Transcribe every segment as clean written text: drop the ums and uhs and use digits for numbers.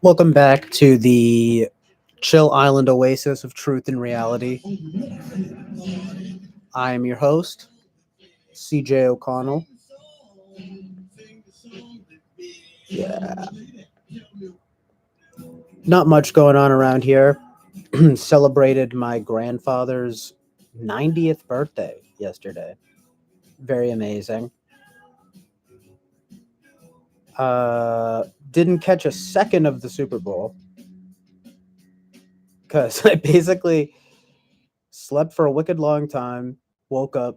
Welcome back to the Chill Island Oasis of Truth and Reality. I am your host, CJ O'Connell. Yeah. Not much going on around here. Celebrated my grandfather's 90th birthday yesterday. Very amazing. Didn't catch a second of the Super Bowl because I basically slept for a wicked long time, woke up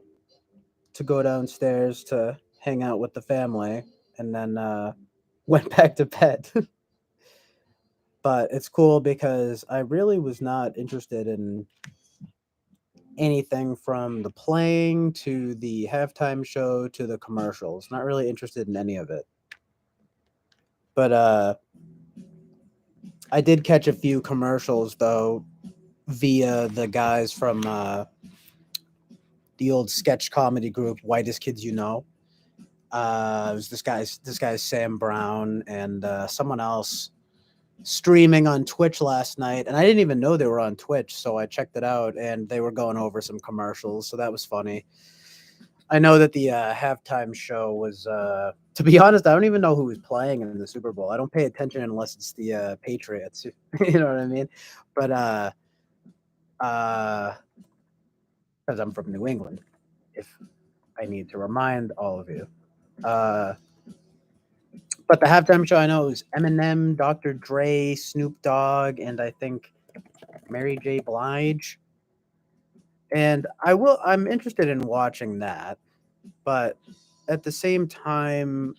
to go downstairs to hang out with the family, and then went back to bed. But it's cool because I really was not interested in anything from the playing to the halftime show to the commercials. Not really interested in any of it. But I did catch a few commercials though via the guys from the old sketch comedy group Whitest Kids You Know. It was this guy's Sam Brown and someone else streaming on Twitch last night, and I didn't even know they were on Twitch, so I checked it out, and they were going over some commercials, so that was funny. I know that the halftime show was, to be honest, I don't even know who was playing in the Super Bowl. I don't pay attention unless it's the Patriots, you know what I mean? But because I'm from New England, if I need to remind all of you. But the halftime show, I know it was Eminem, Dr. Dre, Snoop Dogg, and I think Mary J. Blige. And I'm interested in watching that, but at the same time,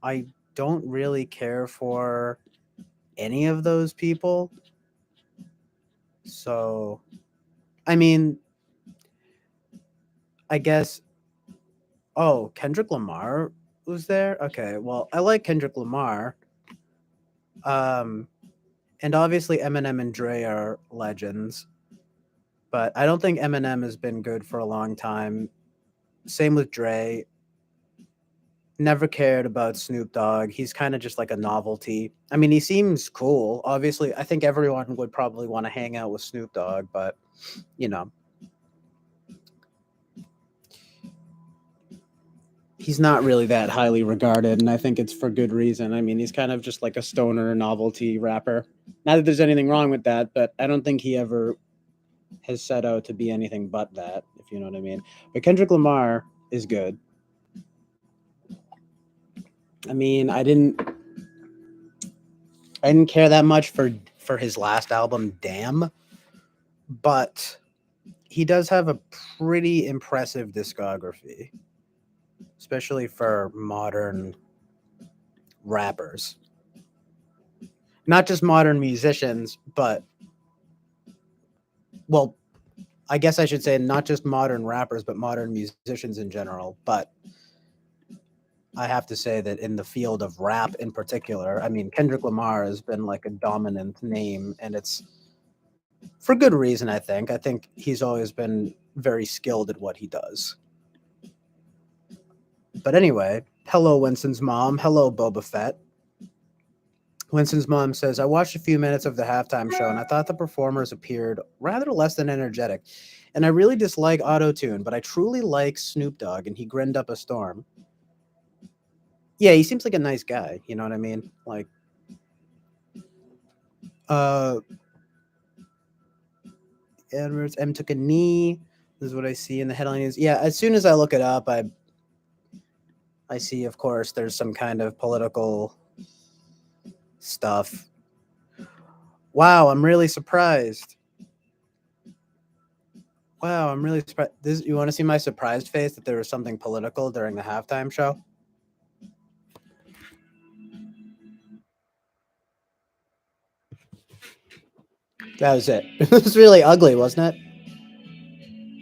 I don't really care for any of those people. So, I mean, I guess, oh, Kendrick Lamar was there? Okay, well, I like Kendrick Lamar. And obviously Eminem and Dre are legends, but I don't think Eminem has been good for a long time. Same with Dre. Never cared about Snoop Dogg. He's kind of just like a novelty. I mean, he seems cool. Obviously, I think everyone would probably want to hang out with Snoop Dogg, but you know, he's not really that highly regarded, and I think it's for good reason. I mean, he's kind of just like a stoner novelty rapper. Not that there's anything wrong with that, but I don't think he ever has set out to be anything but that, if you know what I mean. But Kendrick Lamar is good. I mean, I didn't care that much for his last album, Damn, but he does have a pretty impressive discography, especially for modern rappers. Not just modern musicians, but well, I guess I should say not just modern rappers, but modern musicians in general. But I have to say that in the field of rap in particular, I mean, Kendrick Lamar has been like a dominant name, and it's for good reason, I think. I think he's always been very skilled at what he does. But anyway, hello, Winston's mom. Hello, Boba Fett. Winston's mom says, I watched a few minutes of the halftime show and I thought the performers appeared rather less than energetic. And I really dislike auto-tune, but I truly like Snoop Dogg, and he grinned up a storm. Yeah, he seems like a nice guy, you know what I mean? Like, Edwards M took a knee. This is what I see in the headline news. Yeah, as soon as I look it up, I see, of course, there's some kind of political stuff. Wow, I'm really surprised. Wow, I'm really surprised. You want to see my surprised face that there was something political during the halftime show? That was it. It was really ugly, wasn't it?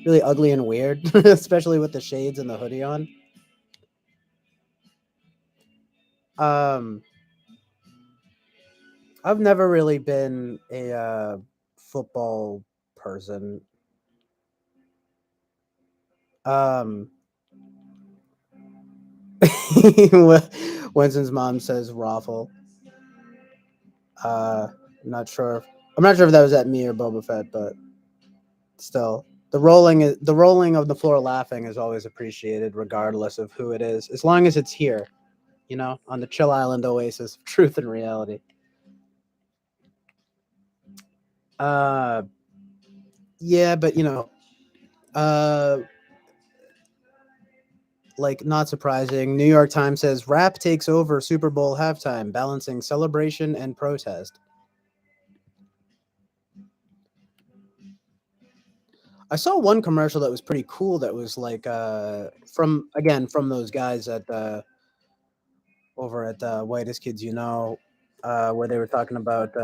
Really ugly and weird, especially with the shades and the hoodie on. Um, I've never really been a football person. Um, Winston's mom says raffle. Uh, not sure. I'm not sure if that was at me or Boba Fett, but still, the rolling of the floor laughing is always appreciated, regardless of who it is, as long as it's here. On the Chill Island Oasis of truth and reality. Uh, yeah, but uh, like not surprising. New York Times says rap takes over Super Bowl halftime, balancing celebration and protest. I saw one commercial that was pretty cool. That was like from those guys at over at Whitest Kids, where they were talking about.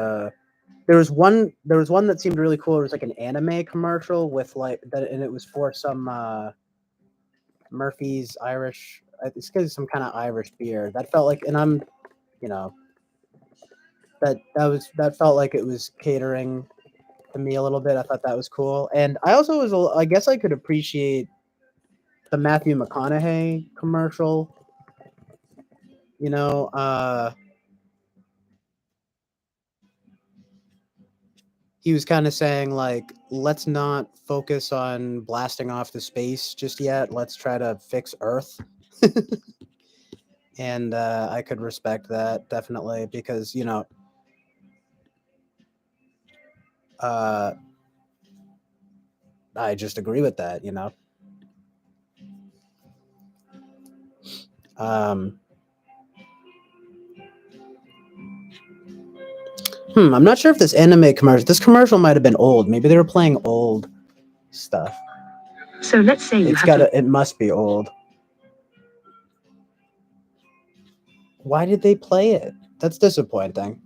There was one that seemed really cool. It was like an anime commercial with like that, and it was for some Murphy's Irish. It's because some kind of Irish beer that felt like, and I'm you know that felt like it was catering to me a little bit. I thought that was cool, and I also I guess I could appreciate the Matthew McConaughey commercial. You know, he was kind of saying like, let's not focus on blasting off the space just yet. Let's try to fix Earth. And I could respect that definitely because uh, I just agree with that. Um, I'm not sure if this commercial might have been old. Maybe they were playing old stuff. So let's say you It's have got to. to. It must be old. Why did they play it? That's disappointing.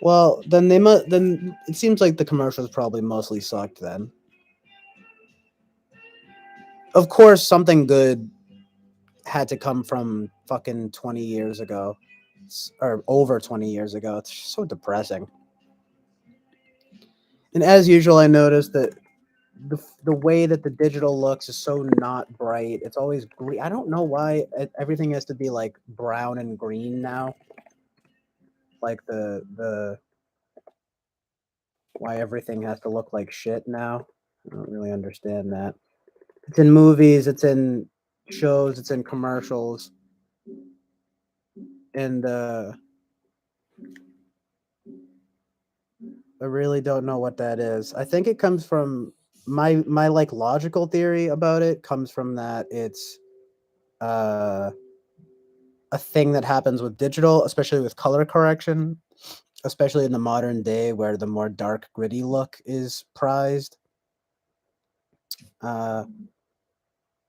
Well, then they must. Then it seems like the commercials probably mostly sucked. Then, of course, something good had to come from fucking 20 years ago, or over 20 years ago. It's so depressing. And as usual, I noticed that the way that the digital looks is so not bright. It's always green. I don't know why everything has to be like brown and green now. Like the why everything has to look like shit now. I don't really understand that. It's in movies, it's in shows, it's in commercials, and I really don't know what that is. I think it comes from my like logical theory about it comes from that it's uh a thing that happens with digital, especially with color correction, especially in the modern day where the more dark, gritty look is prized, uh,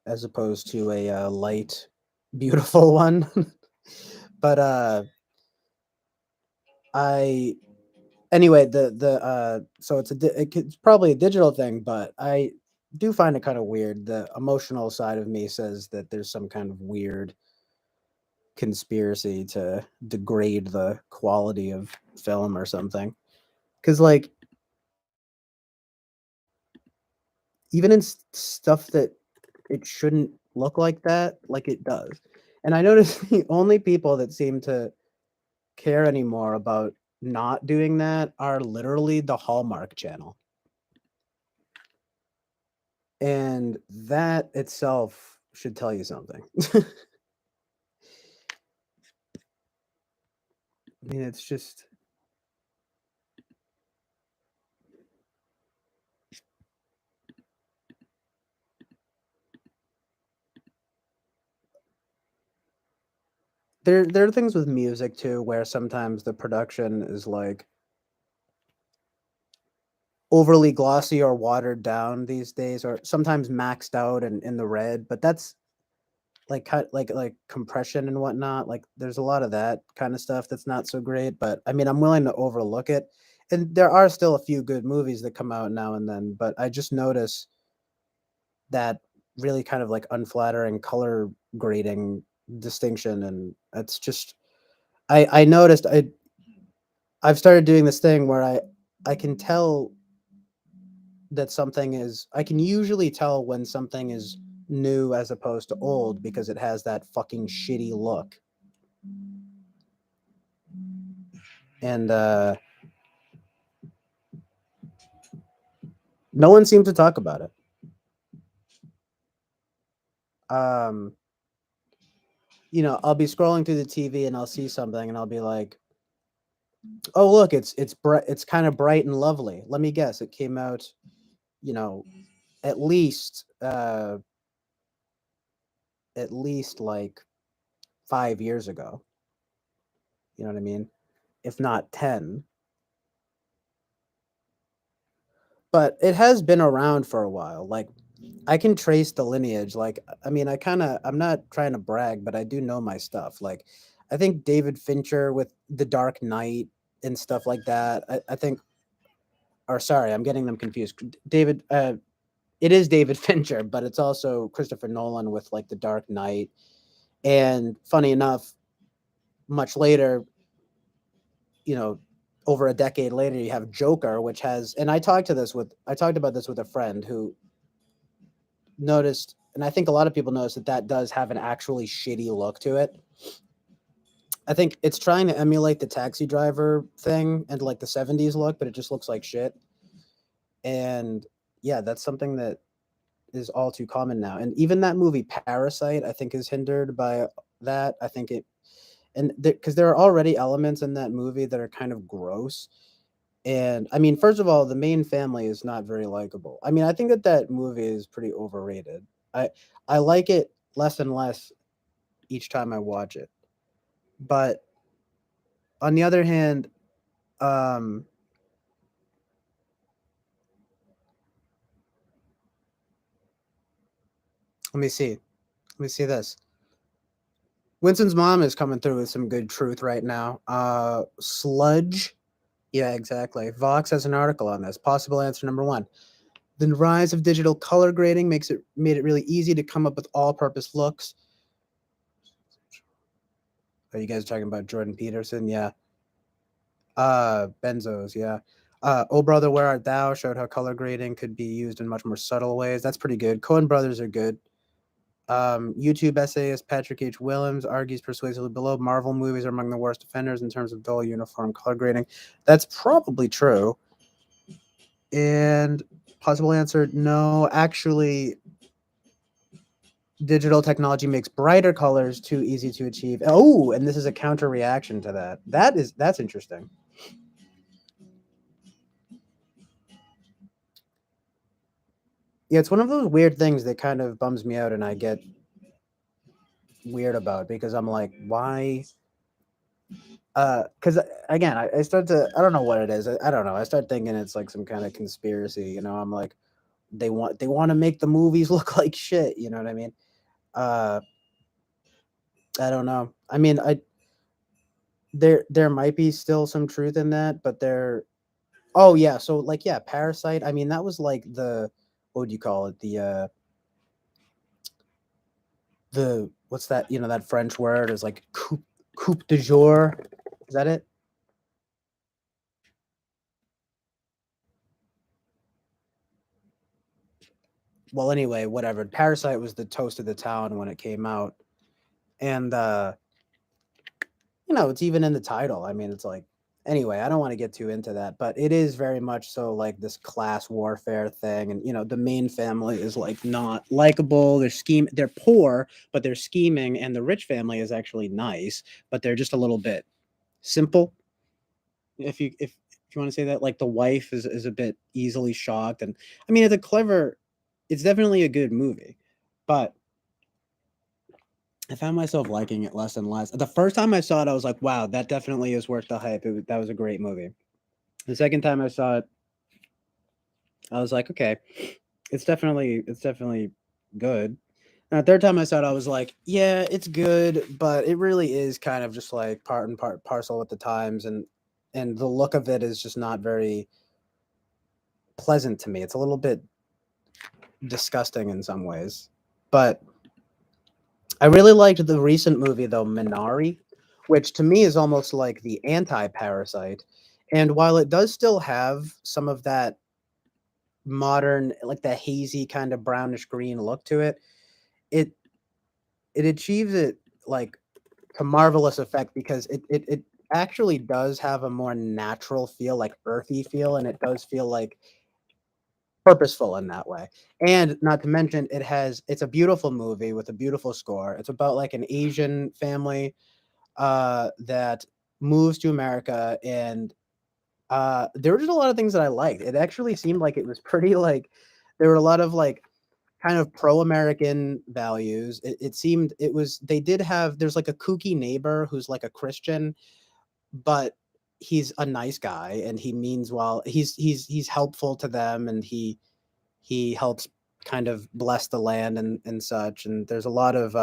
as opposed to a light, beautiful one. But I anyway the so it's probably a digital thing, but I do find it kind of weird. The emotional side of me says that there's some kind of weird conspiracy to degrade the quality of film or something. Because like even in stuff that it shouldn't look like that, like it does. And I notice the only people that seem to care anymore about not doing that are literally the Hallmark Channel. And that itself should tell you something. I mean, it's just there are things with music too where sometimes the production is like overly glossy or watered down these days, or sometimes maxed out and in the red, but that's like cut like compression and whatnot. Like there's a lot of that kind of stuff that's not so great, but I mean I'm willing to overlook it. and there are still a few good movies that come out now and then, but I just notice that really kind of like unflattering color grading distinction, and it's just I noticed I've started doing this thing where I can tell that something is I can usually tell when something is new as opposed to old because it has that fucking shitty look. And no one seemed to talk about it. Um I'll be scrolling through the TV and I'll see something and I'll be like, "Oh, look, it's kind of bright and lovely." Let me guess, it came out, you know, at least like 5 years ago. You know what I mean? If not 10. But it has been around for a while. Like I can trace the lineage. Like I mean, I'm not trying to brag, but I do know my stuff. Like I think David Fincher with The Dark Knight and stuff like that. I think or sorry, I'm getting them confused. David it is David Fincher, but it's also Christopher Nolan with like The Dark Knight. And funny enough, much later, you know, over a decade later, you have Joker, which has, and I talked about this with a friend who noticed, and I think a lot of people noticed that that does have an actually shitty look to it. I think it's trying to emulate the Taxi Driver thing and like the 70s look, but it just looks like shit. And yeah, that's something that is all too common now. And even that movie Parasite, I think, is hindered by that. I think it, and because there are already elements in that movie that are kind of gross. And I mean, first of all, the main family is not very likable. I mean, I think that that movie is pretty overrated. I I like it less and less each time I watch it. But on the other hand, um, let me see. Let me see this. Winston's mom is coming through with some good truth right now. Sludge. Yeah, exactly. Vox has an article on this. Possible answer number one. The rise of digital color grading made it really easy to come up with all-purpose looks. Are you guys talking about Jordan Peterson? Yeah. Benzos, yeah. Oh Brother, Where Art Thou showed how color grading could be used in much more subtle ways. That's pretty good. Coen brothers are good. YouTube essayist Patrick H. Willems argues persuasively below Marvel movies are among the worst offenders in terms of dull, uniform color grading. That's probably true. And possible answer no. Actually, digital technology makes brighter colors too easy to achieve. Oh, and this is a counter reaction to that. That's interesting. Yeah, it's one of those weird things that kind of bums me out and I get weird about because I'm like, why? Because again, I start to, I don't know what it is. I don't know. I start thinking it's like some kind of conspiracy. I'm like, they want to make the movies look like shit. You know what I mean? Uh, I don't know. I mean, there might be still some truth in that, but there. Oh yeah, so like yeah, Parasite. I mean, that was like the what would you call it? The what's that? That French word is like coupe de jour. Is that it? Well, anyway, whatever. Parasite was the toast of the town when it came out, and it's even in the title. I mean, it's like anyway. I don't want to get too into that, but it is very much so like this class warfare thing, and the main family is like not likable. They're poor, but they're scheming, and the rich family is actually nice, but they're just a little bit simple. If you want to say that, like the wife is a bit easily shocked, and I mean it's definitely a good movie, but I found myself liking it less and less. The first time I saw it, I was like, wow, that definitely is worth the hype. That was a great movie. The second time I saw it, I was like, okay, it's definitely good. And the third time I saw it, I was like, yeah, it's good, but it really is kind of just like part and part parcel with the times. And and the look of it is just not very pleasant to me. It's a little bit disgusting in some ways. But I really liked the recent movie though, Minari, which to me is almost like the anti-Parasite. And while it does still have some of that modern, like the hazy kind of brownish green look to it, it it achieves it like to marvelous effect because it actually does have a more natural feel, like earthy feel, and it does feel like purposeful in that way. And not to mention, it's a beautiful movie with a beautiful score. It's about like an Asian family that moves to America, and there were just a lot of things that I liked. It actually seemed like it was pretty like there were a lot of like kind of pro-American values. It seemed it was they did have there's like a kooky neighbor who's like a Christian, but he's a nice guy and he means well. He's helpful to them, and he helps kind of bless the land and such. And there's a lot of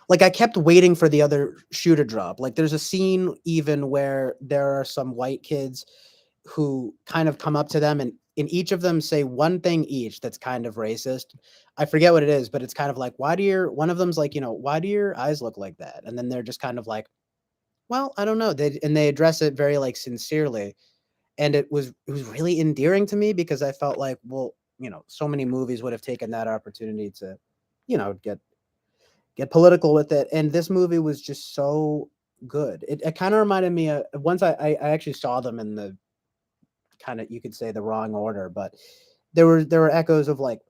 like I kept waiting for the other shoe to drop. Like there's a scene even where there are some white kids who kind of come up to them and in each of them say one thing each that's kind of racist. I forget what it is, but it's kind of like, why do your one of them's like, why do your eyes look like that? And then they're just kind of like, well, I don't know. They address it very like sincerely. And it was really endearing to me because I felt like, well, so many movies would have taken that opportunity to, get political with it. And this movie was just so good. It kind of reminded me of once I actually saw them in the kind of you could say the wrong order, but there were echoes of like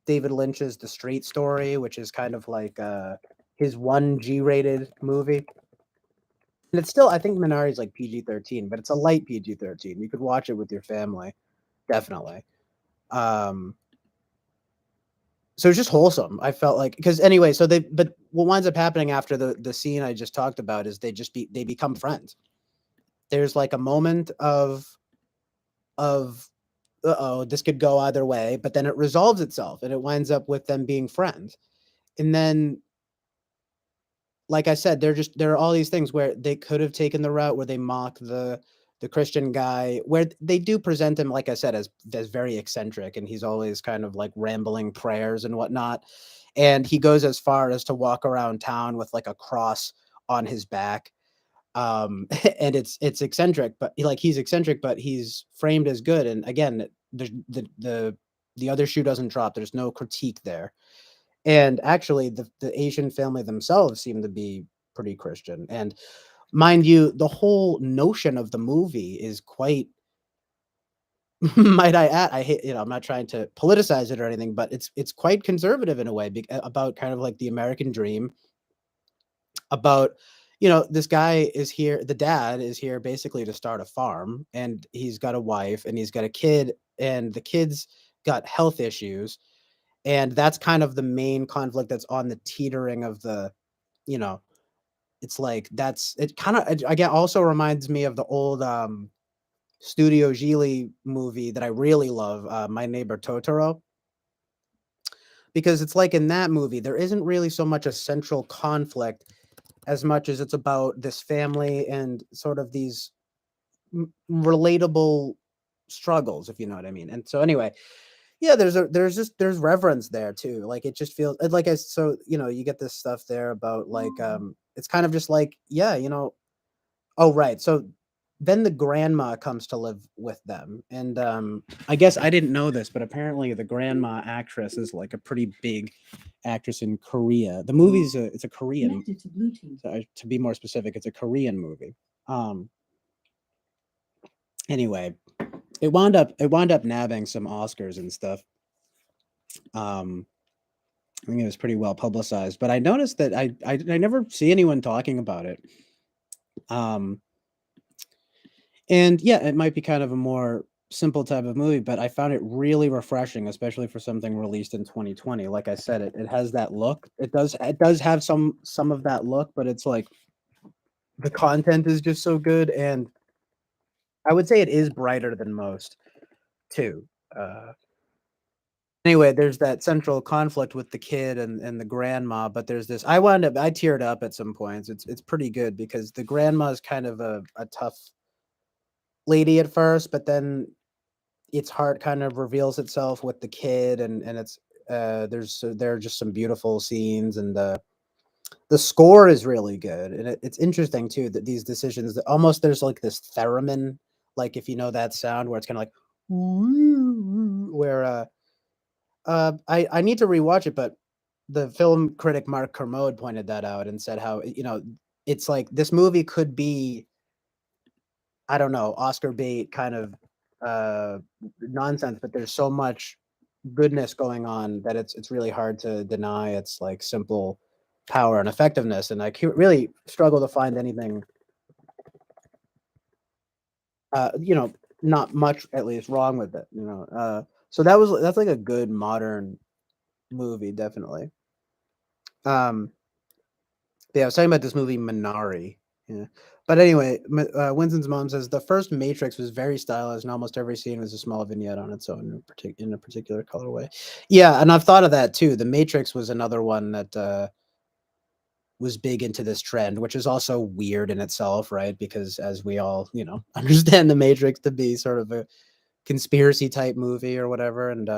David Lynch's The Straight Story, which is kind of like his one G-rated movie. And it's still I think Minari's like PG-13, but it's a light PG-13. You could watch it with your family, definitely. Um so it's just wholesome. I felt like because anyway, but what winds up happening after the scene I just talked about is they become friends. There's like a moment of uh-oh, this could go either way, but then it resolves itself and it winds up with them being friends. And then, like I said, there are all these things where they could have taken the route where they mock the Christian guy, where they do present him, like I said, as very eccentric, and he's always kind of like rambling prayers and whatnot. And he goes as far as to walk around town with like a cross on his back. And it's eccentric, but like he's eccentric, but he's framed as good. And again, the other shoe doesn't drop. There's no critique there. And actually, the Asian family themselves seem to be pretty Christian. And mind you, the whole notion of the movie is quite might I add, I hate, I'm not trying to politicize it or anything, but it's quite conservative in a way about kind of like the American dream about this guy is here, the dad is here basically to start a farm, and he's got a wife and he's got a kid, and the kid's got health issues, and that's kind of the main conflict that's on the teetering of the you know it's like that's it kind of again also reminds me of the old Studio Ghibli movie that I really love, My Neighbor Totoro, because it's like in that movie there isn't really so much a central conflict as much as it's about this family and sort of these relatable struggles, if you know what I mean. And so anyway, yeah, there's reverence there too. Like it just feels like you get this stuff there about like it's kind of just like oh right. So then the grandma comes to live with them. And I guess I didn't know this, but apparently the grandma actress is like a pretty big actress in Korea. The movie's it's a Korean. To be more specific, it's a Korean movie. Um anyway, it wound up nabbing some Oscars and stuff. Um I think it was pretty well publicized, but I noticed that I never see anyone talking about it. Um and yeah, it might be kind of a more simple type of movie, but I found it really refreshing, especially for something released in 2020. Like I said, it has that look. It does have some of that look, but it's like the content is just so good, and I would say it is brighter than most too. Uh anyway, there's that central conflict with the kid and the grandma, but there's this. I teared up at some points. It's pretty good because the grandma is kind of a tough lady at first, but then its heart kind of reveals itself with the kid, and it's there are just some beautiful scenes, and the score is really good, and it's interesting too that these decisions that almost there's like this theremin, like if you know that sound where it's kind of like where I need to rewatch it, but the film critic Mark Kermode pointed that out and said how it's like this movie could be, I don't know, Oscar bait kind of uh nonsense, but there's so much goodness going on that it's really hard to deny its like simple power and effectiveness, and I really struggle to find anything uh you know not much at least wrong with it. So that's like a good modern movie, definitely. um Yeah, I was talking about this movie Minari. Yeah. But anyway, Winston's mom says the first Matrix was very stylized, and almost every scene was a small vignette on its own in a particular colorway. Yeah, and I've thought of that too. The Matrix was another one that was big into this trend, which is also weird in itself, right? Because as we all, understand the Matrix to be sort of a conspiracy type movie or whatever, and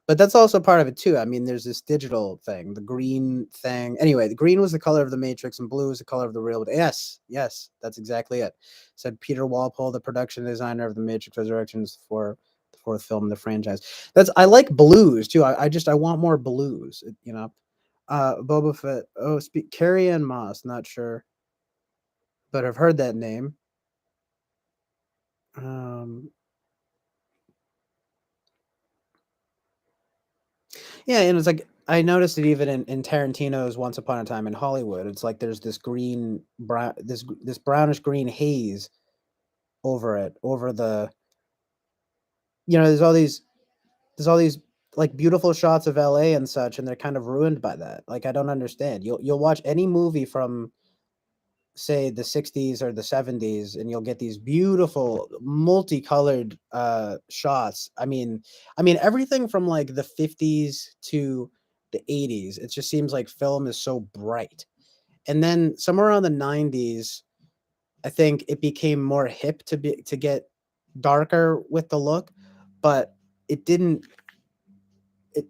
but that's also part of it too. I mean, there's this digital thing, the green thing. Anyway, the green was the color of the Matrix, and blue is the color of the real. Yes, yes, that's exactly it. Said Peter Walpole, the production designer of the Matrix Resurrections for the fourth film in the franchise. I like blues too. I want more blues. Boba Fett. Oh, Carrie Ann Moss. Not sure, but I've heard that name. Um, Yeah, and it's like I noticed it even in Tarantino's Once Upon a Time in Hollywood. It's like there's this green brown this brownish green haze over it, over the there's all these like beautiful shots of LA and such, and they're kind of ruined by that. Like I don't understand. You'll watch any movie from say the 60s or the 70s, and you'll get these beautiful multicolored shots. I mean everything from like the 50s to the 80s, it just seems like film is so bright. And then somewhere around the 90s, I think it became more hip to get darker with the look, but it didn't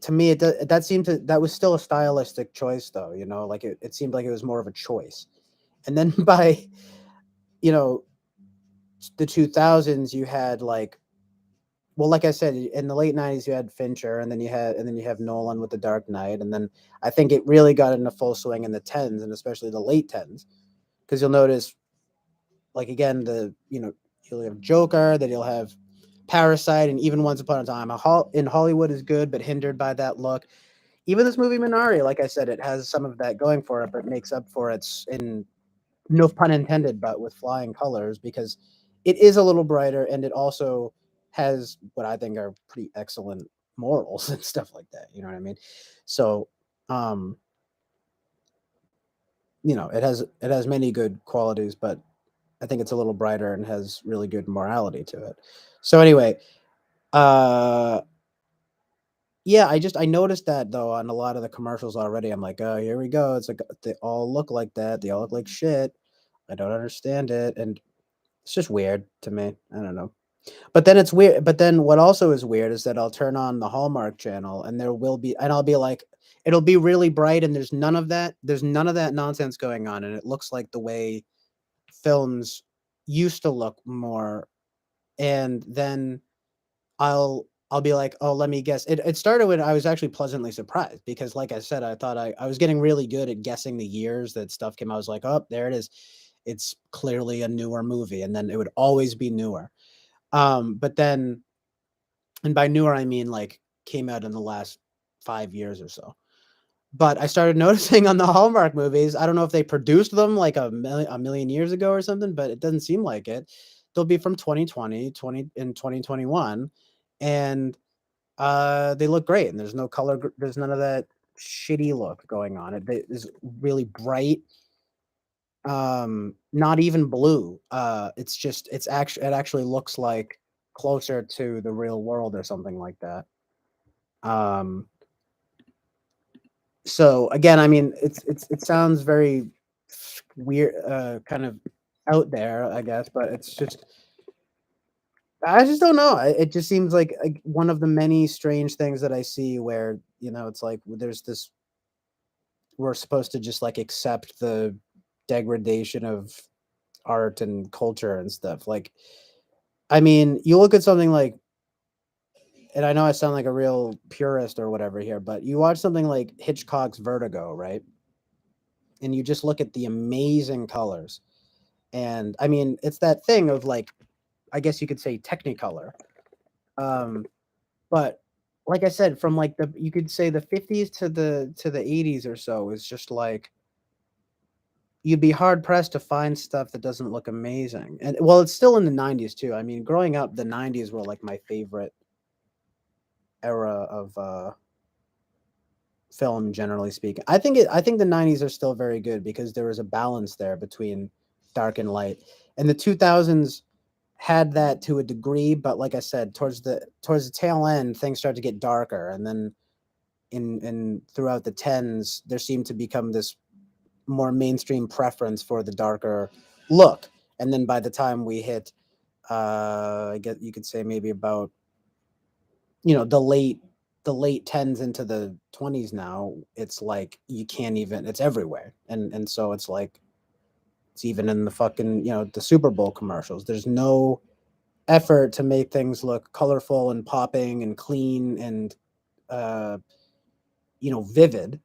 to me that seemed to that was still a stylistic choice though, like it seemed like it was more of a choice. And then by you know the 2000s, you had like, well, like I said, in the late 90s you had Fincher, and then you have Nolan with The Dark Knight, and then I think it really got into full swing in the 10s, and especially the late 10s, because you'll notice, like, again, you'll have Joker, that you'll have Parasite, and even Once Upon a Time in Hollywood is good but hindered by that look. Even this movie Minari, like I said, it has some of that going for it, but makes up for it in, no pun intended, but with flying colors, because it is a little brighter, and it also has what I think are pretty excellent morals and stuff like that. You know what I mean? So, um, it has many good qualities, but I think it's a little brighter and has really good morality to it. So anyway, uh, yeah, I noticed that though on a lot of the commercials already. I'm like, oh, here we go. It's like they all look like that. They all look like shit. I don't understand it, and it's just weird to me. I don't know. But then it's weird. But then what also is weird is that I'll turn on the Hallmark channel, and I'll be like, it'll be really bright, and there's none of that. There's none of that nonsense going on, and it looks like the way films used to look more. And then I'll be like, oh, let me guess. It started when I was actually pleasantly surprised because, like I said, I thought I was getting really good at guessing the years that stuff came out. I was like, oh, there it is. It's clearly a newer movie, and then it would always be newer. But then, and by newer I mean like came out in the last 5 years or so. But I started noticing on the Hallmark movies, I don't know if they produced them like a million years ago or something, but it doesn't seem like it. They'll be from 2020, 20 in 2021, and they look great. And there's no color, there's none of that shitty look going on. It is really bright, not even blue. It actually looks like closer to the real world or something like that. Um, so again, I mean, it sounds very weird, kind of out there, I guess, but it's just I just don't know. It just seems like one of the many strange things that I see where it's like there's this we're supposed to just like accept the degradation of art and culture and stuff. Like, I mean, you look at something like, and I know I sound like a real purist or whatever here, but you watch something like Hitchcock's Vertigo, right? And you just look at the amazing colors. And I mean, it's that thing of like, I guess you could say Technicolor. Um, but like I said, from like you could say the 50s to the 80s or so is just like you'd be hard pressed to find stuff that doesn't look amazing. And well, it's still in the 90s too. I mean, growing up, the 90s were like my favorite era of film, generally speaking. I think the 90s are still very good because there was a balance there between dark and light. And the 2000s had that to a degree, but like I said, towards the tail end, things started to get darker, and then in throughout the tens, there seemed to become this more mainstream preference for the darker look. And then by the time we hit, I guess you could say maybe about the late tens into the 20s now, it's like you can't even it's everywhere. And so it's like it's even in the fucking the Super Bowl commercials. There's no effort to make things look colorful and popping and clean and uh vivid.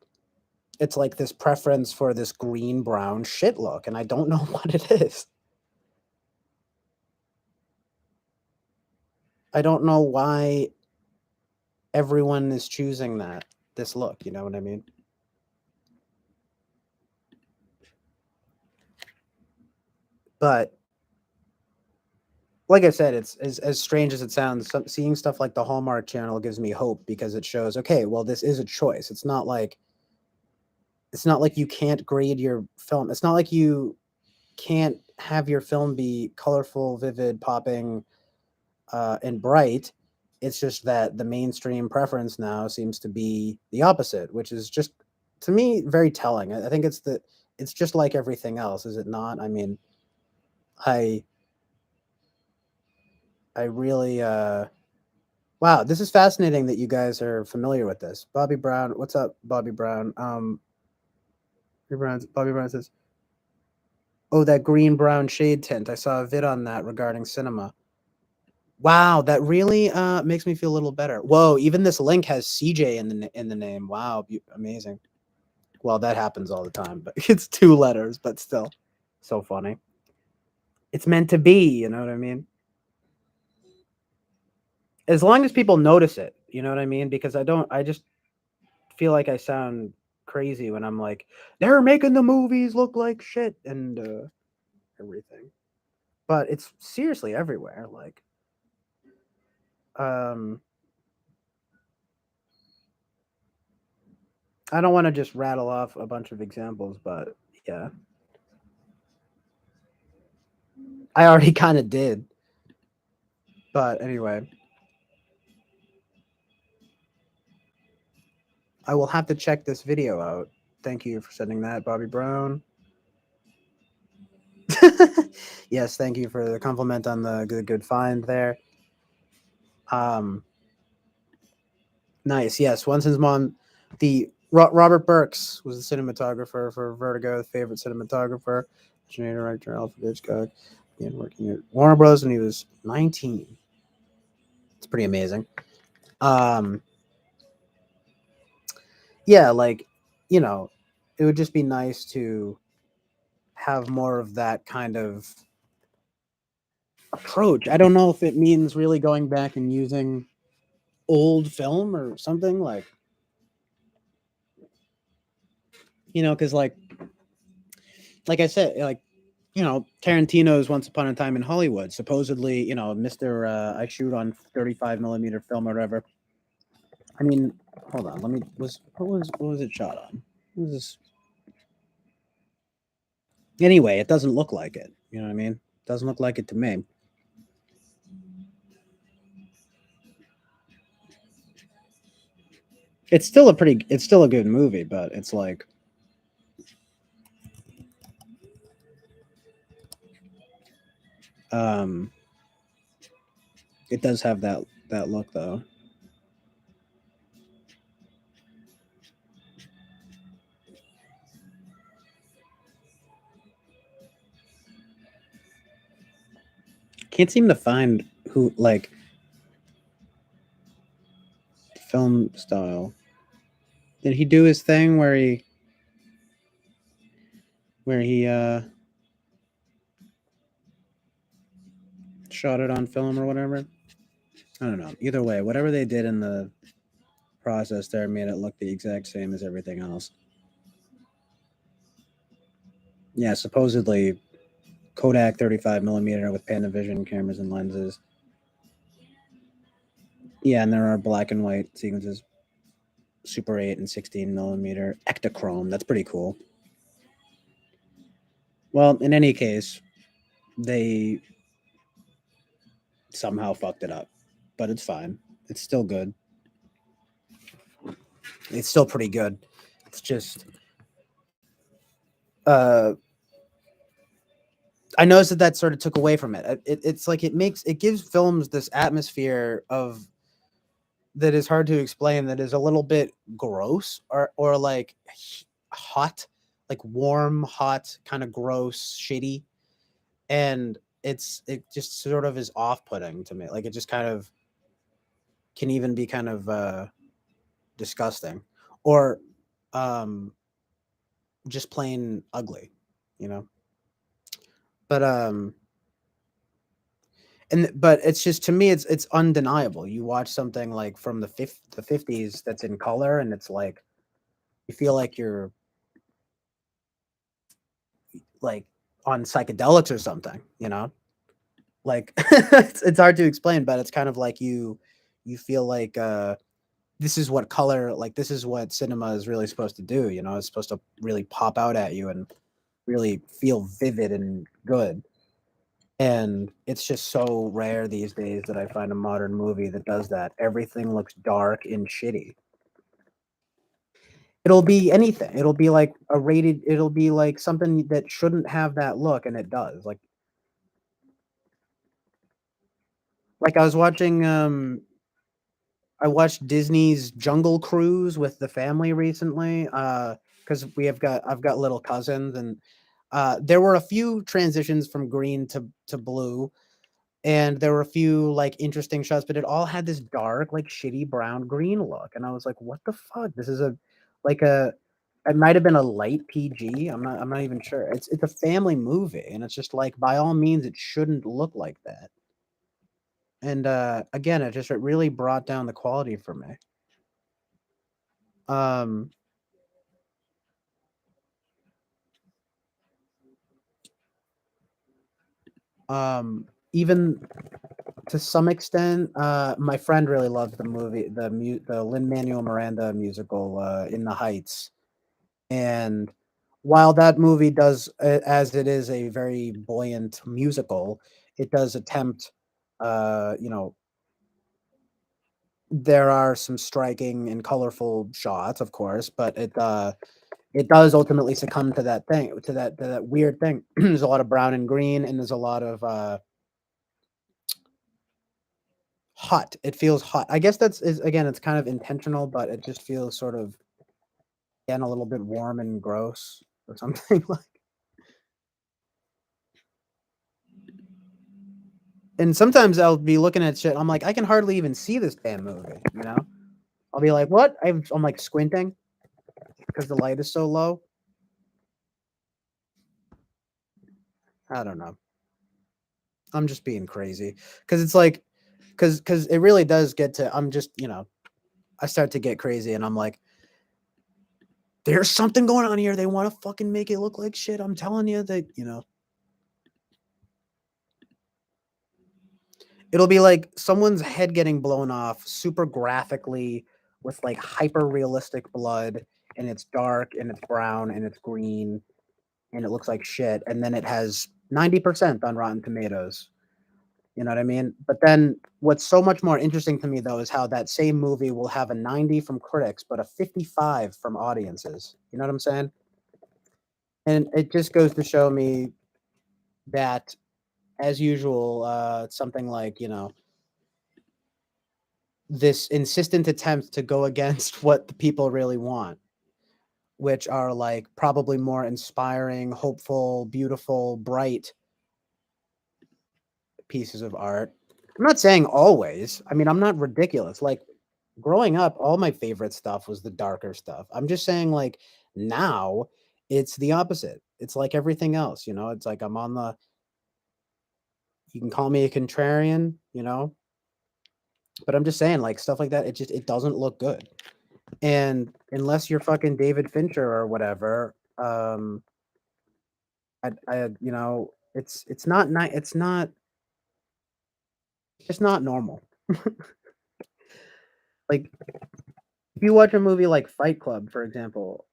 It's like this preference for this green brown shit look, and I don't know what it is. I don't know why everyone is choosing this look, you know what I mean? But like I said, it's as strange as it sounds. Seeing stuff like the Hallmark Channel gives me hope because it shows, okay, well, this is a choice. It's not like you can't grade your film. It's not like you can't have your film be colorful, vivid, popping, and bright. It's just that the mainstream preference now seems to be the opposite, which is just to me very telling. I think it's just like everything else, is it not? I mean, I I really wow, this is fascinating that you guys are familiar with this. Bobby Brown, what's up, Bobby Brown? Bobby Brown says, "Oh, that green brown shade tint. I saw a vid on that regarding cinema. Wow, that really makes me feel a little better. Whoa, even this link has CJ in the name. Wow, amazing. Well, that happens all the time, but it's two letters, but still, so funny. It's meant to be. You know what I mean? As long as people notice it, you know what I mean? Because I don't. I just feel like I sound crazy when I'm like, they're making the movies look like shit and everything. But it's seriously everywhere. Like, um, I don't want to just rattle off a bunch of examples, but yeah, I already kind of did. But anyway, I will have to check this video out. Thank you for sending that, Bobby Brown. Yes, thank you for the compliment on the good find there. Um, nice. Yes, Winston's mom, Robert Burks was the cinematographer for Vertigo, the favorite cinematographer, director Alfred Hitchcock. Began working at Warner Bros. When he was 19. It's pretty amazing. Um, yeah, like it would just be nice to have more of that kind of approach. I don't know if it means really going back and using old film or something because like I said, like Tarantino's Once Upon a Time in Hollywood, supposedly, Mister I shoot on 35 millimeter film or whatever. I mean, hold on, let me what was it shot on? What was this? Anyway, it doesn't look like it. You know what I mean? Doesn't look like it to me. it's still a good movie, but it's like um it does have that look though. Can't seem to find who like film style. Did he do his thing where he shot it on film or whatever? I don't know. Either way, whatever they did in the process there made it look the exact same as everything else. Yeah, supposedly Kodak 35 millimeter with Panavision cameras and lenses. Yeah, and there are black and white sequences, Super 8 and 16 millimeter Ektachrome. That's pretty cool. Well, in any case, they somehow fucked it up, but it's fine. It's still good. It's still pretty good. It's just, uh, I noticed that sort of took away from it. It's like it gives films this atmosphere of that is hard to explain. That is a little bit gross or like hot, like warm, hot, kind of gross, shitty, and it just sort of is off putting to me. Like it just kind of can even be kind of disgusting or um just plain ugly, you know. But but it's just to me it's undeniable. You watch something like from the 50s that's in color and it's like you feel like you're like on psychedelics or something, you know? Like it's hard to explain, but it's kind of like you feel like this is what color like this is what cinema is really supposed to do, you know? It's supposed to really pop out at you and really feel vivid and good. And it's just so rare these days that I find a modern movie that does that. Everything looks dark and shitty. It'll be anything. It'll be like something that shouldn't have that look and it does. Like I watched Disney's Jungle Cruise with the family recently cuz I've got little cousins and there were a few transitions from green to blue and there were a few like interesting shots, but it all had this dark, like shitty brown green look, and I was like, "What the fuck? This is a like a it might have been a light PG. I'm not even sure. It's a family movie, and it's just like by all means, it shouldn't look like that." And again, it really brought down the quality for me. Um, Even to some extent, my friend really loved the movie, the Lin Manuel Miranda musical, In the Heights. And while that movie does, as it is a very buoyant musical, it does attempt, you know, there are some striking and colorful shots, of course, but it does ultimately succumb to that thing, to that weird thing. There's a lot of brown and green, and there's a lot of hot. It feels hot. I guess again, it's kind of intentional, but it just feels sort of again a little bit warm and gross or something like. And sometimes I'll be looking at shit. I'm like, I can hardly even see this damn movie. You know, I'll be like, what? I'm like squinting because the light is so low. I don't know. I'm just being crazy because it's like, because it really does get to. I'm just I start to get crazy and I'm like, there's something going on here. They want to fucking make it look like shit. I'm telling you that it'll be like someone's head getting blown off super graphically with like hyper realistic blood and it's dark and it's brown and it's green and it looks like shit and then it has 90% on Rotten Tomatoes You know what I mean? But then what's so much more interesting to me though is how that same movie will have a 90 from critics, but a 55 from audiences. You know what I'm saying? And it just goes to show me that, as usual, something like, this insistent attempt to go against what the people really want, which are like probably more inspiring, hopeful, beautiful, bright pieces of art. I'm not saying always. I mean, I'm not ridiculous. Like growing up, all my favorite stuff was the darker stuff. I'm just saying, like, now it's the opposite. It's like everything else, it's like I'm on the, you can call me a contrarian, but I'm just saying, like, stuff like that, it doesn't look good. And unless you're fucking David Fincher or whatever, it's not nice. It's not normal. Like if you watch a movie like Fight Club, for example,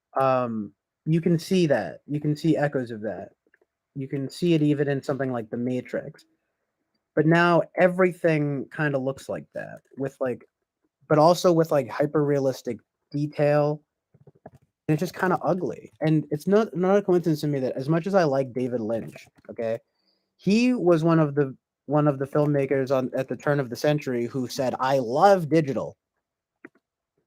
you can see that. You can see echoes of that. You can see it even in something like The Matrix. But now everything kind of looks like that with like, but also with like hyper realistic detail. And it's just kind of ugly. And it's not a coincidence to me that as much as I like David Lynch, okay, he was one of the filmmakers on at the turn of the century who said, "I love digital."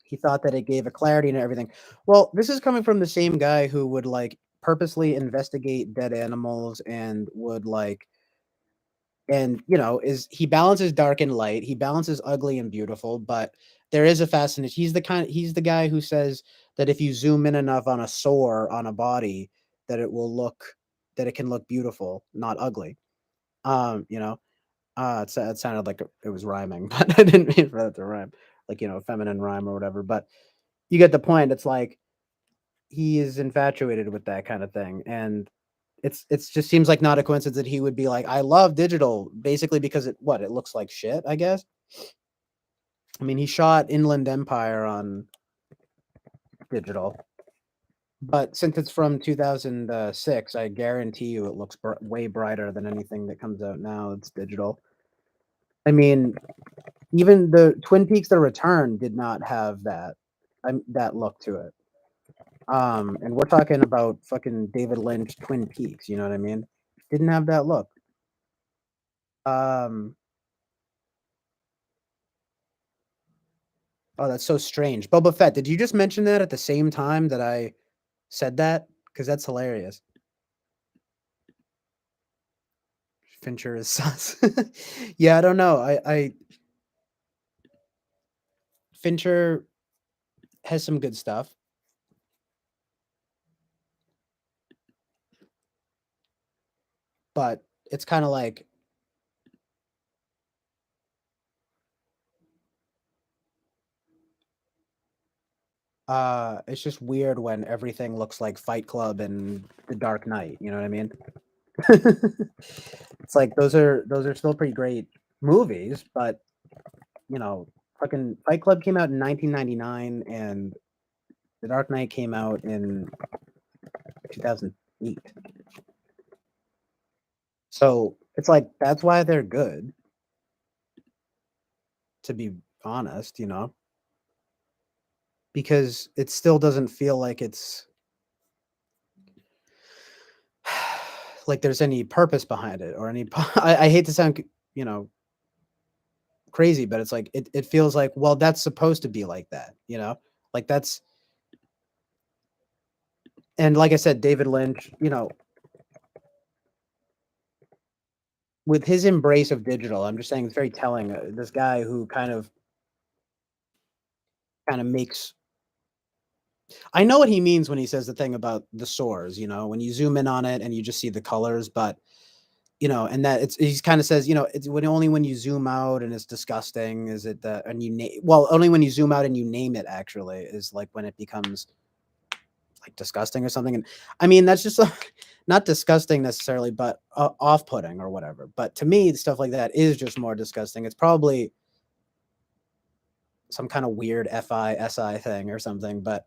He thought that it gave a clarity and everything. Well, this is coming from the same guy who would like purposely investigate dead animals and would like, and is he balances dark and light, he balances ugly and beautiful, but there is a fascination. He's the guy who says that if you zoom in enough on a sore on a body, that it can look beautiful, not ugly. You know, it sounded like it was rhyming, but I didn't mean for that to rhyme, like feminine rhyme or whatever. But you get the point. It's like he is infatuated with that kind of thing, and it's just seems like not a coincidence that he would be like, I love digital, basically because it looks like shit, I guess. I mean, he shot Inland Empire on digital, but since it's from 2006, I guarantee you it looks way brighter than anything that comes out now. It's digital. I mean, even the Twin Peaks: The Return did not have that look to it. And we're talking about fucking David Lynch Twin Peaks. You know what I mean? Didn't have that look. Um, oh, that's so strange. Boba Fett. Did you just mention that at the same time that I said that? Because that's hilarious. Fincher is sus. Yeah, I don't know. I Fincher has some good stuff, but it's kind of like it's just weird when everything looks like Fight Club and The Dark Knight. You know what I mean? It's like those are still pretty great movies, but fucking Fight Club came out in 1999 and The Dark Knight came out in 2008. So it's like that's why they're good, to be honest, because it still doesn't feel like it's like there's any purpose behind it or any. I hate to sound, you know, crazy, but it's like it feels like, well, that's supposed to be like that, like that's. And like I said, David Lynch, with his embrace of digital, I'm just saying it's very telling. This guy who kind of makes. I know what he means when he says the thing about the sores. When you zoom in on it and you just see the colors, but and that he kind of says, it's only when you zoom out and it's disgusting is it that, and only when you zoom out and you name it actually is like when it becomes like disgusting or something. And I mean that's just not disgusting necessarily, but off-putting or whatever. But to me, stuff like that is just more disgusting. It's probably some kind of weird FI SI thing or something, but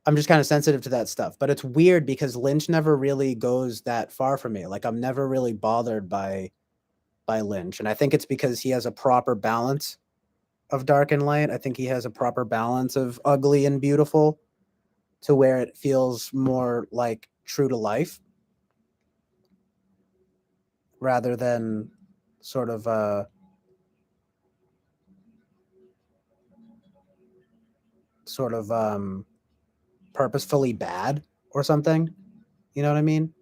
I'm just kind of sensitive to that stuff. But it's weird because Lynch never really goes that far for me. Like I'm never really bothered by Lynch, and I think it's because he has a proper balance of dark and light. I think he has a proper balance of ugly and beautiful to where it feels more like true to life rather than sort of sort of purposefully bad or something. You know what I mean?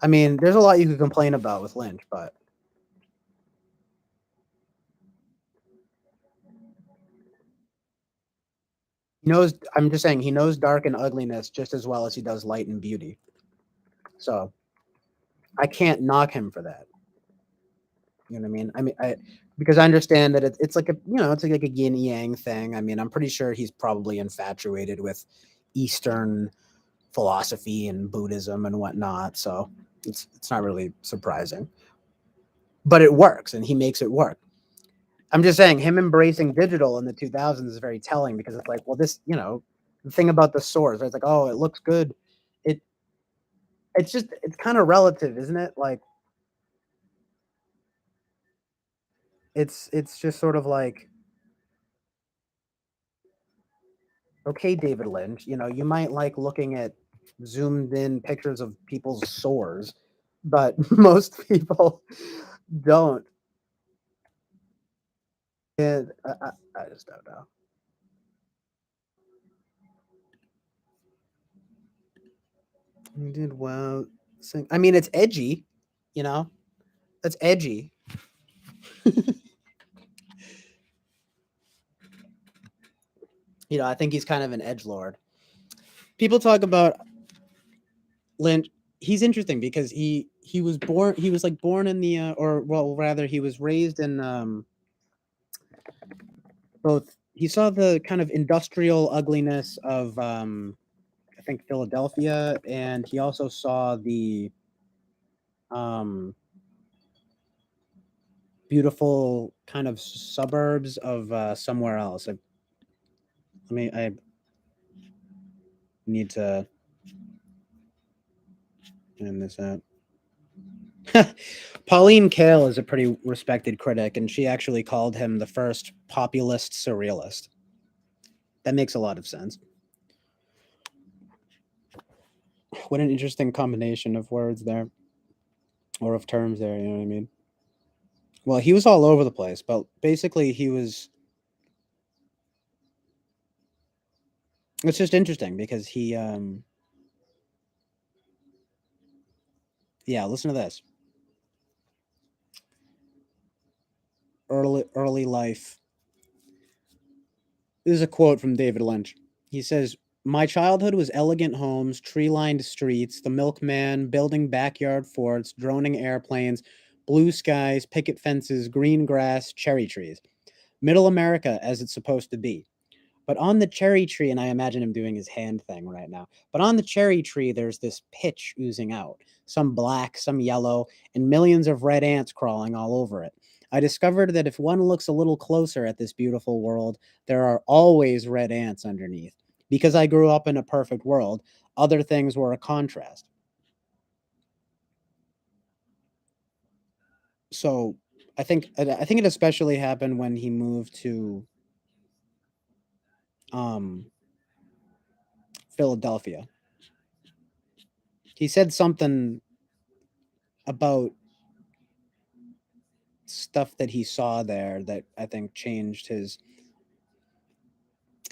I mean, there's a lot you could complain about with Lynch, but he knows. I'm just saying he knows dark and ugliness just as well as he does light and beauty. So I can't knock him for that. You know what I mean? I mean, I because I understand that it's like a it's like a yin yang thing. I mean, I'm pretty sure he's probably infatuated with Eastern philosophy and Buddhism and whatnot. So it's not really surprising, but it works, and he makes it work. I'm just saying, him embracing digital in the 2000s is very telling because it's like, well, this the thing about the source, right? It's like, oh, it looks good. It it's kind of relative, isn't it? Like it's just sort of like okay, David Lynch, you might like looking at zoomed in pictures of people's sores, but most people don't. And I just don't know. He did well. I mean, it's edgy, you know. That's edgy. I think he's kind of an edge lord. People talk about Lynch. He's interesting because he was born. He was like born in the or well, rather, he was raised in both. He saw the kind of industrial ugliness of I think Philadelphia, and he also saw the um, beautiful kind of suburbs of somewhere else. I need to end this out. Pauline Kael is a pretty respected critic, and she actually called him the first populist surrealist. That makes a lot of sense. What an interesting combination of words there, or of terms there. You know what I mean? Well, he was all over the place, but basically, he was. It's just interesting because yeah. Listen to this early life. This is a quote from David Lynch. He says, "My childhood was elegant homes, tree lined streets, the milkman, building backyard forts, droning airplanes, blue skies, picket fences, green grass, cherry trees. Middle America as it's supposed to be. But on the cherry tree," and I imagine him doing his hand thing right now, "but on the cherry tree, there's this pitch oozing out, some black, some yellow, and millions of red ants crawling all over it. I discovered that if one looks a little closer at this beautiful world, there are always red ants underneath. Because I grew up in a perfect world, other things were a contrast." So I think it especially happened when he moved to um, Philadelphia. He said something about stuff that he saw there that I think changed his.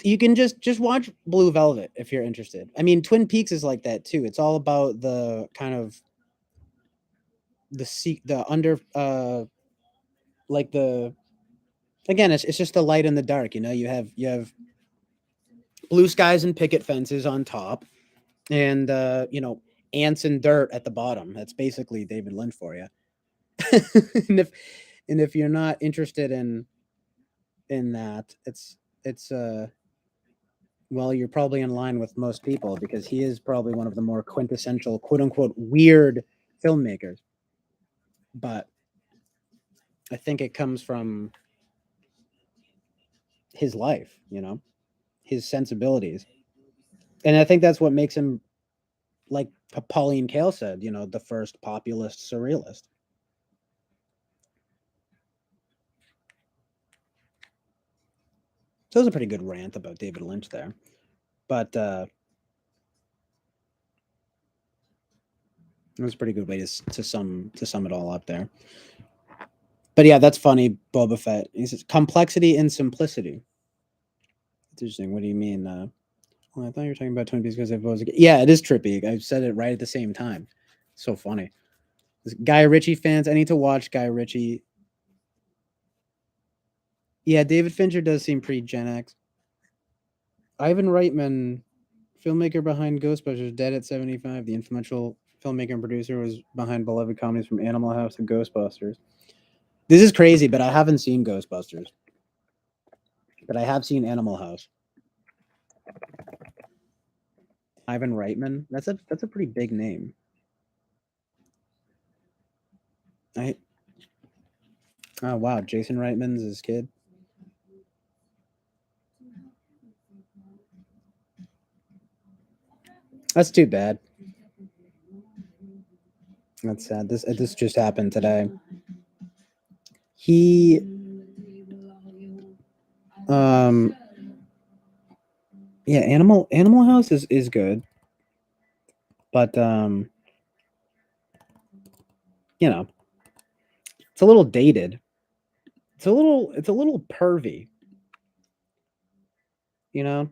You can just watch Blue Velvet if you're interested. I mean, Twin Peaks is like that too. It's all about the kind of the under like the again, it's just the light and the dark. You have blue skies and picket fences on top, and ants and dirt at the bottom. That's basically David Lynch for you. and if and if you're not interested in that, it's well, you're probably in line with most people because he is probably one of the more quintessential quote unquote weird filmmakers. But I think it comes from his life, his sensibilities. And I think that's what makes him, like Pauline Kael said, you know, the first populist surrealist. So it was a pretty good rant about David Lynch there. But it was a pretty good way to sum it all up there. But yeah, that's funny, Boba Fett. He says complexity and simplicity. It's interesting. What do you mean? Well, I thought you were talking about Twin Peaks because it was. Yeah, it is trippy. I said it right at the same time. So funny. Guy Ritchie fans, I need to watch Guy Ritchie. Yeah, David Fincher does seem pre Gen X. Ivan Reitman, filmmaker behind Ghostbusters, dead at 75. The influential filmmaker and producer was behind beloved comedies from Animal House to Ghostbusters. This is crazy, but I haven't seen Ghostbusters. But I have seen Animal House. Ivan Reitman. That's a pretty big name. I Oh wow, Jason Reitman's his kid. That's too bad. That's sad. This just happened today. He um yeah, Animal House is good. But you know, it's a little dated. It's a little pervy, you know?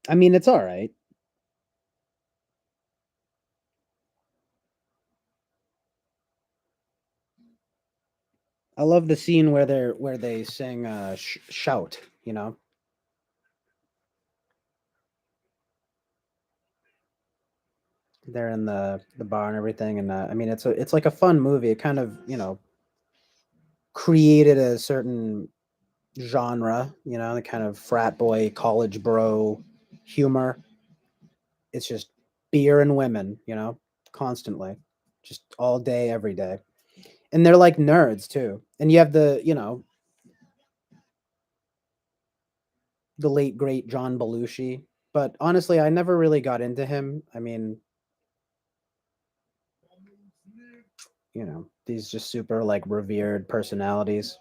I mean, it's all right. I love the scene where they sing shout, you know? They're in the bar and everything, and I mean, it's like a fun movie. It kind of, you know, created a certain genre, you know, the kind of frat boy, college bro humor. It's just beer and women, you know, constantly, just all day, every day. And they're like nerds too. And you have you know, the late great John Belushi. But honestly, I never really got into him. I mean, you know, these just super like revered personalities.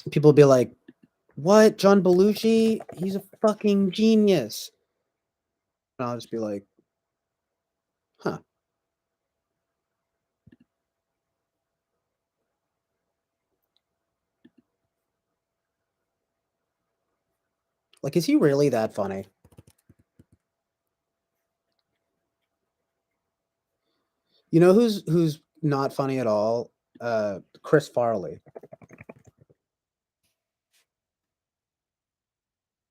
People be like, "What? John Belushi? He's a fucking genius." And I'll just be like, "Huh." Like, is he really that funny? You know who's not funny at all? Chris Farley.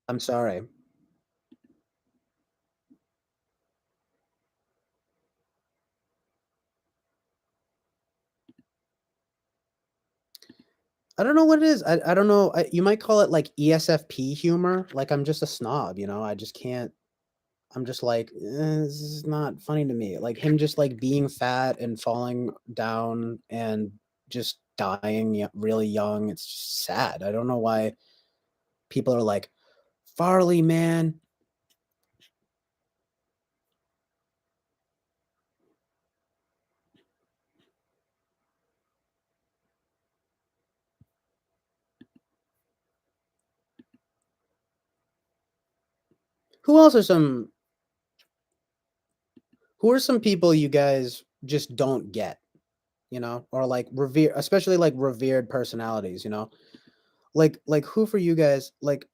I'm sorry. I don't know what it is. I don't know. You might call it like ESFP humor. Like I'm just a snob, you know. I just can't. I'm just like this is not funny to me. Like him just like being fat and falling down and just dying really young. It's just sad. I don't know why people are like Farley, man. Who else are some? Who are some people you guys just don't get? You know, or like revere, especially like revered personalities. You know, like who for you guys like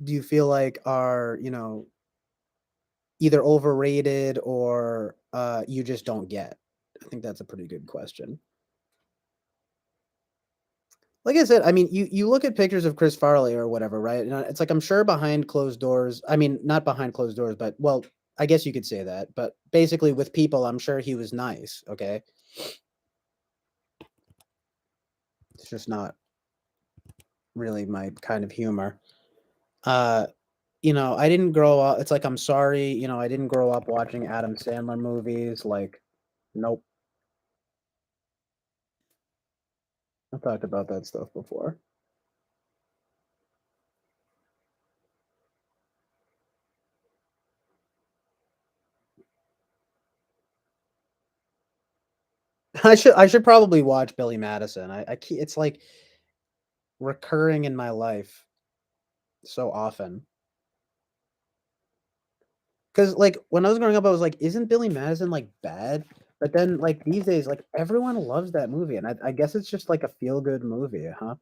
do you feel like are, you know, either overrated or you just don't get? I think that's a pretty good question. Like I said, I mean, you look at pictures of Chris Farley or whatever, right? And it's like I'm sure behind closed doors. I mean, not behind closed doors, but well, I guess you could say that. But basically, with people, I'm sure he was nice. Okay, it's just not really my kind of humor. Uh, I didn't grow up. It's like I'm sorry, I didn't grow up watching Adam Sandler movies. Like, nope. I've talked about that stuff before. I should probably watch Billy Madison. It's like recurring in my life so often. Because like when I was growing up, I was like, isn't Billy Madison like bad? But then like these days, like everyone loves that movie, and I guess it's just like a feel good movie, huh?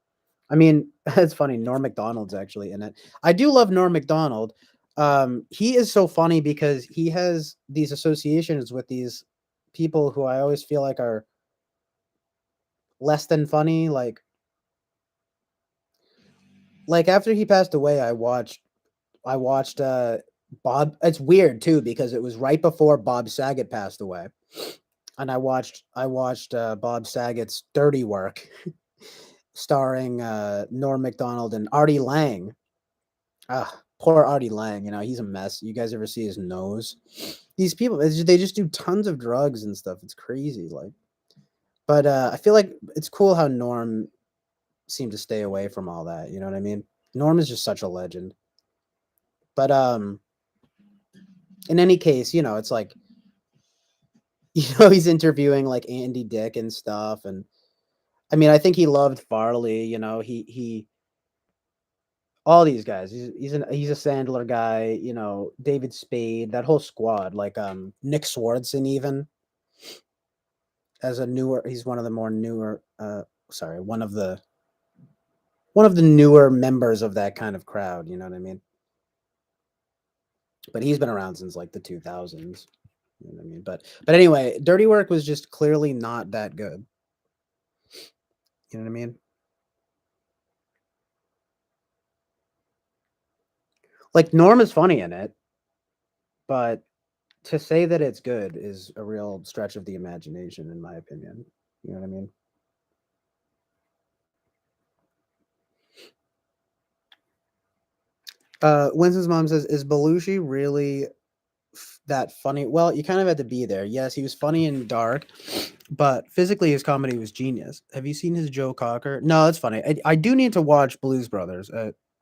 I mean, it's funny. Norm Macdonald's actually in it. I do love Norm Macdonald. He is so funny because he has these associations with these people who I always feel like are less than funny. Like after he passed away, I watched Bob. It's weird too because it was right before Bob Saget passed away, and I watched Bob Saget's Dirty Work, starring Norm Macdonald and Artie Lang. Ah, poor Artie Lang. He's a mess. You guys ever see his nose? These people, they just do tons of drugs and stuff. It's crazy. Like, but I feel like it's cool how Norm seemed to stay away from all that. You know what I mean? Norm is just such a legend. But in any case, it's like he's interviewing like Andy Dick and stuff, and I mean, I think he loved Farley. He all these guys. He's a Sandler guy. David Spade, that whole squad, like Nick Swardson, even as a newer. He's one of the more newer. Sorry, one of the newer members of that kind of crowd. You know what I mean? But he's been around since like the 2000s. You know what I mean? But anyway, Dirty Work was just clearly not that good. You know what I mean? Like Norm is funny in it, but to say that it's good is a real stretch of the imagination, in my opinion. You know what I mean? Winston's mom says, "Is Belushi really that funny?" Well, you kind of had to be there. Yes, he was funny and dark, but physically, his comedy was genius. Have you seen his Joe Cocker? No, it's funny. I do need to watch Blues Brothers.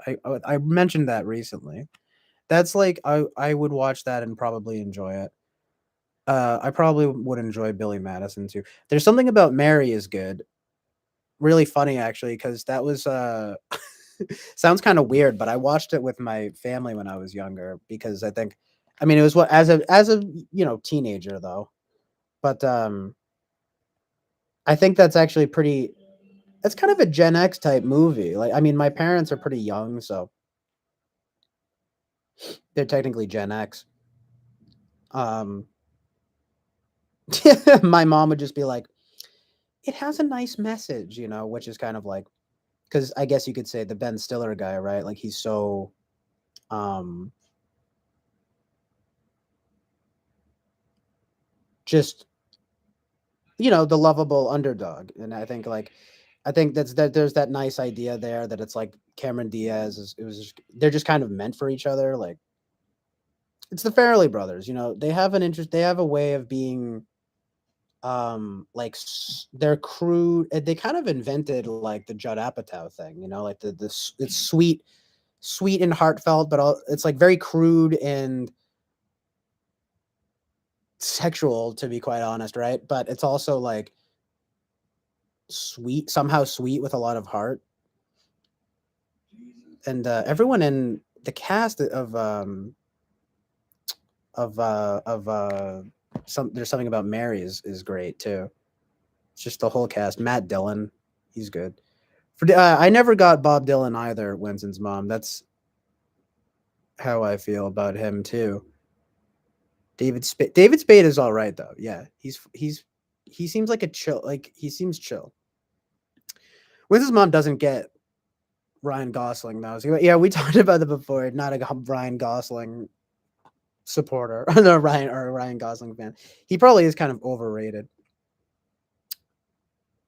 I mentioned that recently. That's like I would watch that and probably enjoy it. I probably would enjoy Billy Madison too. There's something about Mary is good. Really funny actually, because that was sounds kind of weird, but I watched it with my family when I was younger because I mean it was what as a teenager though. But I think that's actually pretty it's kind of a Gen X type movie. Like I mean my parents are pretty young, so they're technically Gen X. Um my mom would just be like, "It has a nice message," which is kind of like because I guess you could say the Ben Stiller guy, right? Like he's so um just the lovable underdog, and I think there's that nice idea there that it's like Cameron Diaz they're just kind of meant for each other. Like it's the Farrelly brothers, they have a way of being like they're crude. They kind of invented like the Judd Apatow thing, like it's sweet and heartfelt, but it's like very crude and sexual, to be quite honest, right? But it's also like sweet, somehow sweet with a lot of heart. And everyone in the cast of there's something about Mary is great too. It's just the whole cast. Matt Dillon, he's good. I never got Bob Dylan either. Winston's mom. That's how I feel about him too. David Spade is all right though. Yeah, he seems like a chill. Like he seems chill. Winston's mom doesn't get Ryan Gosling though. So, yeah, we talked about it before. Not a Ryan Gosling supporter, no Ryan Gosling fan. He probably is kind of overrated.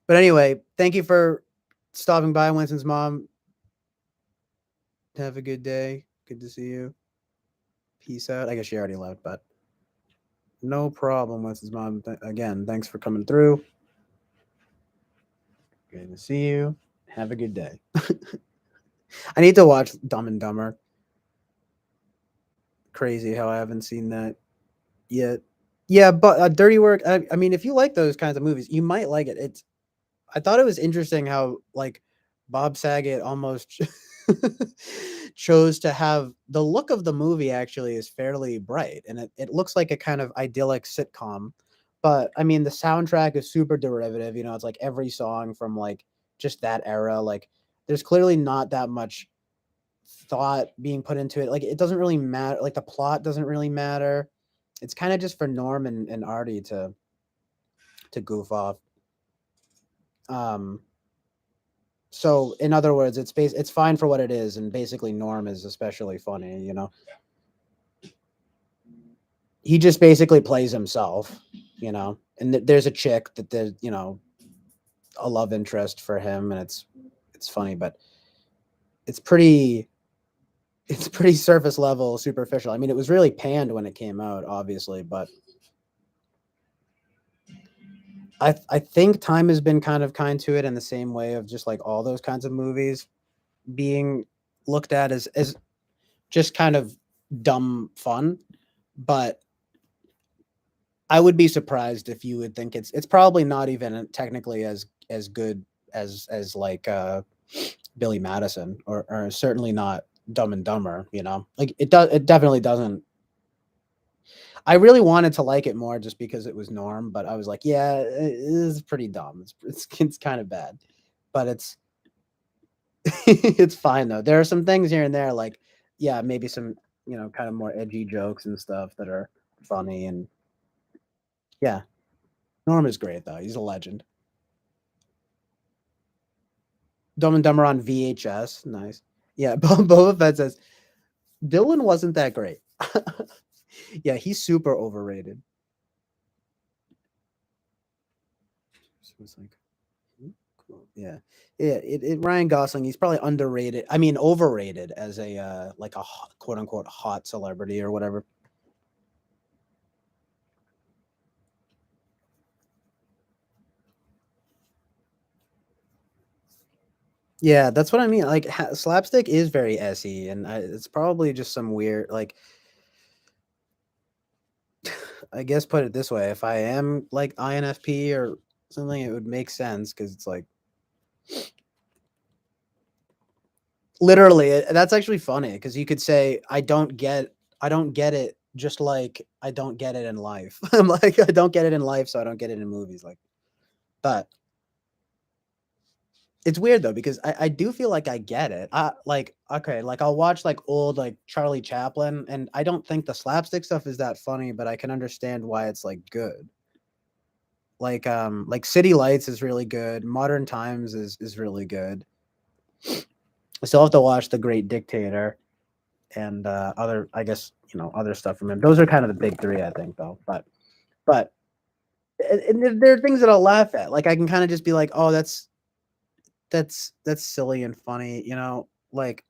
But anyway, thank you for stopping by, Winston's mom. Have a good day. Good to see you. Peace out. I guess she already left, but no problem with his mom. Again, thanks for coming through. Good to see you. Have a good day. I need to watch Dumb and Dumber. Crazy how I haven't seen that yet. Yeah, but Dirty Work. I mean, if you like those kinds of movies, you might like it. It's. I thought it was interesting how like Bob Saget almost chose to have the look of the movie actually is fairly bright and it looks like a kind of idyllic sitcom. But I mean the soundtrack is super derivative, it's like every song from like just that era. Like there's clearly not that much thought being put into it. Like it doesn't really matter. Like the plot doesn't really matter. It's kind of just for Norm and Artie to goof off. Um so in other words, it's fine for what it is, and basically Norm is especially funny. He just basically plays himself, and there's a chick that there's a love interest for him, and it's funny, but it's pretty it's pretty surface level, superficial. I mean, it was really panned when it came out, obviously, but I think time has been kind of kind to it in the same way of just like all those kinds of movies being looked at as just kind of dumb fun. But I would be surprised if you would think it's probably not even technically as good as like Billy Madison, or certainly not Dumb and Dumber. Like it definitely doesn't. I really wanted to like it more just because it was Norm, but I was like, yeah, it is pretty dumb. It's kind of bad, but it's it's fine though. There are some things here and there, like yeah, maybe some kind of more edgy jokes and stuff that are funny, and yeah, Norm is great though. He's a legend. Dumb and Dumber on VHS, nice. Yeah, Boba Fett says Dylan wasn't that great. Yeah, he's super overrated. So it's like, cool. Yeah, yeah. Ryan Gosling, he's probably underrated. I mean, overrated as a like a quote unquote hot celebrity or whatever. Yeah, that's what I mean. Like slapstick is very SE, and it's probably just some weird like. I guess put it this way: if I am like INFP or something, it would make sense because it's like literally that's actually funny because you could say I don't get it, just like I don't get it in life. I'm like I don't get it in life, so I don't get it in movies. Like, but it's weird though because I do feel like I get it. Like okay, like I'll watch like old like Charlie Chaplin, and I don't think the slapstick stuff is that funny, but I can understand why it's like good. Like City Lights is really good. Modern Times is really good. I still have to watch The Great Dictator and other, I guess, other stuff from him. Those are kind of the big three, I think, though. But and there are things that I'll laugh at. Like I can kind of just be like, oh, that's silly and funny, like.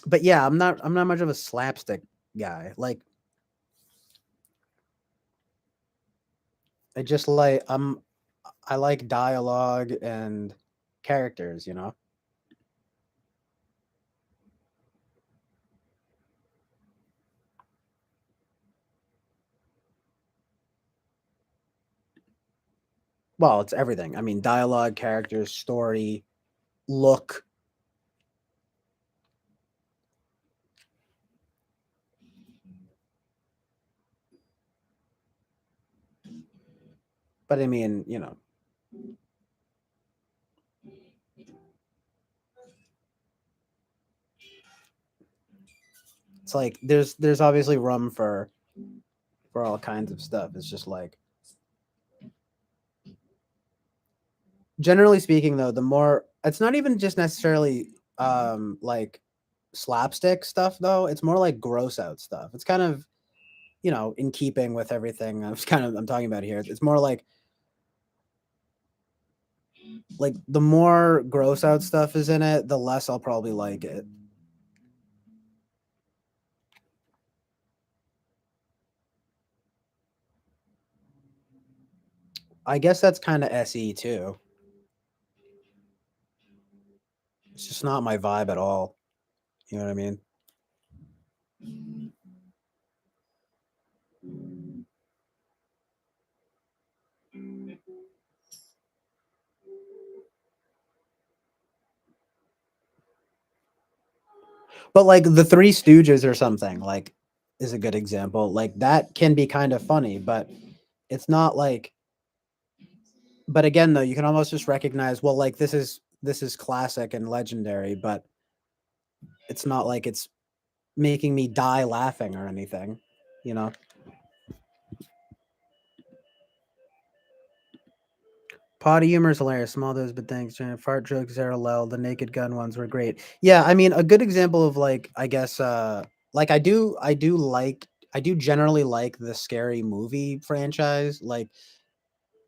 But yeah, I'm not much of a slapstick guy. Like I just like I like dialogue and characters. Well, it's everything. I mean, dialogue, characters, story, look. But I mean, it's like there's obviously room for all kinds of stuff. It's just like generally speaking though, the more it's not even just necessarily like slapstick stuff though. It's more like gross out stuff. It's kind of, in keeping with everything I'm talking about here. It's more like like the more gross out stuff is in it, the less I'll probably like it. I guess that's kind of SE too. It's just not my vibe at all. You know what I mean? But like the Three Stooges or something, like is a good example. Like that can be kind of funny, but it's not like but again though, you can almost just recognize, well, like this is classic and legendary, but it's not like it's making me die laughing or anything, you know? Potty humor is hilarious. Small those, but thanks. Fart jokes are lol. The Naked Gun ones were great. Yeah, I mean, a good example of like, I guess, like I do generally like the scary movie franchise. Like,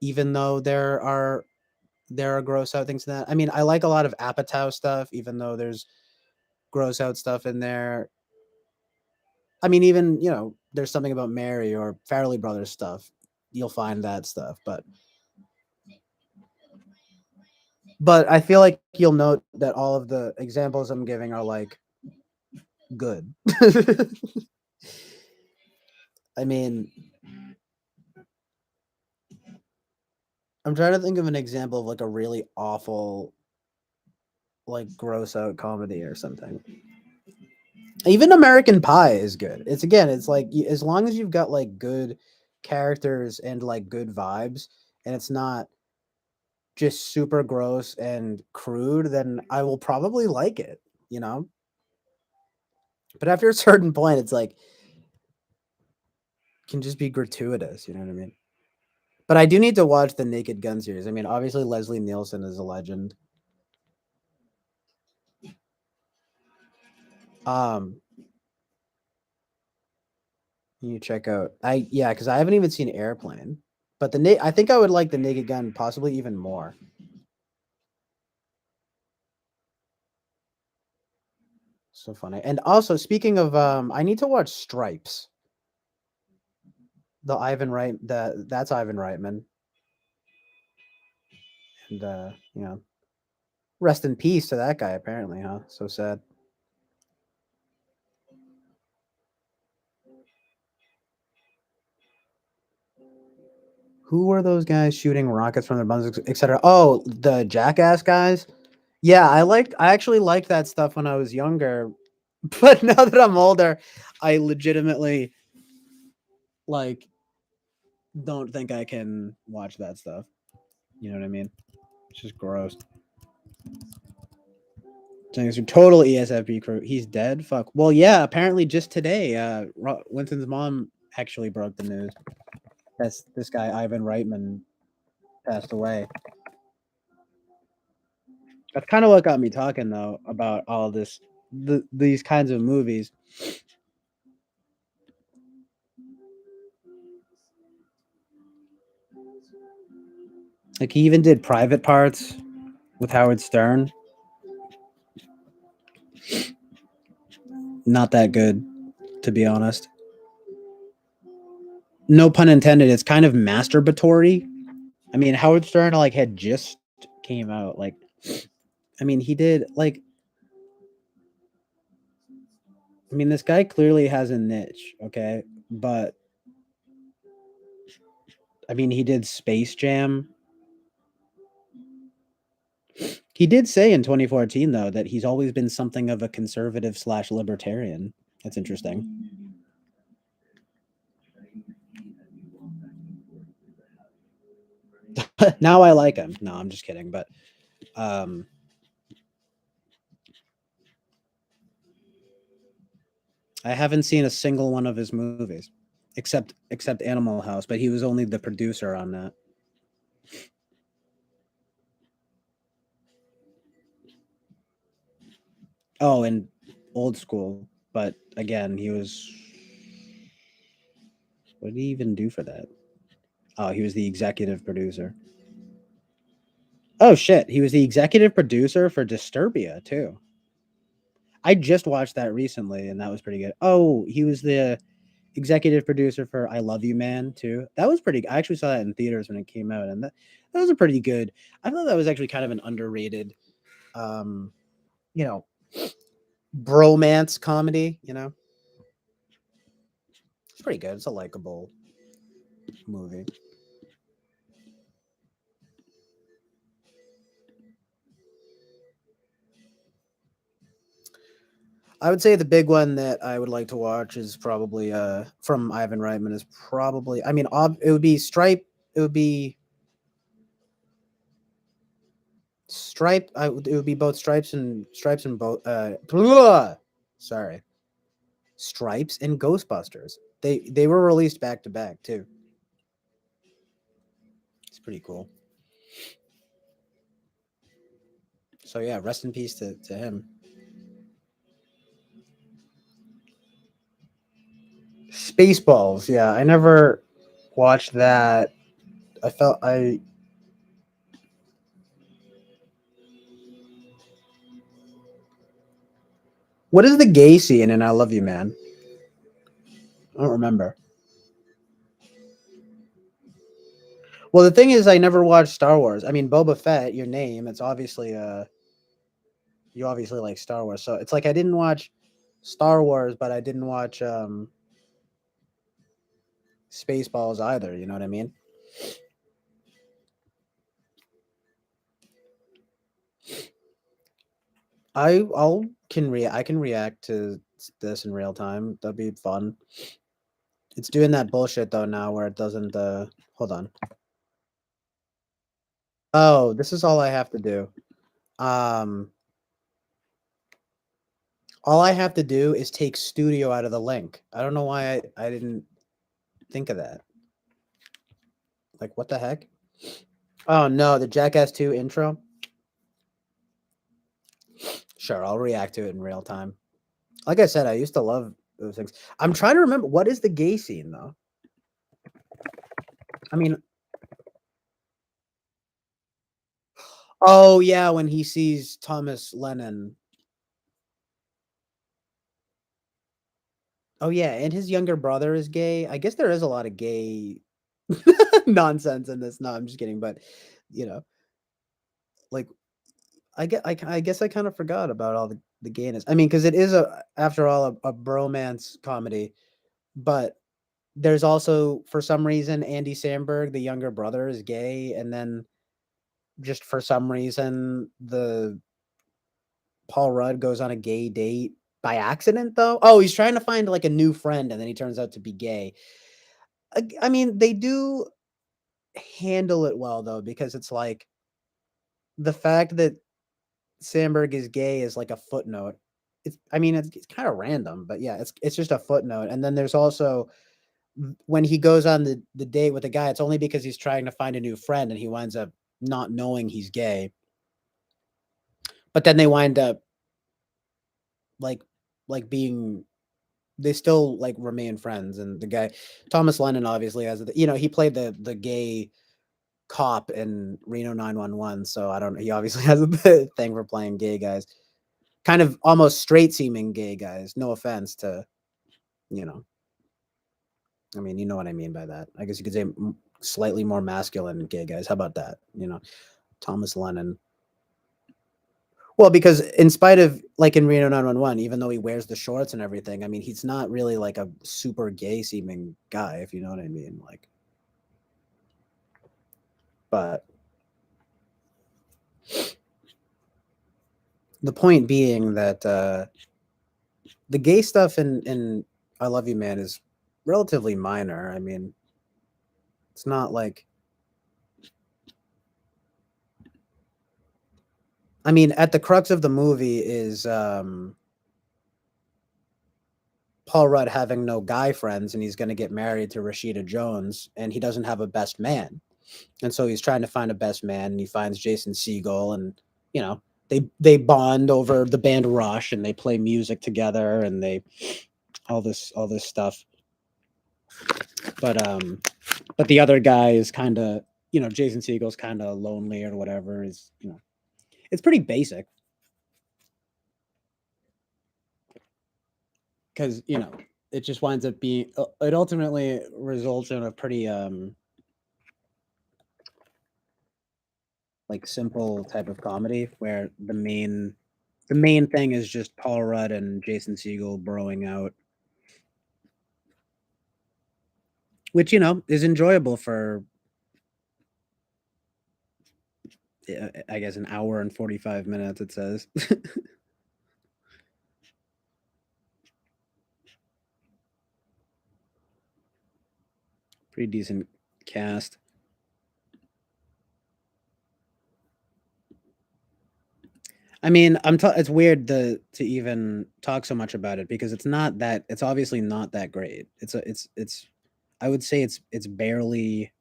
even though there are gross out things in that. I mean, I like a lot of Apatow stuff, even though there's gross out stuff in there. I mean, even there's something about Mary or Farrelly Brothers stuff. You'll find that stuff, but I feel like you'll note that all of the examples I'm giving are like good. I mean, I'm trying to think of an example of like a really awful, like gross out comedy or something. Even American Pie is good. It's again, it's like as long as you've got like good characters and like good vibes, and it's not just super gross and crude, then I will probably like it, you know? But after a certain point, it's like can just be gratuitous, you know what I mean? But I do need to watch the Naked Gun series. I mean, obviously Leslie Nielsen is a legend. Um, you check out because I haven't even seen Airplane, but I think I would like the Naked Gun possibly even more. So funny. And also speaking of, I need to watch Stripes. That's Ivan Reitman, and rest in peace to that guy. Apparently, huh? So sad. Who were those guys shooting rockets from their buns, etc.? Oh, the Jackass guys. Yeah, I actually liked that stuff when I was younger, but now that I'm older, I legitimately like don't think I can watch that stuff. You know what I mean? It's just gross. Thanks for total ESFP crew. He's dead. Fuck. Well, yeah. Apparently, just today, Winston's mom actually broke the news. That's this guy Ivan Reitman passed away. That's kind of what got me talking though about all this, these kinds of movies. Like he even did Private Parts with Howard Stern. Not that good, to be honest. No pun intended. It's kind of masturbatory. I mean, Howard Stern like had just came out. Like, I mean, he did like. I mean, this guy clearly has a niche, okay, but I mean, he did Space Jam. He did say in 2014 though that he's always been something of a conservative slash libertarian. That's interesting. Now I like him. No, I'm just kidding. But um, I haven't seen a single one of his movies, except Animal House. But he was only the producer on that. Oh, and Old School. But again, he was. What did he even do for that? Oh, he was the executive producer. Oh shit, he was the executive producer for Disturbia too. I just watched that recently, and that was pretty good. Oh, he was the executive producer for I Love You Man too. That was pretty. I actually saw that in theaters when it came out, and that was a pretty good. I thought that was actually kind of an underrated, um, you know, bromance comedy. It's pretty good. It's a likable movie. I would say the big one that I would like to watch is probably from Ivan Reitman is probably. I mean, it would be Stripe. It would be Stripe. It would be both Stripes and both. Sorry, Stripes and Ghostbusters. They were released back to back too. It's pretty cool. So yeah, rest in peace to him. Spaceballs. Yeah, I never watched that. I felt I. What is the gay scene in I Love You Man? I don't remember. Well, the thing is, I never watched Star Wars. I mean, Boba Fett, your name. It's obviously you obviously like Star Wars. So it's like I didn't watch Star Wars, but I didn't watch Spaceballs either. You know what I mean? I can react to this in real time. That'd be fun. It's doing that bullshit though now where it doesn't. Hold on. Oh, this is all I have to do. Um, all I have to do is take studio out of the link. I don't know why I didn't think of that. Like, what the heck? Oh no, the Jackass 2 intro. Sure, I'll react to it in real time. Like I said, I used to love those things. I'm trying to remember what is the gay scene though. I mean, oh yeah, when he sees Thomas Lennon. Oh yeah, and his younger brother is gay. I guess there is a lot of gay nonsense in this. No, I'm just kidding, but you know, like I guess I kind of forgot about all the gayness. I mean, because it is after all a bromance comedy, but there's also for some reason Andy Samberg, the younger brother, is gay, and then just for some reason the Paul Rudd goes on a gay date by accident though. Oh, he's trying to find like a new friend, and then he turns out to be gay. I mean, they do handle it well though, because it's like the fact that Sandberg is gay is like a footnote. I mean, it's kind of random, but yeah, it's just a footnote. And then there's also when he goes on the date with the guy, it's only because he's trying to find a new friend, and he winds up not knowing he's gay. But then they wind up like being they still like remain friends. And the guy Thomas Lennon obviously has he played the gay cop in Reno 911, so I don't know. He obviously has a thing for playing gay guys, kind of almost straight seeming gay guys. No offense to, you know, I mean, you know what I mean by that. I guess you could say slightly more masculine gay guys. How about that? Thomas Lennon. Well, because in spite of like in Reno 911, even though he wears the shorts and everything, I mean, he's not really like a super gay seeming guy, if you know what I mean. Like, but the point being that the gay stuff in I Love You Man is relatively minor. I mean, it's not like I mean, at the crux of the movie is Paul Rudd having no guy friends, and he's going to get married to Rashida Jones, and he doesn't have a best man, and so he's trying to find a best man, and he finds Jason Segel, and you know they bond over the band Rush, and they play music together, and they all this stuff, but the other guy is kind of Jason Siegel's kind of lonely or whatever is, it's pretty basic because, it just winds up being, it ultimately results in a pretty, like simple type of comedy where the main thing is just Paul Rudd and Jason Segel broing out, which is enjoyable for I guess an hour and 45 minutes. It says. Pretty decent cast. I mean, it's weird to even talk so much about it because it's obviously not that great. It's I would say it's barely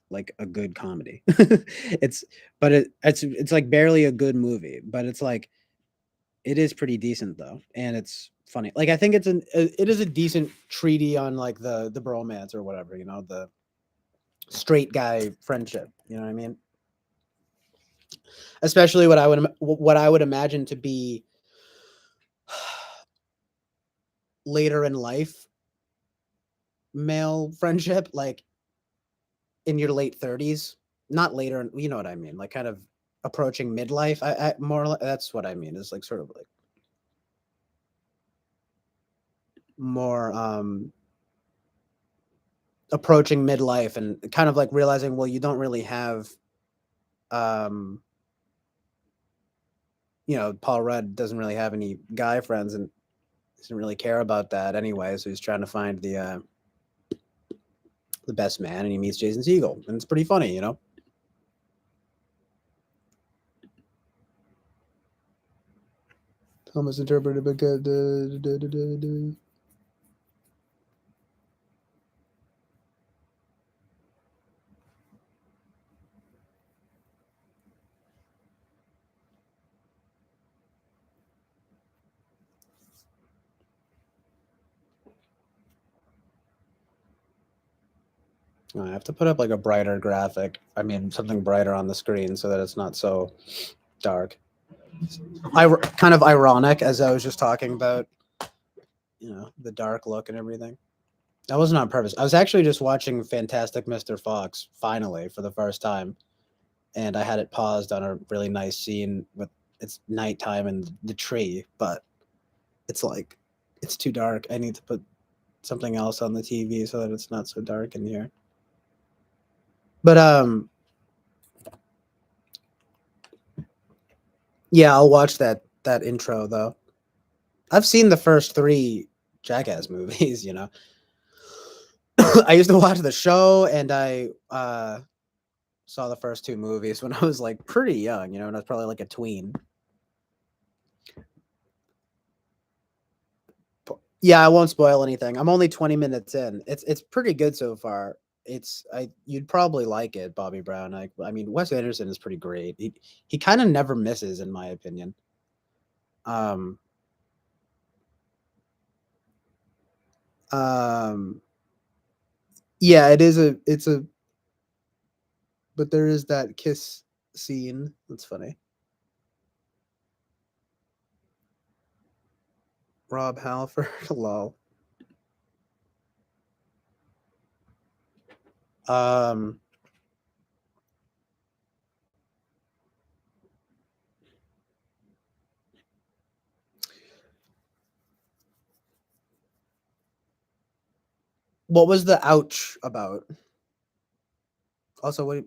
like a good comedy. it's but it's like barely a good movie, but it's like it is pretty decent though, and it's funny. Like I think it is a decent treaty on like the bromance or whatever, the straight guy friendship, you know what I mean? Especially what I would imagine to be later in life male friendship, like in your late 30s, not later, you know what I mean, like kind of approaching midlife. I more that's what I mean, is like sort of like more approaching midlife and kind of like realizing, well, you don't really have um Paul Rudd doesn't really have any guy friends and doesn't really care about that anyway, so he's trying to find the best man, and he meets Jason Segel, and it's pretty funny. Thomas interpreted but good. I have to put up like a brighter graphic. I mean, something brighter on the screen so that it's not so dark. Kind of ironic, as I was just talking about, the dark look and everything. That wasn't on purpose. I was actually just watching Fantastic Mr. Fox finally for the first time, and I had it paused on a really nice scene with it's nighttime and the tree, but it's like it's too dark. I need to put something else on the TV so that it's not so dark in here. But yeah, I'll watch that intro though. I've seen the first 3 Jackass movies, I used to watch the show, and I saw the first 2 movies when I was like pretty young, and I was probably like a tween. Yeah, I won't spoil anything. I'm only 20 minutes in. It's pretty good so far. You'd probably like it, Bobby Brown. I mean, Wes Anderson is pretty great. He kind of never misses, in my opinion. Um, um, yeah, but there is that kiss scene. That's funny. Rob Halford, lol. Um, what was the ouch about? Also, what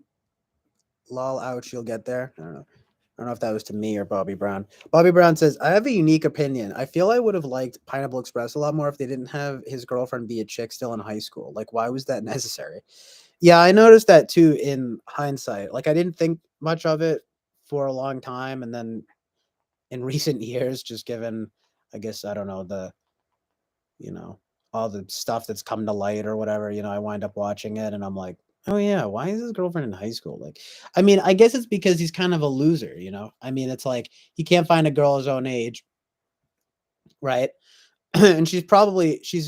lol ouch, you'll get there. I don't know. I don't know if that was to me or Bobby Brown. Bobby Brown says, I have a unique opinion. I feel I would have liked Pineapple Express a lot more if they didn't have his girlfriend be a chick still in high school. Like, why was that necessary? Yeah, I noticed that too in hindsight. Like, I didn't think much of it for a long time. And then in recent years, just given, I guess, I don't know, you know, all the stuff that's come to light or whatever, I wind up watching it and I'm like, oh yeah, why is his girlfriend in high school? Like, I mean, I guess it's because he's kind of a loser. I mean, it's like he can't find a girl his own age, right? And she's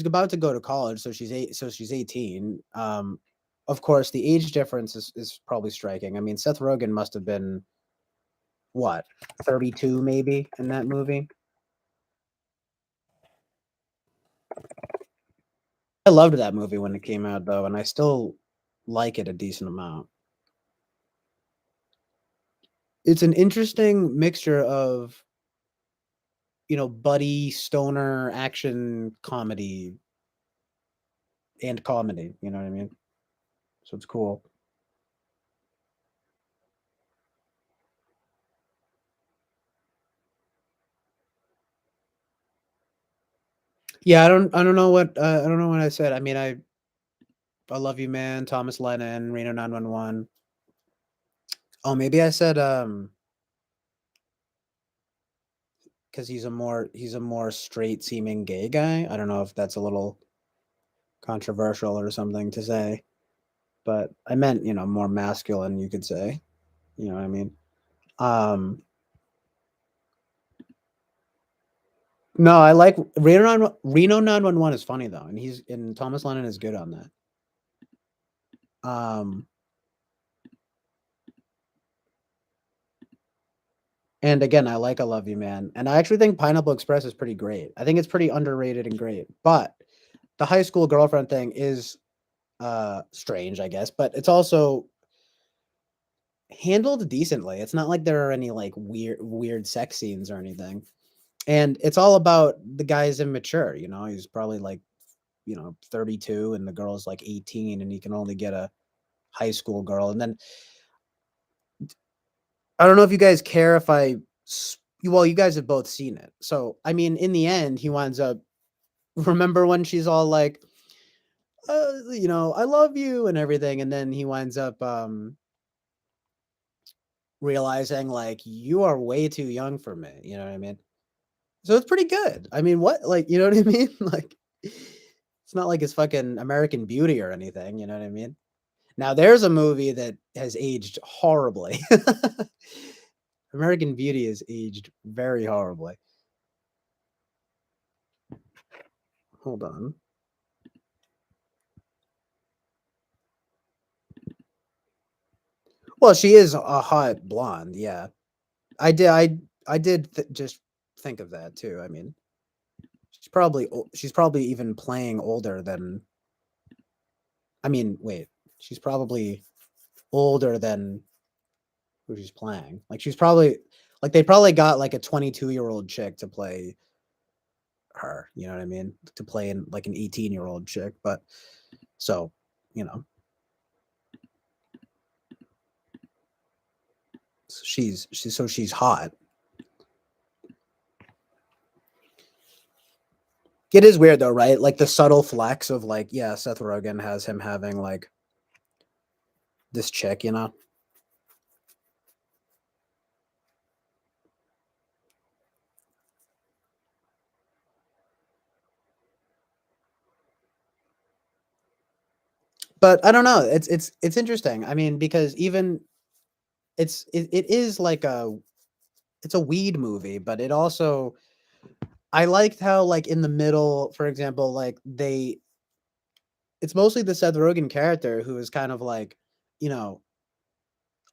about to go to college, so she's 18. of course, the age difference is probably striking. I mean, Seth Rogen must have been what, 32 maybe in that movie. I loved that movie when it came out though, and I still like it a decent amount. It's an interesting mixture of, buddy stoner action comedy and comedy, you know what I mean? So it's cool. Yeah, I don't know what I don't know what I said. I mean, I love you, man. Thomas Lennon, Reno 911. Oh, maybe I said because he's a more straight seeming gay guy. I don't know if that's a little controversial or something to say, but I meant more masculine. You could say, you know what I mean. Um, no, I like Reno 911 is funny though, and Thomas Lennon is good on that. Um, and again, I like I Love You Man, and I actually think Pineapple Express is pretty great. I think it's pretty underrated and great, but the high school girlfriend thing is strange, I guess, but it's also handled decently. It's not like there are any like weird sex scenes or anything. And it's all about the guy's immature, he's probably like, 32 and the girl's like 18 and he can only get a high school girl. And then I don't know if you guys care if well, you guys have both seen it. So, I mean, in the end, he winds up remember when she's all like, I love you and everything, and then he winds up realizing like you are way too young for me, you know what I mean? So it's pretty good. I mean, what, like, you know what I mean? Like, it's not like it's fucking American Beauty or anything, you know what I mean? Now there's a movie that has aged horribly. American Beauty has aged very horribly. Hold on. Well, she is a hot blonde, yeah. I did just think of that too. I mean, she's probably even playing older than, I mean, wait. She's probably older than who she's playing. Like she's probably like they probably got like a 22-year-old chick to play her, you know what I mean? To play in like an 18-year-old chick, but so, you know, she's hot. It is weird though, right? Like the subtle flex of like, yeah, Seth Rogen has him having like this chick, you know? But I don't know. It's interesting. I mean, because even it is like it's a weed movie, but it also I liked how like in the middle, for example, like it's mostly the Seth Rogen character who is kind of like, you know,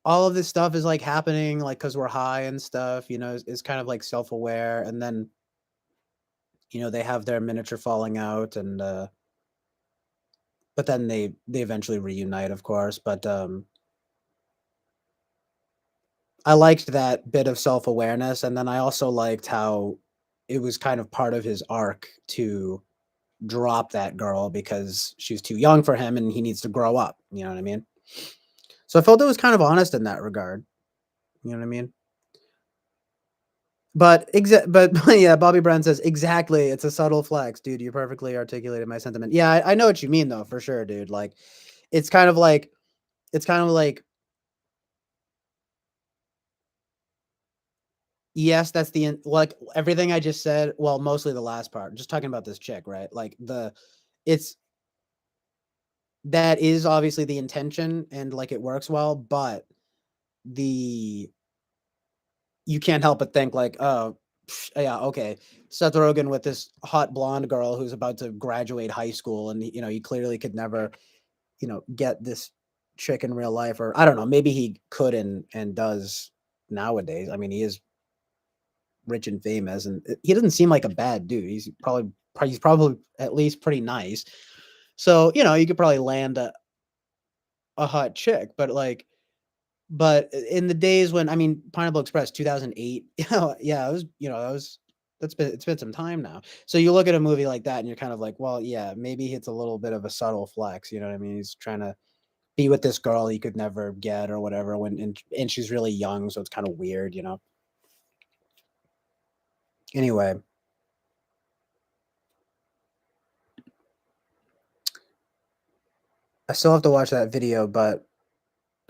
all of this stuff is like happening like because we're high and stuff, is kind of like self-aware, and then they have their miniature falling out, and but then they eventually reunite, of course. But I liked that bit of self-awareness, and then I also liked how it was kind of part of his arc to drop that girl because she was too young for him and he needs to grow up, you know what I mean? So I felt it was kind of honest in that regard, you know what I mean? But yeah, Bobby Brown says, "Exactly, it's a subtle flex, dude. You perfectly articulated my sentiment." Yeah, I know what you mean though, for sure, dude. Like it's kind of like it's kind of like yes, that's like everything I just said, well, mostly the last part. Just talking about this chick, right? Like it's that is obviously the intention and like it works well, but the you can't help but think like, oh, yeah, okay, Seth Rogen with this hot blonde girl who's about to graduate high school, and he clearly could never, get this chick in real life, or I don't know, maybe he could and does nowadays. I mean, he is rich and famous, and he doesn't seem like a bad dude. He's probably at least pretty nice. So, you could probably land a hot chick, but in the days when, I mean, Pineapple Express 2008, yeah, it was, it's been some time now. So you look at a movie like that and you're kind of like, well, yeah, maybe it's a little bit of a subtle flex, you know what I mean? He's trying to be with this girl he could never get or whatever and she's really young, so it's kind of weird. Anyway, I still have to watch that video, but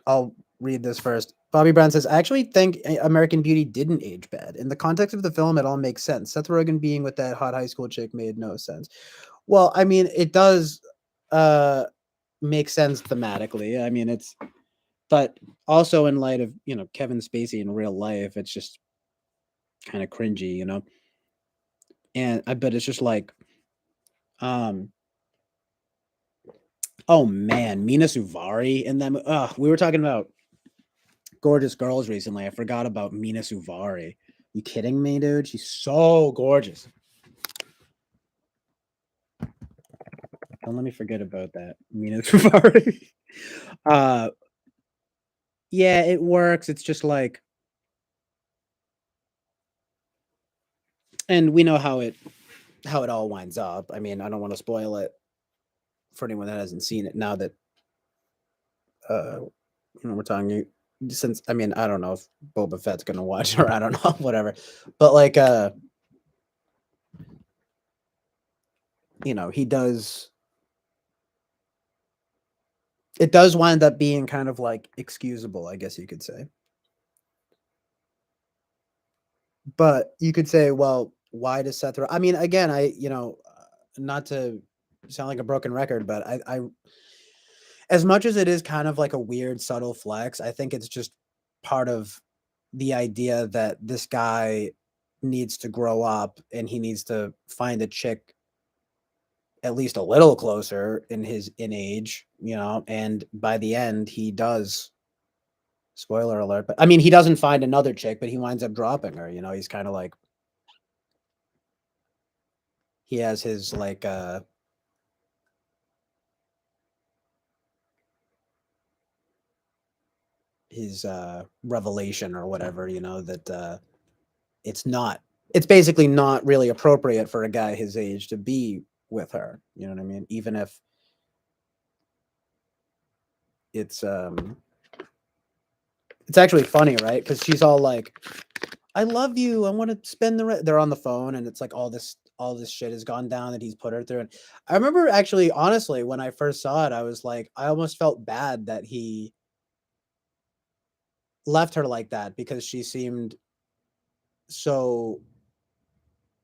I'll read this first. Bobby Brown says, I actually think American Beauty didn't age bad. In the context of the film, it all makes sense. Seth Rogen being with that hot high school chick made no sense. Well, I mean, it does make sense thematically. I mean, but also in light of, Kevin Spacey in real life, it's just kind of cringy. And I bet it's just like, um, oh man, Mina Suvari in them. We were talking about gorgeous girls recently. I forgot about Mina Suvari. You kidding me, dude? She's so gorgeous. Don't let me forget about that, Mina Suvari. uh, yeah, it works. It's just like, and we know how it all winds up. I mean, I don't want to spoil it for anyone that hasn't seen it. Now that uh, we're talking, since I mean, I don't know if Boba Fett's gonna watch or I don't know, whatever. But like, he does. It does wind up being kind of like excusable, I guess you could say. But you could say, well, why does I mean, again, not to sound like a broken record, but I as much as it is kind of like a weird, subtle flex, I think it's just part of the idea that this guy needs to grow up and he needs to find a chick at least a little closer in age, and by the end he does. Spoiler alert, but I mean, he doesn't find another chick, but he winds up dropping her. He's kind of like he has his like his revelation or whatever, that it's basically not really appropriate for a guy his age to be with her. You know what I mean? Even if it's it's actually funny, right? Because she's all like, I love you. I want to spend they're on the phone and it's like all this shit has gone down that he's put her through. And I remember actually, honestly, when I first saw it, I was like, I almost felt bad that he left her like that because she seemed so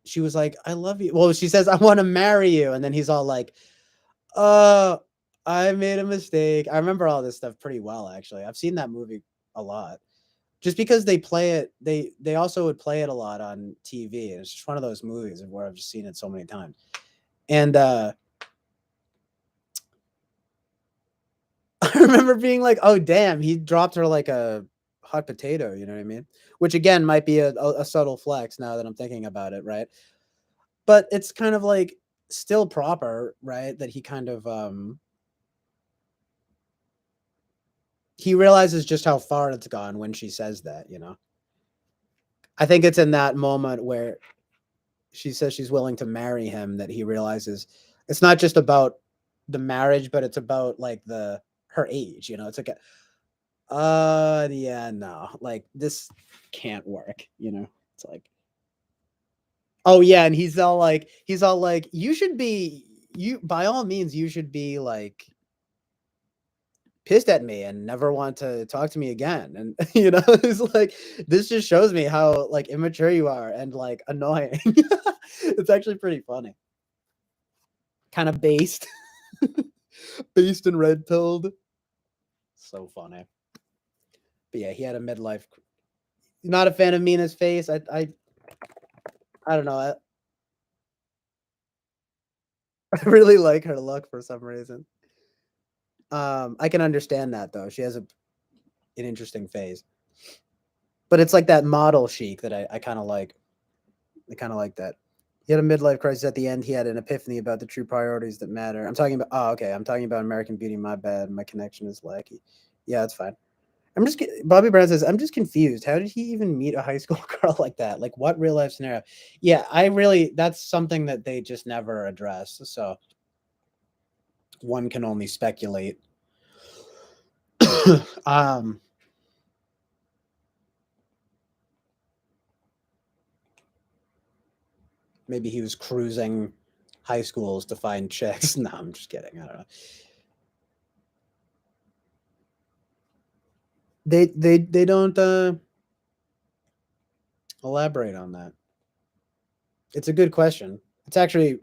she was like, I love you. Well, she says, I want to marry you. And then he's all like, uh, I made a mistake. I remember all this stuff pretty well, actually. I've seen that movie a lot. Just because they play it, they also would play it a lot on TV. It's just one of those movies where I've just seen it so many times. And I remember being like, oh damn, he dropped her like a hot potato, you know what I mean? Which again might be a subtle flex now that I'm thinking about it, right? But it's kind of like still proper, right? That he kind of he realizes just how far it's gone when she says that. I think it's in that moment where she says she's willing to marry him that he realizes it's not just about the marriage, but it's about like her age. It's like yeah, no, like this can't work. It's like, oh yeah, and he's all like, you by all means you should be like pissed at me and never want to talk to me again. And it's like, this just shows me how like immature you are and like annoying. It's actually pretty funny. Kind of based. Based and red pilled. So funny. But yeah, he had a midlife. Not a fan of Mina's face. I don't know. I really like her look for some reason. I can understand that though. She has an interesting phase, but it's like that model chic that I kind of like. I kind of like that. He had a midlife crisis at the end. He had an epiphany about the true priorities that matter. I'm talking about. Oh, okay. I'm talking about American Beauty. My bad. My connection is laggy. Yeah, it's fine. Bobby Brown says, I'm just confused. How did he even meet a high school girl like that? Like, what real life scenario? Yeah, that's something that they just never address. So one can only speculate. um, Maybe he was cruising high schools to find chicks. No, I'm just kidding. I don't know. They don't elaborate on that. It's a good question. It's actually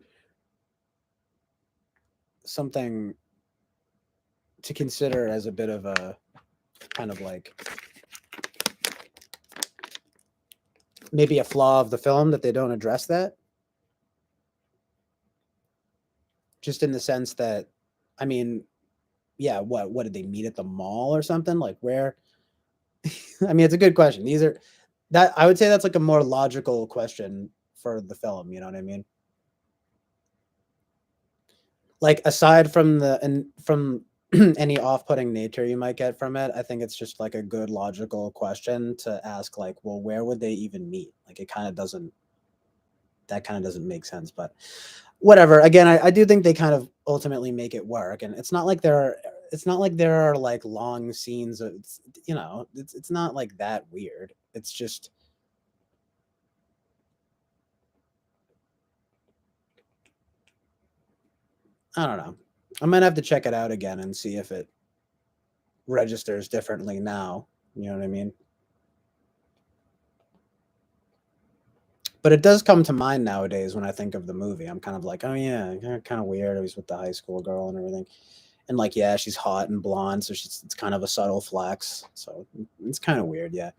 something to consider as a bit of a kind of like maybe a flaw of the film that they don't address that. Just in the sense that, I mean, yeah, what did they meet at the mall or something? Like where? I mean, it's a good question. These are that I would say that's like a more logical question for the film. You know what I mean? Like aside from the and from any off-putting nature you might get from it, I think it's just like a good logical question to ask. Like, well, where would they even meet? Like, it kind of doesn't. That kind of doesn't make sense, but whatever. Again, I do think they kind of ultimately make it work, and it's not like there are like long scenes of it's not like that weird. It's just I don't know. I might have to check it out again and see if it registers differently now. You know what I mean? But it does come to mind nowadays when I think of the movie. I'm kind of like, oh yeah, kind of weird. He was with the high school girl and everything. And like, yeah, she's hot and blonde, so it's kind of a subtle flex. So it's kind of weird. Yeah,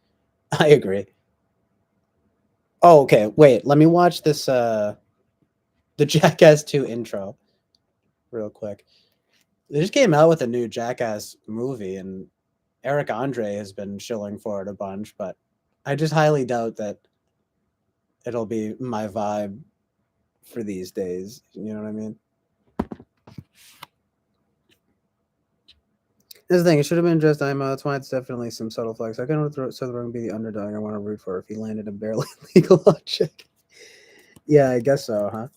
I agree. Oh, okay. Wait, let me watch this. The Jackass 2 intro real quick. They just came out with a new Jackass movie, and Eric Andre has been shilling for it a bunch, but I just highly doubt that it'll be my vibe for these days. You know what I mean? This thing, it should have been just IMO. That's why it's definitely some subtle flex. I kind of throw Soderbergh be the underdog. I want to root for if he landed a barely legal check. Yeah, I guess so, huh?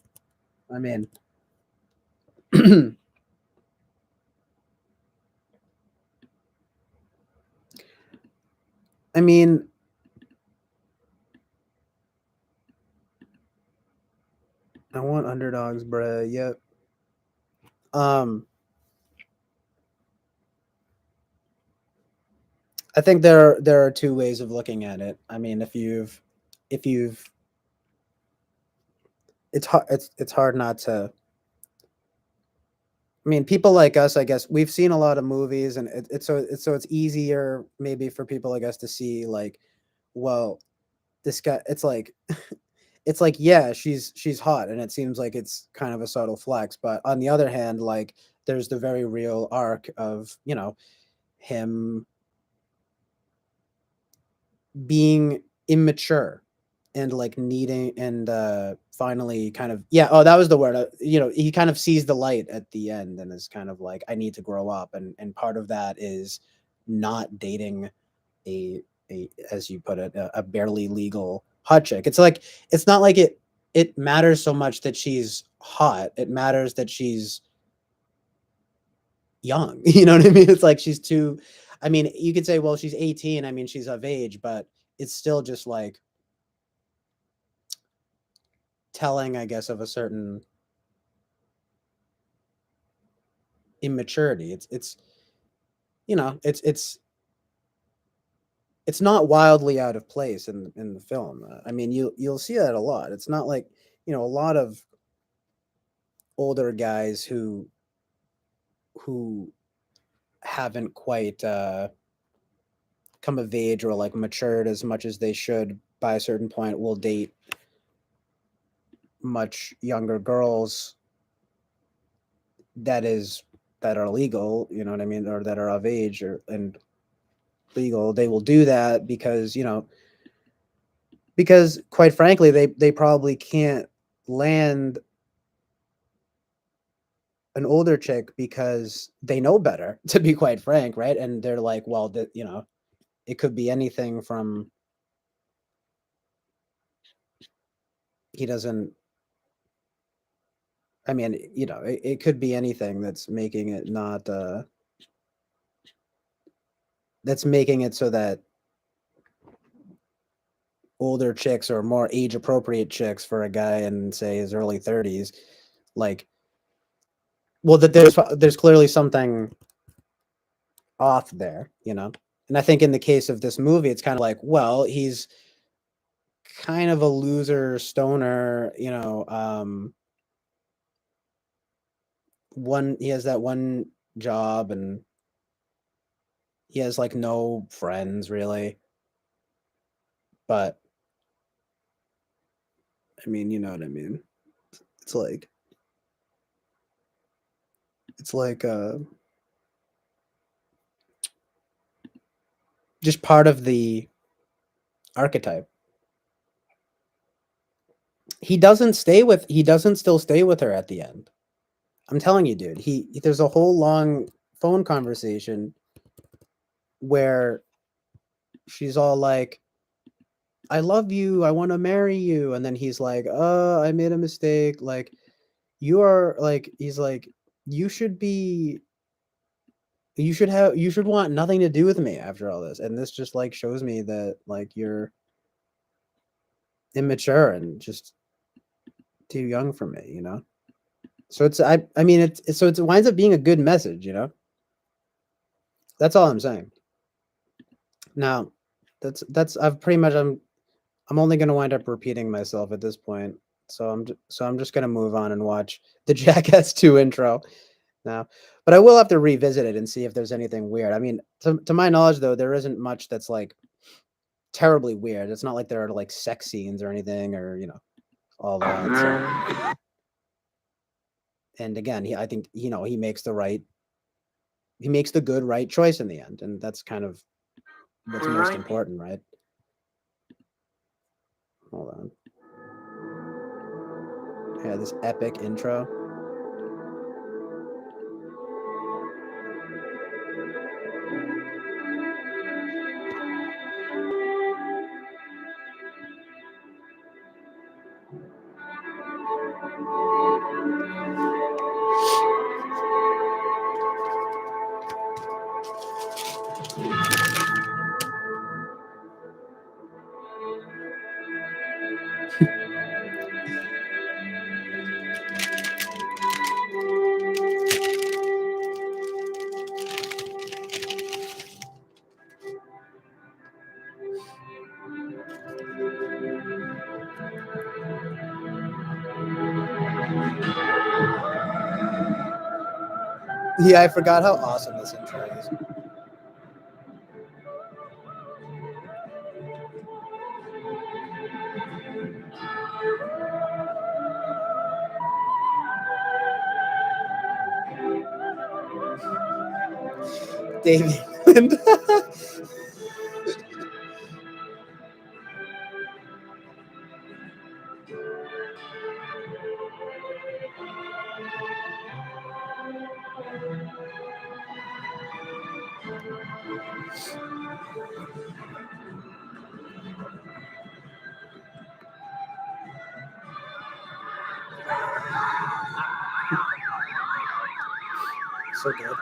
I mean, I mean, I want underdogs, bruh. Yep. Um, I think there are two ways of looking at it. I mean, if you've it's hard not to. I mean, people like us, I guess, we've seen a lot of movies, and it's easier maybe for people like us to see like, well, this guy. It's like yeah, she's hot, and it seems like it's kind of a subtle flex. But on the other hand, like there's the very real arc of him being immature and like needing and finally kind of yeah, oh that was the word. He kind of sees the light at the end and is kind of like I need to grow up, and part of that is not dating a as you put it, a barely legal hot chick. It's like it's not like it matters so much that she's hot. It matters that she's young. You know what I mean? It's like she's too. I mean, you could say, well, she's 18. I mean, she's of age, but it's still just like telling, I guess, of a certain immaturity. It's you know, it's not wildly out of place in the film. I mean, you'll see that a lot. It's not like a lot of older guys who haven't quite come of age or like matured as much as they should by a certain point will date much younger girls that is that are legal, you know what I mean, or that are of age or and legal, they will do that because, you know, because quite frankly, they probably can't land an older chick because they know better, to be quite frank, right? And they're like, well, you know, it could be anything from he doesn't. I mean, you know, it could be anything that's making it not. That's making it so that older chicks or more age appropriate chicks for a guy in say his early 30s, like, well, that there's clearly something off there, you know. And I think in the case of this movie, it's kind of like, well, he's kind of a loser stoner, you know. One he has that one job and he has like no friends really, but I mean, you know what I mean. It's like it's like just part of the archetype. He doesn't still stay with her at the end. I'm telling you, dude. There's a whole long phone conversation where she's all like, "I love you. I want to marry you." And then he's like, I made a mistake. Like, you are like he's like, "You should be you should want nothing to do with me after all this." And this just like shows me that like you're immature and just too young for me, you know? So I mean it winds up being a good message, you know? That's all I'm saying. Now, that's I've pretty much I'm only going to wind up repeating myself at this point. So I'm just going to move on and watch the Jackass 2 intro now. But I will have to revisit it and see if there's anything weird. I mean, to my knowledge though, there isn't much that's like terribly weird. It's not like there are like sex scenes or anything or, you know, all that. So. And again, I think, you know, he makes the good right choice in the end, and that's kind of what's most important, right? Hold on. Yeah, this epic intro. Yeah, I forgot how awesome this intro is. Davey England. So good.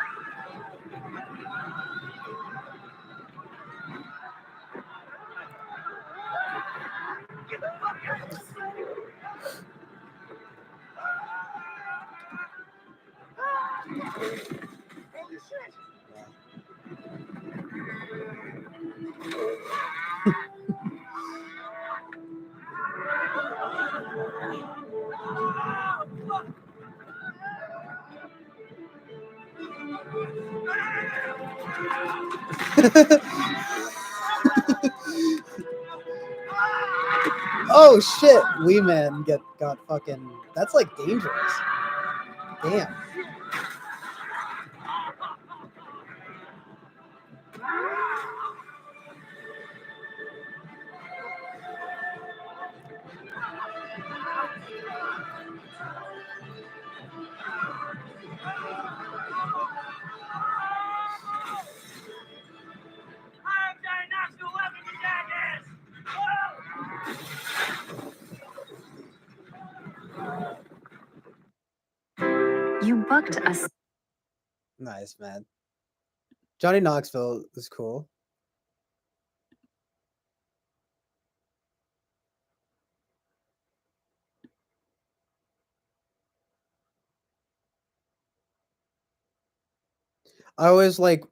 Oh shit, Wee Man got fucking. That's like dangerous. Damn. booked a Nice, man. Johnny Knoxville is cool. I always like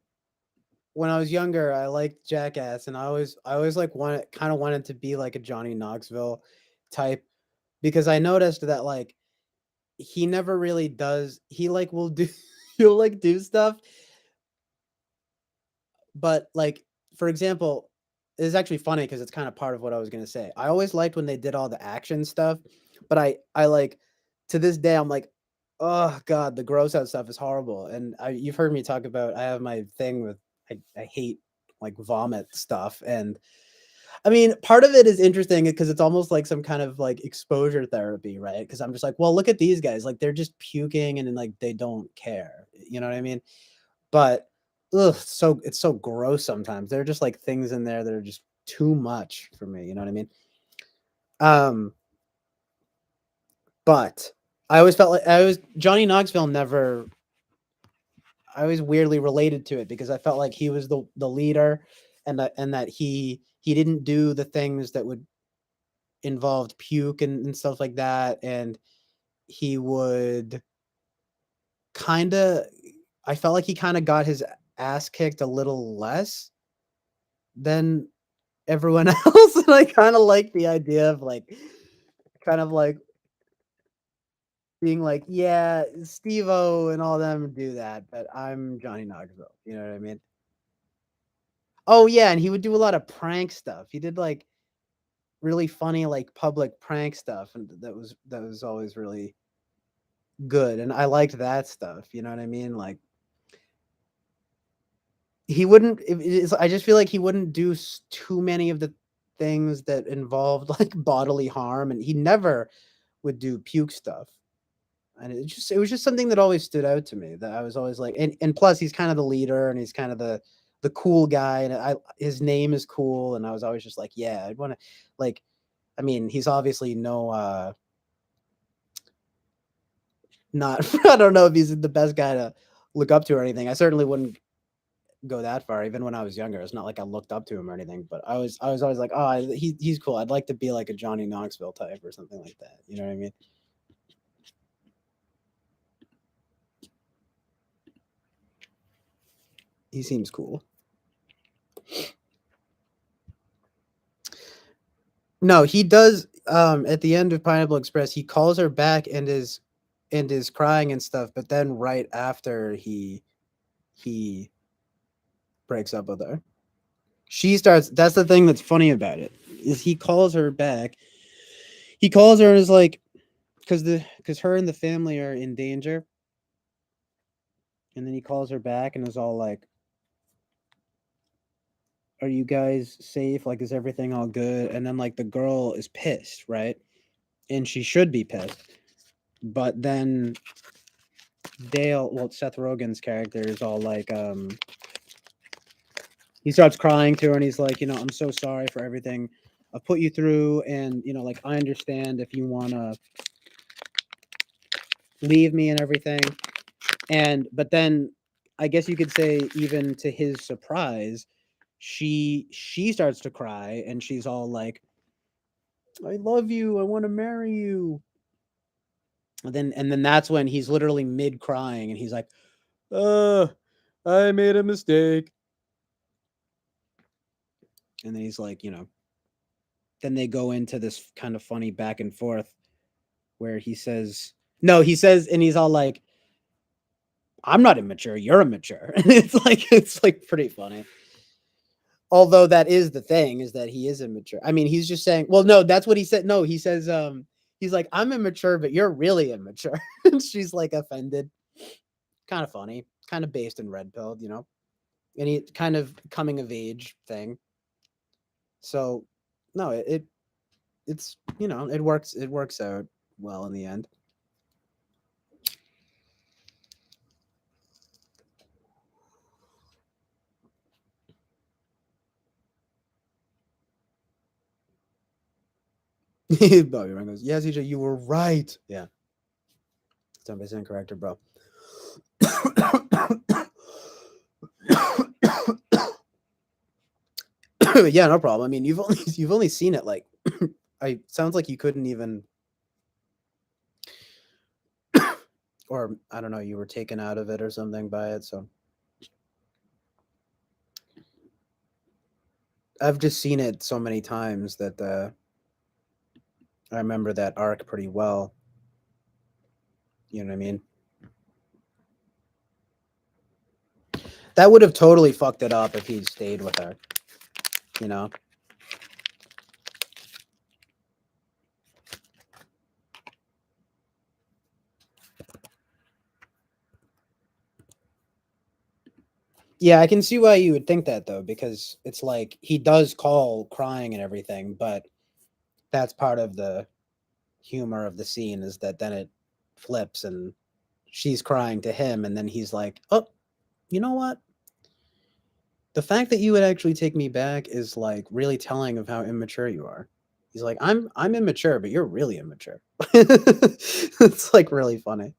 when I was younger, I liked Jackass, and I always like wanted kind of wanted to be like a Johnny Knoxville type because I noticed that like he never really does. He like will do he'll like do stuff, but like for example, it's actually funny because it's kind of part of what I was gonna say. I always liked when they did all the action stuff, but I like to this day I'm like, oh god, the gross out stuff is horrible. And you've heard me talk about I have my thing with I hate like vomit stuff. And I mean, part of it is interesting because it's almost like some kind of like exposure therapy, right? Because I'm just like, well, look at these guys, like they're just puking and then like they don't care, you know what I mean? But ugh, so it's so gross sometimes. There are just like things in there that are just too much for me, you know what I mean? Um, but I always felt like I was Johnny Knoxville never I always weirdly related to it because I felt like he was the leader and that he didn't do the things that would involved puke and stuff like that. And he would kind of I felt like he kind of got his ass kicked a little less than everyone else. And I kind of like the idea of like kind of like being like, yeah, Steve-O and all them do that, but I'm Johnny Knoxville. You know what I mean? Oh yeah, and he would do a lot of prank stuff. He did like really funny like public prank stuff, and that was always really good. And I liked that stuff. You know what I mean? Like he wouldn't. I just feel like he wouldn't do too many of the things that involved like bodily harm, and he never would do puke stuff. And it was just something that always stood out to me that I was always like, and plus he's kind of the leader and he's kind of the cool guy, and his name is cool, and I was always just like, yeah, I'd want to like. I mean, he's obviously no not I don't know if he's the best guy to look up to or anything. I certainly wouldn't go that far even when I was younger. It's not like I looked up to him or anything, but I was always like, oh, he's cool. I'd like to be like a Johnny Knoxville type or something like that. You know what I mean? He seems cool. No, he does. At the end of Pineapple Express, he calls her back and is crying and stuff. But then right after he breaks up with her, she starts. That's the thing that's funny about it is he calls her back. He calls her and is like, because her and the family are in danger, and then he calls her back and is all like, "Are you guys safe? Like, is everything all good?" And then like the girl is pissed, right? And she should be pissed, but then Seth Rogen's character is all like, he starts crying to her and he's like, I'm so sorry for everything I've put you through. And, like, I understand if you want to leave me and everything. But then I guess you could say, even to his surprise, she starts to cry and she's all like, I love you. I want to marry you. And then that's when he's literally mid crying and he's like, I made a mistake. And then he's like, then they go into this kind of funny back and forth where he says, no, he says, and he's all like, I'm not immature, you're immature. And it's like pretty funny. Although that is the thing, is that he is immature. I mean, he's just saying, well, no, that's what he said. No, he says, he's like, I'm immature, but you're really immature. And she's like offended. Kind of funny, kind of based in Red Pill. And he kind of coming of age thing. So no, it's it works out well in the end. Bobby Ryan goes, "Yeah, CJ, you were right." Yeah, 10% corrector, bro. Yeah, no problem. I mean, you've only seen it like I sounds like you couldn't even, or I don't know, you were taken out of it or something by it. So I've just seen it so many times that I remember that arc pretty well. You know what I mean? That would have totally fucked it up if he'd stayed with her. You know? Yeah, I can see why you would think that though, because it's like he does call crying and everything, but that's part of the humor of the scene is that then it flips and she's crying to him, and then he's like, "Oh, you know what? The fact that you would actually take me back is like really telling of how immature you are." He's like, I'm immature, but you're really immature." It's like really funny.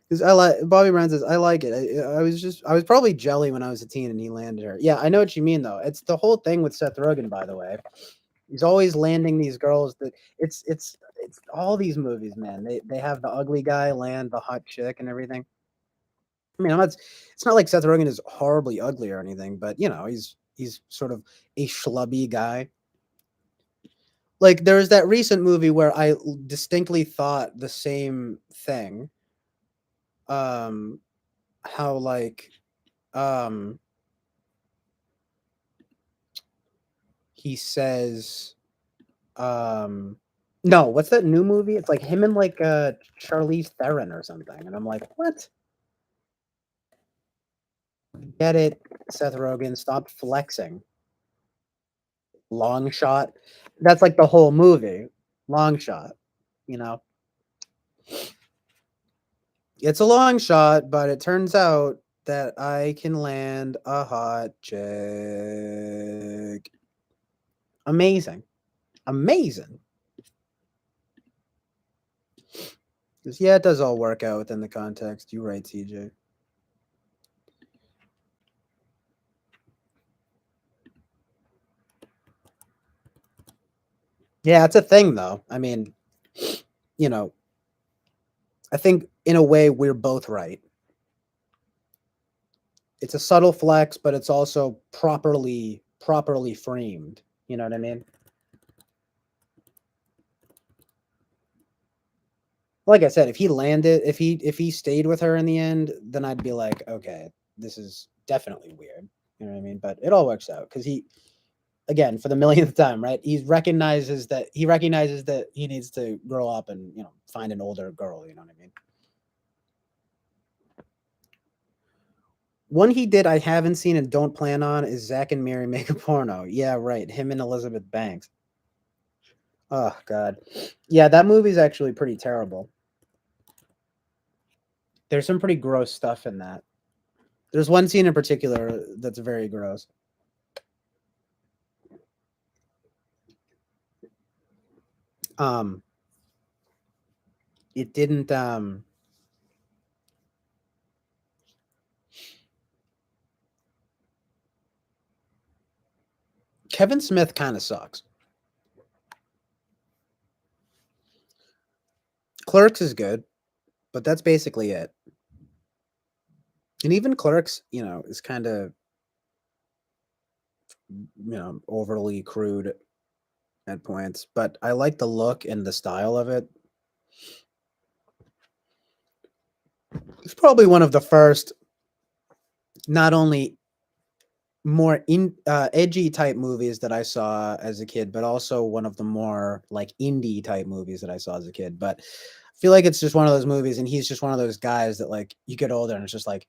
Because I like Bobby Brown says, I like it. I was probably jelly when I was a teen and he landed her. Yeah, I know what you mean though. It's the whole thing with Seth Rogen, by the way. He's always landing these girls that it's all these movies, man. They have the ugly guy land the hot chick and everything. I mean, I'm not, it's not like Seth Rogen is horribly ugly or anything, but you know, he's sort of a schlubby guy. Like there was that recent movie where I distinctly thought the same thing. Um, how like um he says um no, what's that new movie? It's like him and like Charlize Theron or something, and I'm like, what? Get it, Seth Rogen, stop flexing. Long shot. That's like the whole movie. Long shot. You know, it's a long shot, but it turns out that I can land a hot chick. Amazing. Amazing. 'Cause, yeah, it does all work out within the context. You're right, TJ. Yeah, it's a thing though. I mean, you know, I think in a way we're both right. It's a subtle flex, but it's also properly framed. You know what I mean? Like I said, if he stayed with her in the end, then I'd be like, okay, this is definitely weird. You know what I mean? But it all works out because he, again, for the millionth time, right? He recognizes that he needs to grow up and find an older girl. You know what I mean? One he did I haven't seen and don't plan on is Zach and Mary Make a Porno. Yeah, right. Him and Elizabeth Banks. Oh God. Yeah, that movie's actually pretty terrible. There's some pretty gross stuff in that. There's one scene in particular that's very gross. Um it didn't Kevin Smith kind of sucks. Clerks is good, but that's basically it. And even Clerks, is kind of, overly crude at points, but I like the look and the style of it. It's probably one of the first not only more edgy type movies that I saw as a kid, but also one of the more like indie type movies that I saw as a kid. But I feel like it's just one of those movies, and he's just one of those guys that like you get older and it's just like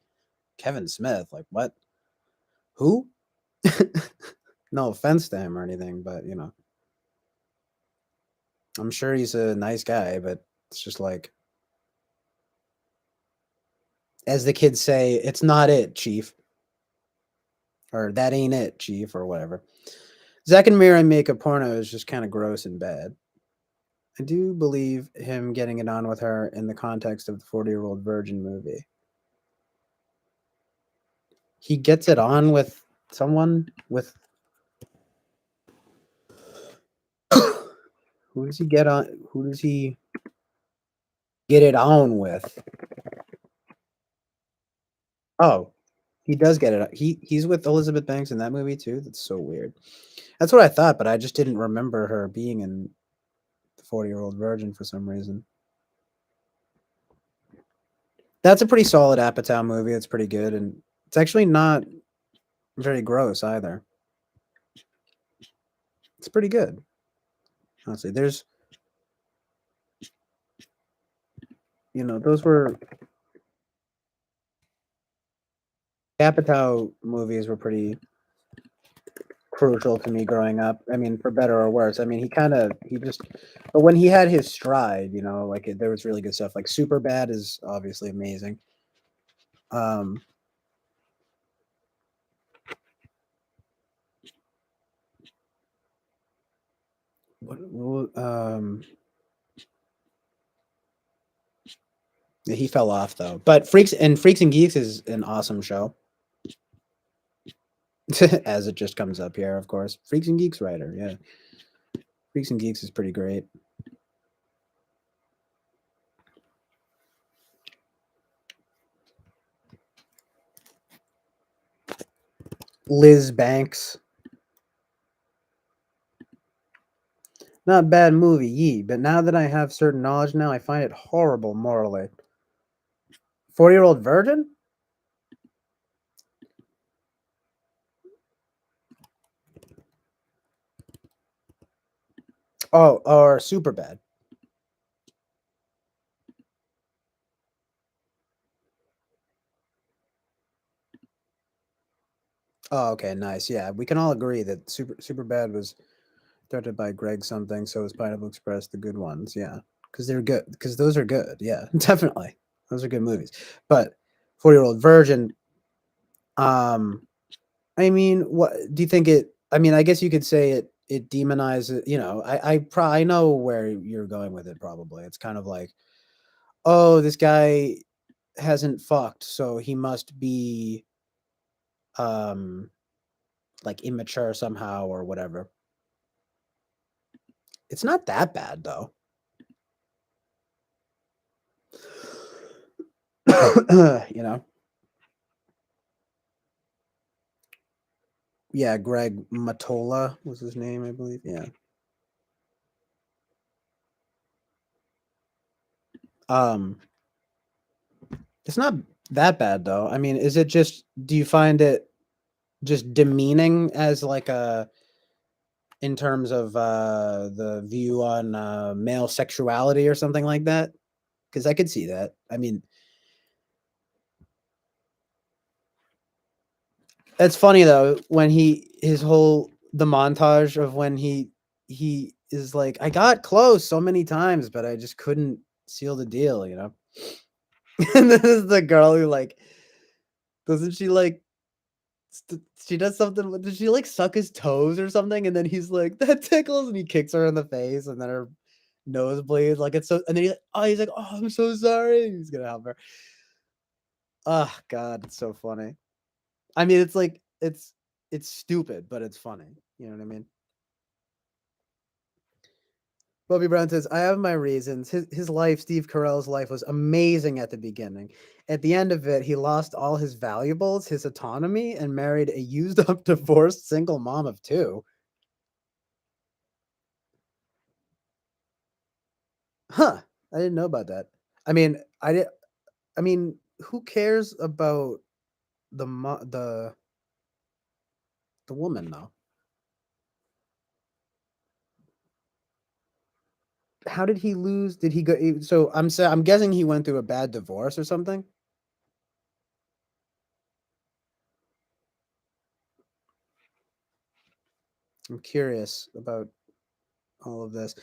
Kevin Smith, like what? Who? No offense to him or anything, but I'm sure he's a nice guy, but it's just like, as the kids say, it's not it, Chief, or that ain't it, Chief, or whatever. Zack and Miri make a porno is just kind of gross and bad. I do believe him getting it on with her in the context of the 40-year-old virgin movie. he gets it on with someone with who does he get on? Who does he get it on with? Oh, he does get it. He's with Elizabeth Banks in that movie too. That's so weird. That's what I thought, but I just didn't remember her being in the 40-Year-Old Virgin for some reason. That's a pretty solid Apatow movie. It's pretty good, and it's actually not very gross either. It's pretty good. Honestly, there's those were Apatow movies were pretty crucial to me growing up. I mean, for better or worse. I mean, but when he had his stride, like there was really good stuff. Like Super Bad is obviously amazing. Um, he fell off though. But Freaks and Geeks is an awesome show. As it just comes up here, of course. Freaks and Geeks writer, yeah. Freaks and Geeks is pretty great. Liz Banks. Not a bad movie, but now that I have certain knowledge now, I find it horrible morally. 40-Year-Old Virgin? Oh, or Super Bad. Oh, okay, nice. Yeah, we can all agree that Super Bad was directed by Greg something. So was Pineapple Express, the good ones. Yeah, because they're good. Because those are good. Yeah, definitely, those are good movies. But 40-Year-Old Virgin. I mean, what do you think it? I mean, I guess you could say it demonizes. I know where you're going with it. Probably, it's kind of like, oh, this guy hasn't fucked, so he must be um like immature somehow or whatever. It's not that bad though. you know. Yeah, Greg Matola was his name, I believe. Yeah. Um it's not that bad though. I mean, is it just do you find it just demeaning as like a in terms of the view on male sexuality or something like that? Because I could see that. I mean, it's funny though when his whole the montage of when he is like, I got close so many times, but I just couldn't seal the deal. And this is the girl who like doesn't she like she does something. Does she like suck his toes or something? And then he's like, that tickles, and he kicks her in the face, and then her nose bleeds. Like it's so. And then he's like, oh, I'm so sorry. He's gonna help her. Oh God, it's so funny. I mean, it's like it's stupid, but it's funny. You know what I mean? Bobby Brown says, I have my reasons. His life, Steve Carell's life, was amazing at the beginning. At the end of it, he lost all his valuables, his autonomy, and married a used up, divorced single mom of two. Huh. I didn't know about that. I mean, I mean, who cares about the woman though? How did he lose? Did he go? So I'm guessing he went through a bad divorce or something. I'm curious about all of this.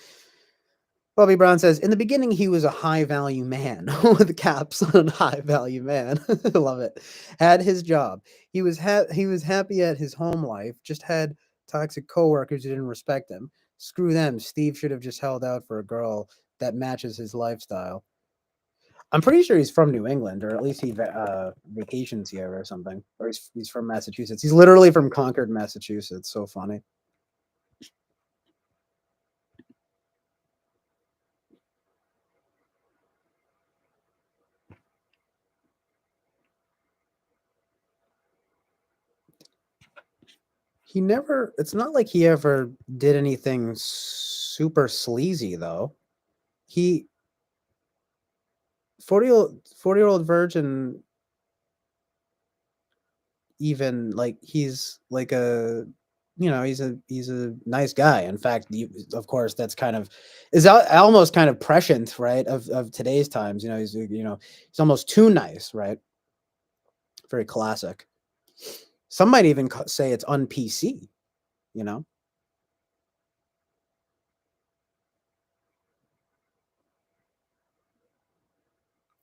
Bobby Brown says, in the beginning, he was a high value man with caps on high value man. I love it. Had his job. He was happy at his home life, just had toxic coworkers who didn't respect him. Screw them. Steve should have just held out for a girl that matches his lifestyle. I'm pretty sure he's from New England, or at least he vacations here or something. Or he's from Massachusetts. He's literally from Concord, Massachusetts. So funny. He never. It's not like he ever did anything super sleazy though. He 40-year-old virgin. Even like he's like a he's a nice guy. In fact, of course, that's kind of is almost kind of prescient, right? Of today's times, he's almost too nice, right? Very classic. Some might even say it's un PC. You know,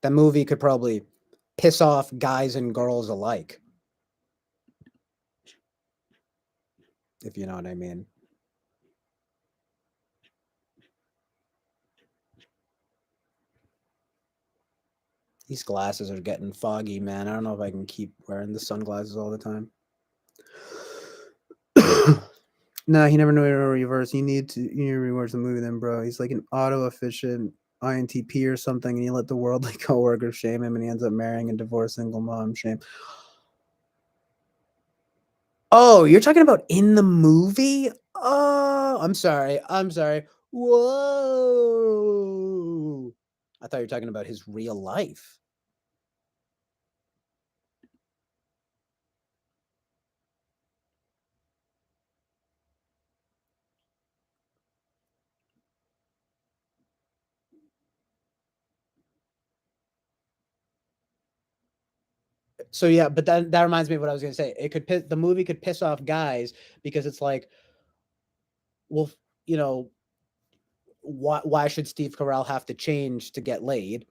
that movie could probably piss off guys and girls alike, if you know what I mean. These glasses are getting foggy, man. I don't know if I can keep wearing the sunglasses all the time. No, he never knew how to reverse. You need to reverse the movie then, bro. He's like an auto efficient INTP or something, and he let the world like coworkers shame him, and he ends up marrying a divorced single mom. Shame. Oh, you're talking about in the movie? Oh, I'm sorry. I'm sorry. Whoa. I thought you were talking about his real life. So yeah, but that reminds me of what I was gonna say. The movie could piss off guys because it's like, well, you know, why should Steve Carell have to change to get laid?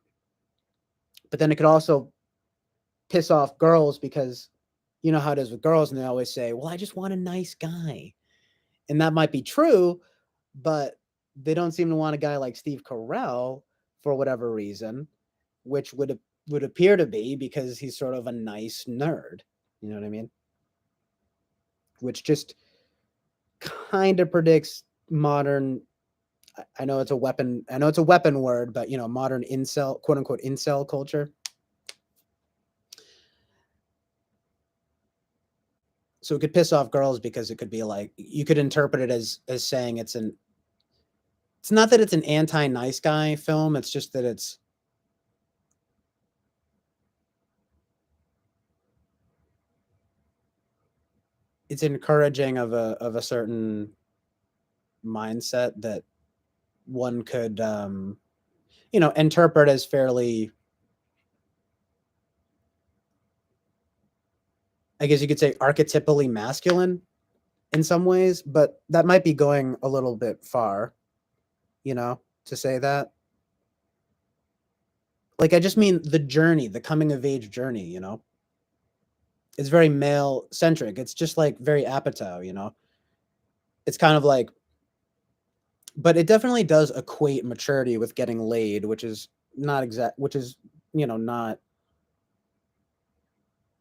But then it could also piss off girls because you know how it is with girls, and they always say, "Well, I just want a nice guy," and that might be true, but they don't seem to want a guy like Steve Carell for whatever reason, which would appear to be because he's sort of a nice nerd. You know what I mean? Which just kind of predicts modern. I know it's a weapon. I know it's a weapon word, but modern incel, quote unquote, incel culture. So it could piss off girls because it could be like you could interpret it as saying it's not that it's an anti nice guy film. It's just that it's encouraging of a certain mindset that one could interpret as fairly, I guess you could say, archetypally masculine in some ways, but that might be going a little bit far, to say that. Like, I just mean the journey, the coming of age journey, it's very male centric. It's just like very Apatow, it's kind of like, but it definitely does equate maturity with getting laid, which is not exact, which is, not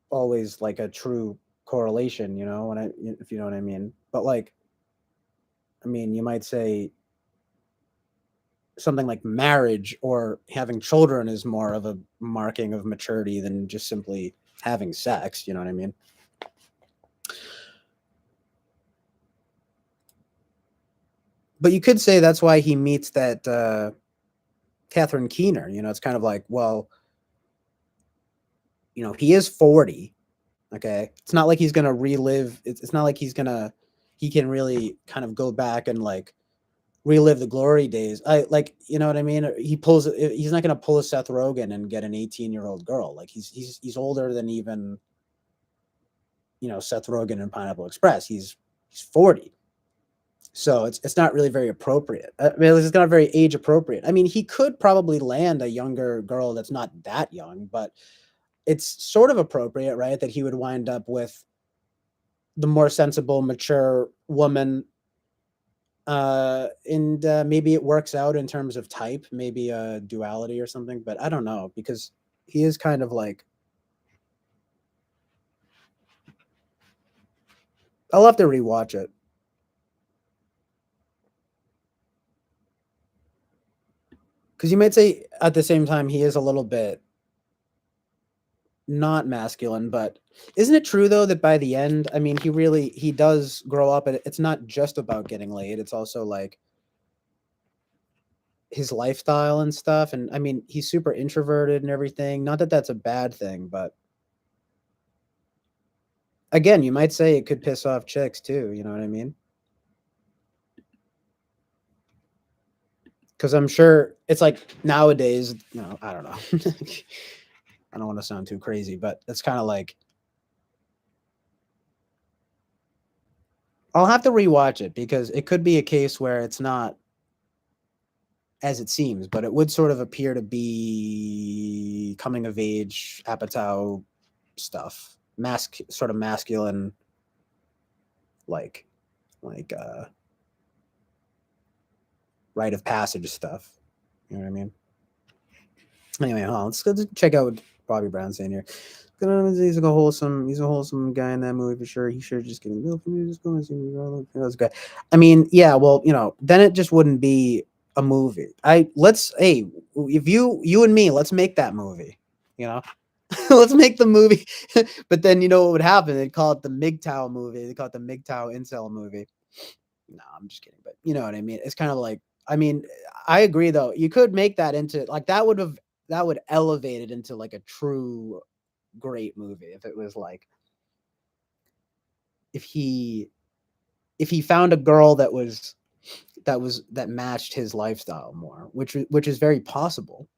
always like a true correlation, if you know what I mean. But like, I mean, you might say something like marriage or having children is more of a marking of maturity than just simply having sex. You know what I mean? But you could say that's why he meets that Catherine Keener. It's kind of like, well, he is 40. Okay, it's not like he's gonna relive. It's not like he can really kind of go back and like relive the glory days. I like, you know what I mean? He's not gonna pull a Seth Rogen and get an 18-year-old girl. Like he's older than even Seth Rogen in Pineapple Express. He's 40. So it's not really very appropriate. I mean, it's not very age appropriate. I mean, he could probably land a younger girl that's not that young, but it's sort of appropriate, right? That he would wind up with the more sensible, mature woman And maybe it works out in terms of type, maybe a duality or something, but I don't know because he is kind of like. I'll have to rewatch it. Because you might say at the same time he is a little bit not masculine, but isn't it true though that by the end, I mean, he does grow up, and it's not just about getting laid. It's also like his lifestyle and stuff. And I mean, he's super introverted and everything. Not that that's a bad thing, but again, you might say it could piss off chicks too. You know what I mean? Because I'm sure it's like nowadays, I don't know. I don't want to sound too crazy, but it's kind of like I'll have to rewatch it because it could be a case where it's not as it seems, but it would sort of appear to be coming of age, Apatow stuff, sort of masculine, like, like rite of passage stuff. You know what I mean? Anyway, let's go check out what Bobby Brown's saying here. He's a wholesome guy in that movie for sure. He should just get a bill for me. Just go and see me. That was good. I mean, yeah, well, then it just wouldn't be a movie. Hey, if you and me, let's make that movie. You know, let's make the movie. But then you know what would happen? They'd call it the MGTOW movie. They call it the MGTOW incel movie. No, I'm just kidding. But you know what I mean? It's kind of like, I mean, I agree though. You could make that into like that would elevate it into like a true great movie if it was like if he found a girl that matched his lifestyle more, which is very possible.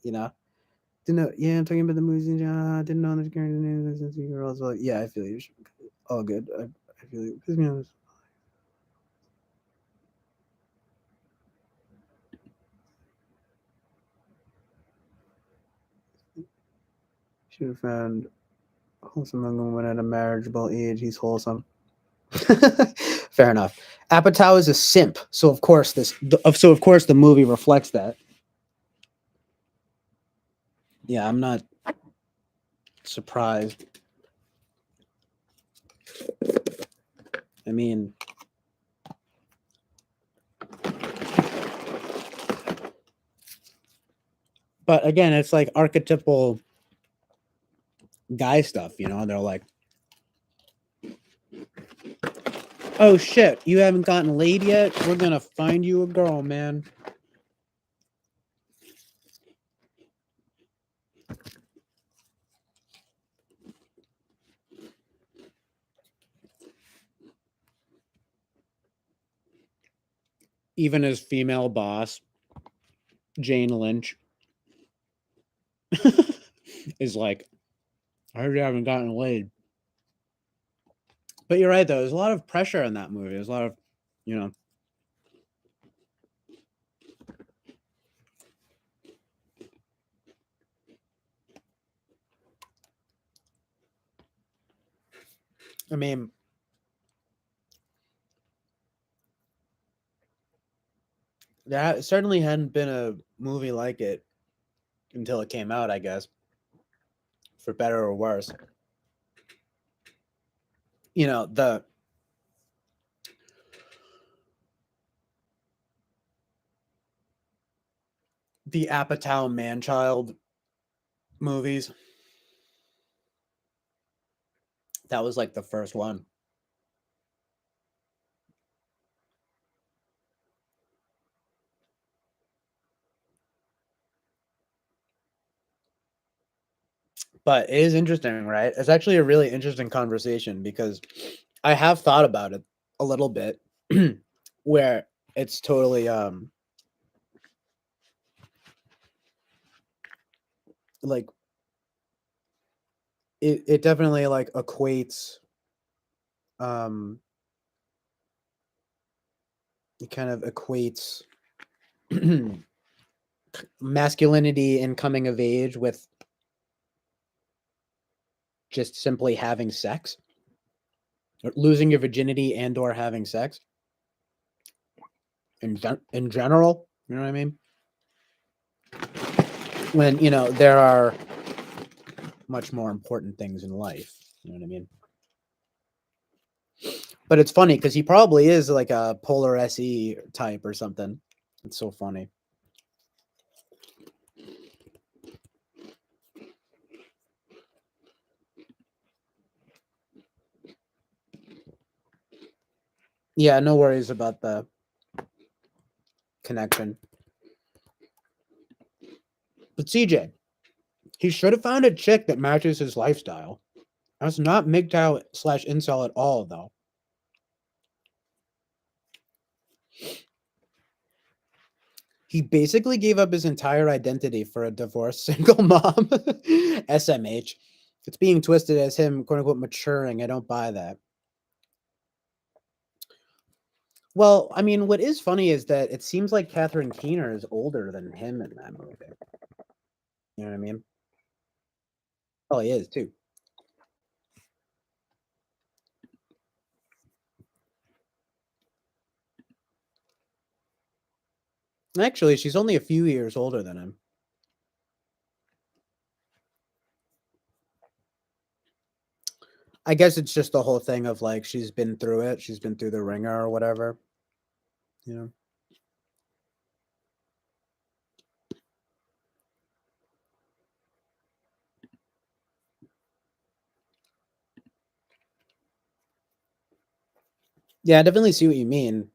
You know, didn't know. Yeah, I'm talking about the movies. Didn't know the character name. Girls. Like, yeah, I feel you. All good. I feel you. Should have found wholesome young woman at a marriageable age. He's wholesome. Fair enough. Apatow is a simp, so of course the movie reflects that. Yeah, I'm not surprised. I mean, but again, it's like archetypal guy stuff, They're like, "Oh shit, you haven't gotten laid yet? We're gonna find you a girl, man." Even his female boss, Jane Lynch, is like, "I heard you haven't gotten laid." But you're right, though. There's a lot of pressure in that movie. There's a lot of, you know, I mean, there certainly hadn't been a movie like it until it came out, I guess, for better or worse. You know, the Apatow man-child movies. That was like the first one. But it is interesting, right? It's actually a really interesting conversation because I have thought about it a little bit where it's totally like it definitely like equates um it kind of equates masculinity and coming of age with just simply having sex or losing your virginity and or having sex. in general. You know what I mean? When there are much more important things in life. You know what I mean? But it's funny because he probably is like a polar SE type or something. It's so funny. Yeah, no worries about the connection. But CJ, he should have found a chick that matches his lifestyle. That's not MGTOW / incel at all, though. He basically gave up his entire identity for a divorced single mom. SMH. It's being twisted as him, quote unquote, maturing. I don't buy that. Well, I mean, what is funny is that it seems like Catherine Keener is older than him in that movie. You know what I mean? Oh, he is too. Actually, she's only a few years older than him. I guess it's just the whole thing of like she's been through it. She's been through the ringer or whatever. You know. Yeah, I definitely see what you mean.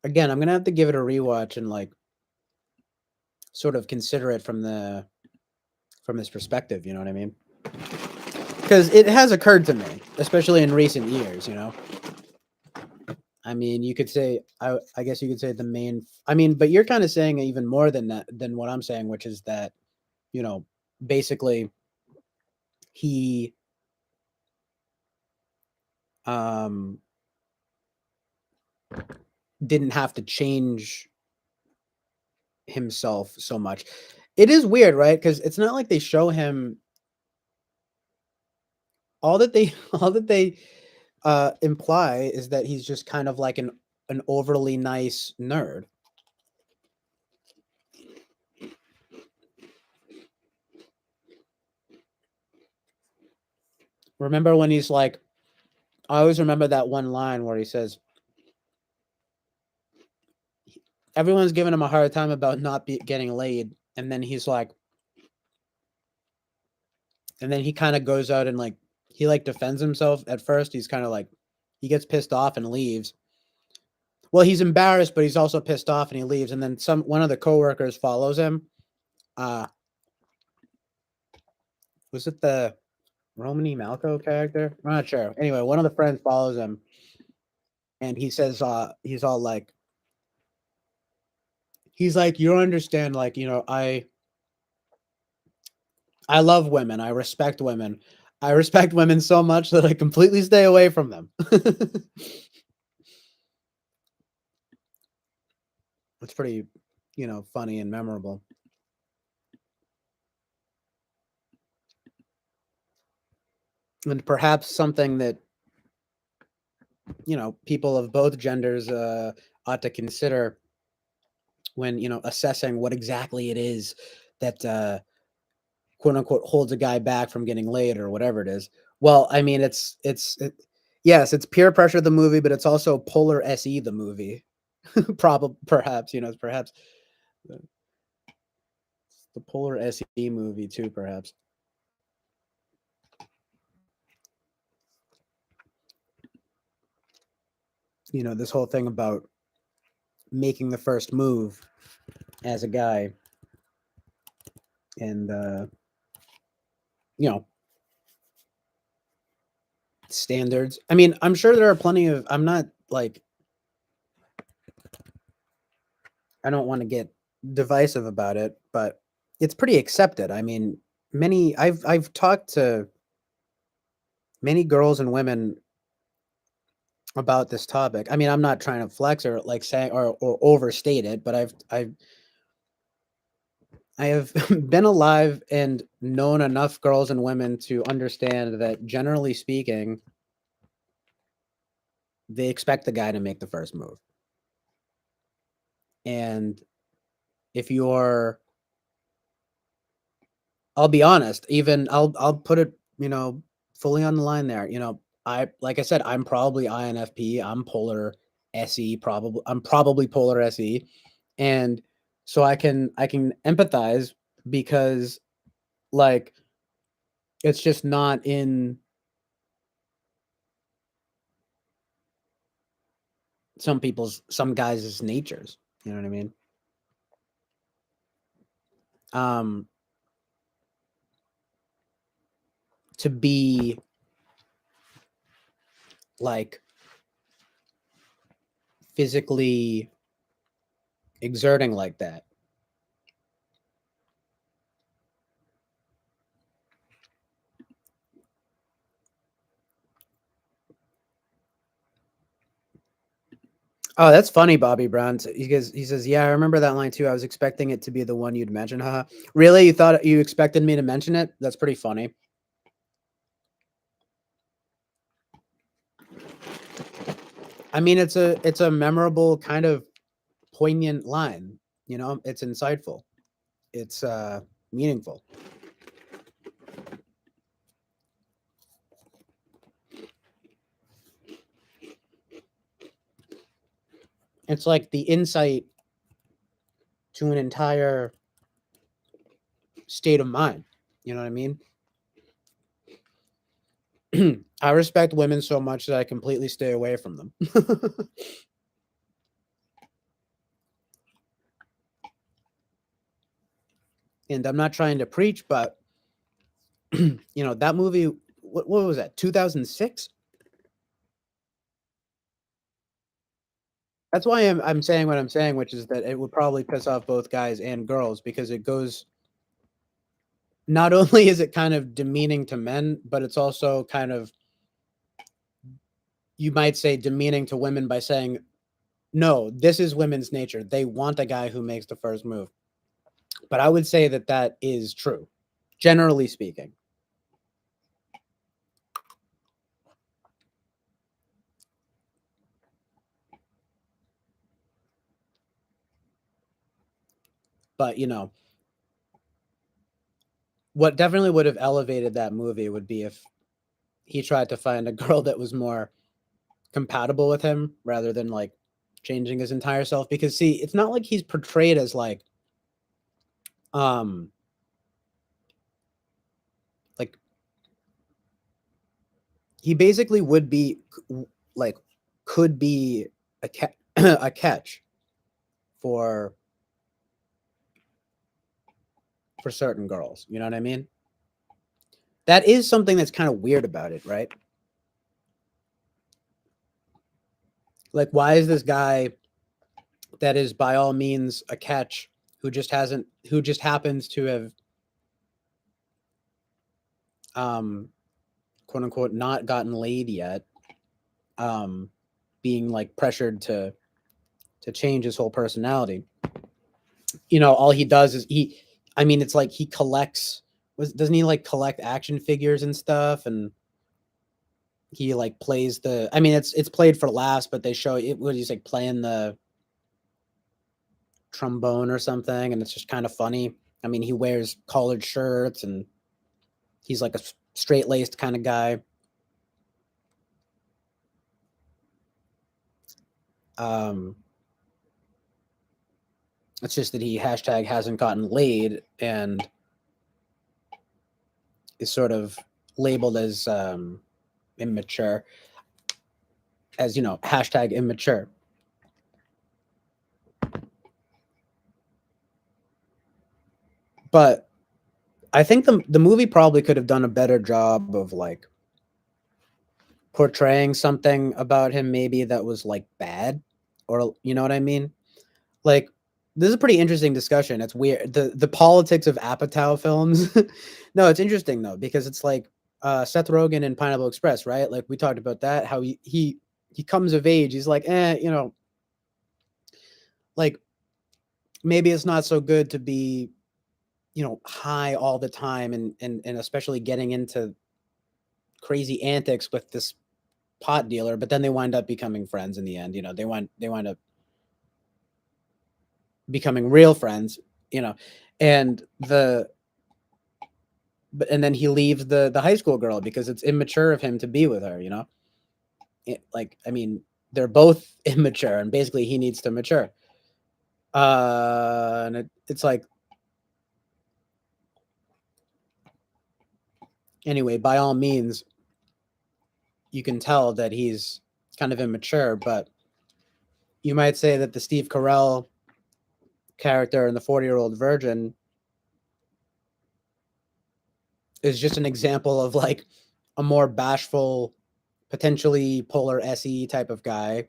Again, I'm gonna have to give it a rewatch and like sort of consider it from this perspective. You know what I mean? Because it has occurred to me, especially in recent years. You know. I mean, you could say I guess you could say the main. I mean, but you're kind of saying even more than that than what I'm saying, which is that basically he um didn't have to change himself so much. It is weird, right? Because it's not like they show him all that they all that they imply is that he's just kind of like an overly nice nerd. Remember when he's like, I always remember that one line where he says, everyone's giving him a hard time about not getting laid, and then he's like, and then he kind of goes out and like he like defends himself at first. He's kind of like he gets pissed off and leaves. Well, he's embarrassed, but he's also pissed off and he leaves. And then one of the coworkers follows him. Uh was it the Romany Malco character? I'm not sure. Anyway, one of the friends follows him and he says he's all like he's like, you don't understand, like, I love women. I respect women. I respect women so much that I completely stay away from them. It's pretty, funny and memorable. And perhaps something that, people of both genders ought to consider when, assessing what exactly it is that quote unquote holds a guy back from getting laid or whatever it is. Well, I mean, yes, it's peer pressure the movie, but it's also polar SE the movie. Probably, perhaps, it's perhaps the polar SE movie too, perhaps. This whole thing about making the first move as a guy and you know standards. I mean, I'm sure there are plenty of, I'm not like, I don't want to get divisive about it, but it's pretty accepted. I mean, I've talked to many girls and women about this topic. I mean, I'm not trying to flex or like say or overstate it, but I have been alive and known enough girls and women to understand that generally speaking, they expect the guy to make the first move. And if you're, I'll be honest, even I'll put it, fully on the line there. Like I said, I'm probably INFP. I'm polar SE, probably. I'm probably polar SE. And so I can empathize because, like, it's just not in some guys' natures. You know what I mean? Um to be like physically exerting like that. Oh, that's funny, Bobby Brown. He says, "Yeah, I remember that line too. I was expecting it to be the one you'd mention." Haha. Really? You thought you expected me to mention it? That's pretty funny. I mean, it's a memorable, kind of poignant line. It's insightful. It's meaningful. It's like the insight to an entire state of mind. You know what I mean? I respect women so much that I completely stay away from them. And I'm not trying to preach, but that movie, what was that? 2006? That's why I'm saying what I'm saying, which is that it would probably piss off both guys and girls, because it goes, not only is it kind of demeaning to men, but it's also kind of, you might say, demeaning to women by saying, no, this is women's nature. They want a guy who makes the first move. But I would say that that is true, generally speaking. But, what definitely would have elevated that movie would be if he tried to find a girl that was more compatible with him, rather than like changing his entire self. Because, see, it's not like he's portrayed as um like he basically would be, like, could be a catch for certain girls. You know what I mean? That is something that's kind of weird about it, right? Like, why is this guy that is by all means a catch, who just happens to have, um quote unquote, not gotten laid yet, um being like pressured to change his whole personality? All he does is I mean, it's like he collects, doesn't he, like, collect action figures and stuff, and he, like, plays the, I mean, it's played for laughs, but they show it, what he's like playing the trombone or something, and it's just kind of funny. I mean, he wears collared shirts, and he's like a straight-laced kind of guy. um it's just that he hashtag hasn't gotten laid, and is sort of labeled as immature, as hashtag immature. But I think the movie probably could have done a better job of, like, portraying something about him, maybe, that was, like, bad, or, you know what I mean? Like, this is a pretty interesting discussion. It's weird, the politics of Apatow films. No, it's interesting though, because it's like, Seth Rogen in Pineapple Express, right? Like, we talked about that, how he comes of age. He's like, like, maybe it's not so good to be, high all the time, and especially getting into crazy antics with this pot dealer, but then they wind up becoming friends in the end. They wind up becoming real friends, you know, and and then he leaves the high school girl because it's immature of him to be with her, you know. Like, I mean, they're both immature, and basically he needs to mature. And it's like, anyway, by all means, you can tell that he's kind of immature, but you might say that the Steve Carell character in the 40-year-old virgin is just an example of like a more bashful, potentially polar SE type of guy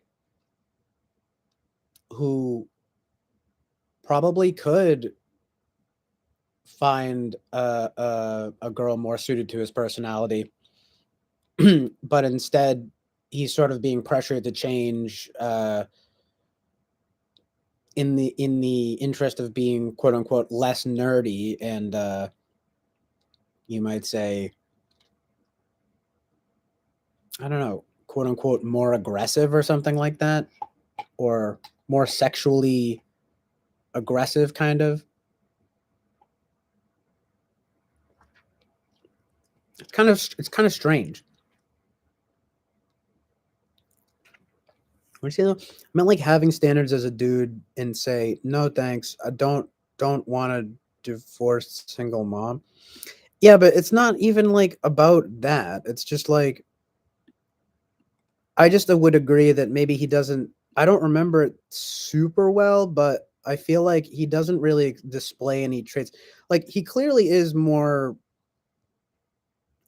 who probably could find a girl more suited to his personality, but instead he's sort of being pressured to change in the interest of being quote unquote less nerdy and you might say, I don't know, quote unquote more aggressive or something like that, or more sexually aggressive kind of. It's kind of strange. What do you say though? I meant like having standards as a dude and say, no thanks, I don't want a divorced single mom. Yeah, but it's not even like about that. It's just like I just would agree that maybe he doesn't. I don't remember it super well, but I feel like he doesn't really display any traits. Like he clearly is more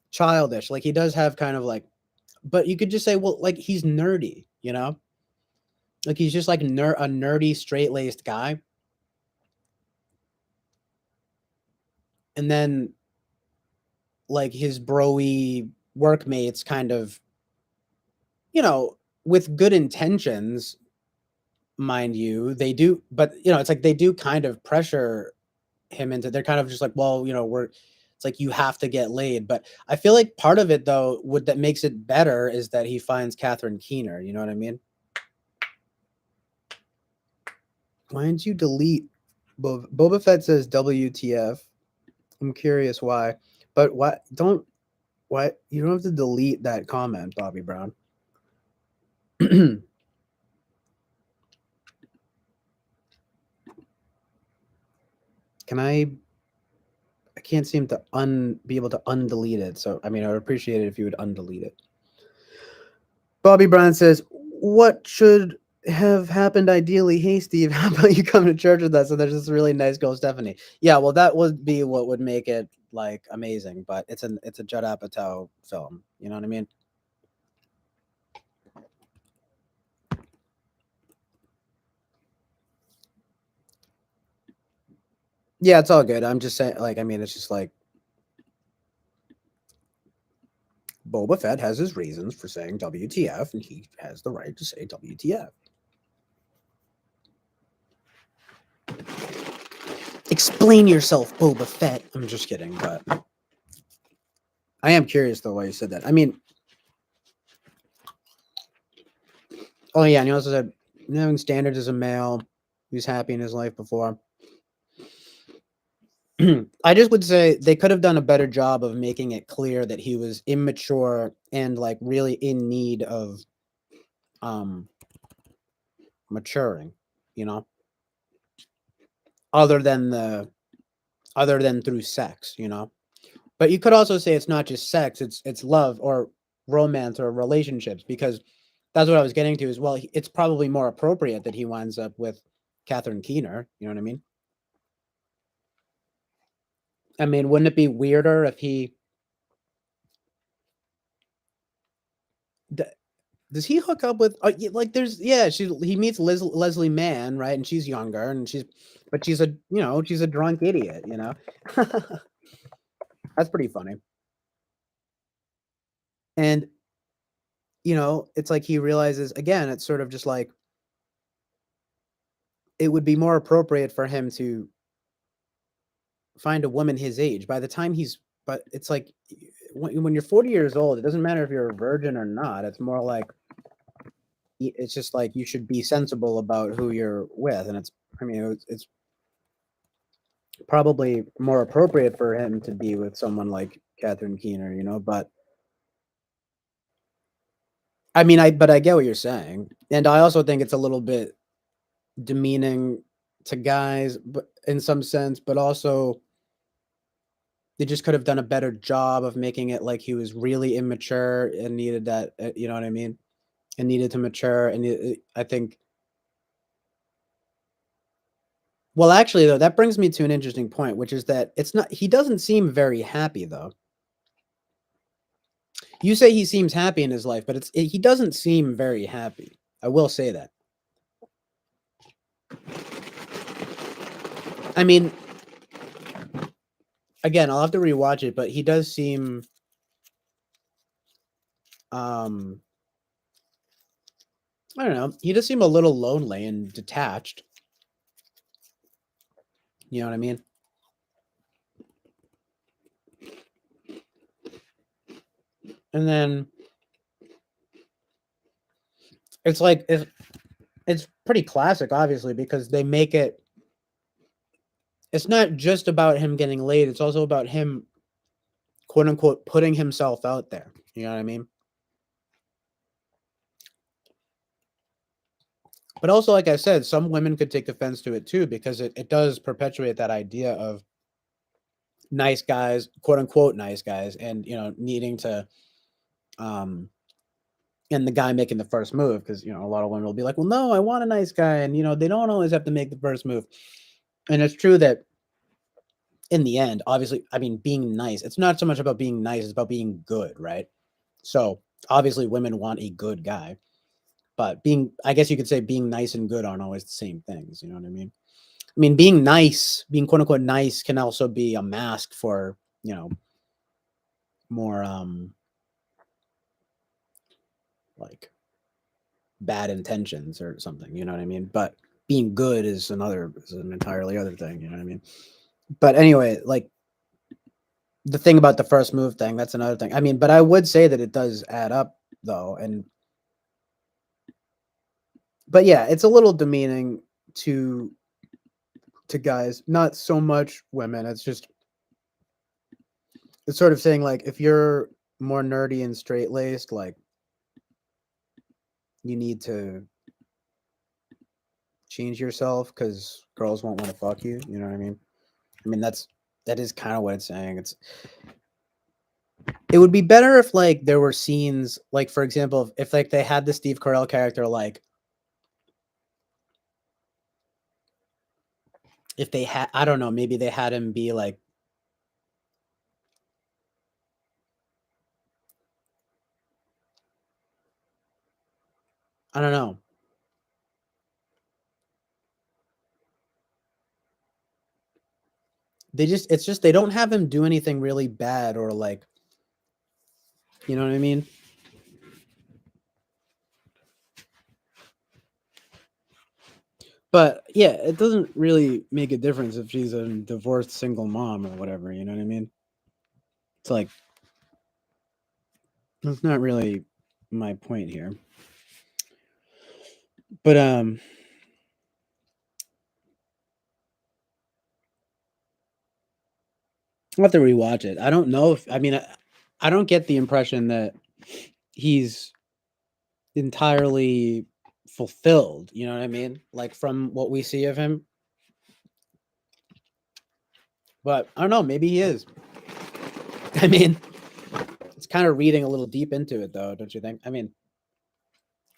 childish. Like he does have kind of like, but you could just say, well, like he's nerdy, you know? Like he's just like a nerdy, straight laced guy. And then like his broy workmates kind of, you know, with good intentions, mind you, they do, but you know, it's like they do kind of pressure him into, they're kind of just like, well, you know, it's like you have to get laid. But I feel like part of it though, what that makes it better is that he finds Catherine Keener, you know what I mean? Why didn't you delete Boba Fett says WTF? I'm curious why. But why you don't have to delete that comment, Bobby Brown. Can I can't seem to be able to undelete it. So I mean I would appreciate it if you would undelete it. Bobby Brown says, what should have happened ideally? Hey Steve, how about you come to church with us? So there's this really nice girl, Stephanie. Yeah, well that would be what would make it like amazing, but it's a Judd Apatow film. You know what I mean? Yeah, it's all good. I'm just saying, like, I mean, it's just like Boba Fett has his reasons for saying WTF, and he has the right to say WTF. Explain yourself, Boba Fett. I'm just kidding, but I am curious though why you said that. I mean, oh yeah, and he also said having standards as a male who's happy in his life before. I just would say they could have done a better job of making it clear that he was immature and like really in need of um maturing, you know, other than through sex, you know. But you could also say it's not just sex, it's love or romance or relationships, because that's what I was getting to as well. It's probably more appropriate that he winds up with Catherine Keener, you know what I mean? I mean, wouldn't it be weirder if he does he hook up with like there's yeah, he meets Leslie Mann, right? And she's younger and she's a, you know, she's a drunk idiot, you know. That's pretty funny. And you know, it's like he realizes again, it's sort of just like it would be more appropriate for him to find a woman his age by the time he's, but it's like when you're 40 years old, it doesn't matter if you're a virgin or not. It's more like it's just like you should be sensible about who you're with, and it's I mean, it's probably more appropriate for him to be with someone like Catherine Keener, but I get what you're saying. And I also think it's a little bit demeaning to guys, but in some sense, but also they just could have done a better job of making it like he was really immature and needed that, you know what I mean? And needed to mature. And I think, well, actually, though, that brings me to an interesting point, which is that he doesn't seem very happy, though. You say he seems happy in his life, but he doesn't seem very happy. I will say that. I mean, again, I'll have to rewatch it, but he does seem, I don't know, he does seem a little lonely and detached. You know what I mean? And then it's like it's pretty classic, obviously, because they make it. It's not just about him getting laid; it's also about him, quote unquote, putting himself out there. You know what I mean? But also, like I said, some women could take offense to it too, because it does perpetuate that idea of nice guys, quote unquote, nice guys, and needing to, and the guy making the first move, because a lot of women will be like, well, no, I want a nice guy, and they don't always have to make the first move. And it's true that in the end, obviously, I mean, being nice, it's not so much about being nice, it's about being good, right? So obviously women want a good guy, but I guess you could say being nice and good aren't always the same things. You know what I mean? I mean, being nice, being quote unquote nice, can also be a mask for, more like bad intentions or something, you know what I mean? But being good is an entirely other thing, you know what I mean? But anyway, like the thing about the first move thing, that's another thing. I mean, but I would say that it does add up though. But yeah, it's a little demeaning to guys, not so much women. It's sort of saying like if you're more nerdy and straight laced, like you need to change yourself because girls won't want to fuck you. You know what I mean? I mean that is kind of what it's saying. It would be better if like there were scenes like, for example, if like they had the Steve Carell character, like if they had, I don't know, maybe they had him be like, I don't know. It's just they don't have him do anything really bad or like, you know what I mean? But yeah, it doesn't really make a difference if she's a divorced single mom or whatever, you know what I mean? It's like, that's not really my point here. But I'll have to rewatch it. I don't know if, I mean, I don't get the impression that he's entirely fulfilled, you know what I mean? Like from what we see of him. But I don't know, maybe he is. I mean, it's kind of reading a little deep into it though, don't you think? I mean,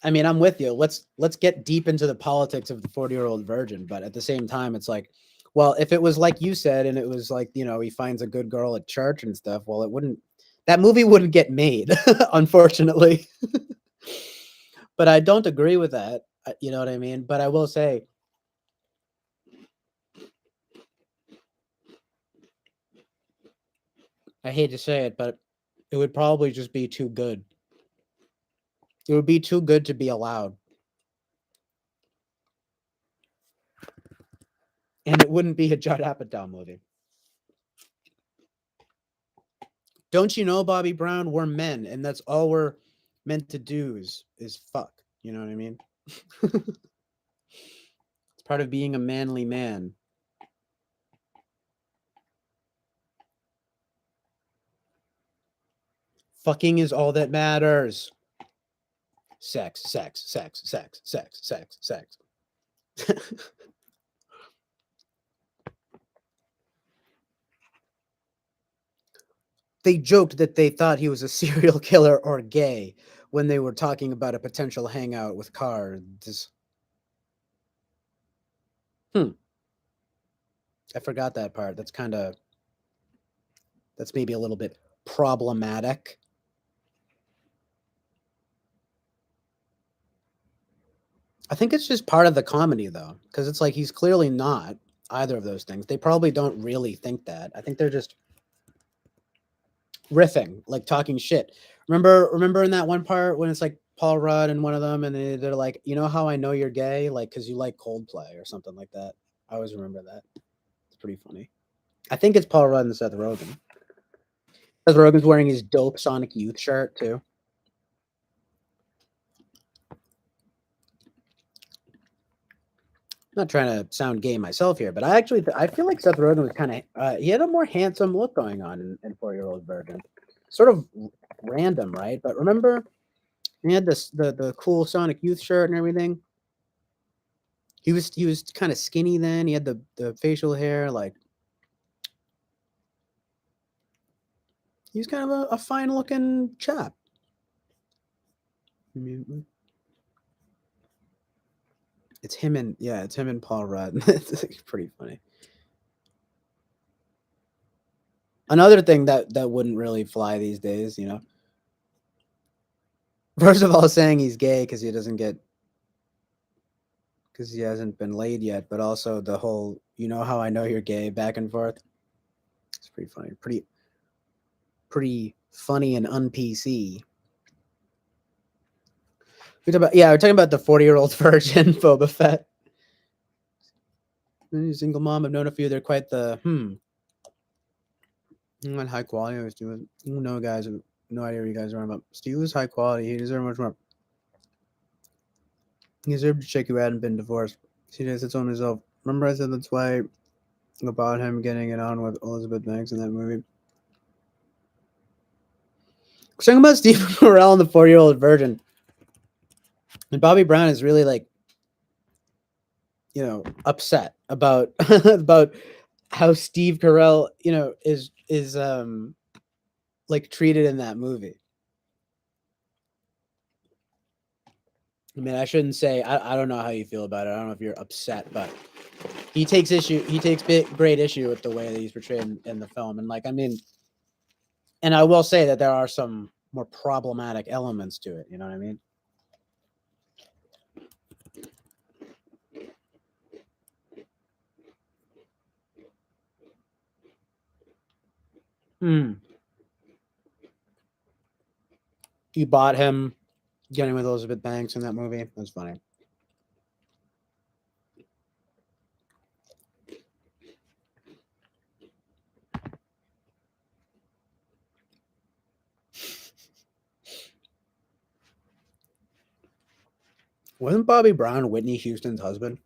I'm with you. Let's get deep into the politics of the 40-year-old virgin, but at the same time, it's like, well, if it was like you said, and it was like, he finds a good girl at church and stuff, well, that movie wouldn't get made, unfortunately. But I don't agree with that. You know what I mean? But I will say, I hate to say it, but it would probably just be too good. It would be too good to be allowed. And it wouldn't be a Judd Apatow movie. Don't you know, Bobby Brown? We're men, and that's all we're meant to do is fuck. You know what I mean? It's Part of being a manly man. Fucking is all that matters. Sex, sex, sex, sex, sex, sex, sex. They joked that they thought he was a serial killer or gay when they were talking about a potential hangout with cards. I forgot that part. That's maybe a little bit problematic. I think it's just part of the comedy though, because it's like he's clearly not either of those things. They probably don't really think that. I think they're just riffing, like talking shit. Remember in that one part when it's like Paul Rudd and one of them, and they're like, you know how I know you're gay, like because you like Coldplay or something like that. I always remember that. It's pretty funny. I think it's Paul Rudd and Seth Rogen. Seth Rogen's wearing his dope Sonic Youth shirt too. Not trying to sound gay myself here, but I feel like Seth Rogen was kind of he had a more handsome look going on in 4-Year-Old Virgin. Sort of random, right? But remember he had the cool Sonic Youth shirt and everything. He was kind of skinny then. He had the facial hair, like he was kind of a fine looking chap. I mean, it's him and Paul Rudd. It's pretty funny. Another thing that wouldn't really fly these days, you know. First of all, saying he's gay because he hasn't been laid yet, but also the whole you know how I know you're gay back and forth. It's pretty funny. Pretty funny and un-PC. We're talking about the 40-year-old virgin Boba Fett. Single mom, I've known a few. They're quite the not high quality. I was doing. No, guys, no idea what you guys are about. Steve was high quality. He deserved much more. He deserved to check who hadn't been divorced. He does its own himself. Remember, I said that's why about him getting it on with Elizabeth Banks in that movie. We're talking about Steve Carell and the 40-year-old virgin, and Bobby Brown is really like, you know, upset about about how Steve Carell, you know, is like treated in that movie. I mean, I shouldn't say I don't know how you feel about it. I don't know if you're upset, but he takes great issue with the way that he's portrayed in the film. And like, I mean, and I will say that there are some more problematic elements to it. You know what I mean? You bought him getting with Elizabeth Banks in that movie. That's funny. Wasn't Bobby Brown Whitney Houston's husband?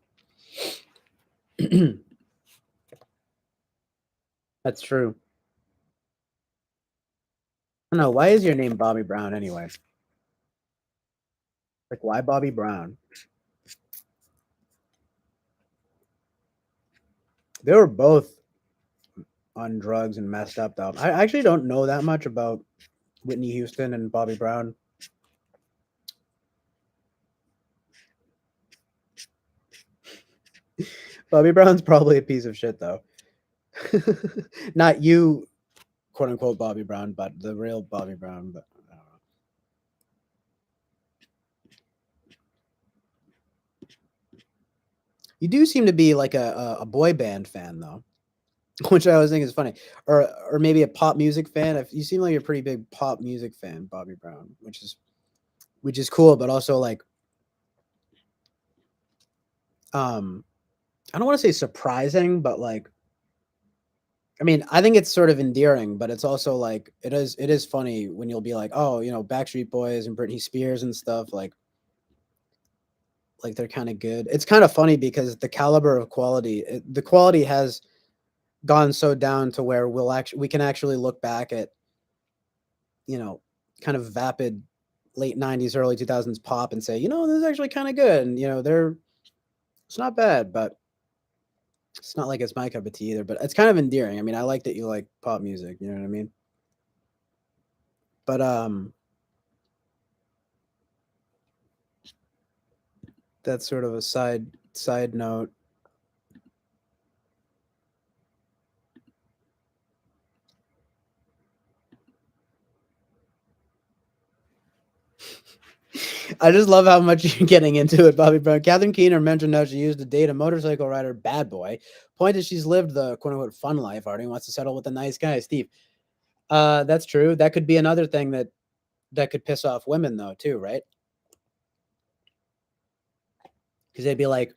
That's true. I don't know. Why is your name Bobby Brown anyway? Like, why Bobby Brown? They were both on drugs and messed up, though. I actually don't know that much about Whitney Houston and Bobby Brown. Bobby Brown's probably a piece of shit, though. Not you, quote unquote, Bobby Brown, but the real Bobby Brown. But I don't know. You do seem to be like a boy band fan, though, which I always think is funny, or maybe a pop music fan. If you seem like you're a pretty big pop music fan, Bobby Brown, which is cool, but also like, I don't want to say surprising, but like, I mean, I think it's sort of endearing, but it's also like it is funny when you'll be like, oh, you know, Backstreet Boys and Britney Spears and stuff. Like like they're kind of good. It's kind of funny because the caliber of quality, the quality has gone so down to where we can actually look back at, you know, kind of vapid late 90s early 2000s pop and say, you know, this is actually kind of good, and you know, it's not bad, but it's not like it's my cup of tea either, but it's kind of endearing. I mean, I like that you like pop music, you know what I mean? But that's sort of a side note. I just love how much you're getting into it, Bobby Brown. Catherine Keener mentioned how she used to date a motorcycle rider bad boy. Point is, she's lived the quote unquote fun life. Artie wants to settle with a nice guy, Steve. That's true. That could be another thing that could piss off women though, too, right? Because they'd be like,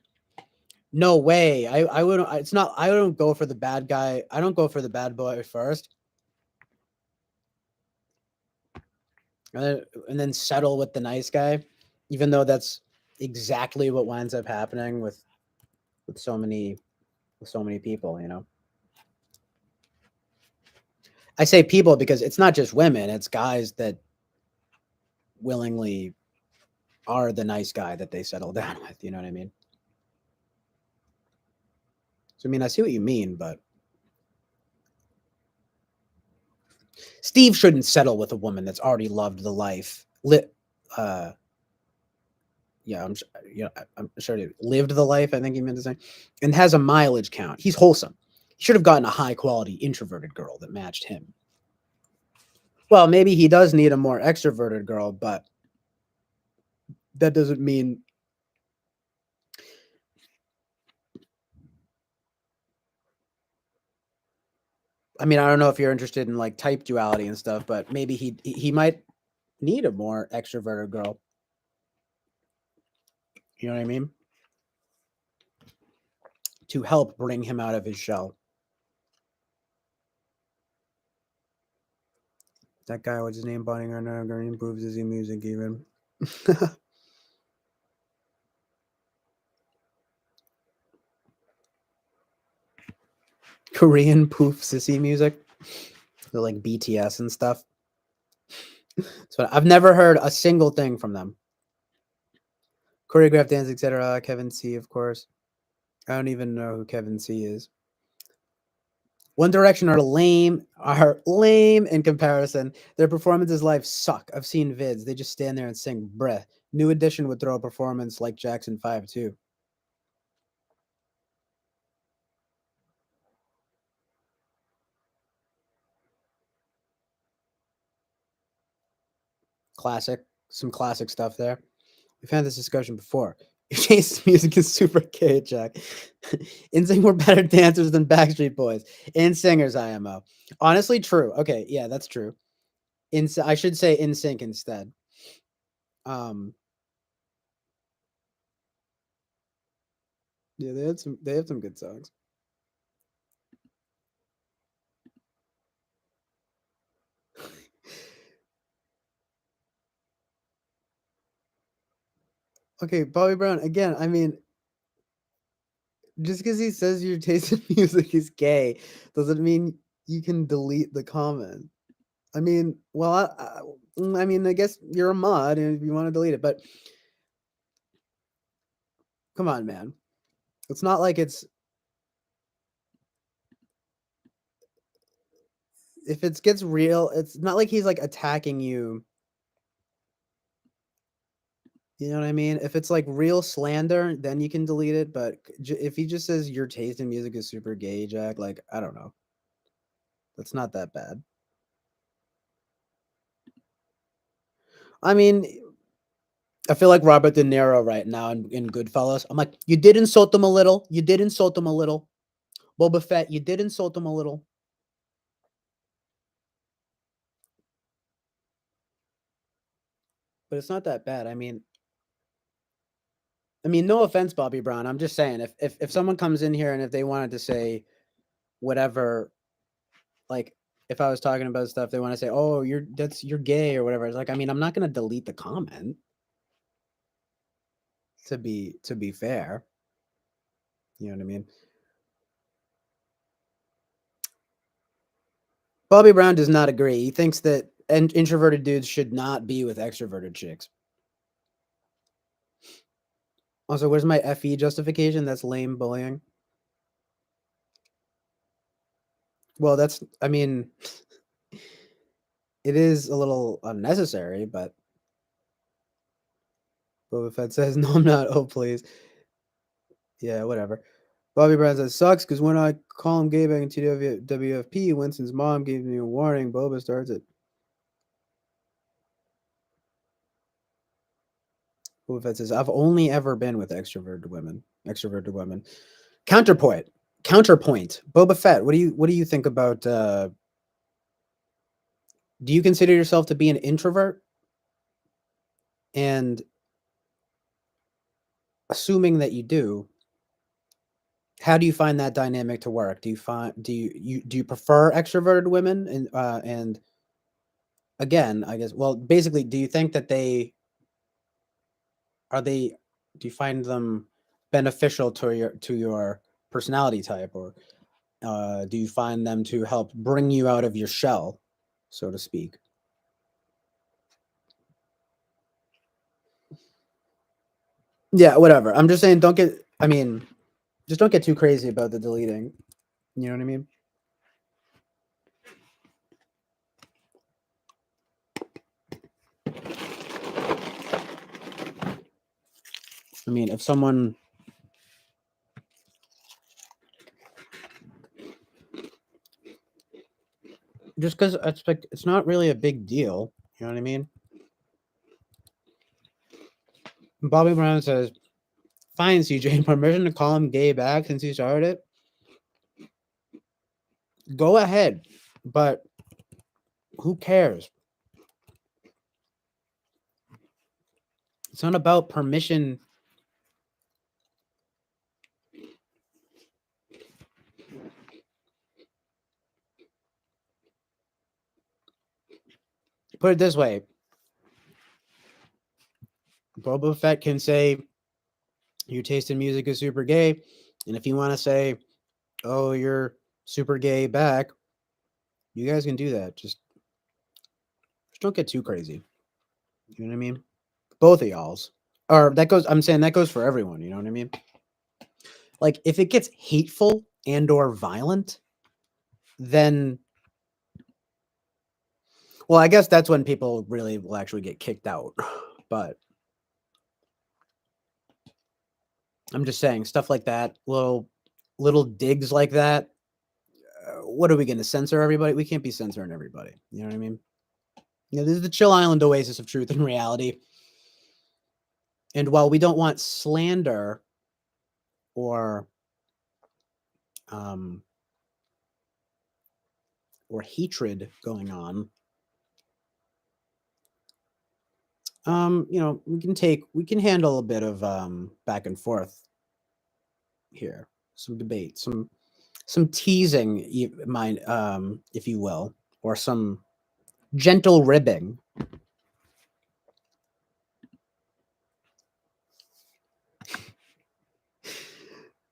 "No way, I wouldn't. It's not. I don't go for the bad guy. I don't go for the bad boy first, and then settle with the nice guy, even though that's exactly what winds up happening with so many with so many people. You know, I say people because it's not just women; it's guys that willingly are the nice guy that they settle down with. You know what I mean? So I mean, I see what you mean, but Steve shouldn't settle with a woman that's already loved the life. Uh, yeah, I'm sure he lived the life. I think he meant to say, and has a mileage count. He's wholesome. He should have gotten a high quality introverted girl that matched him. Well, maybe he does need a more extroverted girl, but that doesn't mean. I mean, I don't know if you're interested in like type duality and stuff, but maybe he might need a more extroverted girl. You know what I mean? To help bring him out of his shell. That guy, what's his name? Bonnie Garner improves his music even. Korean poof sissy music, like BTS and stuff. So I've never heard a single thing from them. Choreographed dance, etc. Kevin C, of course. I don't even know who Kevin C is. One Direction are lame in comparison. Their performances live suck. I've seen vids. They just stand there and sing bruh. New Edition would throw a performance like Jackson 5 too. Classic. Some classic stuff there. We've had this discussion before. Your taste in music is super gay, Jack. NSYNC were better dancers than Backstreet Boys and singers, IMO. Honestly, true. Okay, yeah, that's true. I should say NSYNC instead. Um, yeah, they have some good songs. Okay, Bobby Brown again. I mean, just because he says your taste in music is gay doesn't mean you can delete the comment. I mean, well, I mean, I guess you're a mod, and if you want to delete it, but come on, man. It's not like it's if it gets real. It's not like he's like attacking you. You know what I mean? If it's like real slander, then you can delete it. But if he just says your taste in music is super gay, Jack, like I don't know, that's not that bad. I mean, I feel like Robert De Niro right now in Goodfellas. I'm like, you did insult him a little. You did insult him a little. Boba Fett, you did insult him a little. But it's not that bad. I mean, no offense, Bobby Brown. I'm just saying, if someone comes in here and if they wanted to say whatever, like if I was talking about stuff, they want to say, "Oh, you're gay" or whatever. It's like, I mean, I'm not gonna delete the comment. to be fair. You know what I mean? Bobby Brown does not agree. He thinks that introverted dudes should not be with extroverted chicks. Also, where's my FE justification? That's lame bullying. Well, I mean, it is a little unnecessary, but Boba Fett says, no, I'm not. Oh, please. Yeah, whatever. Bobby Brown says, sucks because when I call him gay back in WFP, Winston's mom gave me a warning. Boba starts it. Boba Fett says, I've only ever been with extroverted women. Extroverted women. Counterpoint. Counterpoint. Boba Fett, what do you think about do you consider yourself to be an introvert? And assuming that you do, how do you find that dynamic to work? Do you prefer extroverted women? And again, I guess, well, basically, do you think that they do you find them beneficial to your personality type, or do you find them to help bring you out of your shell, so to speak? Yeah, whatever. I'm just saying, don't get. I mean, just don't get too crazy about the deleting. You know what I mean? I mean, if someone just because it's not really a big deal. You know what I mean? Bobby Brown says, "Fine, CJ, permission to call him gay back since he started it. Go ahead, but who cares? It's not about permission." Put it this way: Boba Fett can say your taste in music is super gay, and if you want to say, "Oh, you're super gay back," you guys can do that. Just don't get too crazy. You know what I mean? Both of y'all's. Or that goes. I'm saying that goes for everyone. You know what I mean? Like if it gets hateful and or violent, then well, I guess that's when people really will actually get kicked out. But I'm just saying stuff like that, little digs like that. What are we going to censor everybody? We can't be censoring everybody. You know what I mean? This is the Chill Island oasis of truth and reality. And while we don't want slander or um or hatred going on, we can handle a bit of back and forth here, some debate, some teasing, if you will, or some gentle ribbing.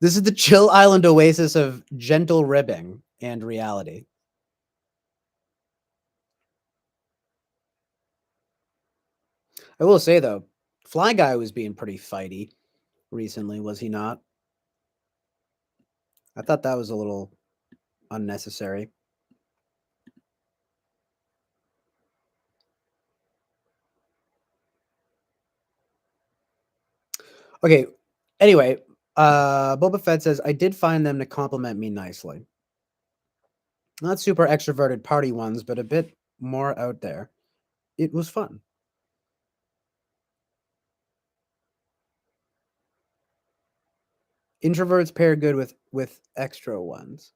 This is the Chill Island oasis of gentle ribbing and reality. I will say though, Fly Guy was being pretty fighty recently, was he not? I thought that was a little unnecessary. Okay. Anyway, Boba Fett says, I did find them to compliment me nicely. Not super extroverted party ones, but a bit more out there. It was fun. Introverts pair good with extra ones.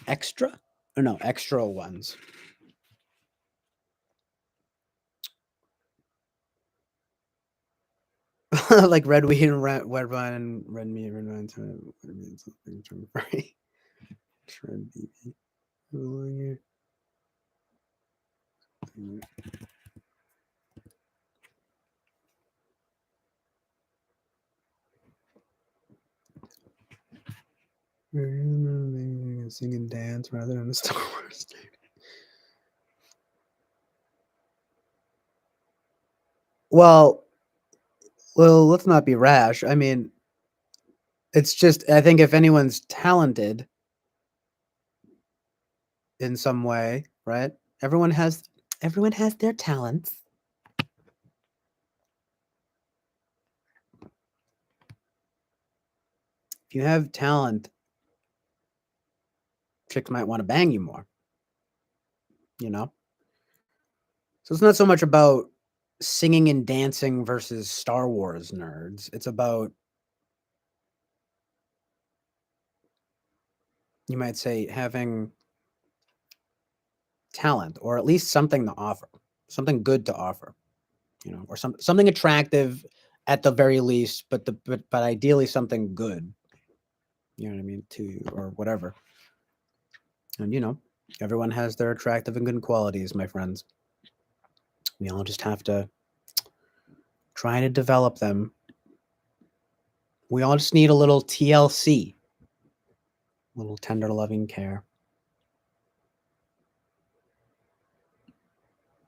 Extra? Or no, extra ones. Like red wheat and red wine and red meat, red wine, something free. Shred BB. Sing and dance rather than a Star Wars. Well, let's not be rash. I mean, it's just I think if anyone's talented in some way, right? Everyone has their talents. If you have talent, chicks might want to bang you more, you know? So it's not so much about singing and dancing versus Star Wars nerds. It's about, you might say, having talent or at least something to offer, something good to offer, or something attractive at the very least, but ideally something good. You know what I mean? To or whatever. And everyone has their attractive and good qualities, my friends. We all just have to try to develop them. We all just need a little TLC, a little tender loving care.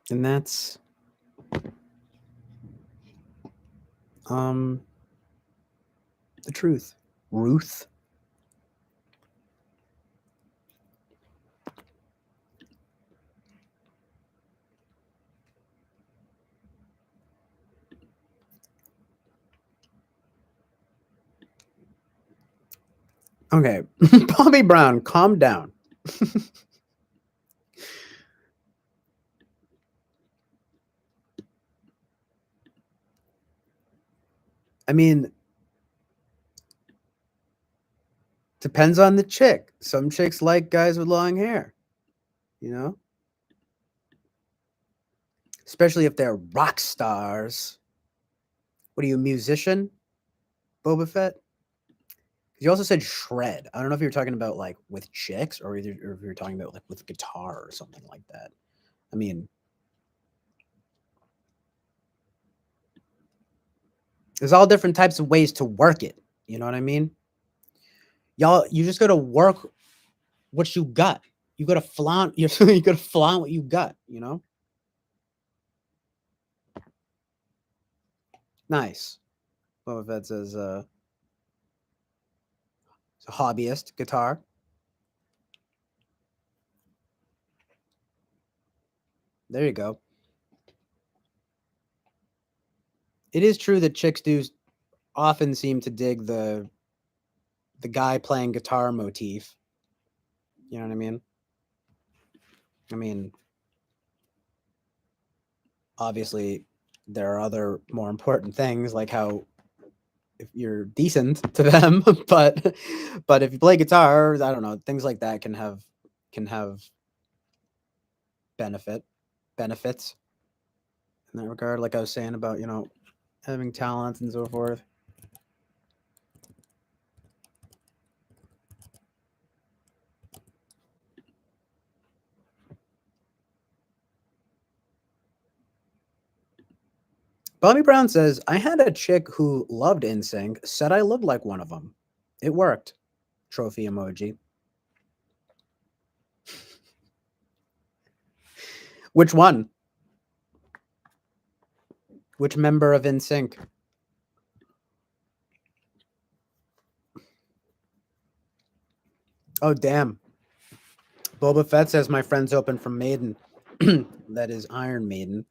And that's the truth. Ruth. Okay. Bobby Brown, calm down. I mean, depends on the chick. Some chicks like guys with long hair, you know? Especially if they're rock stars. What are you, a musician, Boba Fett? You also said shred. I don't know if you were talking about like with chicks or if you were talking about like with guitar or something like that. I mean, there's all different types of ways to work it. You know what I mean? You just got to work what you got. You got to flaunt. You got to flaunt what you got. Nice. Boba Fett says, a hobbyist guitar. There you go. It is true that chicks do often seem to dig the guy playing guitar motif. You know what I mean? I mean, obviously, there are other more important things like how if you're decent to them, but if you play guitar, I don't know, things like that can have benefits in that regard. Like I was saying about having talent and so forth. Bobby Brown says, I had a chick who loved NSYNC, said I looked like one of them. It worked. Trophy emoji. Which one? Which member of NSYNC? Oh, damn. Boba Fett says my friends open from Maiden. That is Iron Maiden,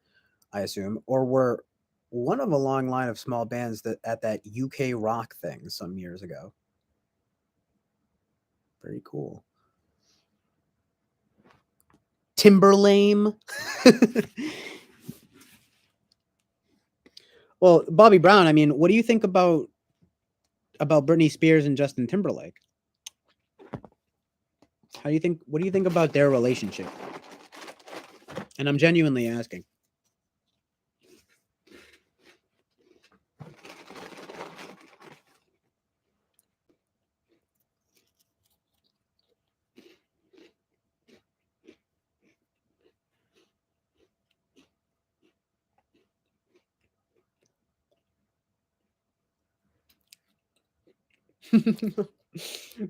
I assume. Or were one of a long line of small bands that at that UK rock thing some years ago. Very cool. Timberlame. Well, Bobby Brown, I mean, what do you think about Britney Spears and Justin Timberlake? What do you think about their relationship? And I'm genuinely asking.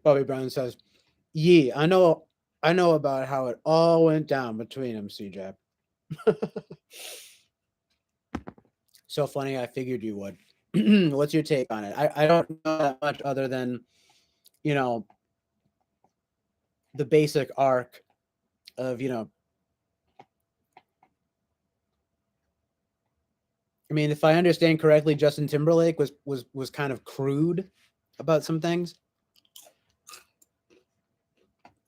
Bobby Brown says, "Yee, I know about how it all went down between them, CJ." So funny. I figured you would. What's your take on it? I don't know that much other than you know the basic arc of I mean, if I understand correctly, Justin Timberlake was kind of crude about some things,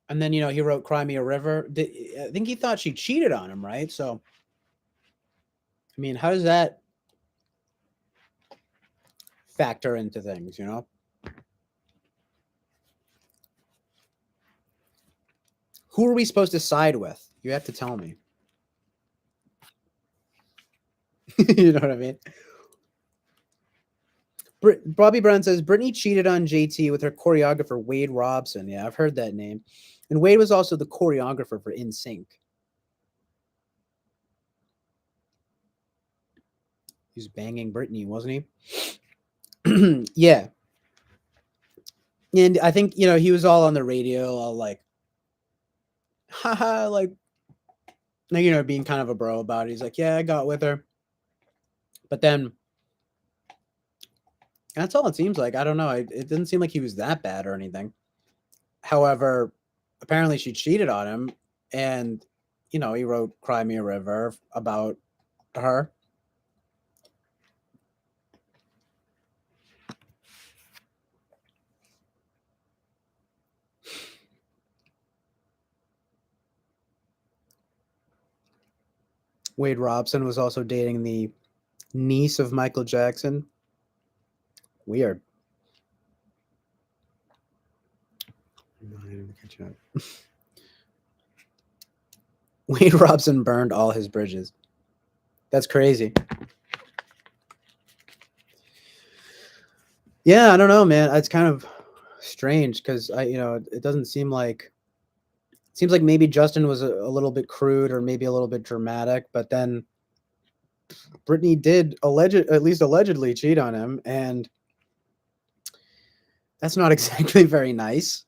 and then he wrote "Cry Me a River." I think he thought she cheated on him, right? So, I mean, how does that factor into things? Who are we supposed to side with? You have to tell me. You know what I mean? Bobby Brown says Brittany cheated on JT with her choreographer Wade Robson. Yeah, I've heard that name. And Wade was also the choreographer for In Sync. He was banging Brittany, wasn't he? Yeah. And I think, he was all on the radio, all like, haha, like, being kind of a bro about it. He's like, yeah, I got with her. But then that's all it seems like. I don't know. It didn't seem like he was that bad or anything. However, apparently she cheated on him. And, he wrote Cry Me a River about her. Wade Robson was also dating the niece of Michael Jackson. Weird. Wade Robson burned all his bridges. That's crazy. Yeah, I don't know, man. It's kind of strange because it doesn't seem like seems like maybe Justin was a little bit crude or maybe a little bit dramatic, but then Brittany did at least allegedly cheat on him, and that's not exactly very nice.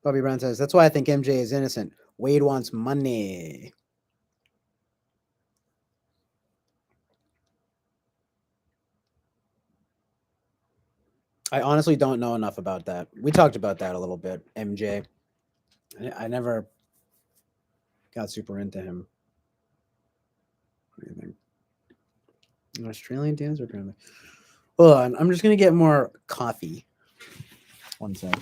Bobby Brown says that's why I think MJ is innocent. Wade wants money. I honestly don't know enough about that. We talked about that a little bit, MJ. I never got super into him. What do you think? An Australian dancer, apparently. Hold on, I'm just gonna get more coffee. One sec.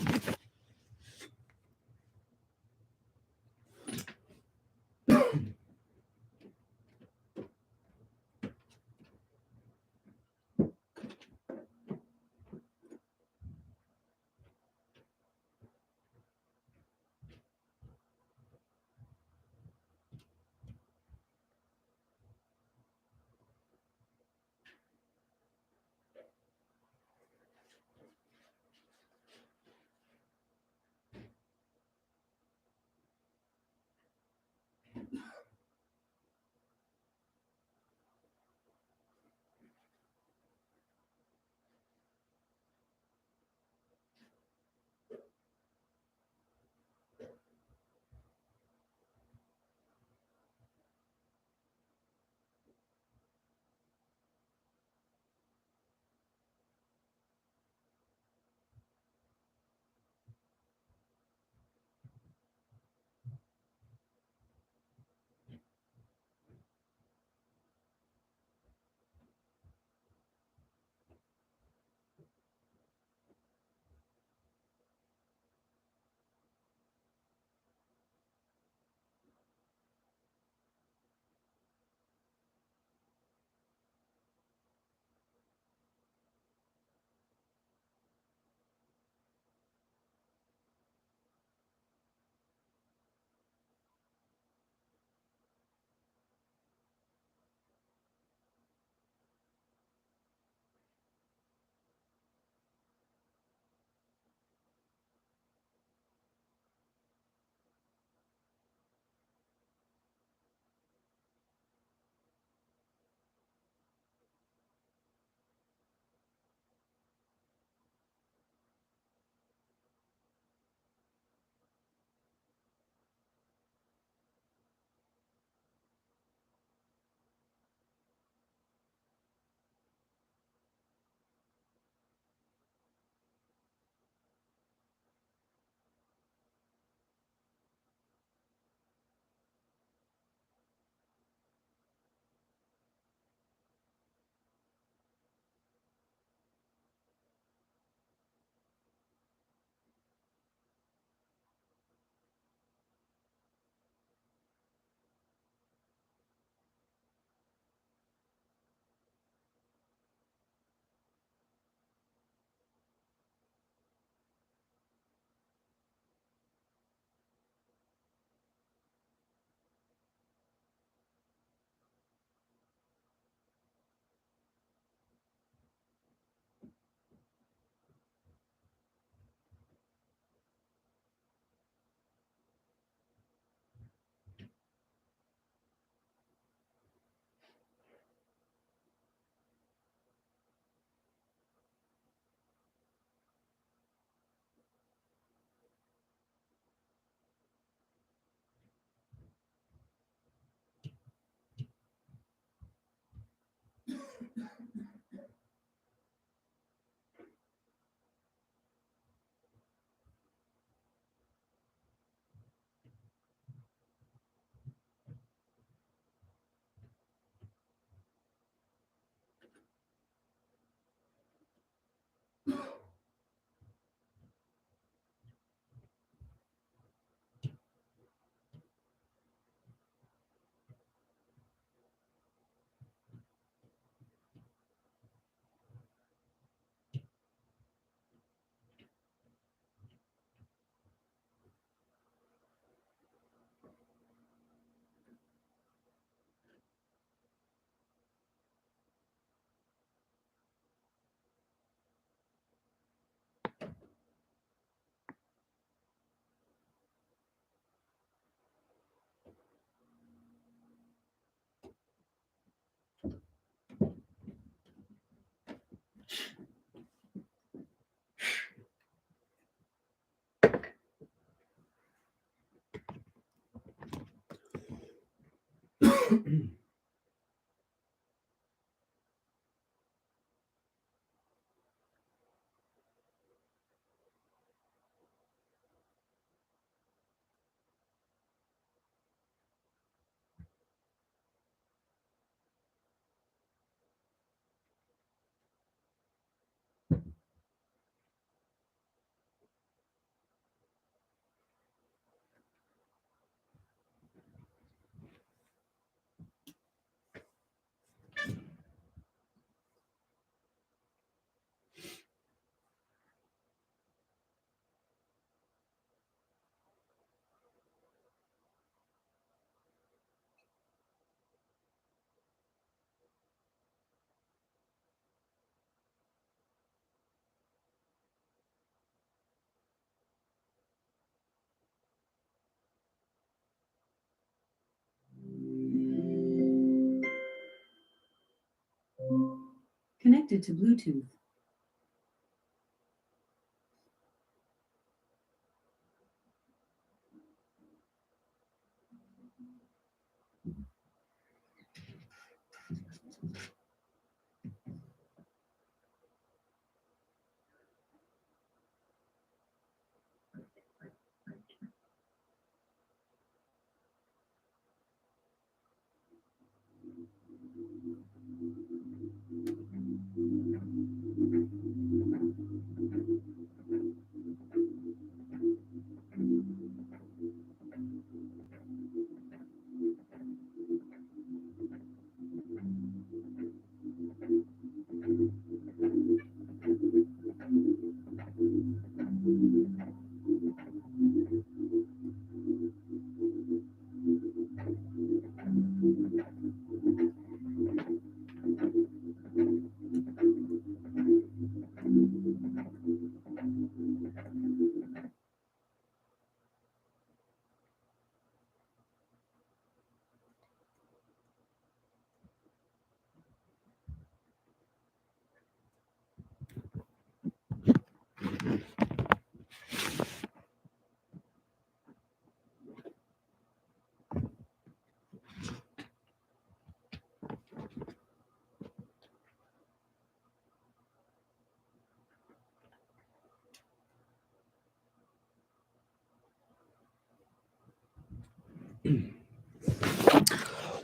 Connected to Bluetooth.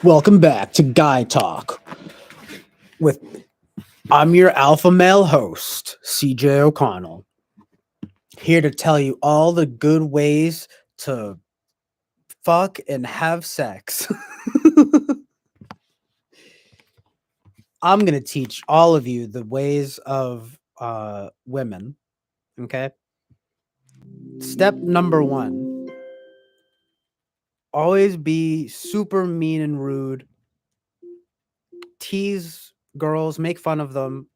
Welcome back to Guy Talk with I'm your alpha male host, CJ O'Connell, here to tell you all the good ways to fuck and have sex. I'm going to teach all of you the ways of women, okay? Step number 1, always be super mean and rude. Tease girls, make fun of them.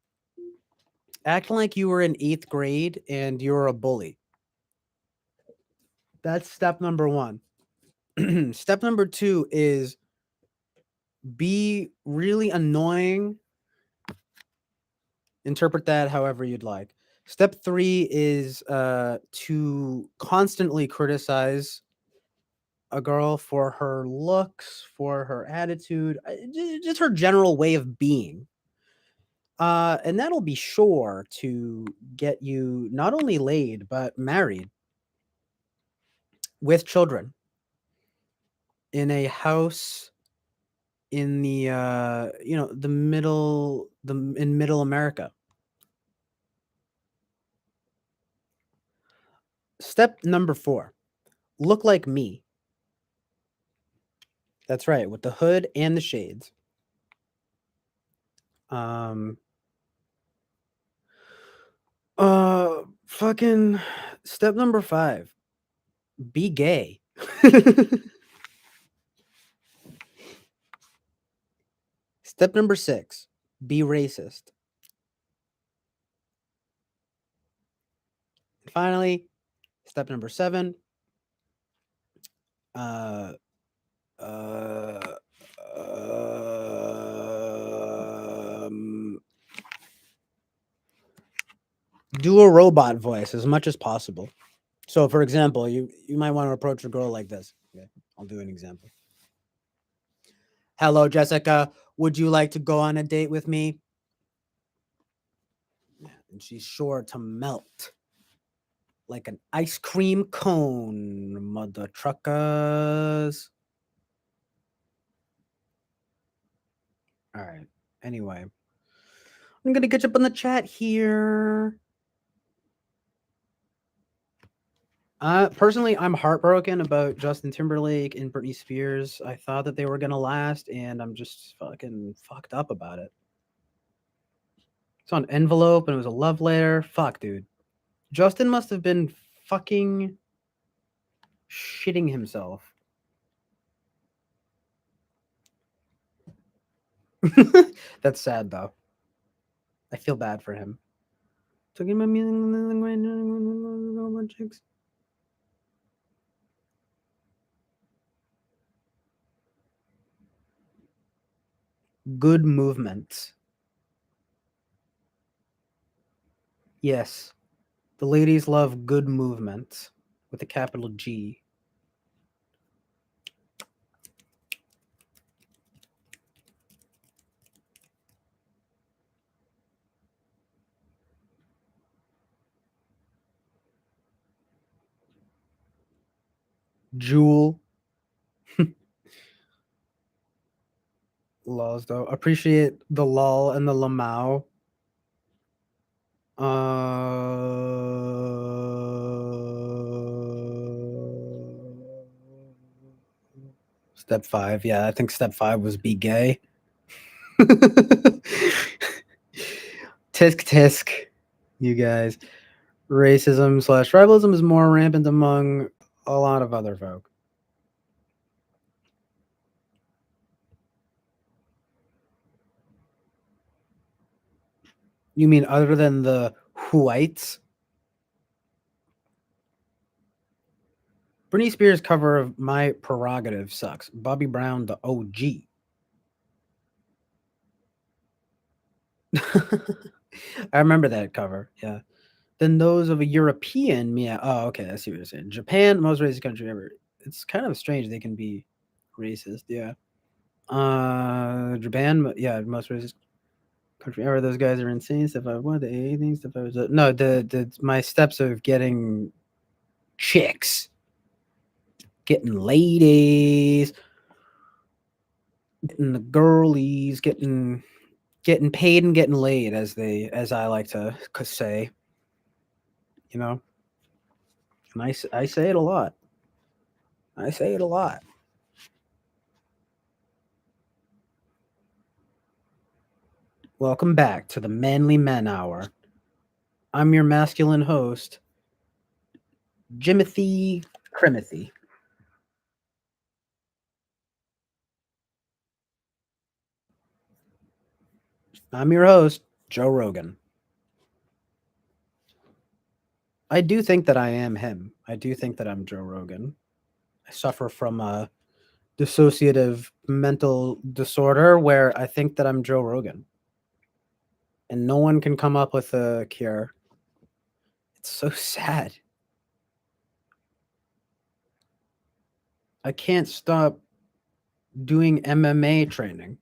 Act like you were in 8th grade and you're a bully. That's step number 1. Step number 2 is be really annoying. Interpret that however you'd like. Step 3 is to constantly criticize a girl for her looks, for her attitude, just her general way of being. And that'll be sure to get you not only laid, but married with children in a house in the in middle America. Step number 4, look like me. That's right, with the hood and the shades. Fucking step number 5, be gay. Step number 6, be racist. And finally, step number 7, uh, do a robot voice as much as possible. So, for example, you might want to approach a girl like this. Okay, I'll do an example. Hello, Jessica. Would you like to go on a date with me? And she's sure to melt like an ice cream cone, mother truckers. All right. Anyway, I'm going to get you up on the chat here. Personally, I'm heartbroken about Justin Timberlake and Britney Spears. I thought that they were gonna last, and I'm just fucking fucked up about it. It's on envelope, and it was a love letter. Fuck, dude. Justin must have been fucking shitting himself. That's sad, though. I feel bad for him. Talking about music. Good movement. Yes. The ladies love good movement with a capital G. Jewel. Laws though. Appreciate the lull and the lamau. Step 5. Yeah, I think step 5 was be gay. Tisk tisk, you guys. Racism slash tribalism is more rampant among a lot of other folk. You mean other than the whites? Britney Spears' cover of My Prerogative sucks. Bobby Brown, the OG. I remember that cover. Yeah. Than those of a European. Yeah. Oh, okay. I see what you're saying. Japan, most racist country ever. It's kind of strange they can be racist. Yeah. Japan. Yeah, most racist country ever. Those guys are insane. Step 5. What the anything? Step 5 was no. The my steps of getting chicks, getting ladies, getting the girlies, getting paid and getting laid, as I like to say. You know, and I say it a lot. I say it a lot. Welcome back to the Manly Men Hour. I'm your masculine host, Jimothy Crimothy. I'm your host, Joe Rogan. I do think that I am him. I do think that I'm Joe Rogan. I suffer from a dissociative mental disorder where I think that I'm Joe Rogan. And no one can come up with a cure. It's so sad. I can't stop doing MMA training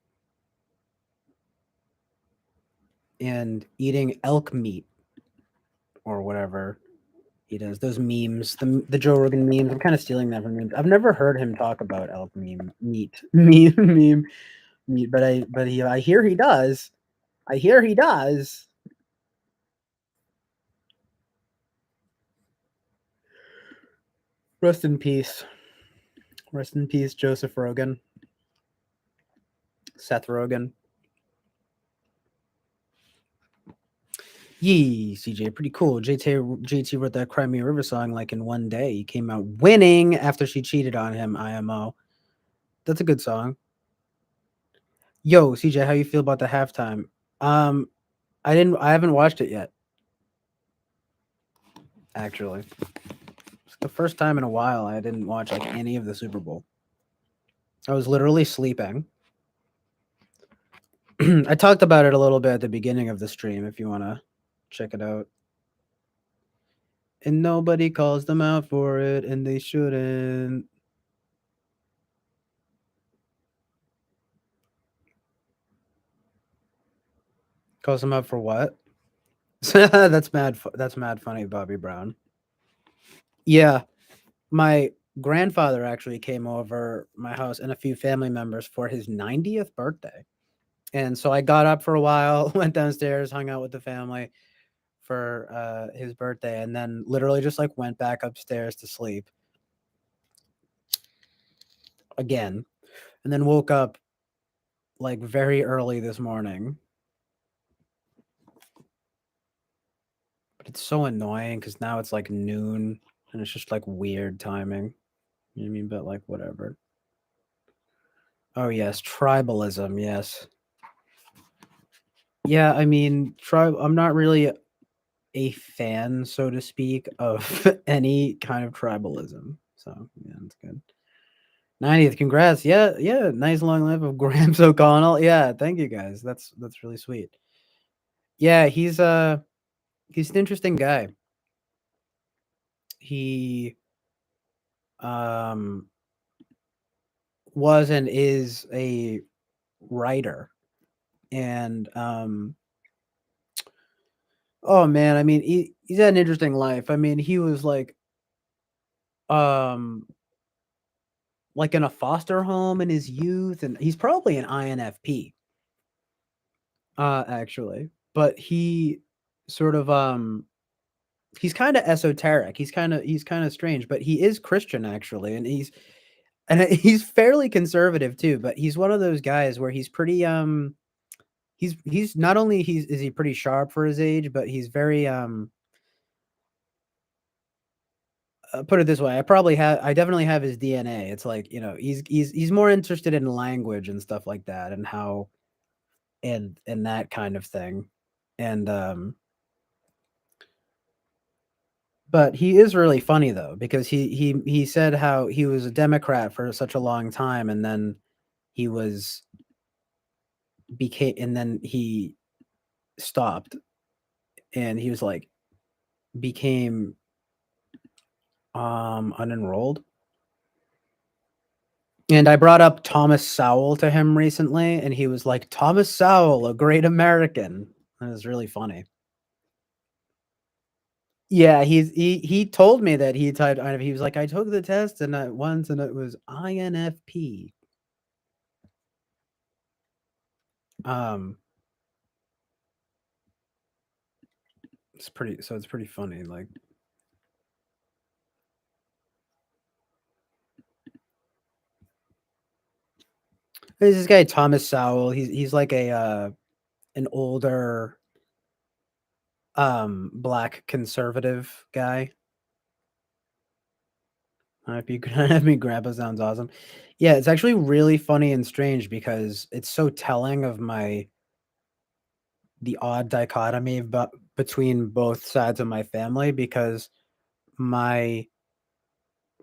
and eating elk meat or whatever he does. Those memes, the Joe Rogan memes. I'm kind of stealing that from him. I've never heard him talk about elk meme meat, but I hear he does. I hear he does. Rest in peace. Rest in peace, Joseph Rogan. Seth Rogen. Yee, CJ, pretty cool. JT wrote that Cry Me a River song like in one day. He came out winning after she cheated on him, IMO. That's a good song. Yo, CJ, how you feel about the halftime? I haven't watched it yet. Actually. It's the first time in a while I didn't watch like any of the Super Bowl. I was literally sleeping. I talked about it a little bit at the beginning of the stream if you want to check it out. And nobody calls them out for it, and they shouldn't. Calls him up for what? That's mad. That's mad funny, Bobby Brown. Yeah, my grandfather actually came over my house and a few family members for his 90th birthday. And so I got up for a while, went downstairs, hung out with the family for his birthday, and then literally just like went back upstairs to sleep again, and then woke up like very early this morning. But it's so annoying because now it's like noon and it's just like weird timing. You know what I mean? But like whatever. Oh yes, tribalism. Yes. Yeah, I mean, I'm not really a fan, so to speak, of any kind of tribalism. So yeah, that's good. 90th, congrats. Yeah, yeah. Nice long life of Gramps O'Connell. Yeah, thank you guys. That's really sweet. Yeah, he's an interesting guy. He um was and is a writer. And oh man, I mean he's had an interesting life. I mean, he was um like in a foster home in his youth, and he's probably an INFP, actually. But he sort of he's kind of esoteric. He's kind of strange, but he is Christian actually, and he's fairly conservative too. But he's one of those guys where he's pretty he's not only he's is he pretty sharp for his age, but he's very put it this way, I definitely have his DNA. It's like, he's more interested in language and stuff like that, and how and that kind of thing. And but he is really funny though, because he said how he was a Democrat for such a long time, and then he was became and then he stopped, and he was like became unenrolled. And I brought up Thomas Sowell to him recently, and he was like, Thomas Sowell, a great American. That was really funny. Yeah, he told me that he typed INFP. He was like, I took the test and I once and it was INFP. Um it's pretty funny. Like, there's this guy Thomas Sowell. He's like a an older black conservative guy. If you could have me grandpa sounds awesome. Yeah, it's actually really funny and strange because it's so telling of the odd dichotomy between both sides of my family, because my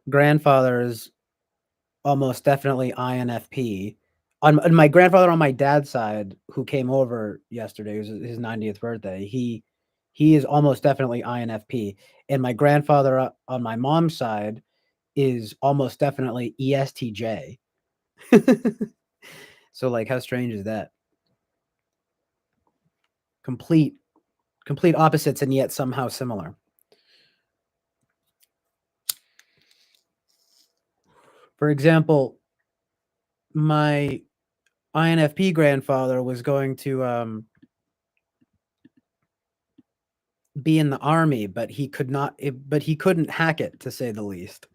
grandfather is almost definitely INFP. On my grandfather on my dad's side, who came over yesterday, it was his 90th birthday. He is almost definitely INFP, and my grandfather on my mom's side is almost definitely ESTJ. So like, how strange is that? Complete complete opposites and yet somehow similar. For example, my INFP grandfather was going to be in the army, but he couldn't hack it, to say the least.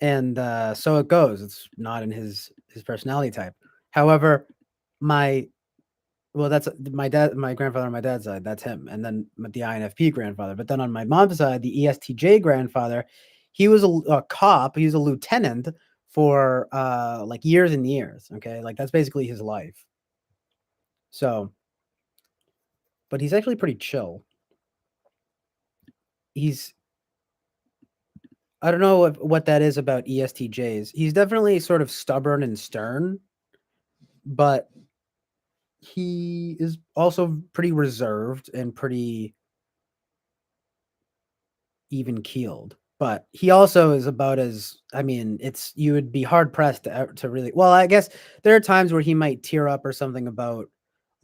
And so it goes. It's not in his personality type. However, my well, that's my grandfather on my dad's side. That's him, and then the INFP grandfather. But then on my mom's side, the ESTJ grandfather, he was a cop. He was a lieutenant for like years and years. Okay, like that's basically his life. So, but he's actually pretty chill. He's I don't know what that is about ESTJs. He's definitely sort of stubborn and stern, but he is also pretty reserved and pretty even keeled. But he also is about as I mean, it's you would be hard pressed to really. Well, I guess there are times where he might tear up or something about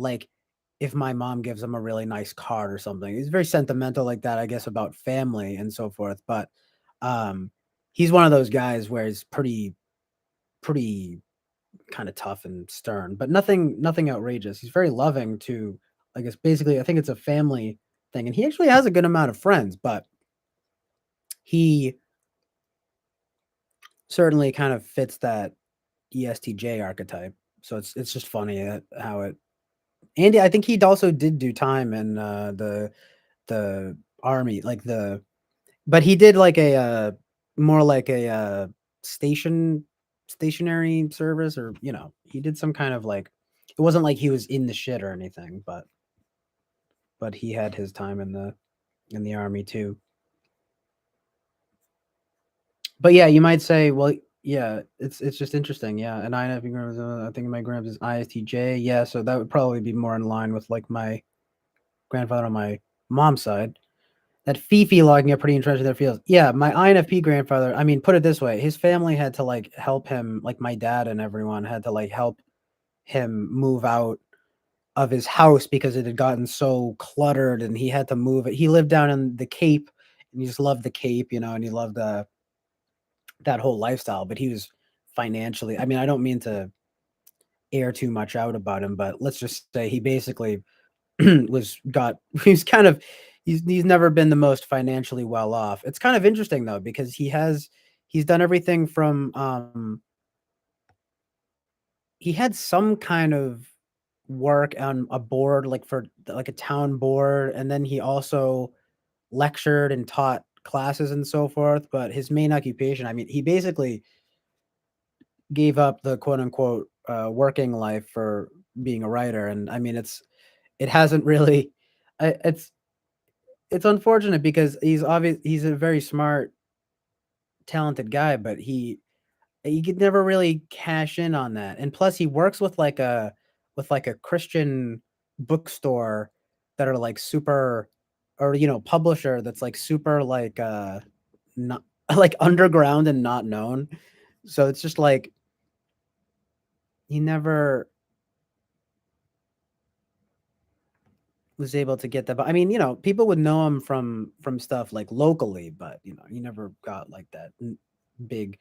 like if my mom gives him a really nice card or something. He's very sentimental like that, I guess, about family and so forth. But um, he's one of those guys where he's pretty kind of tough and stern, but nothing outrageous. He's very loving to, I guess, basically, I think it's a family thing, and he actually has a good amount of friends, but he certainly kind of fits that ESTJ archetype. So it's just funny how it. Andy, I think he also did do time in the army, like the, but he did like a more like a stationary service, or he did some kind of like, it wasn't like he was in the shit or anything, but he had his time in the army too. But yeah, you might say, well, yeah, it's just interesting, yeah. And INFP grams, I think my grams is ISTJ, yeah. So that would probably be more in line with like my grandfather on my mom's side. That Fifi log can get pretty interested in their fields. Yeah, my INFP grandfather. I mean, put it this way: his family had to like help him, like my dad and everyone had to like help him move out of his house because it had gotten so cluttered, and he had to move it. He lived down in the Cape, and he just loved the Cape, and he loved that whole lifestyle. But he was financially. I mean, I don't mean to air too much out about him, but let's just say he basically he's kind of he's never been the most financially well off. It's kind of interesting though, because he's done everything from he had some kind of work on a board, like for like a town board, and then he also lectured and taught classes and so forth. But his main occupation, I mean, he basically gave up the quote unquote working life for being a writer. And I mean, it hasn't really it's unfortunate because he's a very smart, talented guy, but he could never really cash in on that. And plus he works with like a Christian bookstore that are like super, or publisher that's like super like not like underground and not known. So it's just like he never was able to get that. But I mean, people would know him from stuff like locally, but he never got like that big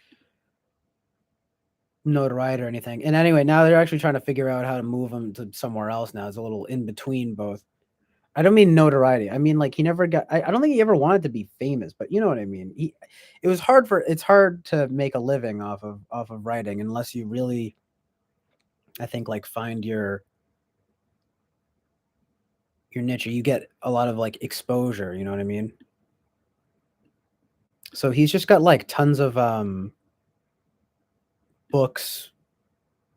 notoriety or anything. And anyway, now they're actually trying to figure out how to move him to somewhere else now. It's a little in between both. I don't mean notoriety. I mean like he never got. I don't think he ever wanted to be famous, but you know what I mean. It's hard to make a living off of writing unless you really, I think, like find your niche. Or you get a lot of like exposure. You know what I mean. So he's just got like tons of books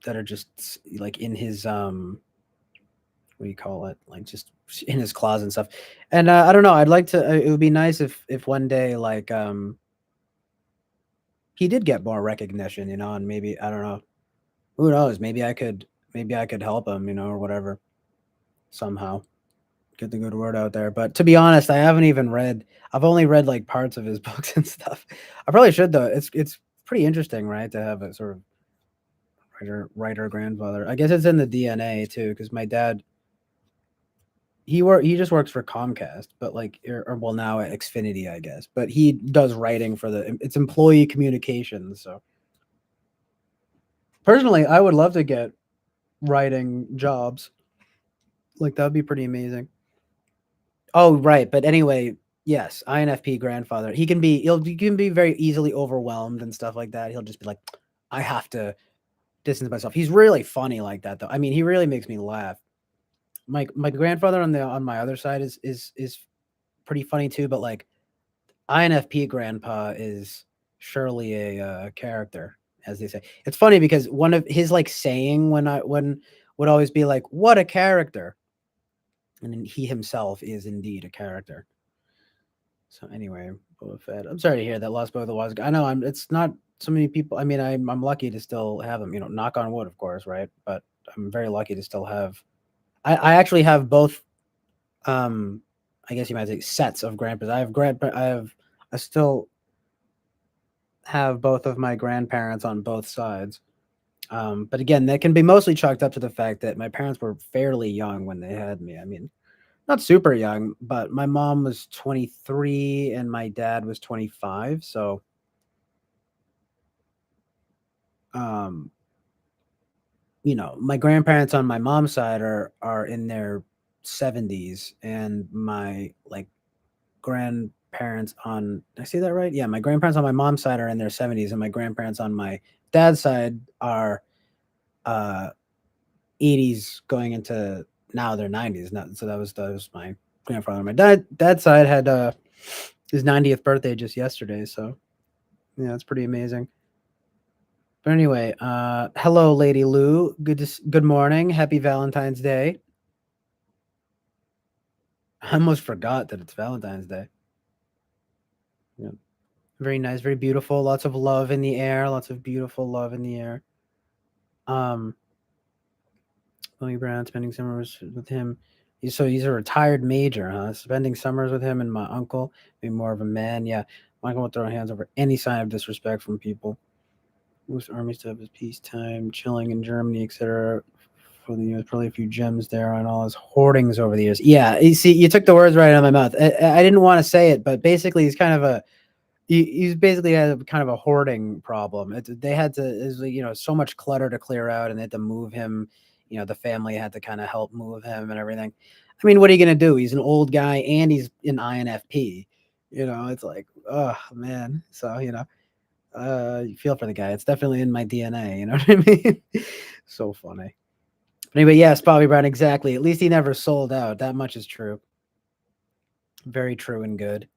that are just like in his what do you call it? Like just in his closet and stuff. And I don't know. I'd like to. It would be nice if one day like he did get more recognition, and maybe I don't know. Who knows? Maybe I could help him, or whatever somehow get the good word out there. But to be honest, I haven't even read. I've only read like parts of his books and stuff. I probably should though. It's pretty interesting, right? To have a sort of writer grandfather. I guess it's in the DNA too, because my dad he just works for Comcast, but like or well now at Xfinity, I guess. But he does writing for it's employee communications. So personally, I would love to get writing jobs. Like that'd be pretty amazing. Oh, right. But anyway, yes, INFP grandfather. He can be very easily overwhelmed and stuff like that. He'll just be like, I have to distance myself. He's really funny like that though. I mean, he really makes me laugh. My grandfather on my other side is pretty funny too, but like INFP grandpa is surely a character, as they say. It's funny because one of his like saying when would always be like, "What a character," and then he himself is indeed a character. So anyway, Boba Fett. I'm sorry to hear that lost both the was. I know it's not so many people. I mean, I'm lucky to still have them. Knock on wood, of course, right? But I'm very lucky to still have. I actually have both. Um, I guess you might say sets of grandpas. I still have both of my grandparents on both sides. But again, that can be mostly chalked up to the fact that my parents were fairly young when they had me. I mean, not super young, but my mom was 23 and my dad was 25. So, um, my grandparents on my mom's side are in their 70s, and my like grandparents on did I say that right? Yeah, my grandparents on my mom's side are in their 70s, and my grandparents on my dad's side are uh 80s going into now their 90s. So that was my grandfather. My dad's side had his 90th birthday just yesterday, so yeah, it's pretty amazing. But anyway, hello, Lady Lou. Good morning. Happy Valentine's Day. I almost forgot that it's Valentine's Day. Yeah. Very nice, very beautiful. Lots of love in the air. Lots of beautiful love in the air. Um, Tony Brown spending summers with him. He's a retired major, huh? Spending summers with him and my uncle, being more of a man. Yeah, Michael will throw hands over any sign of disrespect from people. Most army stuff is peacetime, chilling in Germany, etc. For the years, probably a few gems there on all his hoardings over the years. Yeah, you see, you took the words right out of my mouth. I didn't want to say it, but basically, he's kind of he's basically had a kind of a hoarding problem. They had to, is so much clutter to clear out, and they had to move him. The family had to kind of help move him and everything. I mean, what are you gonna do? He's an old guy, and he's in INFP. It's like, oh man. So you feel for the guy. It's definitely in my DNA. You know what I mean? So funny. But anyway, yes, Bobby Brown, exactly. At least he never sold out. That much is true. Very true and good.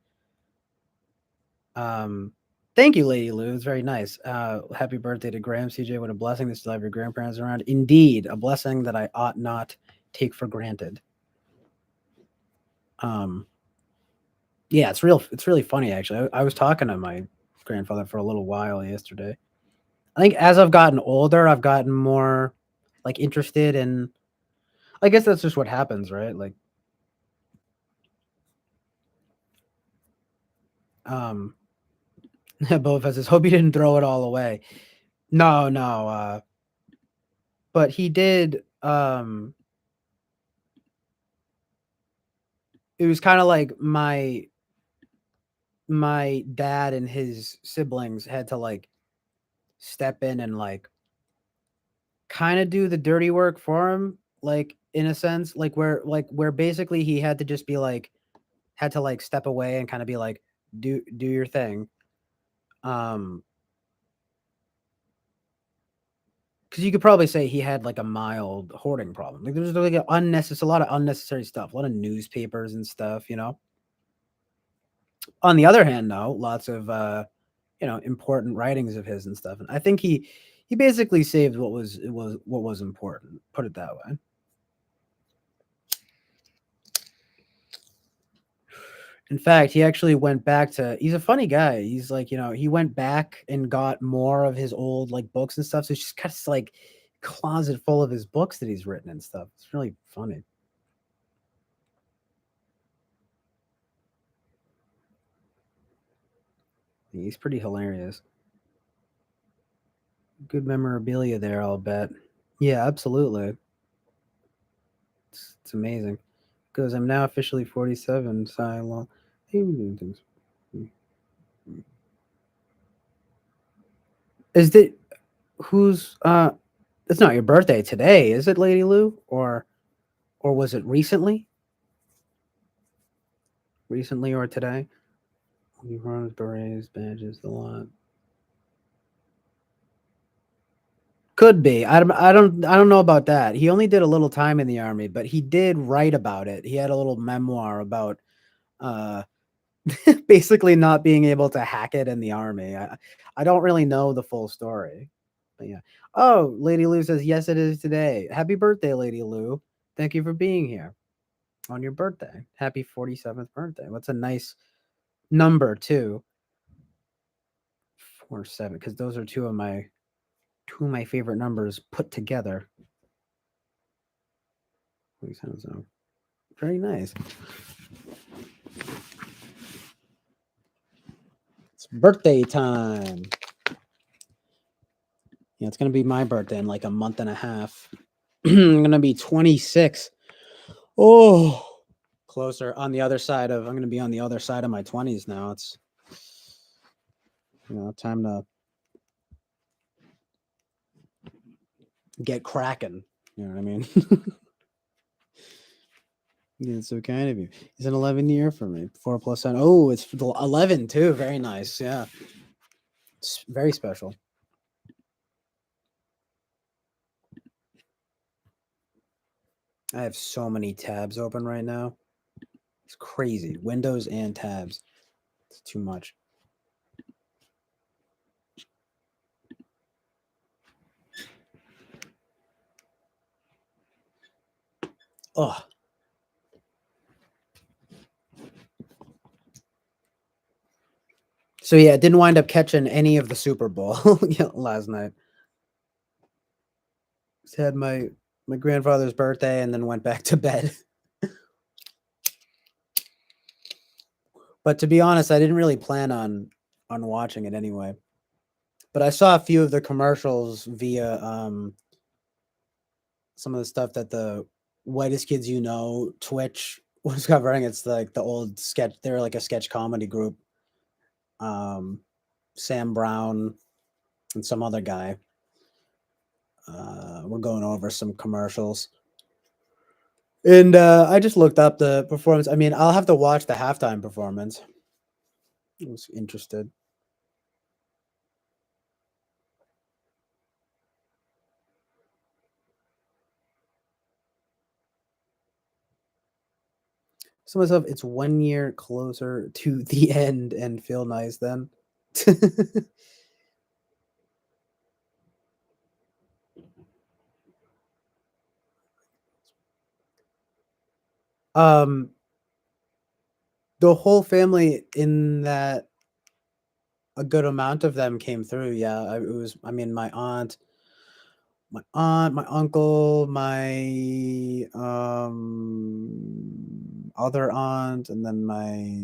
Um, Thank you, Lady Lou. It's very nice. Happy birthday to Graham, CJ. What a blessing to still have your grandparents around. Indeed, a blessing that I ought not take for granted. Um, yeah, it's real. It's really funny, actually. I was talking to my grandfather for a little while yesterday. I think as I've gotten older, I've gotten more like interested in. I guess that's just what happens, right? Like, um, both of us hope he didn't throw it all away. No, no. But he did. It was kind of like my dad and his siblings had to like step in and like kind of do the dirty work for him, like in a sense, like where basically he had to just be like had to like step away and kind of be like do your thing. Um because you could probably say he had like a mild hoarding problem. Like there's like a lot of unnecessary stuff, a lot of newspapers and stuff. On the other hand, though, lots of important writings of his and stuff. And I think he basically saved what was important. Put it that way. In fact, he actually went back to. He's a funny guy. He's like he went back and got more of his old like books and stuff. So it's just kind of like closet full of his books that he's written and stuff. It's really funny. He's pretty hilarious. Good memorabilia there, I'll bet. Yeah, absolutely. It's amazing. Because I'm now officially 47. So I long. Hey, we doing things. Is that who's it's not your birthday today, is it, Lady Lou? Or was it recently? Recently or today? Uniforms, berets, badges, the lot. Could be. I don't know about that. He only did a little time in the army, but he did write about it. He had a little memoir about uh basically not being able to hack it in the army. I don't really know the full story. But yeah. Oh, Lady Lou says yes it is today. Happy birthday, Lady Lou. Thank you for being here on your birthday. Happy 47th birthday. What's a nice number too? 47 because those are two of my favorite numbers put together. Very nice. It's birthday time. Yeah, it's gonna be my birthday in like a month and a half. I'm gonna be 26. Oh, closer on the other side of. I'm gonna be on the other side of my 20s now. It's time to get cracking. You know what I mean? Yeah, it's so kind of you. It's an 11 year for me. 4 plus 7. Oh, it's 11 too. Very nice. Yeah, it's very special. I have so many tabs open right now. It's crazy. Windows and tabs. It's too much. Oh. So yeah, didn't wind up catching any of the Super Bowl last night. Just had my grandfather's birthday and then went back to bed. But to be honest, I didn't really plan on watching it anyway. But I saw a few of the commercials via some of the stuff that the Whitest Kids You Know Twitch was covering. It's like the old sketch. They're like a sketch comedy group. Sam Brown and some other guy. We're going over some commercials. And I just looked up the performance. I mean, I'll have to watch the halftime performance. I was interested. So myself, it's 1 year closer to the end and feel nice then. um, the whole family in that a good amount of them came through. Yeah, it was. I mean, my aunt, my uncle, my other aunt, and then my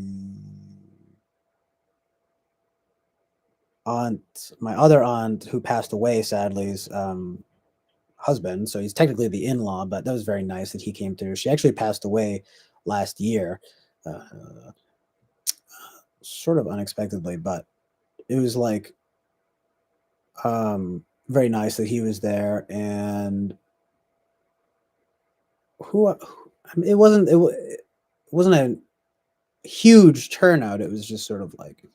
other aunt who passed away sadly is husband, so he's technically the in-law, but that was very nice that he came through. She actually passed away last year, uh, sort of unexpectedly, but it was like very nice that he was there. And I mean, it wasn't a huge turnout. It was just sort of like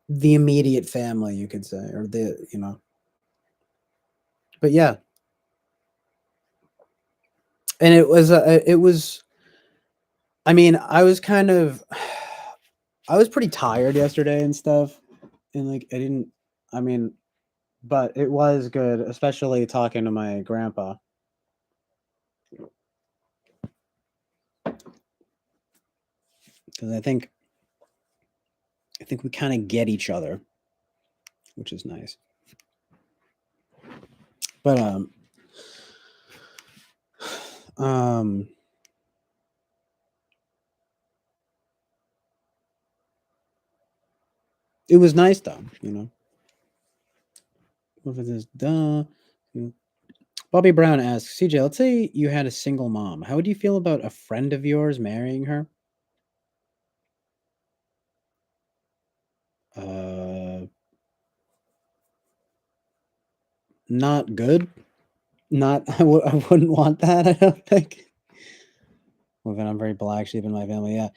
the immediate family, you could say, or But yeah, and it was. I mean, I was kind of, I was pretty tired yesterday and stuff, and like I didn't. I mean, but it was good, especially talking to my grandpa, because I think we kind of get each other, which is nice. But um, it was nice though, you know. What is this? Duh. Bobby Brown asks, CJ, let's say you had a single mom. How would you feel about a friend of yours marrying her? Uh, Not good. Not, I wouldn't want that. I don't think. Well, then I'm very black sheep in my family. Yeah.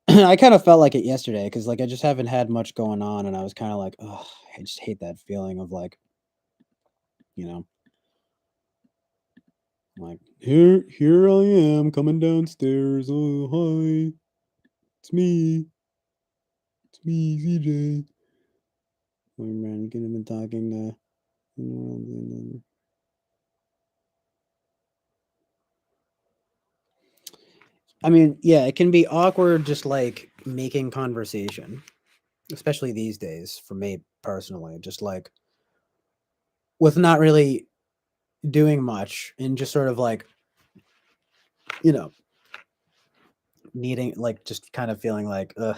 I kind of felt like it yesterday because like I just haven't had much going on, and I was kind of like, oh, I just hate that feeling of like, you know, like here I am coming downstairs. Oh hi, it's me, CJ. Oh man, you could have been talking to. I mean, yeah, it can be awkward just like making conversation, especially these days for me personally, just like with not really doing much and just sort of like, you know, needing like just kind of feeling like, I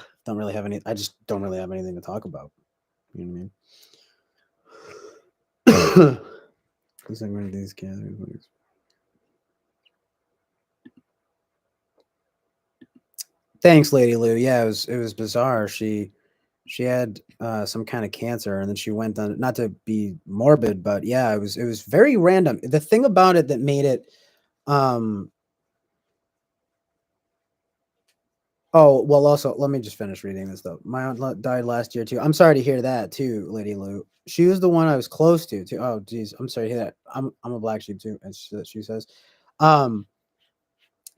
just don't really have anything to talk about. You know what I mean? Please like one of these gatherings. Thanks, Lady Lou. Yeah, it was bizarre. She had some kind of cancer, and then she went on. Not to be morbid, but yeah, it was very random. The thing about it that made it um oh, well, also, let me just finish reading this though. My aunt died last year too. I'm sorry to hear that too, Lady Lou. She was the one I was close to too. Oh, geez, I'm sorry to hear that. I'm a black sheep too, as she says. Um,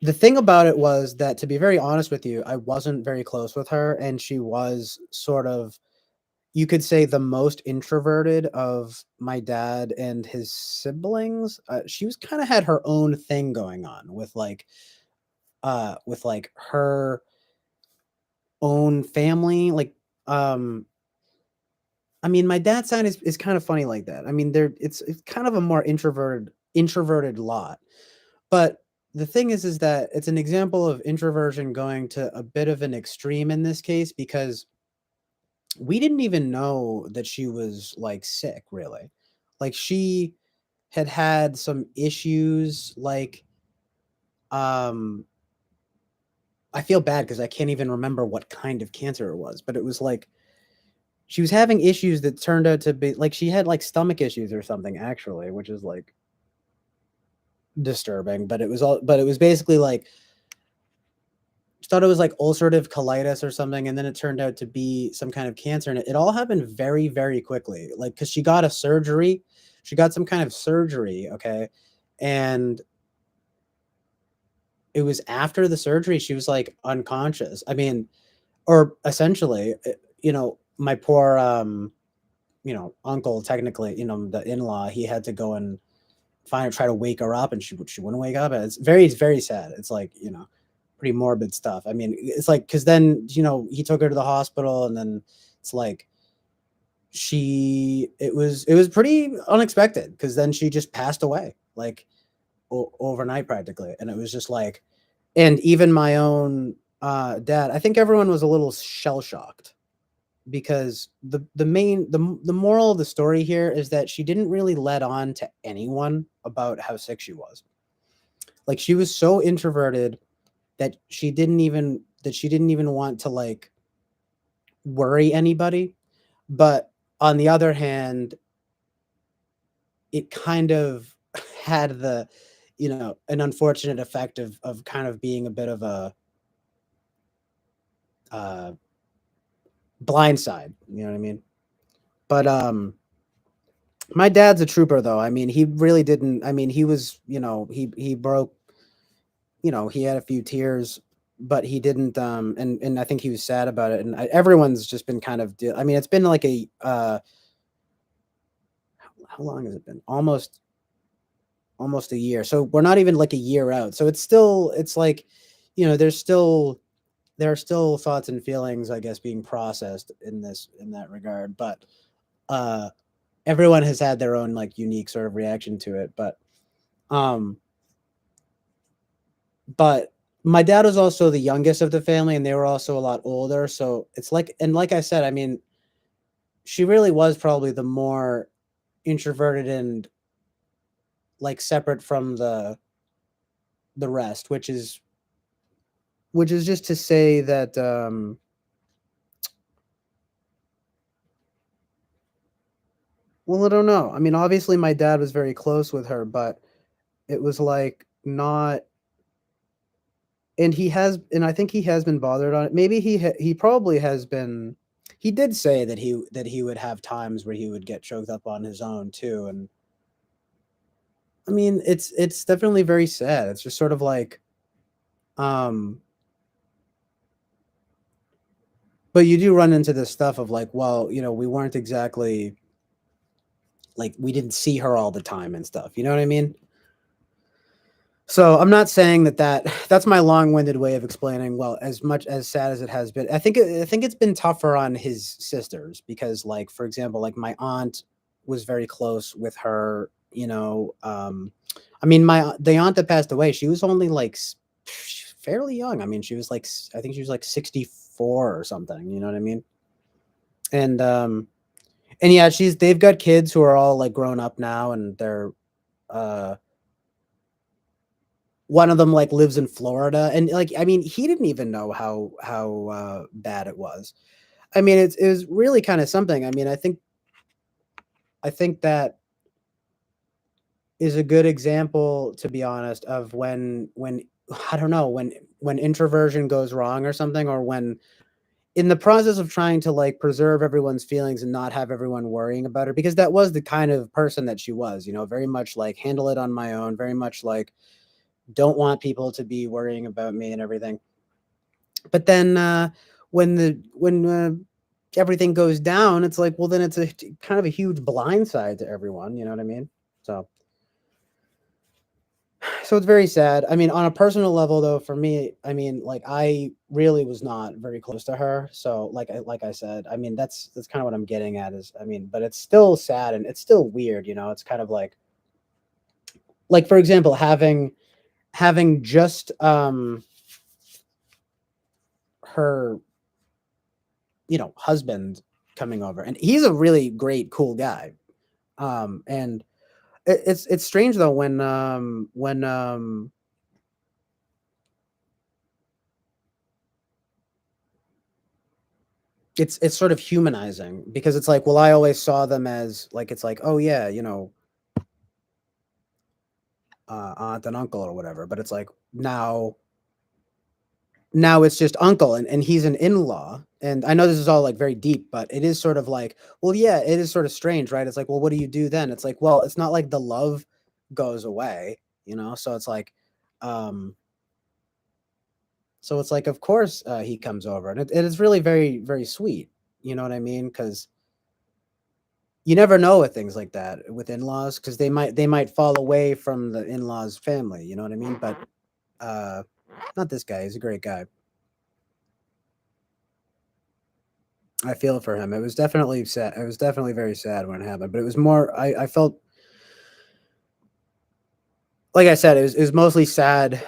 the thing about it was that, to be very honest with you, I wasn't very close with her, and she was sort of, you could say, the most introverted of my dad and his siblings. She was kind of had her own thing going on with like her own family. Like, um, I mean, my dad's side is kind of funny like that. I mean, it's kind of a more introverted lot. But the thing is that it's an example of introversion going to a bit of an extreme in this case, because we didn't even know that she was like sick, really. Like, she had some issues, like, um I feel bad because I can't even remember what kind of cancer it was, but it was like she was having issues that turned out to be like she had like stomach issues or something, actually, which is like disturbing. But it was basically like, thought it was like ulcerative colitis or something, and then it turned out to be some kind of cancer, and it all happened very, very quickly. Like, because she got some kind of surgery, okay, and it was after the surgery she was like unconscious. I mean, or essentially, my poor uncle, technically, the in-law, he had to go and try to wake her up, and she wouldn't wake up. And it's very, very sad. It's like, pretty morbid stuff. I mean, it's like, because then, he took her to the hospital, and then it's like it was pretty unexpected, because then she just passed away, like, overnight practically. And it was just like, and even my own dad, I think everyone was a little shell shocked, because the moral of the story here is that she didn't really let on to anyone about how sick she was. Like, she was so introverted that she didn't even want to, like, worry anybody. But on the other hand, it kind of had an unfortunate effect of kind of being a bit of a uh blind side, you know what I mean? But my dad's a trooper, though. I mean, he really didn't. I mean, he was, he broke, he had a few tears, but he didn't. And I think he was sad about it. And everyone's just been kind of. I mean, it's been like how long has it been? Almost a year. So we're not even like a year out. So it's like, there are still thoughts and feelings, I guess, being processed in that regard. But uh, everyone has had their own, like, unique sort of reaction to it. Um, but my dad was also the youngest of the family, and they were also a lot older. So it's like, and like I said, I mean, she really was probably the more introverted and, like, separate from the rest, which is just to say that, well, I don't know. I mean, obviously my dad was very close with her, but it was like not. And I think he has been bothered on it. Maybe he probably has been. He did say that he would have times where he would get choked up on his own too. And I mean, it's definitely very sad. It's just sort of like, um but you do run into this stuff of like, well, we weren't exactly, like, we didn't see her all the time and stuff. You know what I mean? So I'm not saying that's my long-winded way of explaining. Well, as much as sad as it has been, I think it's been tougher on his sisters, because, like, for example, like, my aunt was very close with her. I mean, the aunt that passed away, she was only like fairly young. I mean, she was like, I think she was like 64 or something. You know what I mean? And And yeah, they've got kids who are all like grown up now, and they're uh one of them like lives in Florida, and like I mean, he didn't even know how bad it was. I mean, it was really kind of something. I mean, I think that is a good example, to be honest, of when I don't know, when introversion goes wrong or something, or when in the process of trying to like preserve everyone's feelings and not have everyone worrying about her, because that was the kind of person that she was, very much like handle it on my own, very much like don't want people to be worrying about me and everything. But then when everything goes down, it's like, well, then it's a kind of a huge blind side to everyone. You know what I mean? So so it's very sad. I mean, on a personal level, though, for me, I mean, like I really was not very close to her. So, like I said, I mean, that's kind of what I'm getting at. Is I mean, but it's still sad and it's still weird. It's kind of like for example, having just her husband coming over, and he's a really great, cool guy. And it's strange though when it's sort of humanizing, because it's like, well, I always saw them as like, it's like, oh yeah, aunt and uncle or whatever, but it's like now it's just uncle, and he's an in-law. And I know this is all like very deep, but it is sort of like, well, yeah, it is sort of strange, right? It's like, well, what do you do then? It's like, well, it's not like the love goes away, so it's like um so it's like, of course, he comes over, and it is really very, very sweet. You know what I mean? Because you never know with things like that with in-laws, because they might fall away from the in-laws family. You know what I mean? But uh not this guy. He's a great guy. I feel for him. It was definitely sad. It was definitely very sad when it happened, but it was more. I felt, like I said, it was mostly sad. I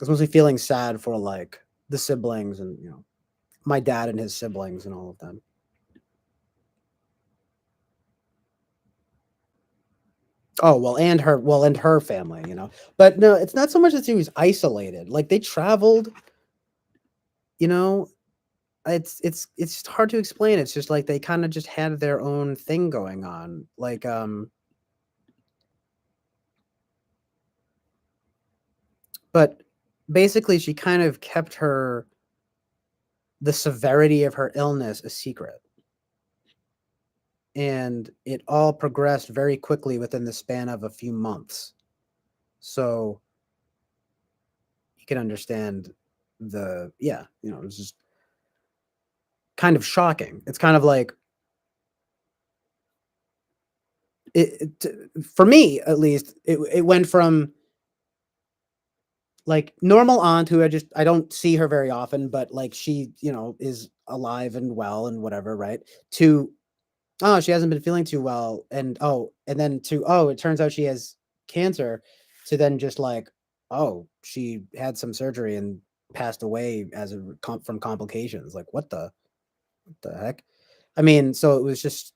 was mostly feeling sad for like the siblings, and my dad and his siblings and all of them. Oh well, and her family. But no, it's not so much that he was isolated. Like they traveled. You know, it's just hard to explain. It's just like they kind of just had their own thing going on. But basically, she kind of kept the severity of her illness a secret, and it all progressed very quickly within the span of a few months. So you can understand it was just kind of shocking. It's kind of like for me at least. It went from like normal aunt who I don't see her very often, but like she is alive and well and whatever, right? To, oh, she hasn't been feeling too well, and then to, oh, it turns out she has cancer, to then just like, oh, she had some surgery and passed away from complications. Like what the heck? I mean, so it was just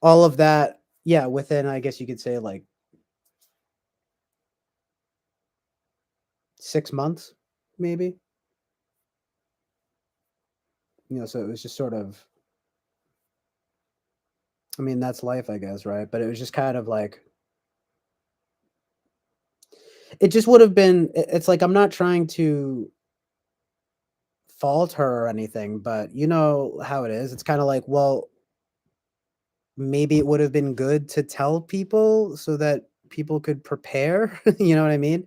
all of that, yeah, within, I guess you could say, like 6 months, maybe. So it was just sort of, I mean, that's life, I guess, right? But it was just kind of like, it just would have been. It's like, I'm not trying to fault her or anything, but you know how it is. It's kind of like, well, maybe it would have been good to tell people so that people could prepare. You know what I mean?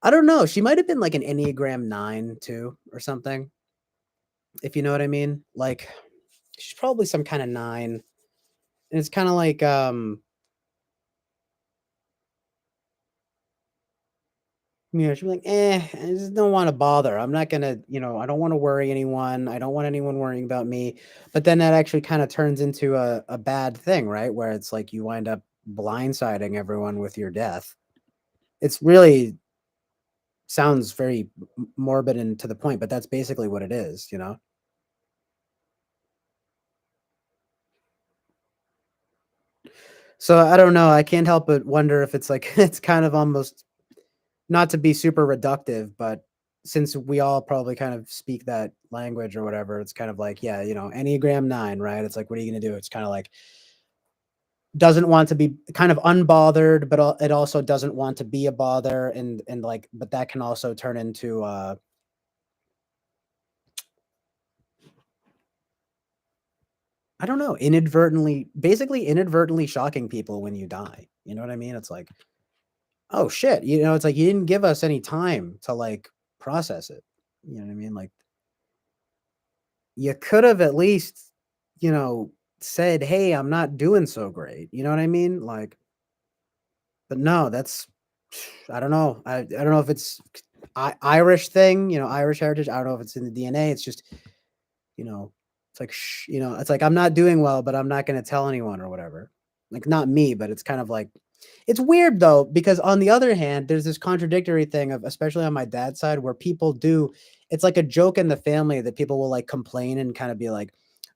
I don't know. She might have been like an Enneagram 9 too, or something, if you know what I mean. Like she's probably some kind of 9. And it's kind of like, she'd be like, I just don't want to bother. I'm not gonna, I don't want to worry anyone. I don't want anyone worrying about me. But then that actually kind of turns into a bad thing, right? Where it's like you wind up blindsiding everyone with your death. It's really Sounds very morbid and to the point, but that's basically what it is, you know? So I don't know. I can't help but wonder if it's like it's kind of almost not to be super reductive, but since we all probably kind of speak that language or whatever, it's kind of like, yeah, Enneagram 9, right? It's like, what are you going to do? It's kind of like doesn't want to be kind of unbothered, but it also doesn't want to be a bother. And like, but that can also turn into, I don't know, basically inadvertently shocking people when you die. You know what I mean? It's like, oh shit, it's like you didn't give us any time to like process it. You know what I mean? Like you could have at least, you know, said, "Hey, I'm not doing so great." You know what I mean? Like, but no, that's I don't know. I don't know if it's Irish thing, Irish heritage. I don't know if it's in the DNA. It's just, it's like it's like I'm not doing well, but I'm not going to tell anyone or whatever. Like not me, but it's kind of like it's weird though, because on the other hand, there's this contradictory thing of, especially on my dad's side, where people do, it's like a joke in the family that people will like complain and kind of be like,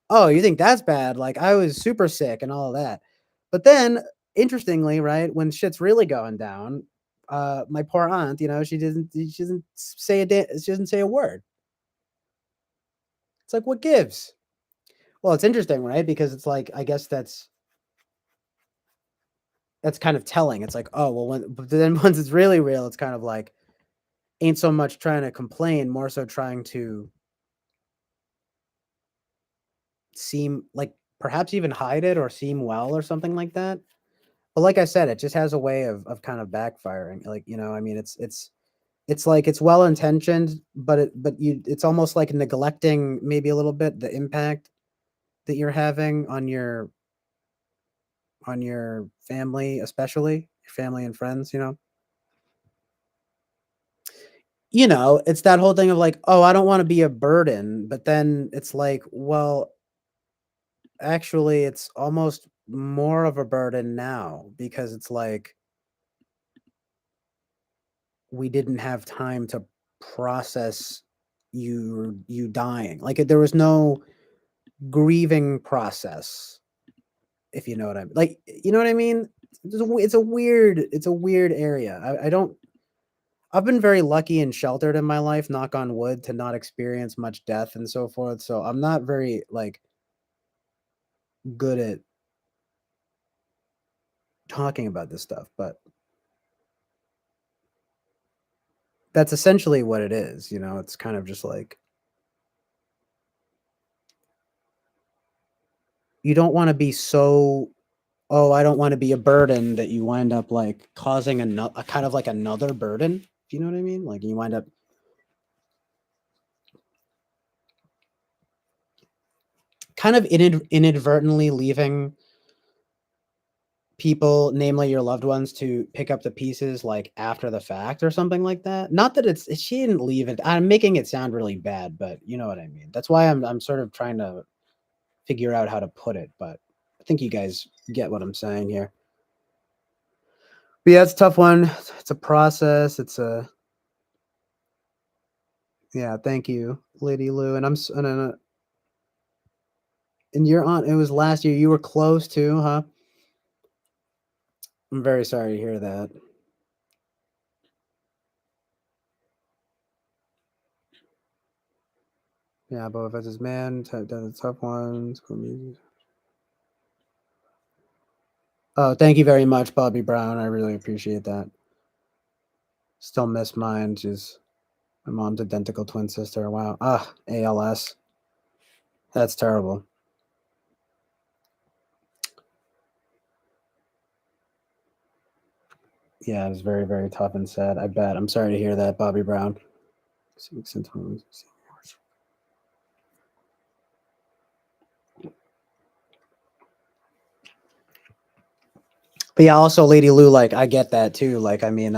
oh, you think that's bad? Like I was super sick and all of that. But then, interestingly, right, when shit's really going down, my poor aunt, she doesn't say a word. It's like, what gives? Well, it's interesting, right? Because it's like, I guess that's kind of telling. It's like, oh, well, but then once it's really real, it's kind of like ain't so much trying to complain, more so trying to seem like perhaps even hide it or seem well or something like that. But like I said, it just has a way of kind of backfiring. Like, I mean, it's like it's well intentioned, it's almost like neglecting maybe a little bit the impact that you're having on your family, especially your family and friends. It's that whole thing of like, oh, I don't want to be a burden, but then it's like, well, actually, it's almost more of a burden now because it's like we didn't have time to process you dying. Like there was no grieving process, if you know what I mean. Like, you know what I mean? It's a weird area. I don't. I've been very lucky and sheltered in my life, knock on wood, to not experience much death and so forth. So I'm not very like good at talking about this stuff, but that's essentially what it is. It's kind of just like you don't want to be so, oh, I don't want to be a burden, that you wind up like causing a kind of like another burden. If you know what I mean? Like you wind up kind of inadvertently leaving people, namely your loved ones, to pick up the pieces like after the fact or something like that. Not that she didn't leave it. I'm making it sound really bad, but you know what I mean. That's why I'm sort of trying to figure out how to put it, but I think you guys get what I'm saying here. But yeah, it's a tough one. It's a process. Yeah, thank you, Lady Lou. And and your aunt, it was last year. You were close too, huh? I'm very sorry to hear that. Yeah, but if it's his man, done the tough ones. Cool music. Oh, thank you very much, Bobby Brown. I really appreciate that. Still miss mine. She's my mom's identical twin sister. Wow. ALS. That's terrible. Yeah, it was very, very tough and sad. I bet. I'm sorry to hear that, Bobby Brown. But yeah, also Lady Lou, like I get that too. Like, I mean,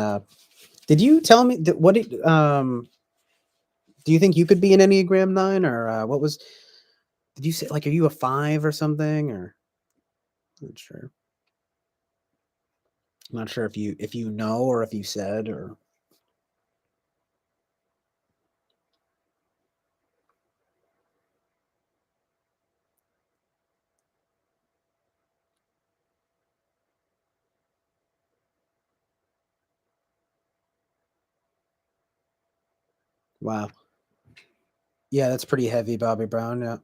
did you tell me do you think you could be an Enneagram 9, or what was, did you say, like, are you a 5 or something, or not sure. I'm not sure if you know or if you said or Wow. Yeah, that's pretty heavy, Bobby Brown. Yeah.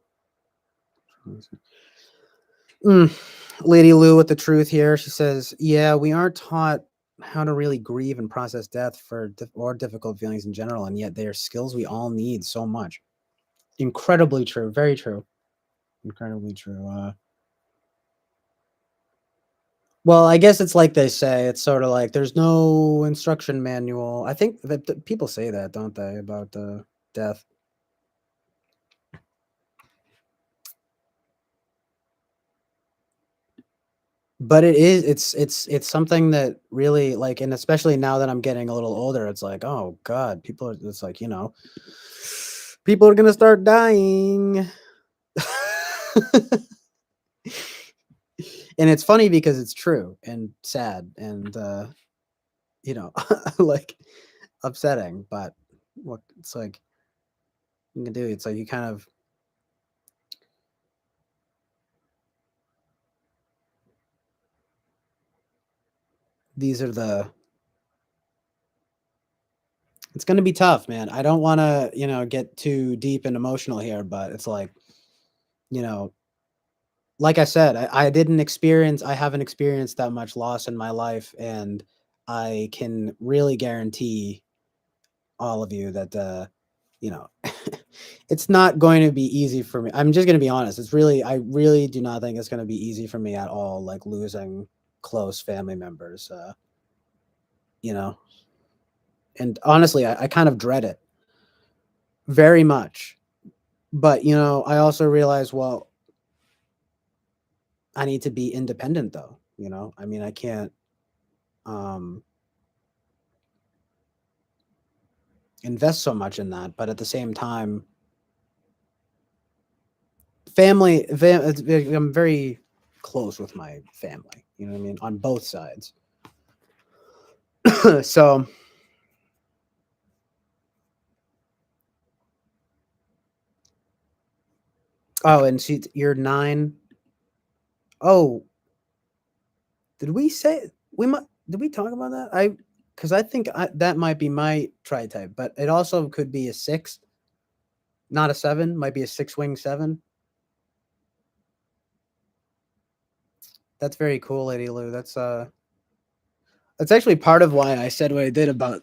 Mm. Lady Lou with the truth here. She says, "Yeah, we aren't taught how to really grieve and process death or difficult feelings in general, and yet they are skills we all need so much." Incredibly true. Very true. Incredibly true. Well, I guess it's like they say. It's sort of like there's no instruction manual. I think that people say that, don't they, about death? But it is it's something that really, like, and especially now that I'm getting a little older, it's like, "Oh god, people are," it's like, people are gonna start dying. And it's funny because it's true and sad and, you know, like, upsetting, but what it's like you can do, it's like you kind of these are the it's gonna be tough, man. I don't wanna, get too deep and emotional here, but it's like, you know, like I said, I haven't experienced that much loss in my life, and I can really guarantee all of you that, you know, it's not going to be easy for me. I'm just gonna be honest. I really do not think it's gonna be easy for me at all, like losing close family members, you know. And honestly, I kind of dread it very much. But, I also realize, well, I need to be independent though, I mean, I can't um invest so much in that, but at the same time, I'm very close with my family, you know what I mean, on both sides. So, oh, and you're 9. Oh, did we say we might did we talk about that? Because I think that might be my tri type, but it also could be a 6, not a 7, might be a 6-wing 7. That's very cool, Lady Lou. That's actually part of why I said what I did about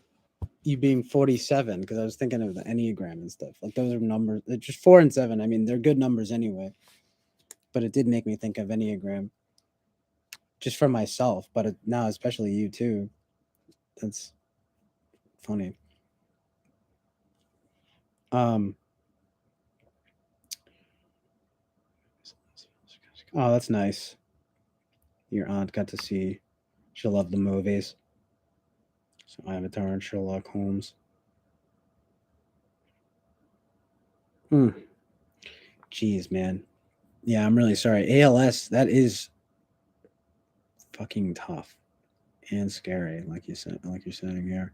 you being 47, because I was thinking of the Enneagram and stuff. Like those are numbers. It's just 4 and 7. I mean, they're good numbers anyway. But it did make me think of Enneagram just for myself, but now especially you too. That's funny. Um oh, that's nice. Your aunt got to see. She'll love the movies. So Avatar and Sherlock Holmes. Hmm. Jeez, man. Yeah, I'm really sorry. ALS, that is fucking tough and scary, like you're saying here.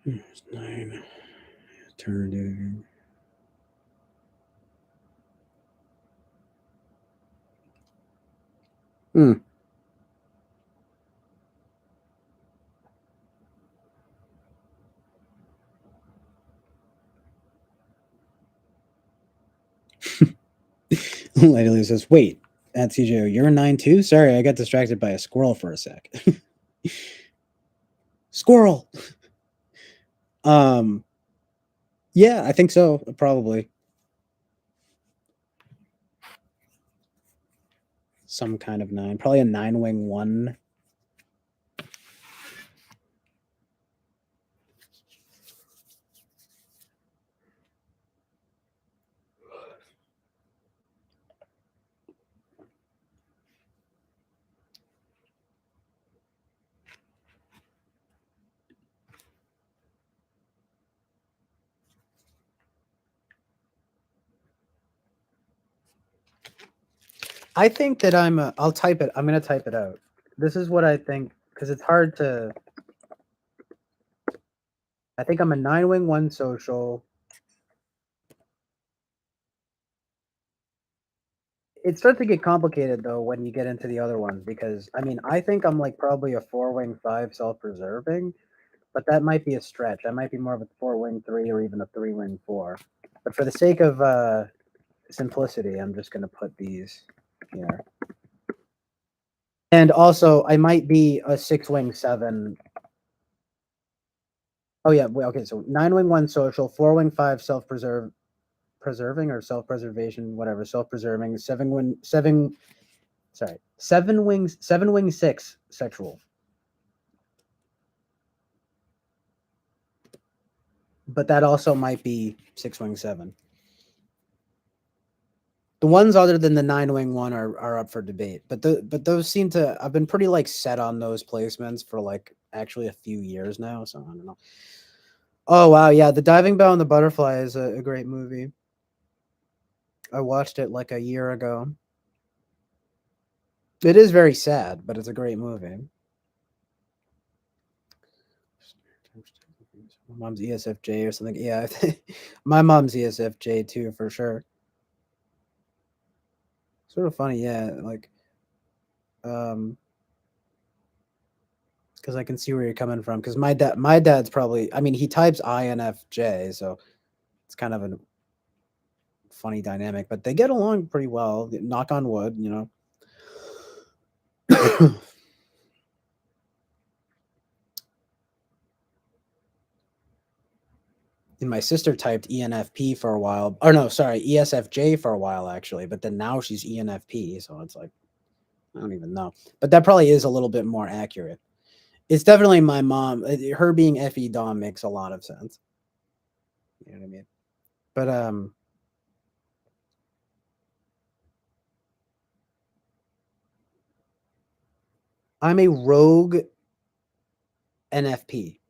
It's 9. Turned. Hmm. Lady Lou says, "Wait, at CJO, you're a 9 too? Sorry, I got distracted by a squirrel for a sec." Squirrel. Um, yeah, I think so. Probably some kind of 9. Probably a 9-wing 1. I think that I'll type it. I'm gonna type it out. This is what I think because it's hard to. I think I'm a 9-wing 1 social. It starts to get complicated though when you get into the other ones because I mean I think I'm like probably a 4-wing 5 self-preserving, but that might be a stretch. That might be more of a 4-wing 3 or even a 3-wing 4. But for the sake of simplicity, I'm just going to put these here. And also, I might be a 6-wing 7. Oh yeah, okay. So 9-wing 1 social, 4-wing 5 preserving or self-preservation, whatever, self-preserving. 7-wing 6 sexual. But that also might be 6-wing 7. The ones other than the 9-wing 1 are up for debate, but those seem to, I've been pretty like set on those placements for like actually a few years now, so I don't know. Oh wow, yeah, The Diving Bell and the Butterfly is a great movie. I watched it like a year ago. It is very sad, but it's a great movie. My mom's ESFJ or something. Yeah, my mom's ESFJ too, for sure. Sort of funny, yeah. Like, because I can see where you're coming from. Because my dad's probably. I mean, he types INFJ, so it's kind of a funny dynamic. But they get along pretty well. Knock on wood, you know. And my sister typed ENFP for a while. Or no, sorry, ESFJ for a while actually. But then now she's ENFP, so it's like I don't even know. But that probably is a little bit more accurate. It's definitely my mom. Her being FE Dom makes a lot of sense. You know what I mean? But I'm a rogue NFP.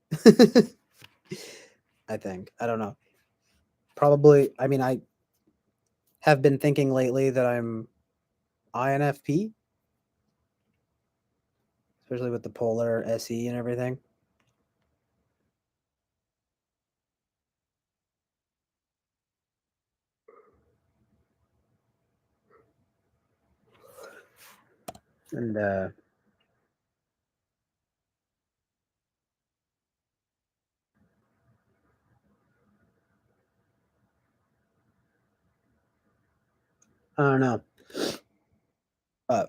I think. I don't know. Probably. I mean, I have been thinking lately that I'm INFP, especially with the polar SE and everything. And I don't know. Uh,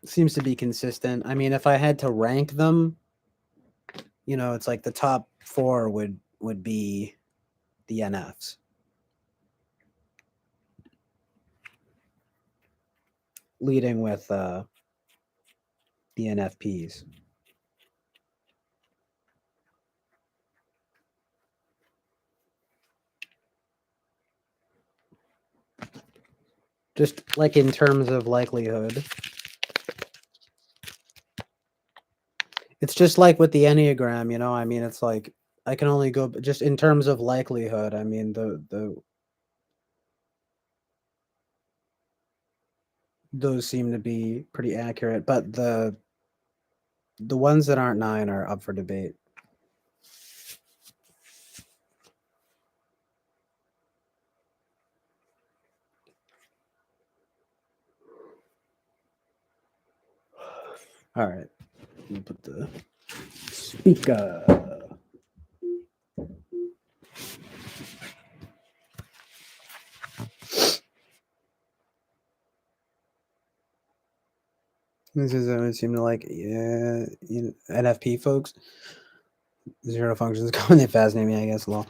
seems to be consistent. I mean, if I had to rank them, you know, it's like the top 4 would be the NFs, leading with the NFPs. Just like in terms of likelihood. It's just like with the Enneagram, you know. I mean, it's like I can only go just in terms of likelihood. I mean, the those seem to be pretty accurate, but the ones that aren't 9 are up for debate. All right, let me put the speaker. This is it seem to like yeah, you know, NFP folks. Zero functions coming. They fascinate me, I guess. Lol.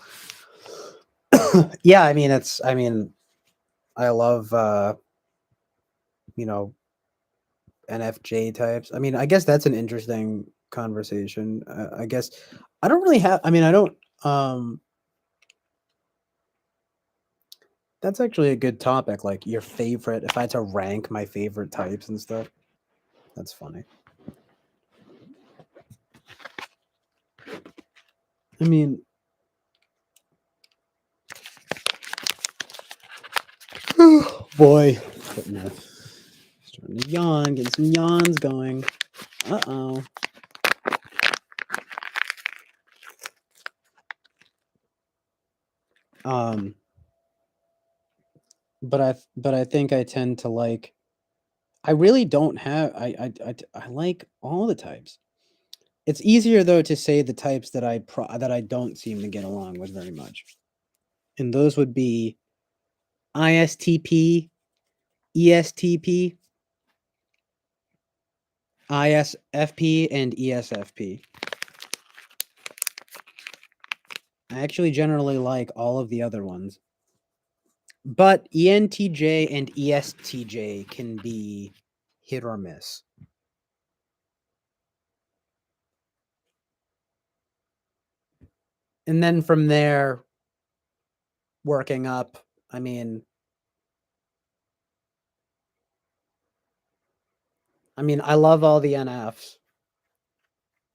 Yeah, I mean it's. I mean, I love you know NFJ types. I mean, I guess that's an interesting conversation. I guess I don't really have. I mean, I don't. That's actually a good topic. Like your favorite. If I had to rank my favorite types and stuff, that's funny. I mean, boy, starting to yawn. Getting some yawns going. Uh-oh. Um, but I think I tend to like. I really don't have. I like all the types. It's easier though to say the types that I don't seem to get along with very much. And those would be ISTP, ESTP, ISFP, and ESFP. I actually generally like all of the other ones. But ENTJ and ESTJ can be hit or miss. And then from there, working up, I mean, I love all the NFs.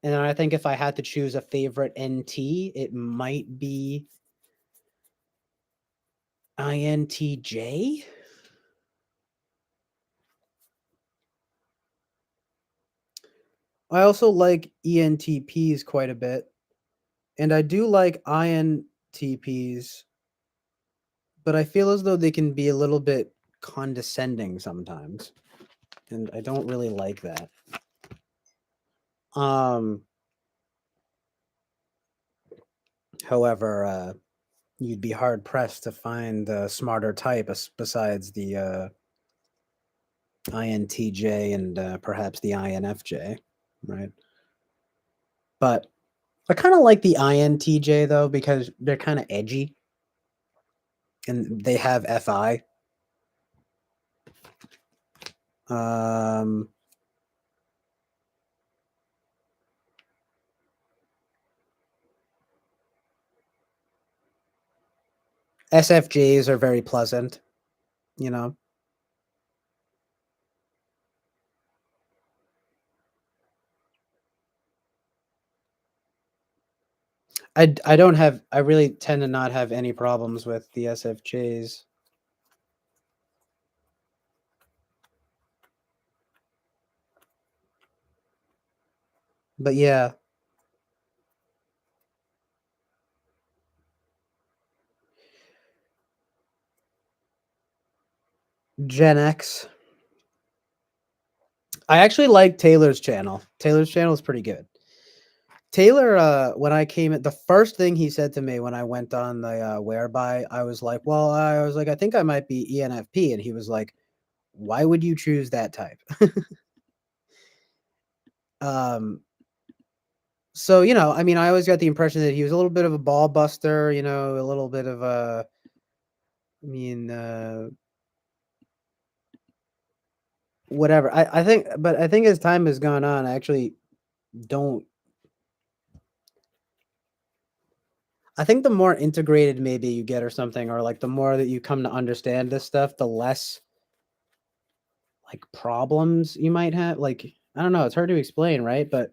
And I think if I had to choose a favorite NT, it might be INTJ. I also like ENTPs quite a bit. And I do like INTPs, but I feel as though they can be a little bit condescending sometimes. And I don't really like that. However, you'd be hard pressed to find a smarter type besides the INTJ and perhaps the INFJ, right? But I kind of like the INTJ though because they're kind of edgy and they have FI. Um, SFJs are very pleasant, you know. I don't have I really tend to not have any problems with the SFJs. But yeah, Gen X. I actually like Taylor's channel. Taylor's channel is pretty good. Taylor, when I came in, the first thing he said to me when I went on the whereby, I was like, well, I think I might be ENFP. And he was like, why would you choose that type? um, so, I always got the impression that he was a little bit of a ball buster, a little bit of a, I mean, whatever. But I think as time has gone on, I actually don't. I think the more integrated maybe you get or something, or like the more that you come to understand this stuff, the less like problems you might have. Like, I don't know, it's hard to explain, right? But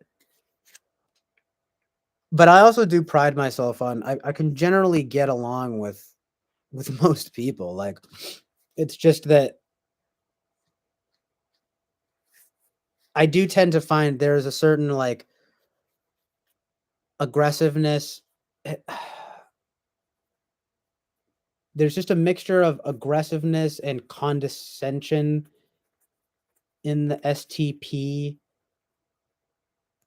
I also do pride myself on I can generally get along with most people. Like, it's just that I do tend to find there's a certain like aggressiveness. There's just a mixture of aggressiveness and condescension in the STP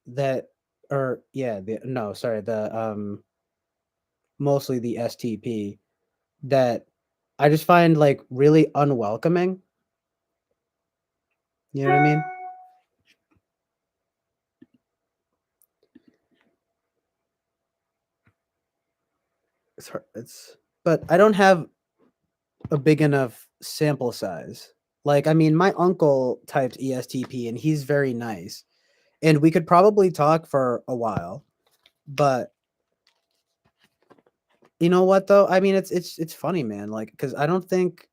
that or yeah, the mostly the STP that I just find like really unwelcoming. You know what I mean? But I don't have a big enough sample size. Like, my uncle typed ESTP and he's very nice. And we could probably talk for a while. But you know what though? It's funny, man. Like, because I don't think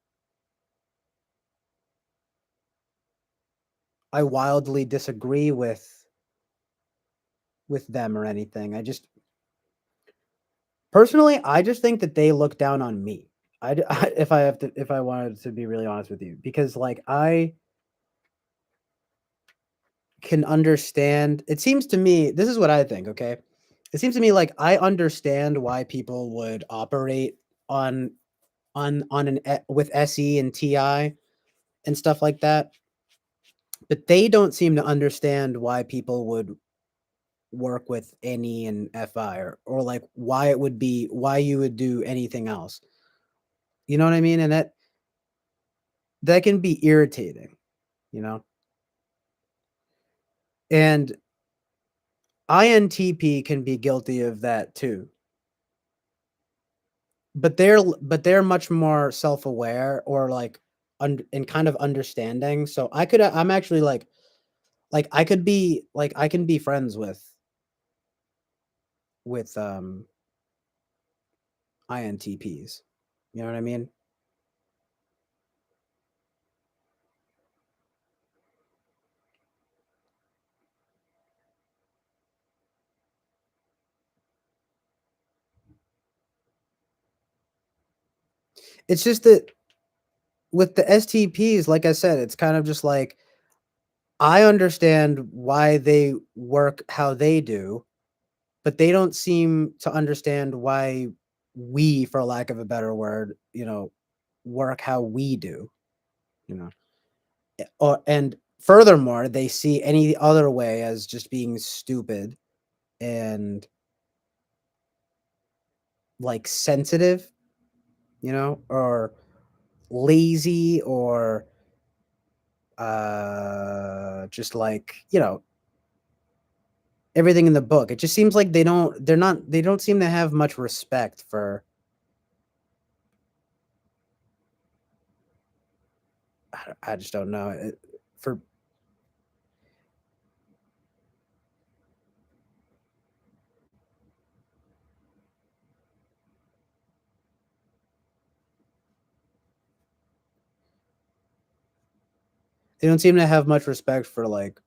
I wildly disagree with them or anything. Personally, I just think that they look down on me. If I wanted to be really honest with you, because like I can understand. It seems to me, this is what I think. Okay, it seems to me like I understand why people would operate on with SE and TI and stuff like that, but they don't seem to understand why people would work with any and fi, or like why it would be, why you would do anything else, you know what I mean? And that can be irritating, you know. And INTP can be guilty of that too, but they're much more self-aware, or like and kind of understanding. So I'm actually like I could be like I can be friends with INTPs. You know what I mean? It's just that with the STPs, like I said, it's kind of just like I understand why they work how they do, but they don't seem to understand why we, for lack of a better word, work how we do, you know. And furthermore, they see any other way as just being stupid and like sensitive, or lazy, or just like, everything in the book. It just seems like they don't seem to have much respect for, I just don't know. For They don't seem to have much respect for like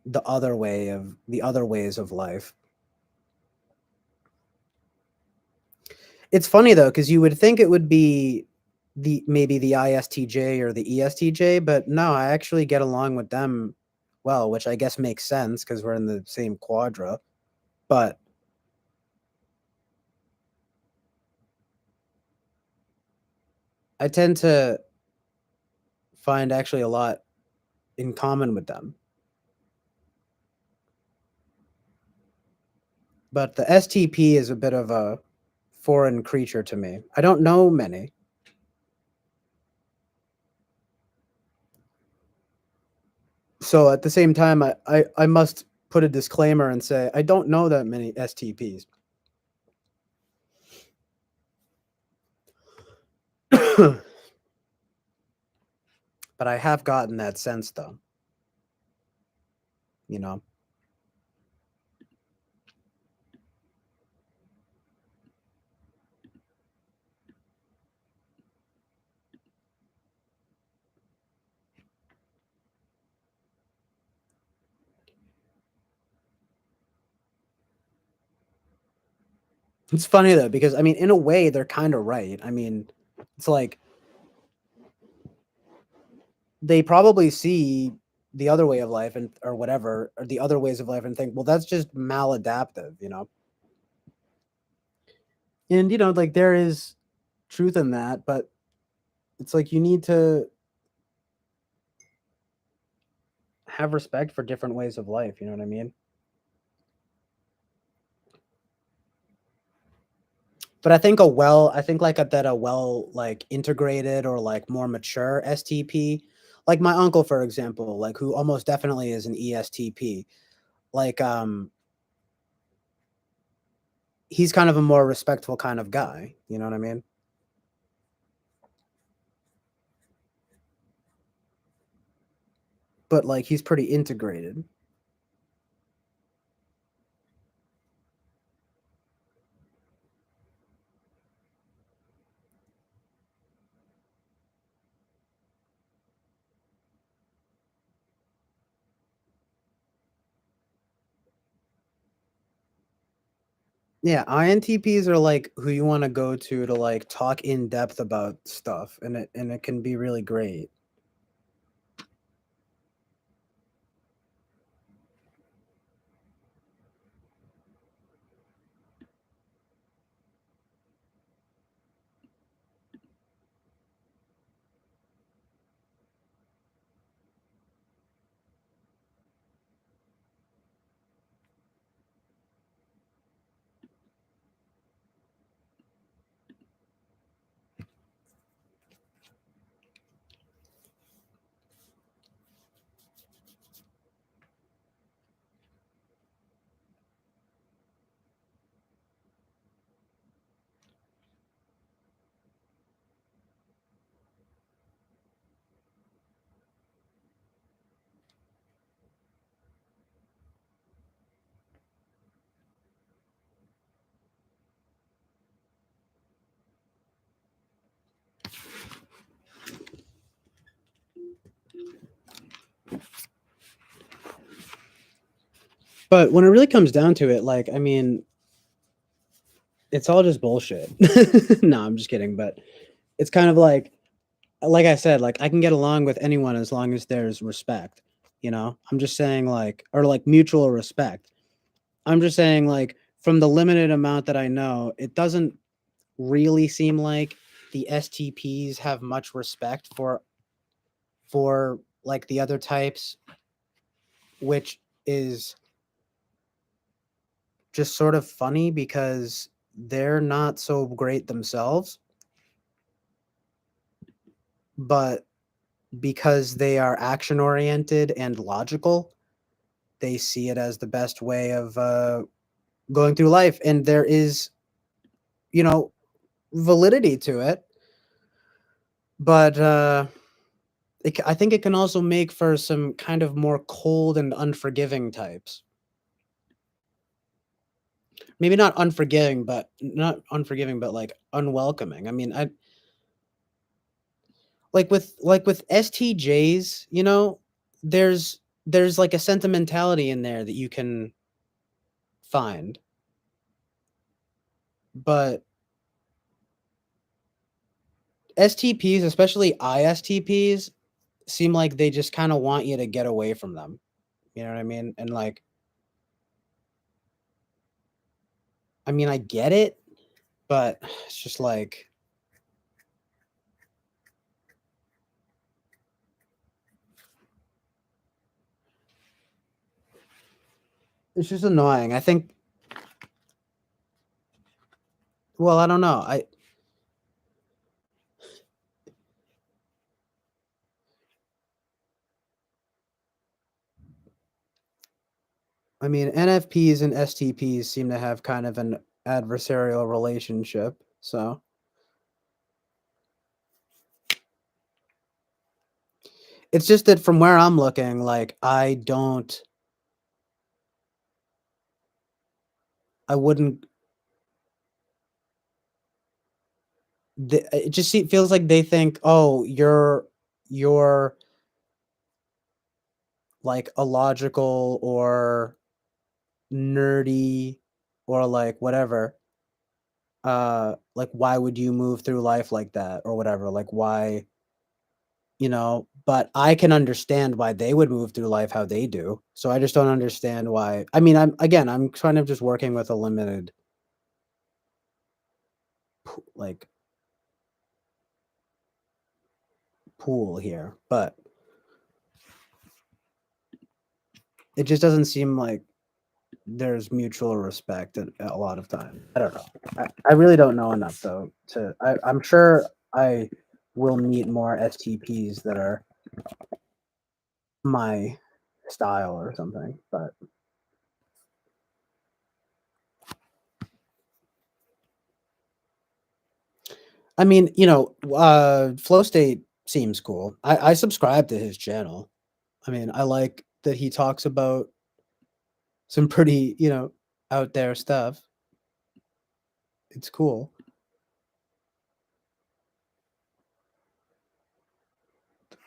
the other ways of life. It's funny though, because you would think it would be maybe the ISTJ or the ESTJ, but no, I actually get along with them well, which I guess makes sense because we're in the same quadra. But I tend to find actually a lot in common with them. But the STP is a bit of a foreign creature to me. I don't know many. So at the same time, I must put a disclaimer and say I don't know that many STPs. But I have gotten that sense though, you know. It's funny though, because I mean, in a way, they're kind of right. I mean, it's like they probably see the other way of life and or whatever, or the other ways of life and think, well, that's just maladaptive, you know. And like there is truth in that, but it's like you need to have respect for different ways of life, you know what I mean? But I think like a well like integrated or like more mature STP, like my uncle for example, like who almost definitely is an ESTP, like he's kind of a more respectful kind of guy, you know what I mean? But like he's pretty integrated. Yeah, INTPs are like who you want to go to like talk in depth about stuff, and it can be really great. But when it really comes down to it, like, I mean, it's all just bullshit. No, I'm just kidding. But it's kind of like I said, like I can get along with anyone as long as there's respect. You know, I'm just saying like, or like mutual respect. I'm just saying like from the limited amount that I know, it doesn't really seem like the STPs have much respect for like the other types, which is just sort of funny because they're not so great themselves, but because they are action oriented and logical, they see it as the best way of going through life. And there is, you know, validity to it. But I think it can also make for some kind of more cold and unforgiving types. Maybe not unforgiving, but like unwelcoming. I mean, I like with STJs, you know, there's like a sentimentality in there that you can find. But STPs, especially ISTPs, seem like they just kind of want you to get away from them. You know what I mean? And like, I mean, I get it, but it's just like it's just annoying. I think. Well, I don't know. I mean, NFPs and STPs seem to have kind of an adversarial relationship. So it's just that from where I'm looking, like I wouldn't. It just feels like they think, oh, you're like illogical or nerdy or like whatever. Like why would you move through life like that or whatever? Like why, you know? But I can understand why they would move through life how they do. So I just don't understand why. I mean, I'm kind of just working with a limited like pool here, but it just doesn't seem like there's mutual respect at a lot of time. I don't know. I really don't know enough though. I'm sure I will meet more STPs that are my style or something. But I mean, you know, Flow State seems cool. I subscribe to his channel. I mean, I like that he talks about some pretty, you know, out there stuff. It's cool.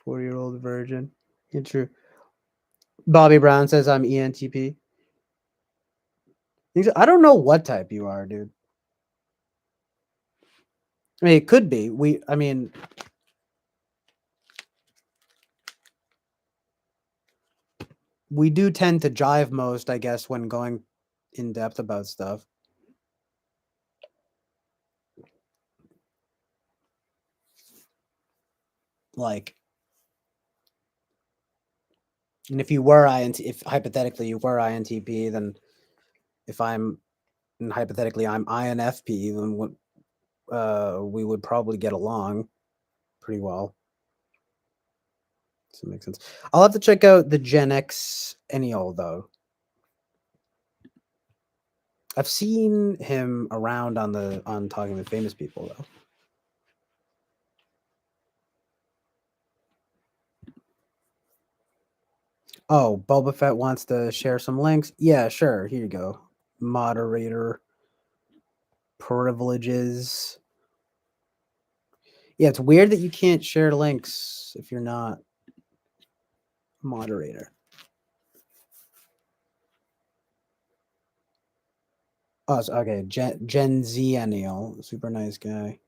4-year-old virgin. Yeah, true. Bobby Brown says I'm ENTP. I don't know what type you are, dude. I mean, it could be. I mean, we do tend to jive most, I guess, when going in depth about stuff. Like, and if you were if hypothetically you were INTP, then if and hypothetically I'm INFP, then we would probably get along pretty well. Does that make sense? I'll have to check out the Gen X Enneal though. I've seen him around on Talking with Famous People though. Oh, Boba Fett wants to share some links. Yeah, sure. Here you go. Moderator privileges. Yeah, it's weird that you can't share links if you're not moderator. Oh, okay. Gen Zennial, super nice guy.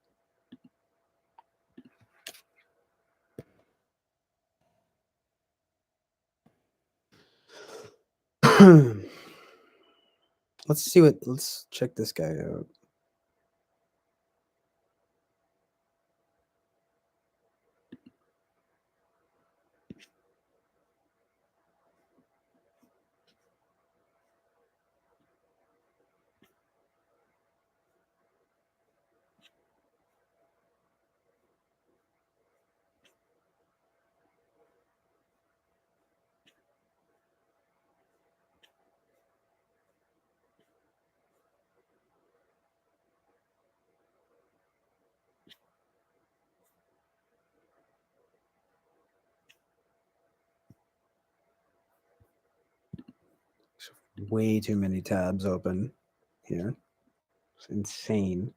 Let's check this guy out. Way too many tabs open here. It's insane.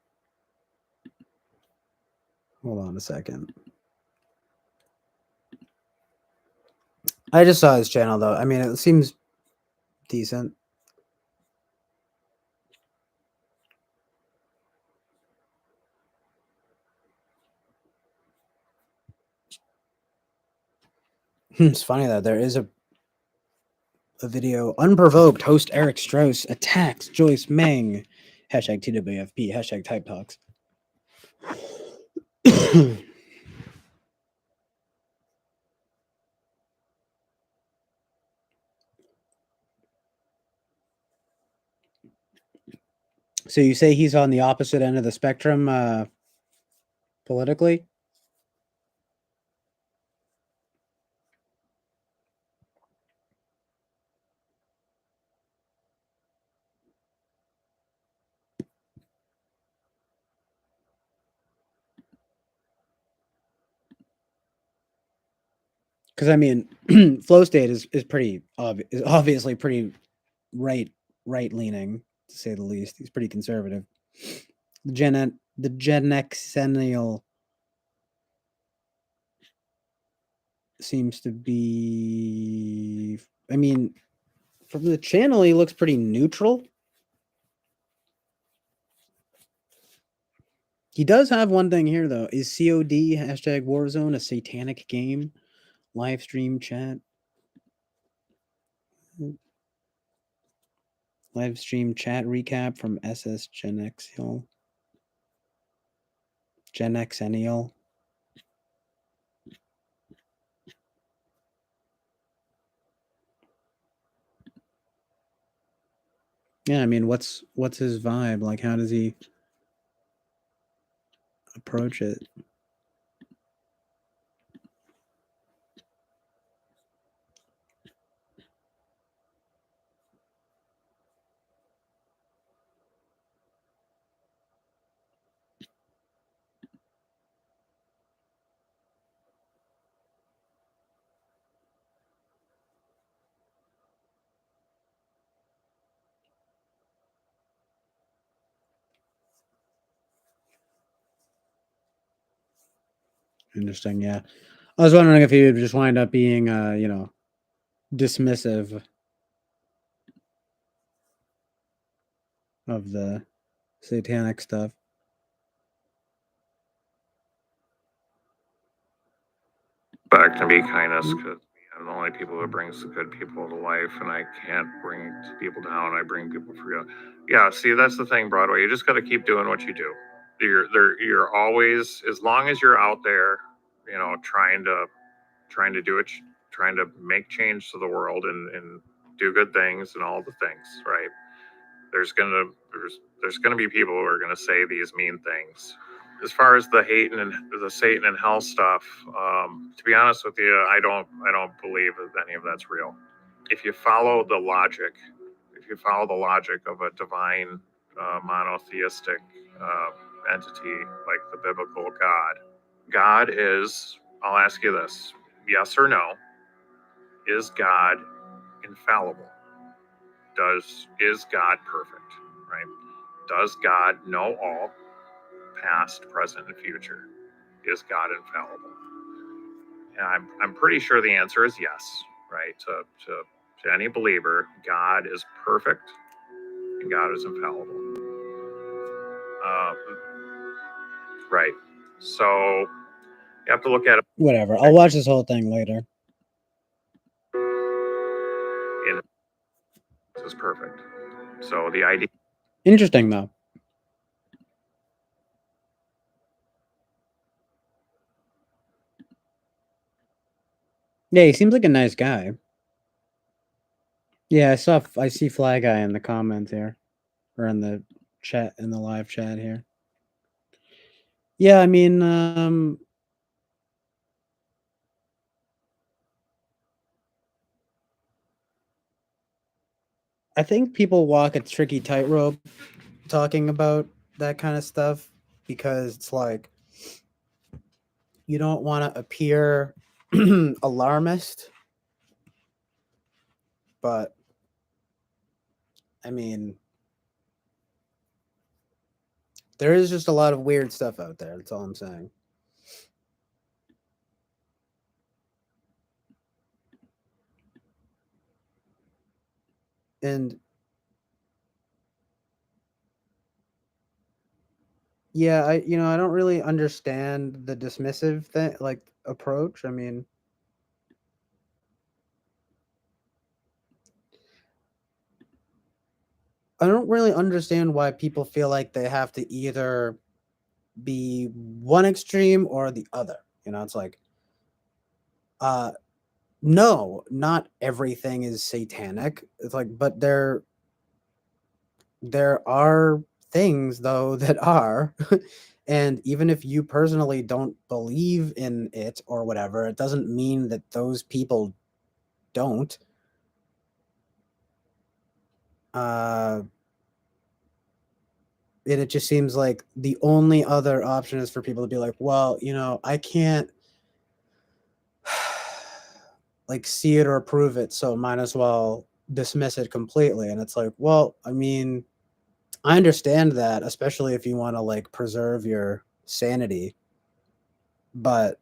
Hold on a second. I just saw his channel though. I mean, it seems decent. It's funny that there is a video. Unprovoked host Eric Strauss attacks Joyce Meng. Hashtag TWFP. Hashtag Type Talks. So you say he's on the opposite end of the spectrum politically? Because I mean, Flow State is pretty is obviously pretty right leaning, to say the least. He's pretty conservative. The Gen Xennial seems to be. I mean, from the channel, he looks pretty neutral. He does have one thing here though. Is COD hashtag Warzone a satanic game? Live stream chat. Live stream chat recap from SS Gen Xennial. Gen Xennial. Yeah, I mean, what's his vibe? Like, how does he approach it? Interesting, yeah. I was wondering if he would just wind up being, dismissive of the satanic stuff. Back to be kindness, because I'm the only people who brings the good people to life, and I can't bring people down. I bring people for good. Yeah, see, that's the thing, Broadway. You just got to keep doing what you do. You're always, as long as you're out there, trying to do it, trying to make change to the world and do good things and all the things, right? There's gonna be people who are gonna say these mean things. As far as the hate and the Satan and hell stuff, to be honest with you, I don't believe that any of that's real. If you follow the logic of a divine, monotheistic entity like the biblical God is. I'll ask you this: yes or no? Is God infallible? Is God perfect? Right? Does God know all, past, present, and future? Is God infallible? And I'm pretty sure the answer is yes. right? To any believer, God is perfect and God is infallible. Right. So you have to look at it. Whatever. I'll watch this whole thing later. Is perfect. So the idea. Interesting though. Yeah, he seems like a nice guy. Yeah, I see Fly Guy in the comments here, or in the chat, in the live chat here. Yeah, I mean, I think people walk a tricky tightrope talking about that kind of stuff, because it's like you don't want to appear alarmist, but I mean, there is just a lot of weird stuff out there. That's all I'm saying. And yeah, I don't really understand the dismissive thing, like, approach. I mean, I don't really understand why people feel like they have to either be one extreme or the other. It's like, no, not everything is satanic. It's like, but there are things though that are, and even if you personally don't believe in it or whatever, it doesn't mean that those people don't. And it just seems like the only other option is for people to be like, well, I can't like see it or approve it, so might as well dismiss it completely. And it's like, well, I mean, I understand that, especially if you want to like preserve your sanity, but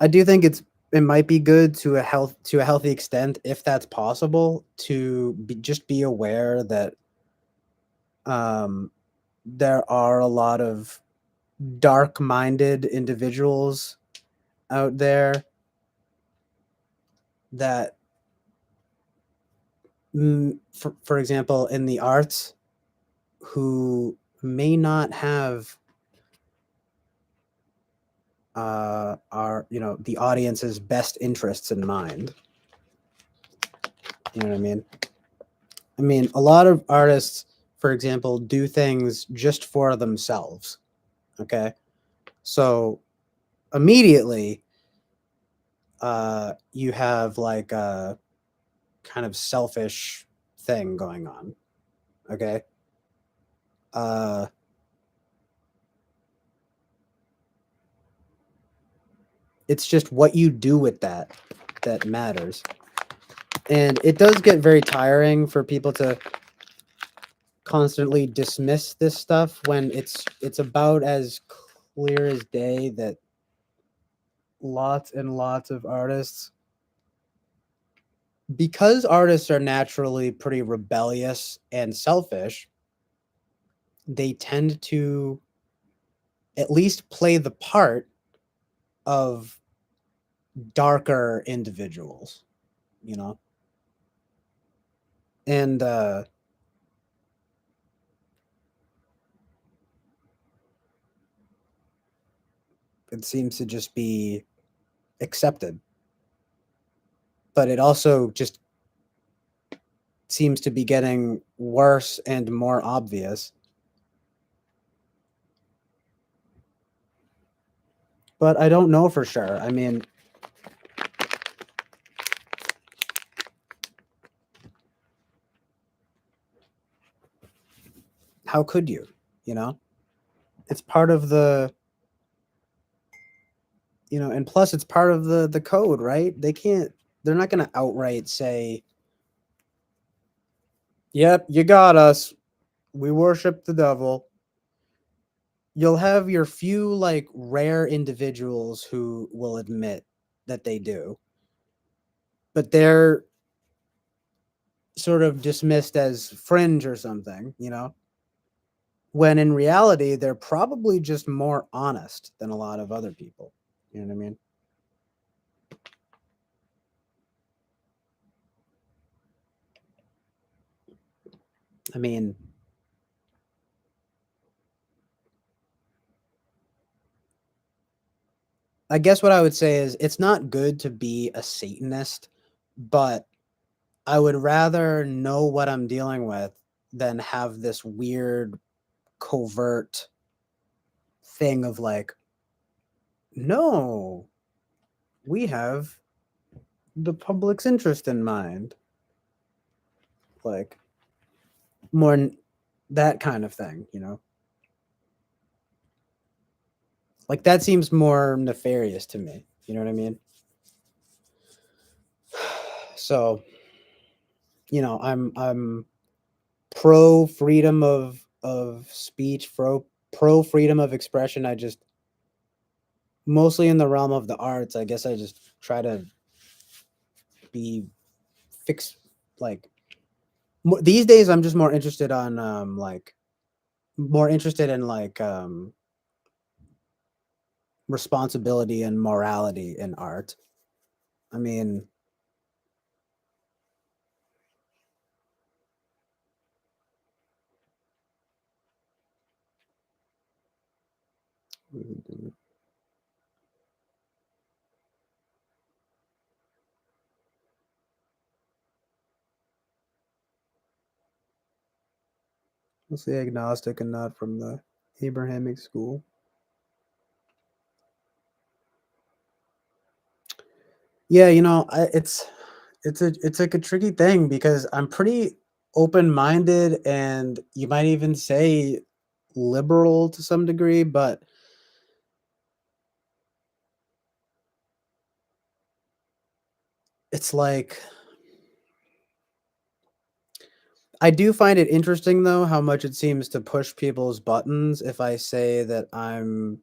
I do think it might be good to a healthy extent, if that's possible, to just be aware that there are a lot of dark-minded individuals out there that, for example, in the arts, who may not have our the audience's best interests in mind. You know what I mean? I mean, a lot of artists, for example, do things just for themselves. Okay, so immediately, you have like a kind of selfish thing going on. Okay, it's just what you do with that matters. And it does get very tiring for people to constantly dismiss this stuff when it's about as clear as day that lots and lots of artists, because artists are naturally pretty rebellious and selfish, they tend to at least play the part of darker individuals, and it seems to just be accepted. But it also just seems to be getting worse and more obvious. But I don't know for sure. I mean, how could you? It's part of the, and plus it's part of the code, right? They're not going to outright say, yep, you got us, we worship the devil. You'll have your few like rare individuals who will admit that they do, but they're sort of dismissed as fringe or something, you know, when in reality they're probably just more honest than a lot of other people. You know what I mean? I mean, I guess what I would say is it's not good to be a Satanist, but I would rather know what I'm dealing with than have this weird covert thing of like, no, we have the public's interest in mind. Like, that kind of thing, you know? Like, that seems more nefarious to me. You know what I mean? So, you know, I'm pro freedom of speech, pro freedom of expression. I just mostly in the realm of the arts, I guess I just try to be fixed like these days I'm just more interested on like more interested in like responsibility and morality in art. I mean, mostly agnostic and not from the Abrahamic school. Yeah, you know, it's like a tricky thing because I'm pretty open-minded and you might even say liberal to some degree, but it's like I do find it interesting though how much it seems to push people's buttons if I say that I'm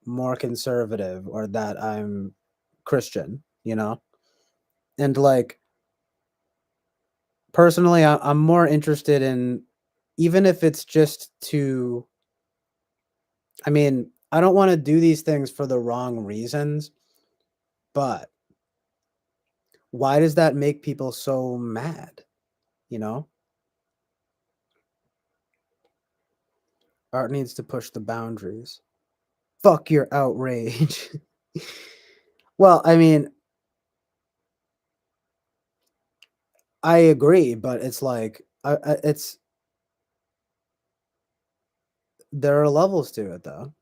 more conservative or that I'm Christian, you know? And like personally, I'm more interested in even if it's just to I mean, I don't want to do these things for the wrong reasons, but why does that make people so mad? You know? Art needs to push the boundaries. Fuck your outrage. Well, I mean, I agree, but it's like it's there are levels to it though.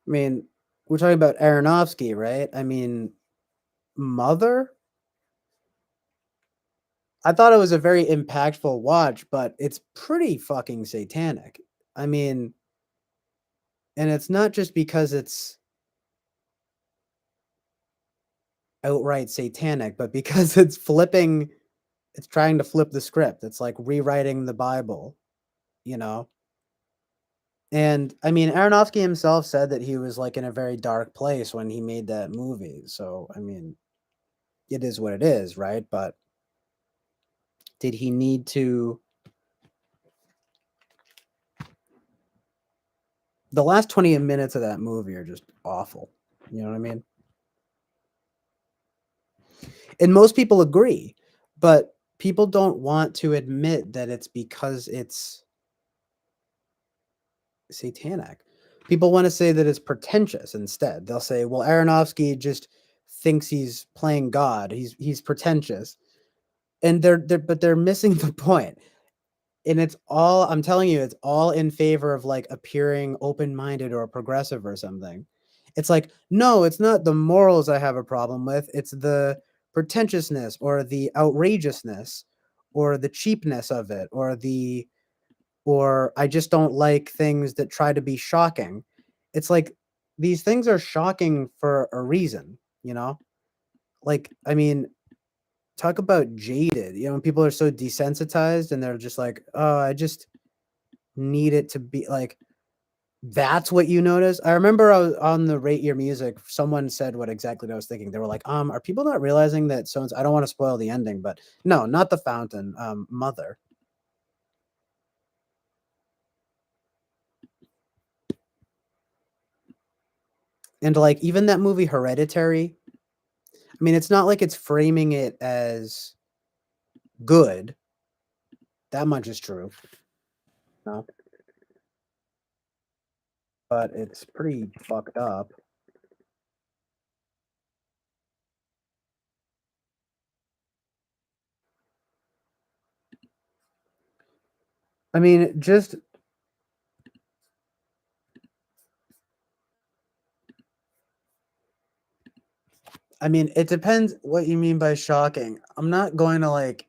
I mean, we're talking about Aronofsky, right? I mean, Mother? I thought it was a very impactful watch, but it's pretty fucking satanic. I mean, and it's not just because it's outright satanic, but because it's trying to flip the script. It's like rewriting the Bible, you know? And I mean, Aronofsky himself said that he was like in a very dark place when he made that movie. So, I mean, it is what it is, right? But did he need to? The last 20 minutes of that movie are just awful. You know what I mean? And most people agree, but people don't want to admit that it's because it's satanic. People want to say that it's pretentious instead. They'll say, "Well, Aronofsky just thinks he's playing God. He's pretentious." And they're missing the point. And it's all I'm telling you, it's all in favor of like appearing open-minded or progressive or something. It's like, no, it's not the morals I have a problem with. It's the pretentiousness or the outrageousness or the cheapness of it or I just don't like things that try to be shocking. It's like these things are shocking for a reason, you know? Like, I mean, talk about jaded. You know, when people are so desensitized and they're just like, "Oh, I just need it to be like That's what you noticed? I remember I was on the Rate Your Music, someone said what exactly I was thinking. They were like, are people not realizing that so I don't want to spoil the ending, but no, not the fountain, Mother. And like even that movie Hereditary, I mean, it's not like it's framing it as good. That much is true. No. But it's pretty fucked up. I mean, just I mean, it depends what you mean by shocking. I'm not going to like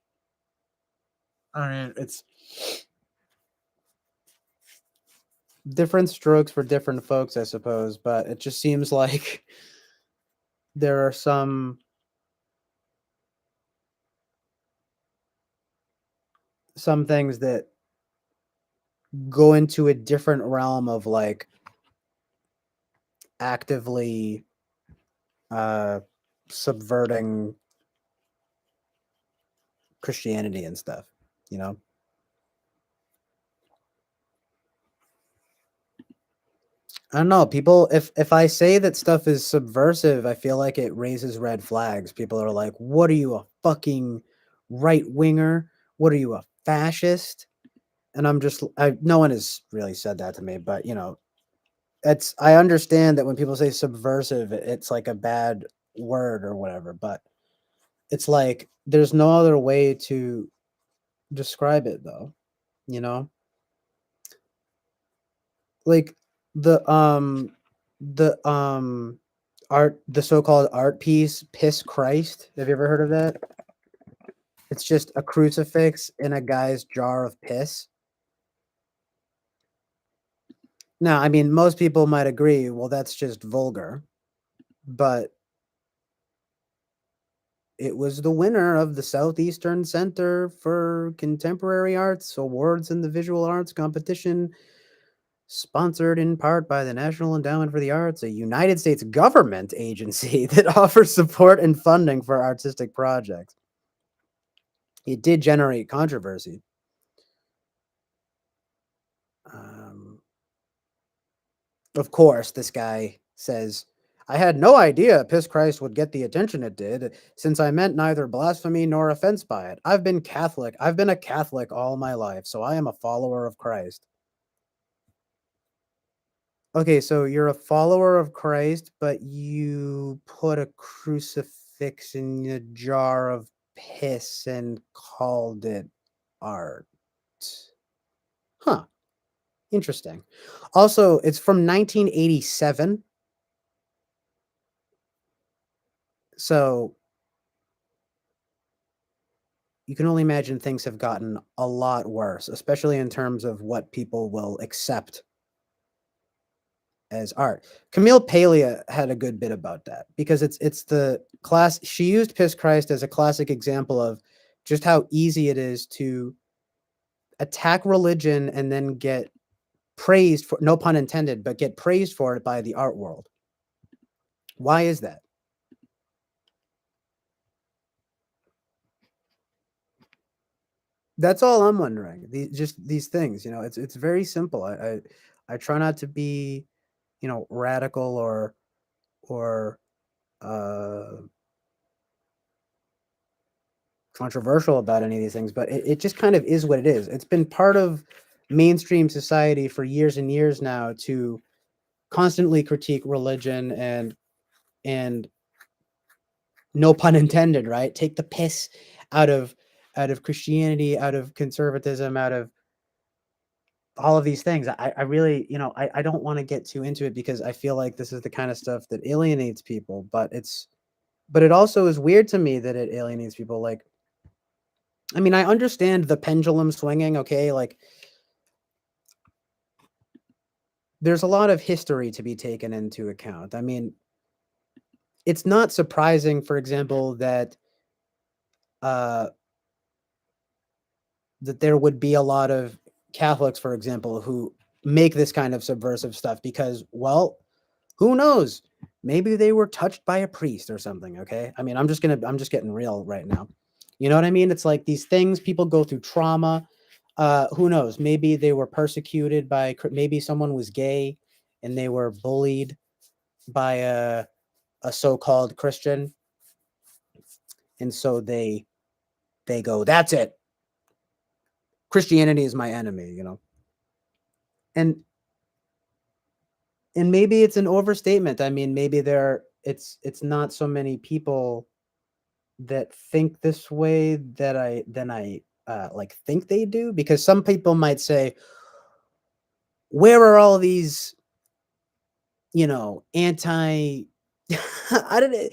I mean, it's different strokes for different folks, I suppose, but it just seems like there are some things that go into a different realm of like actively subverting Christianity and stuff, you know? I don't know. People, if I say that stuff is subversive, I feel like it raises red flags. People are like, "What are you, a fucking right winger? What are you, a fascist?" And I'm just, no one has really said that to me, but you know, I understand that when people say subversive, it's like a bad word or whatever, but it's like there's no other way to describe it, though. You know, like the um the art, the so-called art piece Piss Christ. Have you ever heard of that? It's just a crucifix in a guy's jar of piss. Now, I mean, most people might agree, well, that's just vulgar, but it was the winner of the Southeastern Center for Contemporary Arts Awards in the Visual Arts competition, sponsored in part by the National Endowment for the Arts, a United States government agency that offers support and funding for artistic projects. It did generate controversy. Um, of course, this guy says, I had no idea Piss Christ would get the attention it did, since I meant neither blasphemy nor offense by it. I've been Catholic. I've been a Catholic all my life, so I am a follower of Christ. Okay, so you're a follower of Christ, but you put a crucifix in a jar of piss and called it art. Huh. Interesting. Also, it's from 1987. So you can only imagine things have gotten a lot worse, especially in terms of what people will accept as art. Camille Paglia had a good bit about that because it's the class. She used Piss Christ as a classic example of just how easy it is to attack religion and then get praised for, no pun intended, but get praised for it by the art world. Why is that? That's all I'm wondering. Just these things, you know, it's very simple. I try not to be, you know, radical or uh controversial about any of these things, but it just kind of is what it is. It's been part of mainstream society for years and years now to constantly critique religion and no pun intended, right? Take the piss out of Christianity, out of conservatism, out of all of these things. I really, you know, I don't want to get too into it because I feel like this is the kind of stuff that alienates people, but it also is weird to me that it alienates people. Like, I mean, I understand the pendulum swinging, okay? Like, there's a lot of history to be taken into account. I mean, it's not surprising, for example, uh, that there would be a lot of Catholics, for example, who make this kind of subversive stuff because, well, who knows? Maybe they were touched by a priest or something. Okay. I mean, I'm just getting real right now. You know what I mean? It's like these things, people go through trauma. Who knows? Maybe they were persecuted maybe someone was gay and they were bullied by a so-called Christian. And so they go, that's it. Christianity is my enemy, you know? And maybe it's an overstatement. I mean, maybe it's not so many people that think this way than I like think they do, because some people might say, where are all these, you know, anti I don't know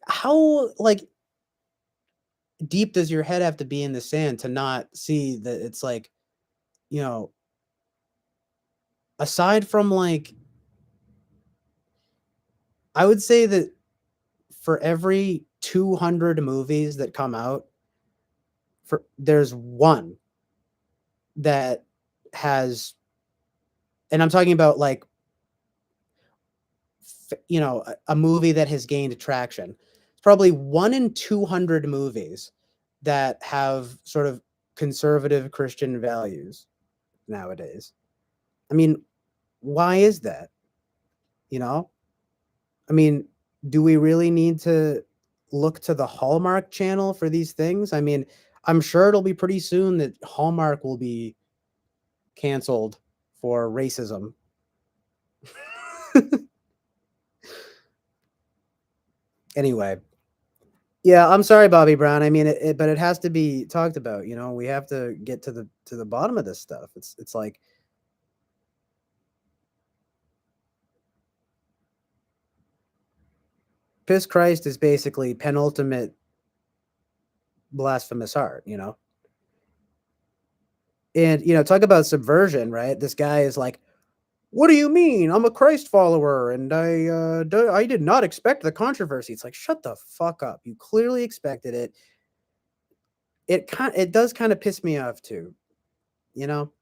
how like deep does your head have to be in the sand to not see that it's like, you know, aside from like, I would say that for every 200 movies that come out, there's one that has, and I'm talking about like, you know, a movie that has gained traction. It's probably 1 in 200 movies that have sort of conservative Christian values nowadays. I mean, why is that? You know? I mean, do we really need to look to the Hallmark Channel for these things? I mean, I'm sure it'll be pretty soon that Hallmark will be canceled for racism. Anyway, yeah, I'm sorry, Bobby Brown. I mean, but it has to be talked about. You know, we have to get to the bottom of this stuff. It's like, Piss Christ is basically penultimate blasphemous art. You know, and you know, talk about subversion, right? This guy is like, what do you mean? I'm a Christ follower, and I did not expect the controversy. It's like, shut the fuck up. You clearly expected it. It does kind of piss me off too, you know,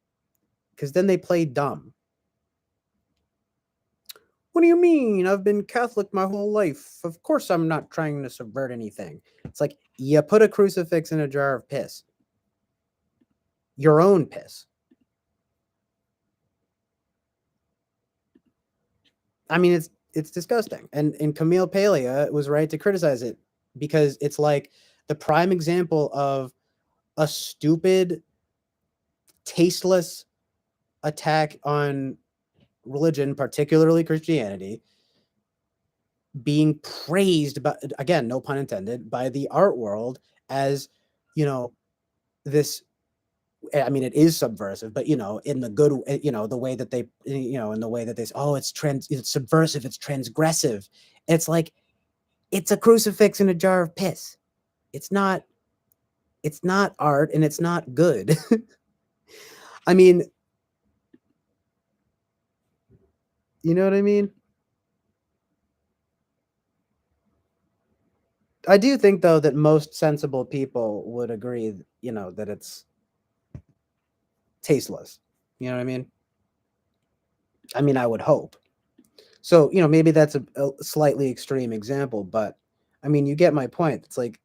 because then they play dumb. What do you mean? I've been Catholic my whole life. Of course, I'm not trying to subvert anything. It's like, you put a crucifix in a jar of piss, your own piss. I mean, it's disgusting. And Camille Paglia was right to criticize it, because it's like the prime example of a stupid, tasteless attack on religion, particularly Christianity, being praised by, again, no pun intended, by the art world as, you know, this, I mean, it is subversive, but, you know, in the good, you know, the way that they, you know, in the way that they say, oh, it's subversive, it's transgressive. It's like, it's a crucifix in a jar of piss. It's not art, and it's not good. I mean, you know what I mean? I do think, though, that most sensible people would agree, you know, that it's tasteless. You know what I mean? I mean, I would hope. So, you know, maybe that's a slightly extreme example, but I mean, you get my point. It's like,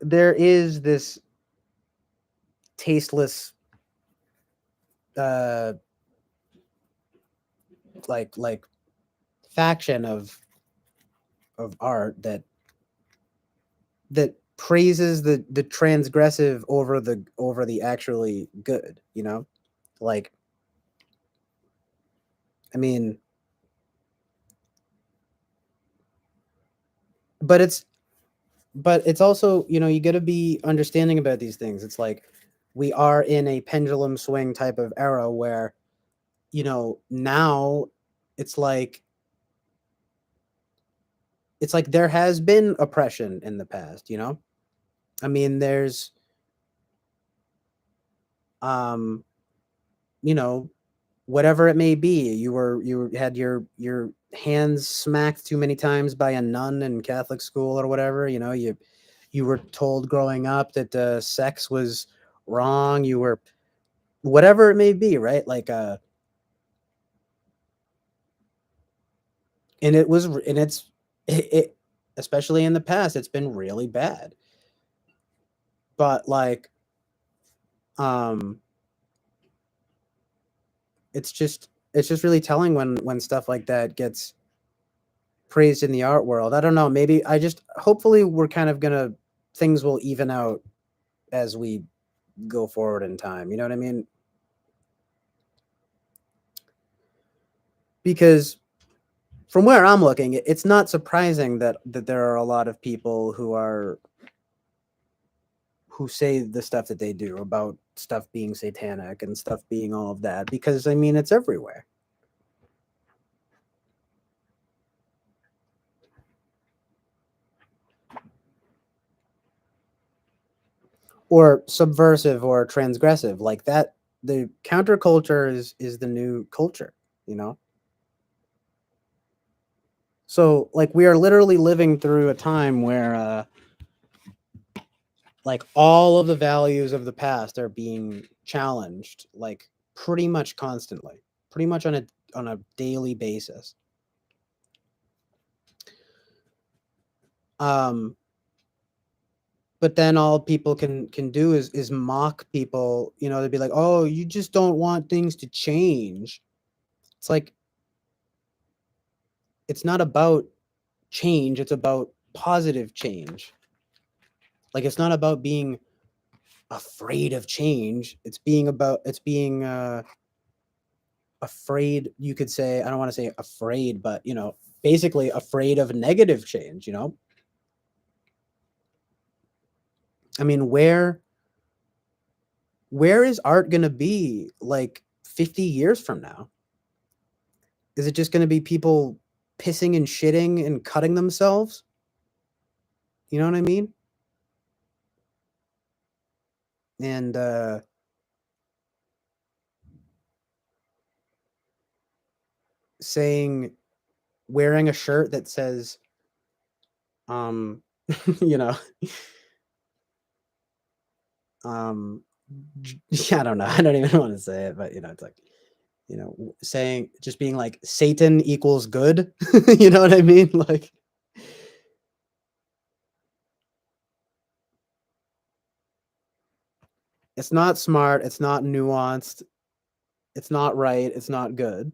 there is this tasteless, uh, like faction of art that praises the transgressive over the actually good, you know? Like, I mean, but it's also, you know, you got to be understanding about these things. It's like, we are in a pendulum swing type of era where, you know, now it's like there has been oppression in the past, you know? I mean, there's um you know, whatever it may be, you had your hands smacked too many times by a nun in Catholic school or whatever, you know, you you were told growing up that sex was wrong, you were whatever it may be, right? Like and it especially in the past, it's been really bad. But like um it's just really telling when stuff like that gets praised in the art world. I don't know, maybe hopefully we're kind of gonna things will even out as we go forward in time. You know what I mean? Because from where I'm looking, it's not surprising that there are a lot of people who say the stuff that they do about stuff being satanic and stuff being all of that, because I mean it's everywhere. Or subversive or transgressive, like that. The counterculture is the new culture, you know. So like we are literally living through a time where like all of the values of the past are being challenged, like pretty much constantly, pretty much on a daily basis. um but then all people can do is mock people, you know. They'd be like, oh, you just don't want things to change. It's like it's not about change, it's about positive change. Like it's not about being afraid of change, it's being afraid, you could say. I don't want to say afraid, but you know, basically afraid of negative change, you know. I mean, where is art going to be like 50 years from now? Is it just going to be people pissing and shitting and cutting themselves? You know what I mean? And saying, wearing a shirt that says um you know, um yeah, I don't know. I don't even want to say it, but you know, it's like, you know, saying, just being like Satan equals good. You know what I mean? Like it's not smart, it's not nuanced, it's not right, it's not good.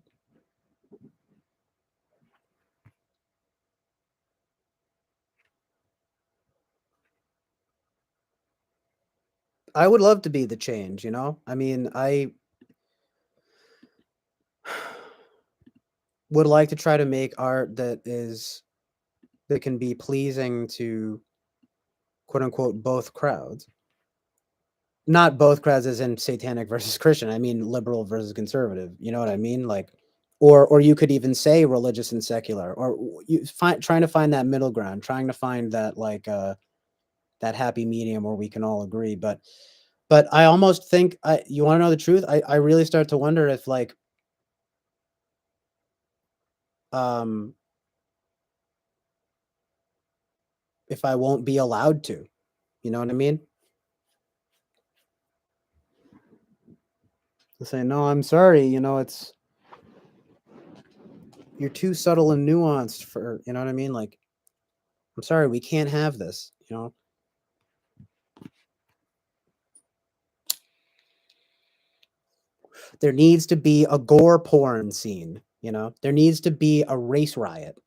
I would love to be the change, you know? I mean, I would like to try to make art that can be pleasing to quote unquote both crowds. Not both crowds as in satanic versus Christian. I mean liberal versus conservative. You know what I mean? Like, or you could even say religious and secular, or trying to find that middle ground, trying to find that like that happy medium where we can all agree. But I almost think, you want to know the truth? I really start to wonder if like um if I won't be allowed to. You know what I mean? To say, no, I'm sorry, you know, you're too subtle and nuanced for, you know what I mean? Like, I'm sorry, we can't have this, you know? There needs to be a gore porn scene, you know? There needs to be a race riot.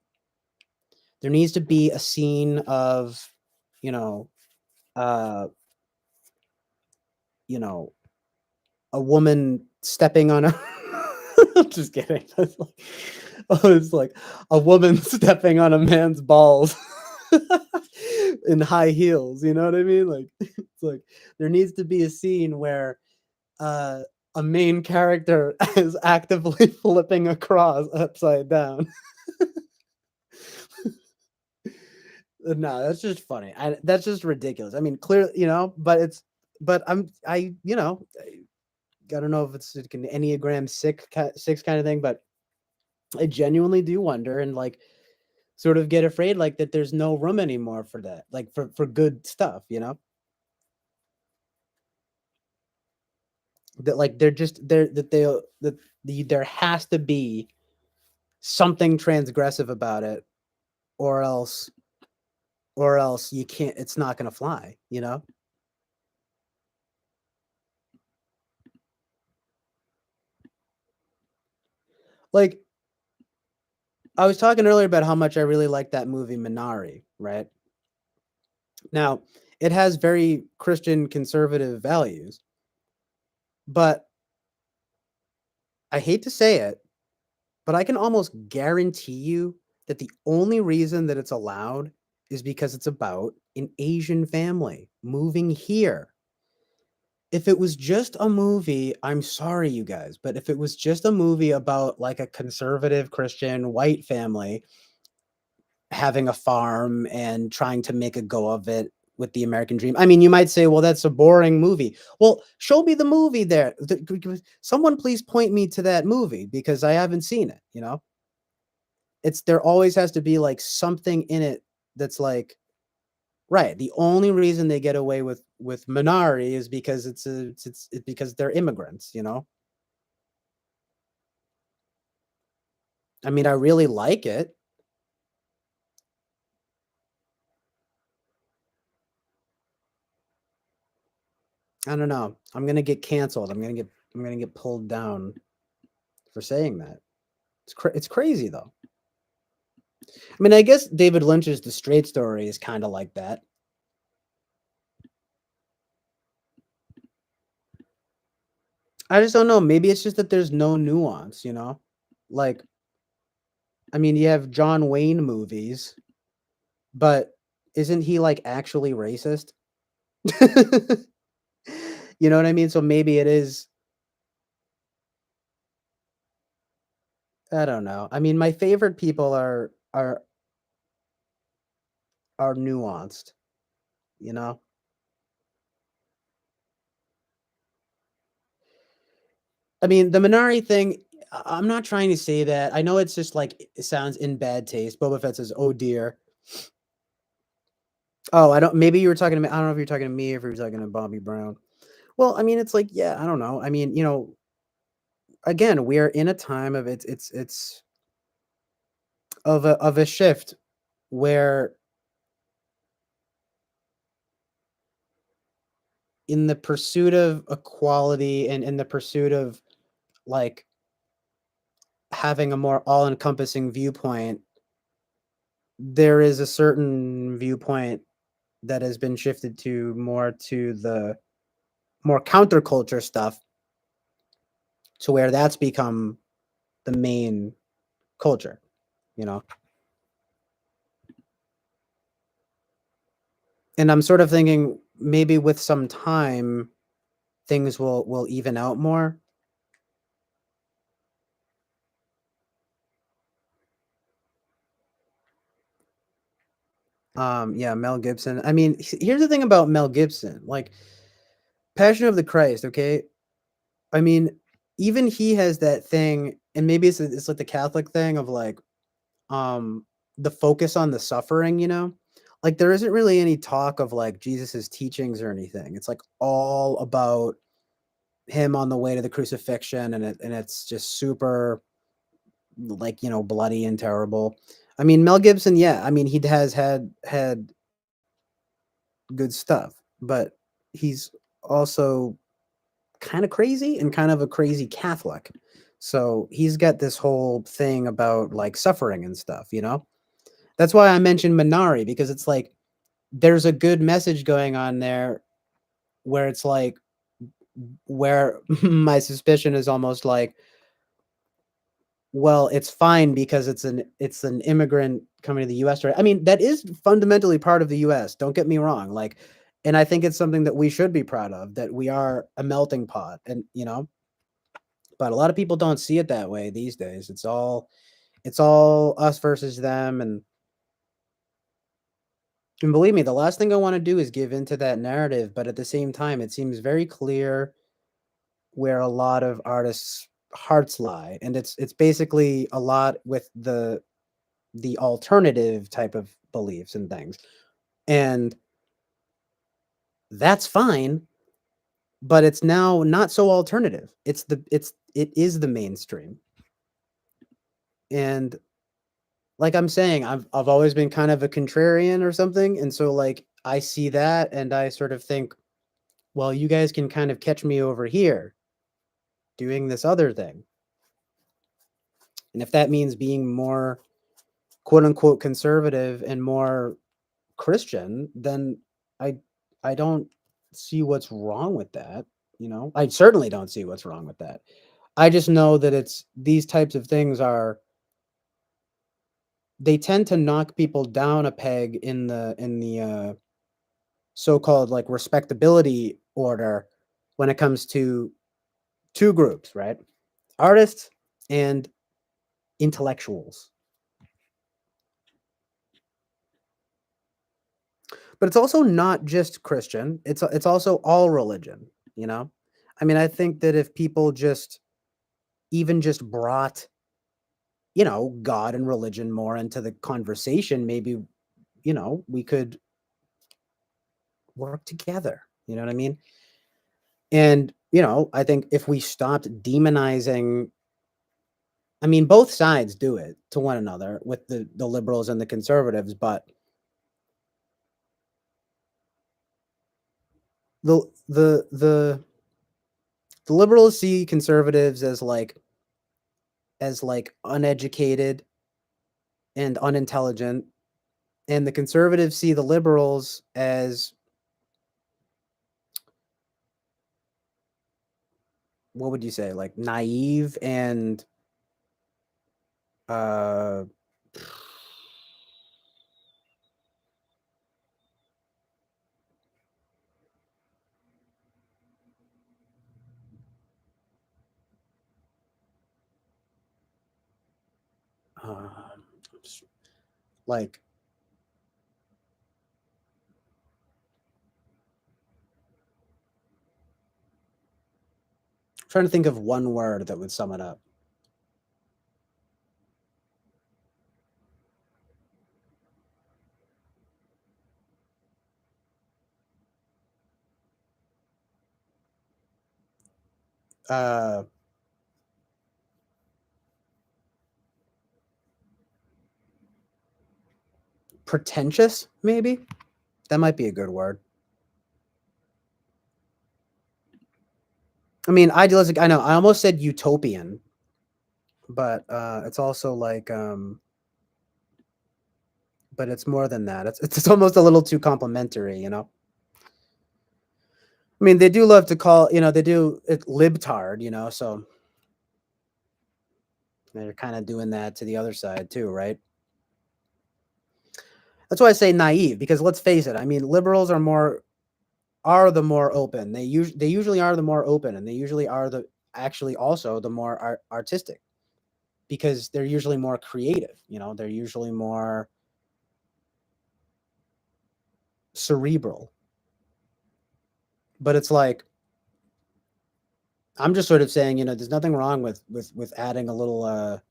There needs to be a scene of, you know, uh, you know, a woman stepping on a just kidding. It's like a woman stepping on a man's balls in high heels, you know what I mean? Like it's like there needs to be a scene where uh a main character is actively flipping a cross upside down. No, that's just funny. That's just ridiculous. I mean, clearly, you know, but you know, I don't know if it's like an Enneagram six kind of thing, but I genuinely do wonder. And like, sort of get afraid like that there's no room anymore for that, like for good stuff, you know? That like they're just they're that they that there has to be something transgressive about it, or else you can't, it's not going to fly, you know? Like I was talking earlier about how much I really like that movie Minari, right? Now, it has very Christian conservative values, but I hate to say it, but I can almost guarantee you that the only reason that it's allowed is because it's about an Asian family moving here. If it was just a movie, I'm sorry, you guys, but if it was just a movie about like a conservative Christian white family having a farm and trying to make a go of it with the American dream. I mean, you might say, well, that's a boring movie. Well, show me the movie there. Someone please point me to that movie because I haven't seen it, you know? It's there always has to be like something in it that's like right. The only reason they get away with Minari is because it's because they're immigrants, you know? I mean, I really like it. I don't know. I'm gonna get canceled. I'm gonna get pulled down for saying that. It's crazy though. I mean, I guess David Lynch's The Straight Story is kind of like that. I just don't know. Maybe it's just that there's no nuance, you know? Like, I mean, you have John Wayne movies, but isn't he like actually racist? You know what I mean? So maybe it is. I don't know. I mean, my favorite people are nuanced, you know? I mean, the Minari thing, I'm not trying to say that. I know it's just like it sounds in bad taste. Boba Fett says, "Oh dear." Oh, I don't. Maybe you were talking to me. I don't know if you're talking to me or if you're talking to Bobby Brown. Well, I mean, it's like, yeah, I don't know. I mean, you know, again, we are in a time of it's of a shift where in the pursuit of equality and in the pursuit of like having a more all-encompassing viewpoint, there is a certain viewpoint that has been shifted to the more counterculture stuff to where that's become the main culture, you know. And I'm sort of thinking maybe with some time things will even out more. Yeah, Mel Gibson. I mean, here's the thing about Mel Gibson. Like Passion of the Christ, okay? I mean, even he has that thing, and maybe it's like the Catholic thing of like um the focus on the suffering, you know? Like there isn't really any talk of like Jesus's teachings or anything. It's like all about him on the way to the crucifixion, and it's just super like, you know, bloody and terrible. I mean, Mel Gibson, yeah, I mean, he has had good stuff, but he's also kind of crazy and kind of a crazy Catholic. So he's got this whole thing about like suffering and stuff, you know? That's why I mentioned Minari because it's like there's a good message going on there where it's like where my suspicion is almost like, well, it's fine because it's an immigrant coming to the US, right? I mean, that is fundamentally part of the US. Don't get me wrong. Like, and I think it's something that we should be proud of, that we are a melting pot and, you know, but a lot of people don't see it that way these days. It's all us versus them. And believe me, the last thing I want to do is give into that narrative. But at the same time, it seems very clear where a lot of artists' hearts lie. And it's basically a lot with the alternative type of beliefs and things. And that's fine, but it's now not so alternative. It is the mainstream. And like I'm saying, I've always been kind of a contrarian or something, and so like I see that and I sort of think, well, you guys can kind of catch me over here doing this other thing. And if that means being more quote unquote conservative and more Christian, then I I don't see what's wrong with that, you know? I certainly don't see what's wrong with that. I just know that it's these types of things are they tend to knock people down a peg in the so-called like respectability order when it comes to two groups, right? Artists and intellectuals. But it's also not just Christian. It's also all religion, you know? I mean, I think that if people just even just brought, you know, God and religion more into the conversation, maybe, you know, we could work together. You know what I mean? And, you know, I think if we stopped demonizing, I mean, both sides do it to one another with the liberals and the conservatives, but the the the the liberals see conservatives as like uneducated and unintelligent, and the conservatives see the liberals as, what would you say, like naive and uh um, like trying to think of one word that would sum it up. Uh Pretentious, maybe? That might be a good word. I mean, idealistic, I know. I almost said utopian, but it's also like but it's more than that. It's almost a little too complimentary, you know. I mean, they do love to call, you know, they do it libtard, you know, so they're kind of doing that to the other side too, right? That's why I say naive, because let's face it. I mean, liberals are the more open. They usually are the more open, and they usually are the actually also the more artistic, because they're usually more creative. You know, they're usually more cerebral. But it's like I'm just sort of saying, you know, there's nothing wrong with adding a little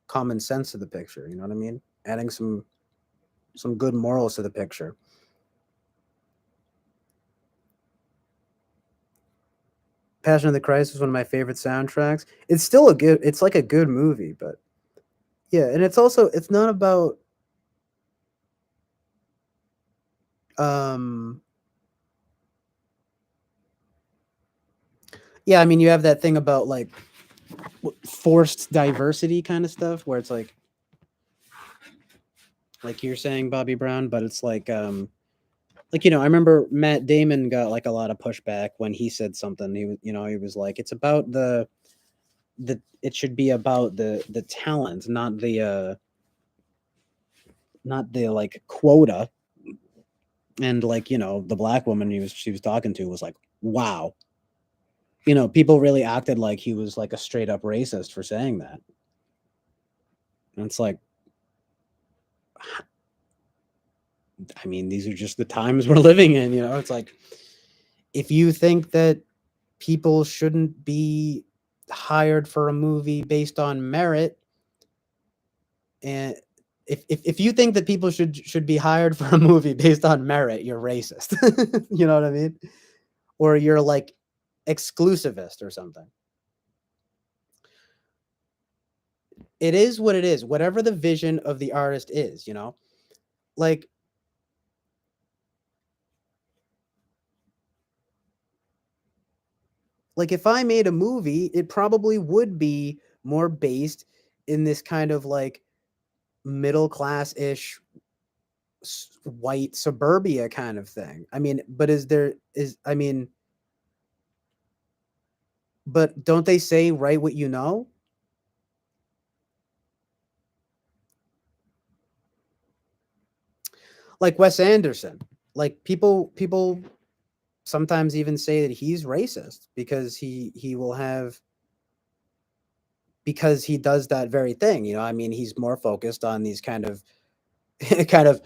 common sense to the picture. You know what I mean? Adding some good morals to the picture. Passion of the Christ was one of my favorite soundtracks. It's still a good. It's like a good movie, but yeah, and it's also it's not about um yeah, I mean you have that thing about like forced diversity kind of stuff where it's like you're saying Bobby Brown, but it's like, you know, I remember Matt Damon got like a lot of pushback when he said something. He was, you know, he was like, it's about the it should be about the talent, not the like quota. And like, you know, the black woman she was talking to was like, wow. You know, people really acted like he was like a straight up racist for saying that. And it's like, I mean, these are just the times we're living in, you know. It's like if you think that people shouldn't be hired for a movie based on merit, and if you think that people should be hired for a movie based on merit, you're racist. You know what I mean? Or you're like exclusivist or something. It is what it is. Whatever the vision of the artist is, you know? Like if I made a movie, it probably would be more based in this kind of like middle class-ish white suburbia kind of thing. I mean, but but don't they say write what you know? Like Wes Anderson. Like people sometimes even say that he's racist because he will have because he does that very thing, you know. I mean, he's more focused on these kind of kind of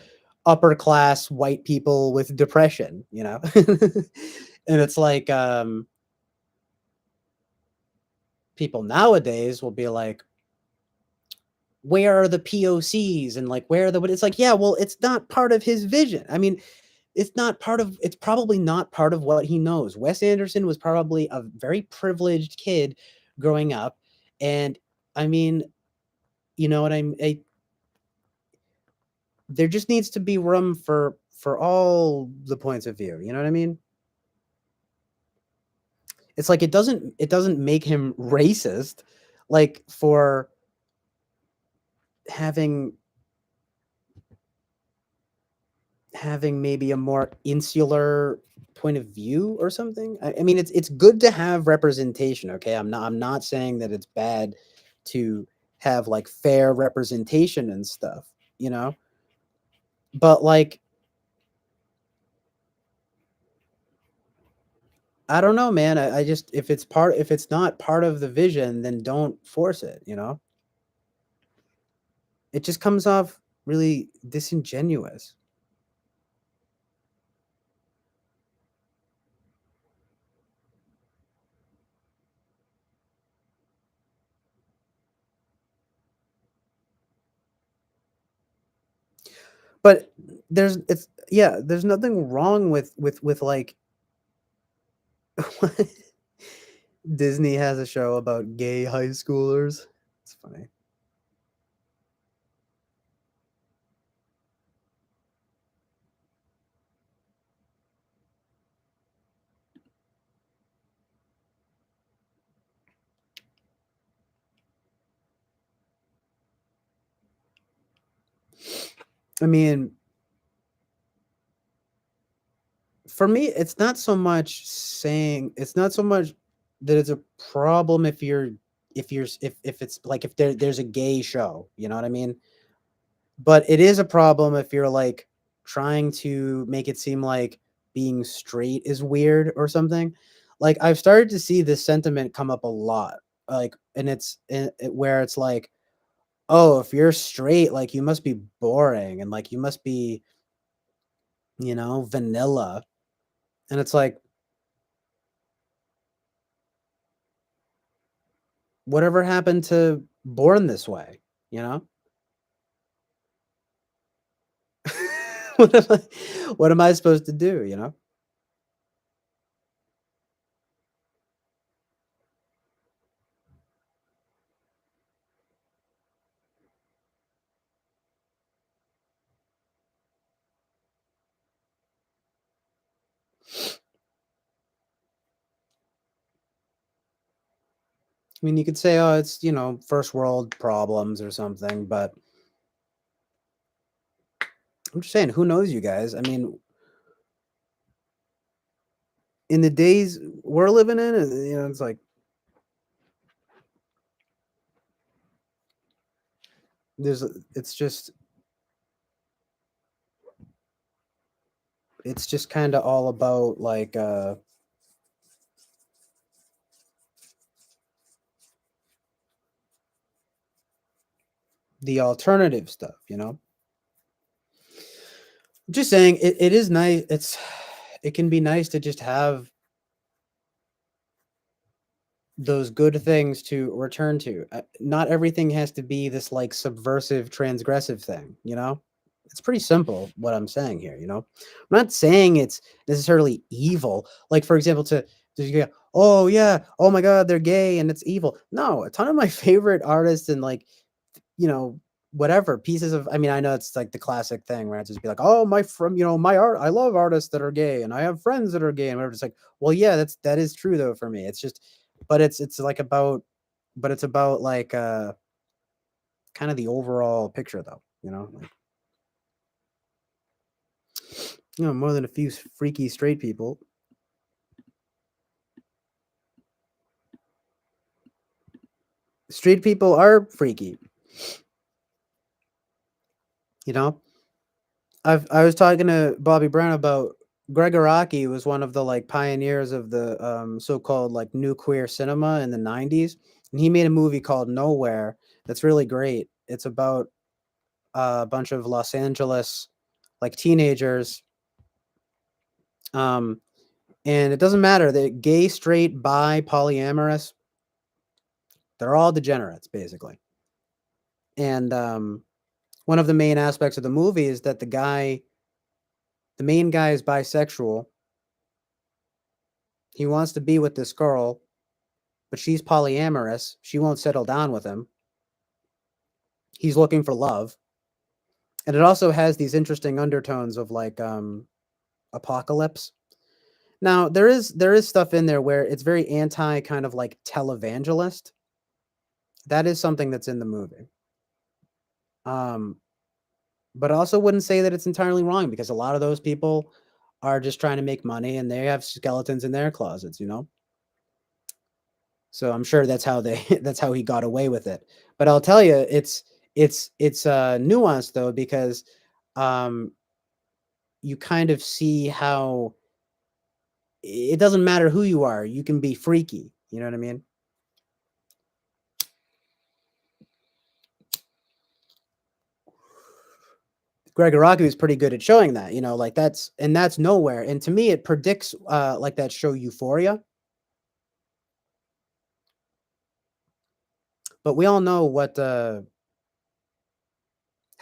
upper class white people with depression, you know. And it's like people nowadays will be like, where are the POCs and like where are the, but it's like, yeah, well, it's not part of his vision. I mean, it's probably not part of what he knows. Wes Anderson was probably a very privileged kid growing up. And I mean, you know what there just needs to be room for all the points of view. You know what I mean? It's like it doesn't make him racist, like for having maybe a more insular point of view or something. I mean, it's good to have representation. Okay, I'm not saying that it's bad to have like fair representation and stuff, you know. But like, I don't know, man. I just if it's not part of the vision, then don't force it. You know, it just comes off really disingenuous. But there's nothing wrong with like Disney has a show about gay high schoolers. It's funny. I mean, for me, it's not so much that it's a problem if it's like if there's a gay show, you know what I mean? But it is a problem if you're like trying to make it seem like being straight is weird or something. Like I've started to see this sentiment come up a lot. Like and where it's like, "Oh, if you're straight, like you must be boring and like you must be, you know, vanilla." And it's like, whatever happened to born this way, you know? What am I what am I supposed to do, you know? I mean, you could say, "Oh, it's, you know, first world problems or something," but I'm just saying, who knows, you guys? I mean, in the days we're living in, you know, it's like there's a it's just kinda all about, like, the alternative stuff, you know? Just saying it is nice. It can be nice to just have those good things to return to. Not everything has to be this like subversive, transgressive thing, you know? It's pretty simple what I'm saying here, you know? I'm not saying it's necessarily evil. Like, for example, to go, oh, yeah, oh my God, they're gay and it's evil. No, a ton of my favorite artists and like, you know, whatever pieces of, I mean, I know it's like the classic thing where I just be like, oh, my from, you know, my art, I love artists that are gay and I have friends that are gay and whatever. It's like, well, yeah, that is true though for me. It's just, but it's like about, but it's about like kind of the overall picture though, you know, like, you know, more than a few freaky straight people. Straight people are freaky, you know. I was talking to Bobby Brown about Gregoraki was one of the like pioneers of the so-called like new queer cinema in the 90s, and he made a movie called Nowhere that's really great. It's about a bunch of Los Angeles like teenagers, um and it doesn't matter that gay, straight, bi, polyamorous, they're all degenerates basically. And one of the main aspects of the movie is that the main guy is bisexual. He wants to be with this girl, but she's polyamorous. She won't settle down with him. He's looking for love. And it also has these interesting undertones of like apocalypse. Now, there is stuff in there where it's very anti kind of like televangelist. That is something that's in the movie. Um but I also wouldn't say that it's entirely wrong because a lot of those people are just trying to make money and they have skeletons in their closets, you know? So I'm sure that's how they that's how he got away with it. But I'll tell you, it's nuanced though because um, you kind of see how it doesn't matter who you are, you can be freaky. You know what I mean? Greg Araki is pretty good at showing that. You know, like that's Nowhere. And to me, it predicts like that show Euphoria. But we all know what how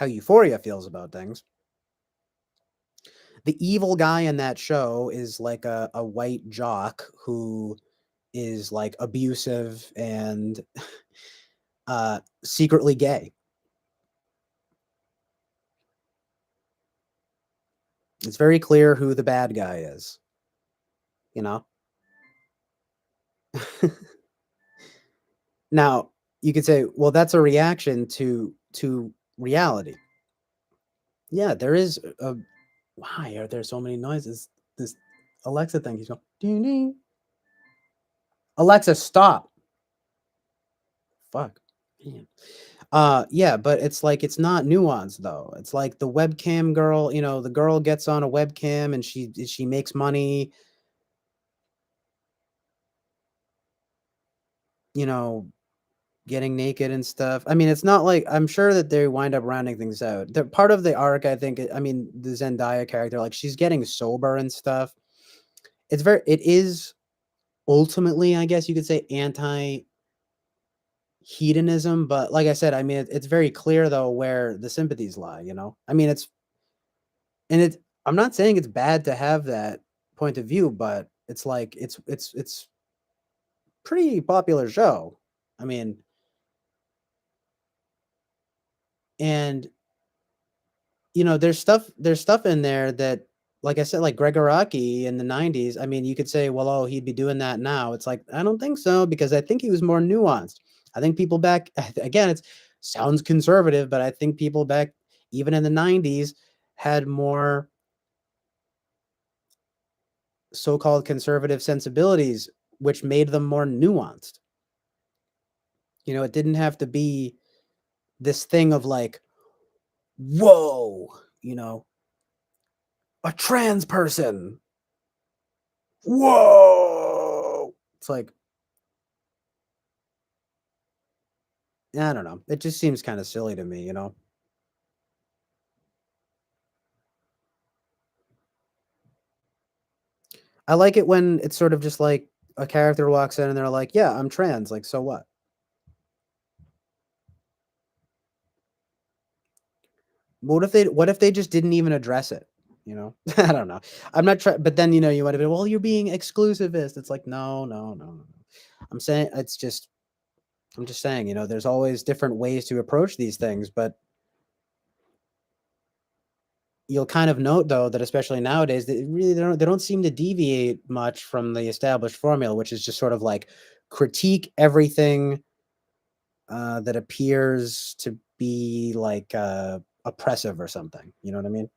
Euphoria feels about things. The evil guy in that show is like a white jock who is like abusive and secretly gay. It's very clear who the bad guy is, you know? Now, you could say, well, that's a reaction to reality. Yeah, there is a why are there so many noises? This Alexa thing keeps going. Ding, ding. Alexa, stop. Fuck. Man. Yeah, but it's like it's not nuanced though. It's like the webcam girl, you know, the girl gets on a webcam and she makes money, you know, getting naked and stuff. I mean, it's not like I'm sure that they wind up rounding things out. The part of the arc, I think, I mean, the Zendaya character, like she's getting sober and stuff. It is ultimately, I guess you could say, anti hedonism, but like I said, I mean, it's very clear though where the sympathies lie. You know, I mean, it's. I'm not saying it's bad to have that point of view, but it's like it's pretty popular show. I mean, and you know, there's stuff in there that, like I said, like Greg Araki in the 90s. I mean, you could say, well, oh, he'd be doing that now. It's like, I don't think so, because I think he was more nuanced. I think people back again, it sounds conservative, but I think people back even in the 90s had more so-called conservative sensibilities, which made them more nuanced. You know, it didn't have to be this thing of like, whoa, you know, a trans person. Whoa. It's like, I don't know. It just seems kind of silly to me, you know? I like it when it's sort of just like a character walks in and they're like, yeah, I'm trans. Like, so what? What if they just didn't even address it? You know, I don't know. I'm not trying, but then, you want to be, well, you're being exclusivist. It's like, no, no, no, no. I'm saying I'm just saying, there's always different ways to approach these things, but you'll kind of note though that especially nowadays, that really they don't seem to deviate much from the established formula, which is just sort of like critique everything that appears to be like oppressive or something. You know what I mean?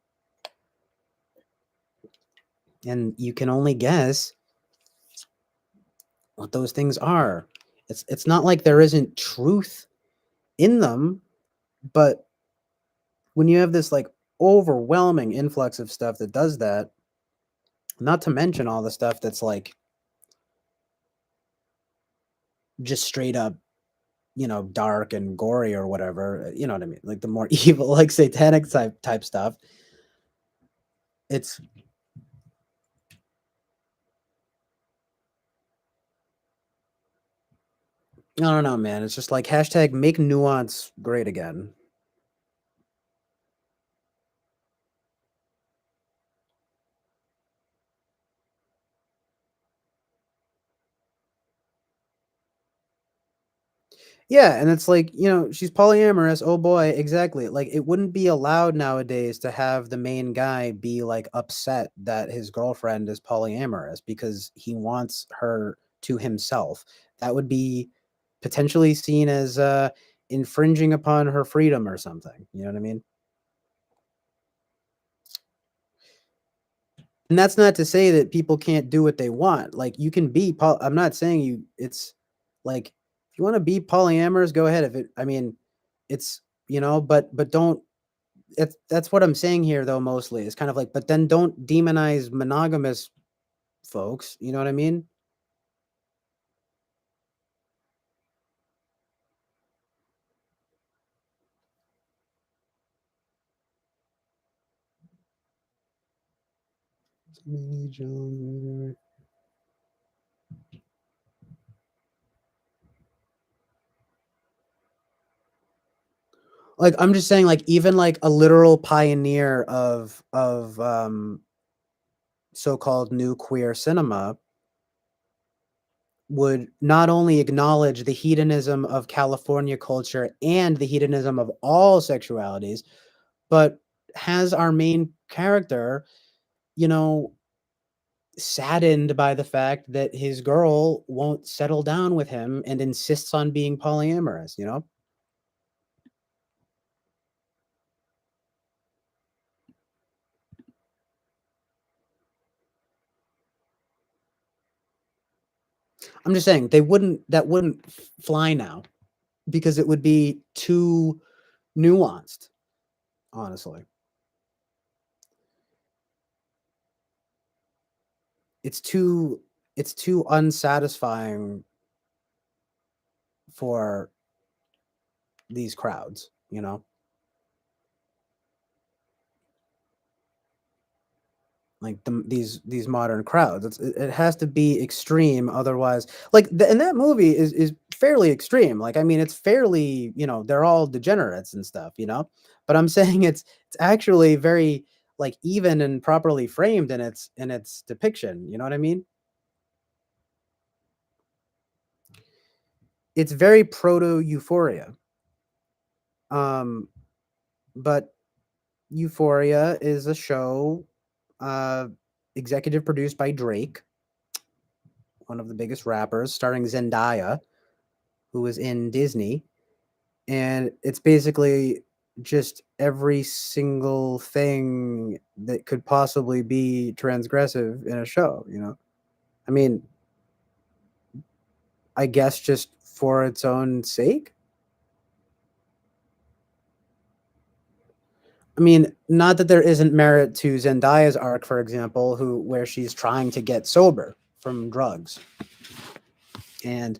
And you can only guess what those things are. It's not like there isn't truth in them, but when you have this like overwhelming influx of stuff that does that, not to mention all the stuff that's like just straight up, dark and gory or whatever, you know what I mean? Like the more evil, like satanic type stuff. It's I don't know, man. It's just like hashtag make nuance great again. Yeah, and it's like, she's polyamorous. Oh boy, exactly. Like it wouldn't be allowed nowadays to have the main guy be like upset that his girlfriend is polyamorous because he wants her to himself. That would be potentially seen as infringing upon her freedom or something. You know what I mean? And that's not to say that people can't do what they want. Like you can be I'm not saying it's like if you want to be polyamorous, go ahead. If it I mean, it's but don't that's what I'm saying here though mostly. It's kind of like but then don't demonize monogamous folks, you know what I mean? Like I'm just saying like even like a literal pioneer of so-called new queer cinema would not only acknowledge the hedonism of California culture and the hedonism of all sexualities, but has our main character, you know, saddened by the fact that his girl won't settle down with him and insists on being polyamorous. I'm just saying that wouldn't fly now because it would be too nuanced, honestly. It's too unsatisfying for these crowds. Like these modern crowds. It has to be extreme, otherwise, like and that movie is fairly extreme. Like I mean, it's fairly they're all degenerates and stuff. But I'm saying it's actually very like even and properly framed in its depiction. You know what I mean? It's very proto Euphoria. Um, but Euphoria is a show uh executive produced by Drake, one of the biggest rappers, starring Zendaya, who was in Disney. And it's basically just every single thing that could possibly be transgressive in a show. I mean, I guess just for its own sake. I mean, not that there isn't merit to Zendaya's arc, for example, where she's trying to get sober from drugs. And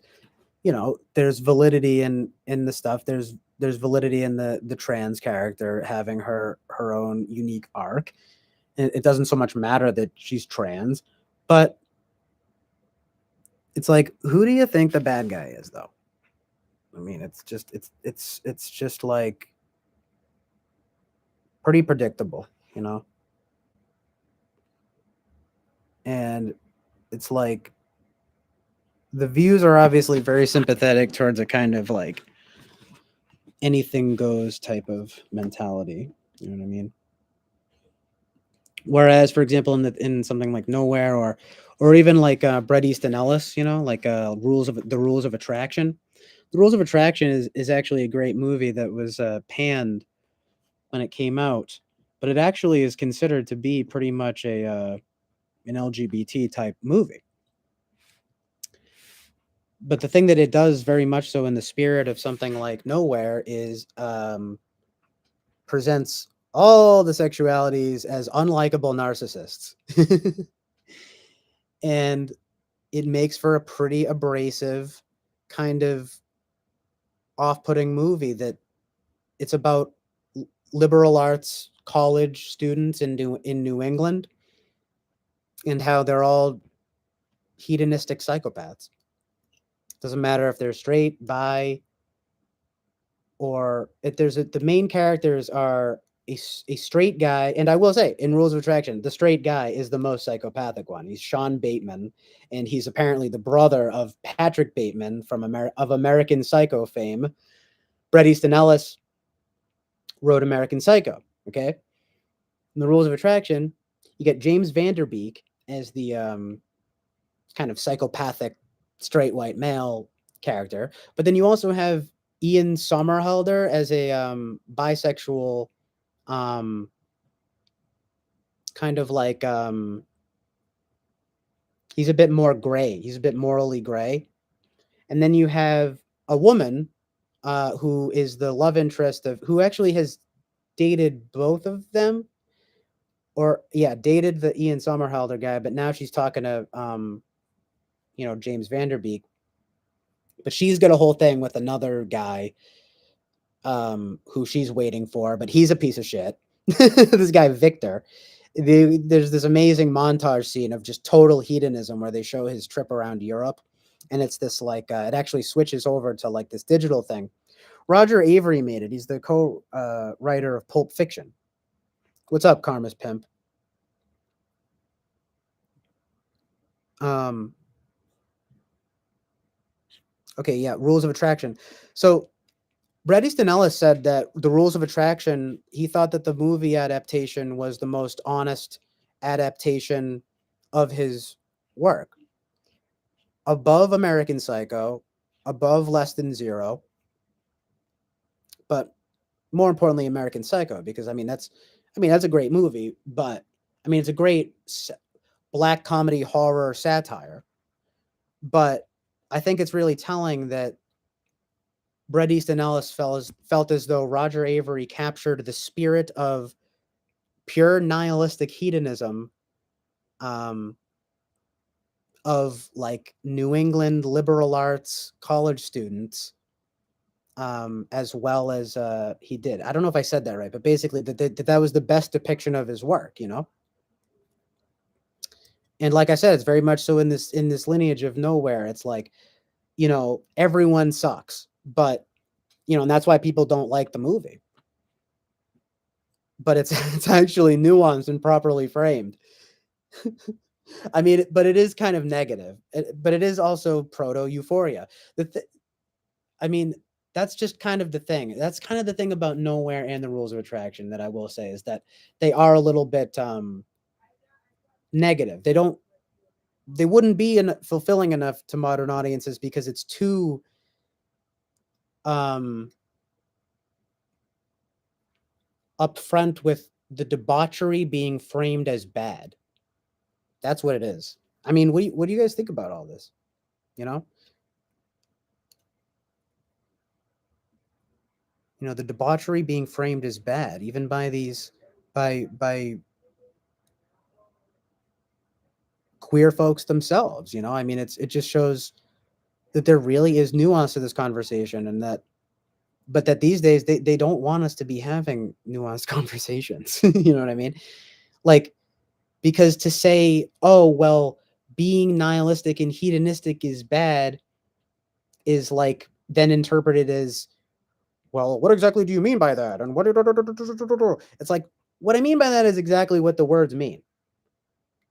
there's validity in the stuff. There's validity in the trans character having her own unique arc. And it doesn't so much matter that she's trans, but It's like, who do you think the bad guy is, though? I mean, it's just like pretty predictable, you know? And it's like the views are obviously very sympathetic towards a kind of like anything goes type of mentality. You know what I mean? Whereas, for example, in something like Nowhere or even like Bret Easton Ellis, you know, like Rules of Attraction. The Rules of Attraction is actually a great movie that was panned when it came out, but it actually is considered to be pretty much an LGBT type movie. But the thing that it does very much so in the spirit of something like Nowhere is presents all the sexualities as unlikable narcissists. And it makes for a pretty abrasive kind of off-putting movie that it's about liberal arts college students in New England and how they're all hedonistic psychopaths. Doesn't matter if they're straight, bi, or if the main characters are a straight guy. And I will say, in Rules of Attraction, the straight guy is the most psychopathic one. He's Sean Bateman, and he's apparently the brother of Patrick Bateman from American Psycho fame. Bret Easton Ellis wrote American Psycho. Okay, in the Rules of Attraction, you get James Van Der Beek as the kind of psychopathic straight white male character, but then you also have Ian Somerhalder as a bisexual, kind of like he's a bit more gray. He's a bit morally gray, and then you have a woman who is the love interest of who actually has dated both of them, or yeah, dated the Ian Somerhalder guy, but now she's talking to James Van Der Beek, but she's got a whole thing with another guy who she's waiting for, but he's a piece of shit. This guy Victor. There's this amazing montage scene of just total hedonism where they show his trip around Europe, and it's this like it actually switches over to like this digital thing. Roger Avery made it. He's the co-writer of Pulp Fiction. What's up, Karma's Pimp? Okay, yeah, Rules of Attraction. So Bret Easton Ellis said that the Rules of Attraction, he thought that the movie adaptation was the most honest adaptation of his work. Above American Psycho, above Less Than Zero, but more importantly, American Psycho, because that's a great movie, but it's a great black comedy horror satire. But I think it's really telling that Bret Easton Ellis felt as though Roger Avery captured the spirit of pure nihilistic hedonism of like New England liberal arts college students, as well as he did. I don't know if I said that right, but basically that was the best depiction of his work, And like I said, it's very much so in this lineage of Nowhere. It's like, everyone sucks, but and that's why people don't like the movie. But it's actually nuanced and properly framed. But it is kind of negative, but it is also proto Euphoria. That's just kind of the thing. That's kind of the thing about Nowhere and the Rules of Attraction that I will say is that they are a little bit negative. They wouldn't be fulfilling enough to modern audiences because it's too upfront with the debauchery being framed as bad. That's what it is. What do you guys think about all this? The debauchery being framed as bad, even by queer folks themselves. It just shows that there really is nuance to this conversation, and that these days they don't want us to be having nuanced conversations. You know what I mean? Like, because to say, oh, well, being nihilistic and hedonistic is bad is like then interpreted as, well, what exactly do you mean by that? And what? It's like, what I mean by that is exactly what the words mean.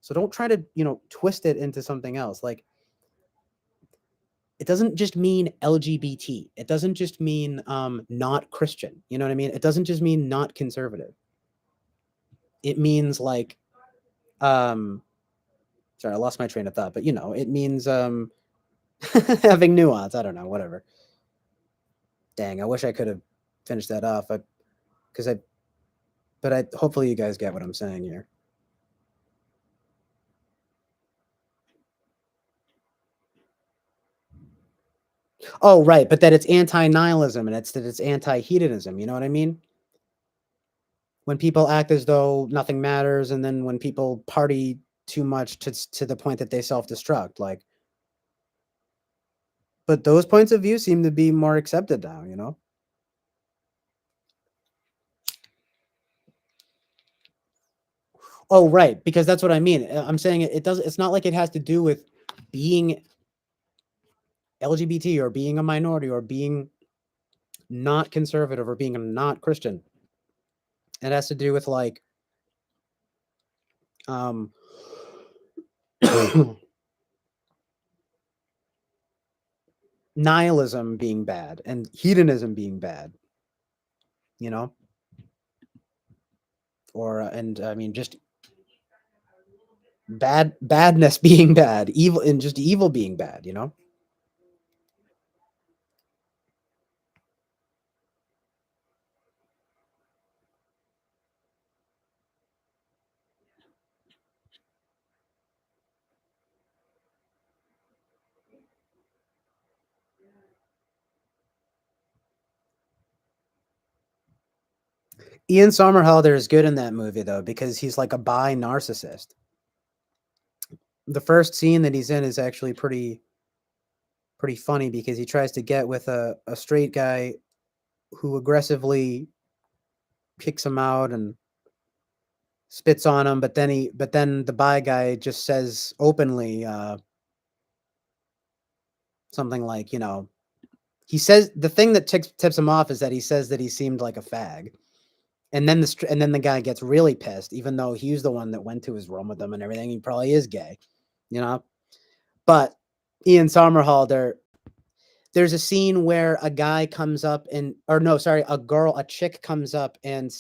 So don't try to, twist it into something else. Like, it doesn't just mean LGBT. It doesn't just mean not Christian. You know what I mean? It doesn't just mean not conservative. It means like, sorry, I lost my train of thought, but it means having nuance. I don't know, whatever. Dang, I wish I could have finished that off. But hopefully you guys get what I'm saying here. Oh, right, but that it's anti-nihilism and that it's anti-hedonism. You know what I mean? When people act as though nothing matters, and then when people party too much to the point that they self-destruct, like. But those points of view seem to be more accepted now. Oh, right, because that's what I mean. I'm saying it does. It's not like it has to do with being LGBT or being a minority or being not conservative or being not Christian. It has to do with like nihilism being bad and hedonism being bad, or and I mean just badness being bad, evil, and just evil being bad. Ian Somerhalder is good in that movie though, because he's like a bi narcissist. The first scene that he's in is actually pretty funny because he tries to get with a straight guy who aggressively kicks him out and spits on him, but then the bi guy just says openly something like, he says the thing that tips him off is that he says that he seemed like a fag. And then the guy gets really pissed, even though he's the one that went to his room with him and everything. He probably is gay, But Ian Somerhalder, there's a scene where a guy comes up a chick comes up and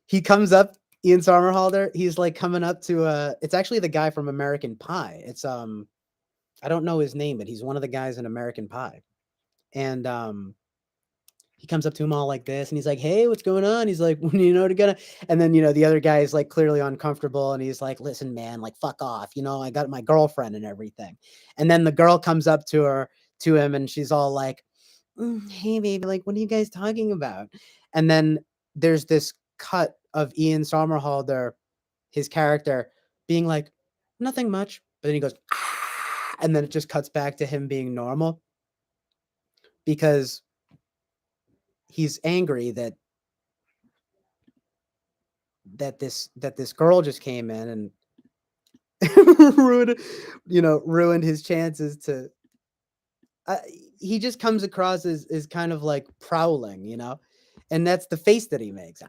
he comes up, Ian Somerhalder, he's like coming up to it's actually the guy from American Pie. It's I don't know his name, but he's one of the guys in American Pie. And he comes up to him all like this, and he's like, "Hey, what's going on?" He's like, together. And then, the other guy is like clearly uncomfortable, and he's like, "Listen, man, like, fuck off. I got my girlfriend and everything." And then the girl comes up to him, and she's all like, "Hey, baby, like, what are you guys talking about?" And then there's this cut of Ian Somerhalder, his character, being like, "Nothing much," but then he goes, "Ah," and then it just cuts back to him being normal because he's angry that this girl just came in and ruined his chances to. He just comes across as kind of like prowling, and that's the face that he makes,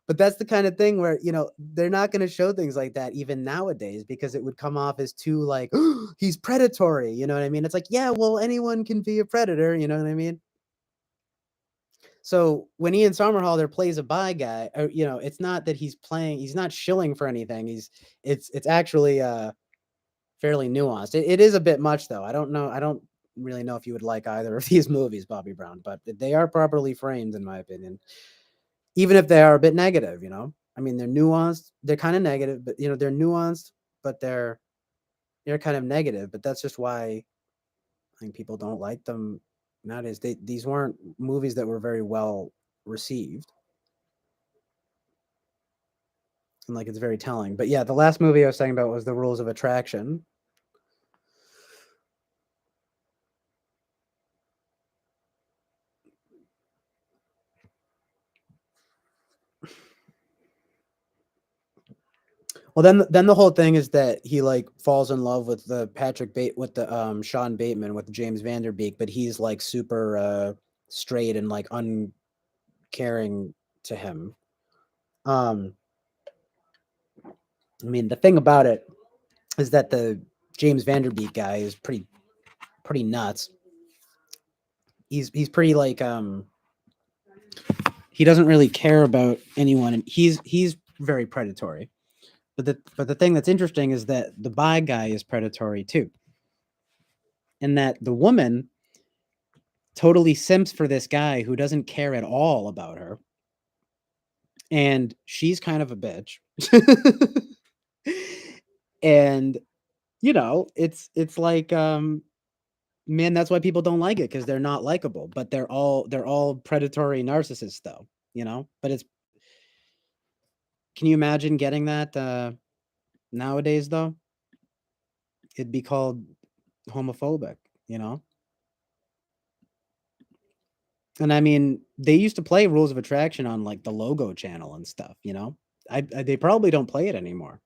But that's the kind of thing where they're not going to show things like that even nowadays because it would come off as too like he's predatory. You know what I mean? It's like, yeah, well, anyone can be a predator. You know what I mean? So when Ian Somerhalder plays a bi guy, or, it's not that he's not shilling for anything. It's actually fairly nuanced. It is a bit much though. I don't know. I don't really know if you would like either of these movies, Bobby Brown, but they are properly framed in my opinion. Even if they are a bit negative, I mean, they're nuanced. They're kind of negative, but they're nuanced, but they're kind of negative. But that's just why I think people don't like them nowadays. These weren't movies that were very well received. And like it's very telling. But yeah, the last movie I was talking about was The Rules of Attraction. Well, then the whole thing is that he like falls in love with the Sean Bateman with James Vanderbeek, but he's like super straight and like uncaring to him. I mean, the thing about it is that the James Vanderbeek guy is pretty nuts. He's pretty like he doesn't really care about anyone, and he's very predatory. But the thing that's interesting is that the bi guy is predatory too, and that the woman totally simps for this guy who doesn't care at all about her, and she's kind of a bitch. And it's like man, that's why people don't like it, because they're not likable, but they're all predatory narcissists though, but it's can you imagine getting that nowadays though? It'd be called homophobic, and I mean, they used to play Rules of Attraction on like the Logo channel and stuff, they probably don't play it anymore.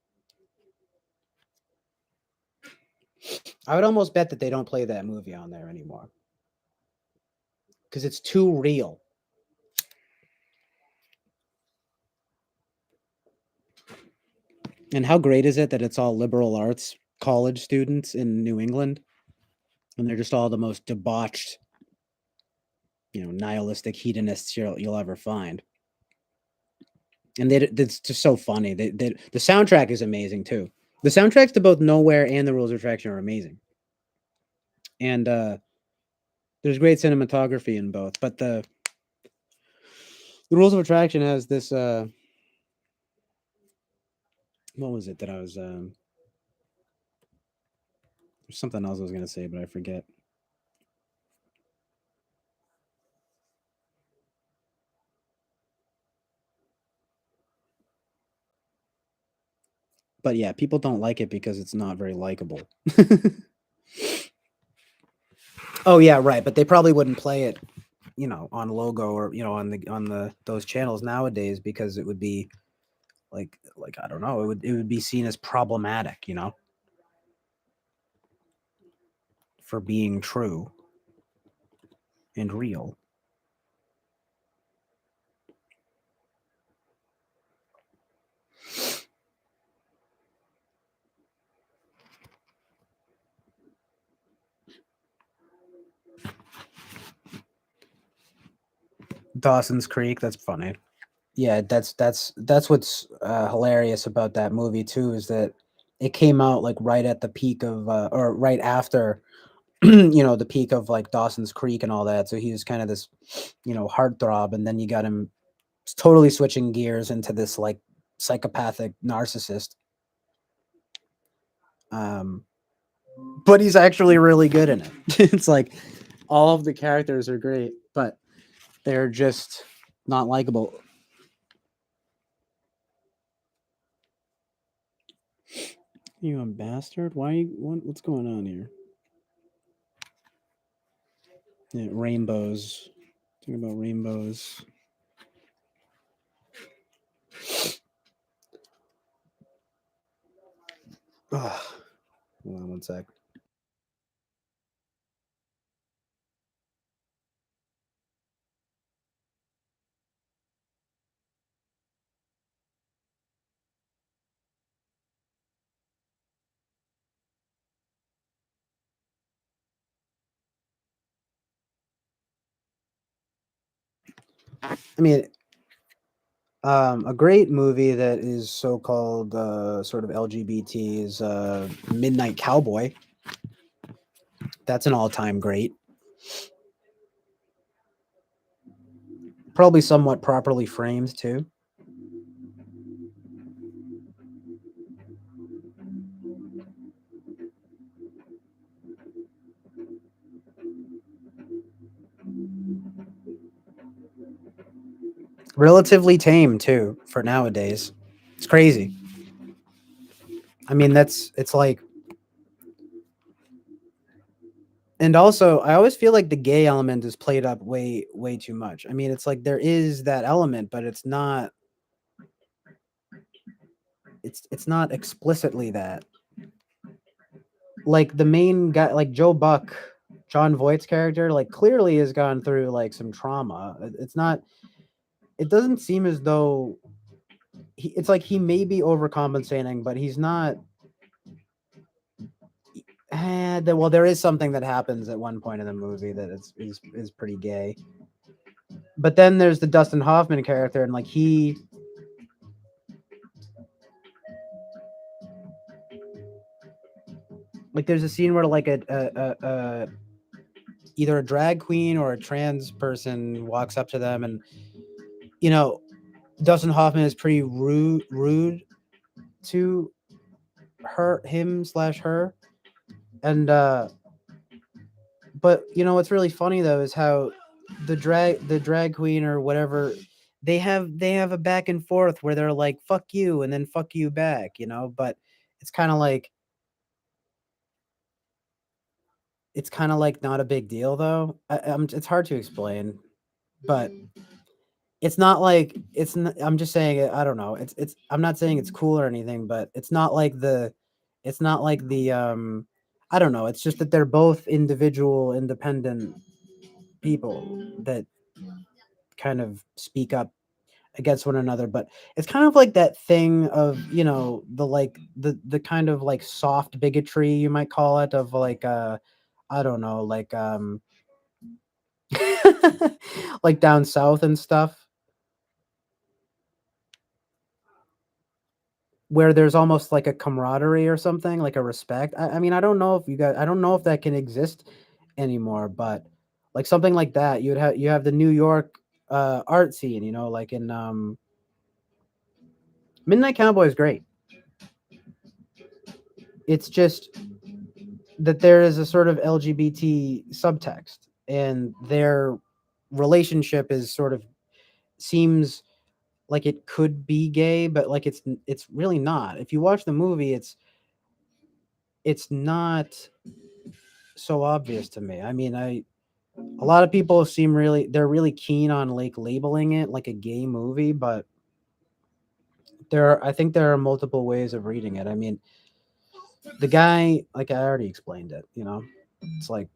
I would almost bet that they don't play that movie on there anymore, because it's too real. And how great is it that it's all liberal arts college students in New England, and they're just all the most debauched, nihilistic hedonists you'll ever find. And it's just so funny. The soundtrack is amazing too. The soundtracks to both Nowhere and The Rules of Attraction are amazing. And there's great cinematography in both. But the Rules of Attraction has this what was it that I was there's something else I was gonna say, but I forget. But yeah, people don't like it because it's not very likable. Oh yeah, right. But they probably wouldn't play it, on Logo or on the those channels nowadays, because it would be like I don't know, it would be seen as problematic, for being true and real. Dawson's Creek, that's funny. Yeah, that's what's hilarious about that movie too, is that it came out like right at the peak of or right after the peak of like Dawson's Creek and all that. So he was kind of this heartthrob, and then you got him totally switching gears into this like psychopathic narcissist. But he's actually really good in it. It's like all of the characters are great, but they're just not likable. You a bastard? Why? What's going on here? Yeah, rainbows. Talking about rainbows. Ugh. Hold on one sec. I mean, a great movie that is so-called sort of LGBT is Midnight Cowboy. That's an all-time great. Probably somewhat properly framed too. Relatively tame too for nowadays. It's crazy. I mean, it's like, and also I always feel like the gay element is played up way too much. I mean, it's like there is that element, but it's not it's not explicitly that. Like the main guy, like Joe Buck, John Voight's character, like clearly has gone through like some trauma. It's not. It doesn't seem as though it's like he may be overcompensating, but he's not. Well, there is something that happens at one point in the movie that is pretty gay. But then there's the Dustin Hoffman character, and like there's a scene where like a either a drag queen or a trans person walks up to them, and Dustin Hoffman is pretty rude to him/her, and but what's really funny though is how the drag queen or whatever, they have a back and forth where they're like fuck you and then fuck you back, but it's kind of like not a big deal though. It's hard to explain, but it's not like I'm just saying it. I don't know. I'm not saying it's cool or anything, but it's not like the I don't know. It's just that they're both individual, independent people that kind of speak up against one another. But it's kind of like that thing of the kind of like soft bigotry, you might call it, of like I don't know, like like down south and stuff, where there's almost like a camaraderie or something, like a respect. I mean, I don't know if that can exist anymore, but like something like that, you have the New York art scene, like in Midnight Cowboy is great. It's just that there is a sort of LGBT subtext, and their relationship is sort of seems like it could be gay, but like it's really not. If you watch the movie, it's not so obvious to me. I mean, a lot of people they're really keen on like labeling it like a gay movie, but I think there are multiple ways of reading it. I mean, the guy, like I already explained it, it's like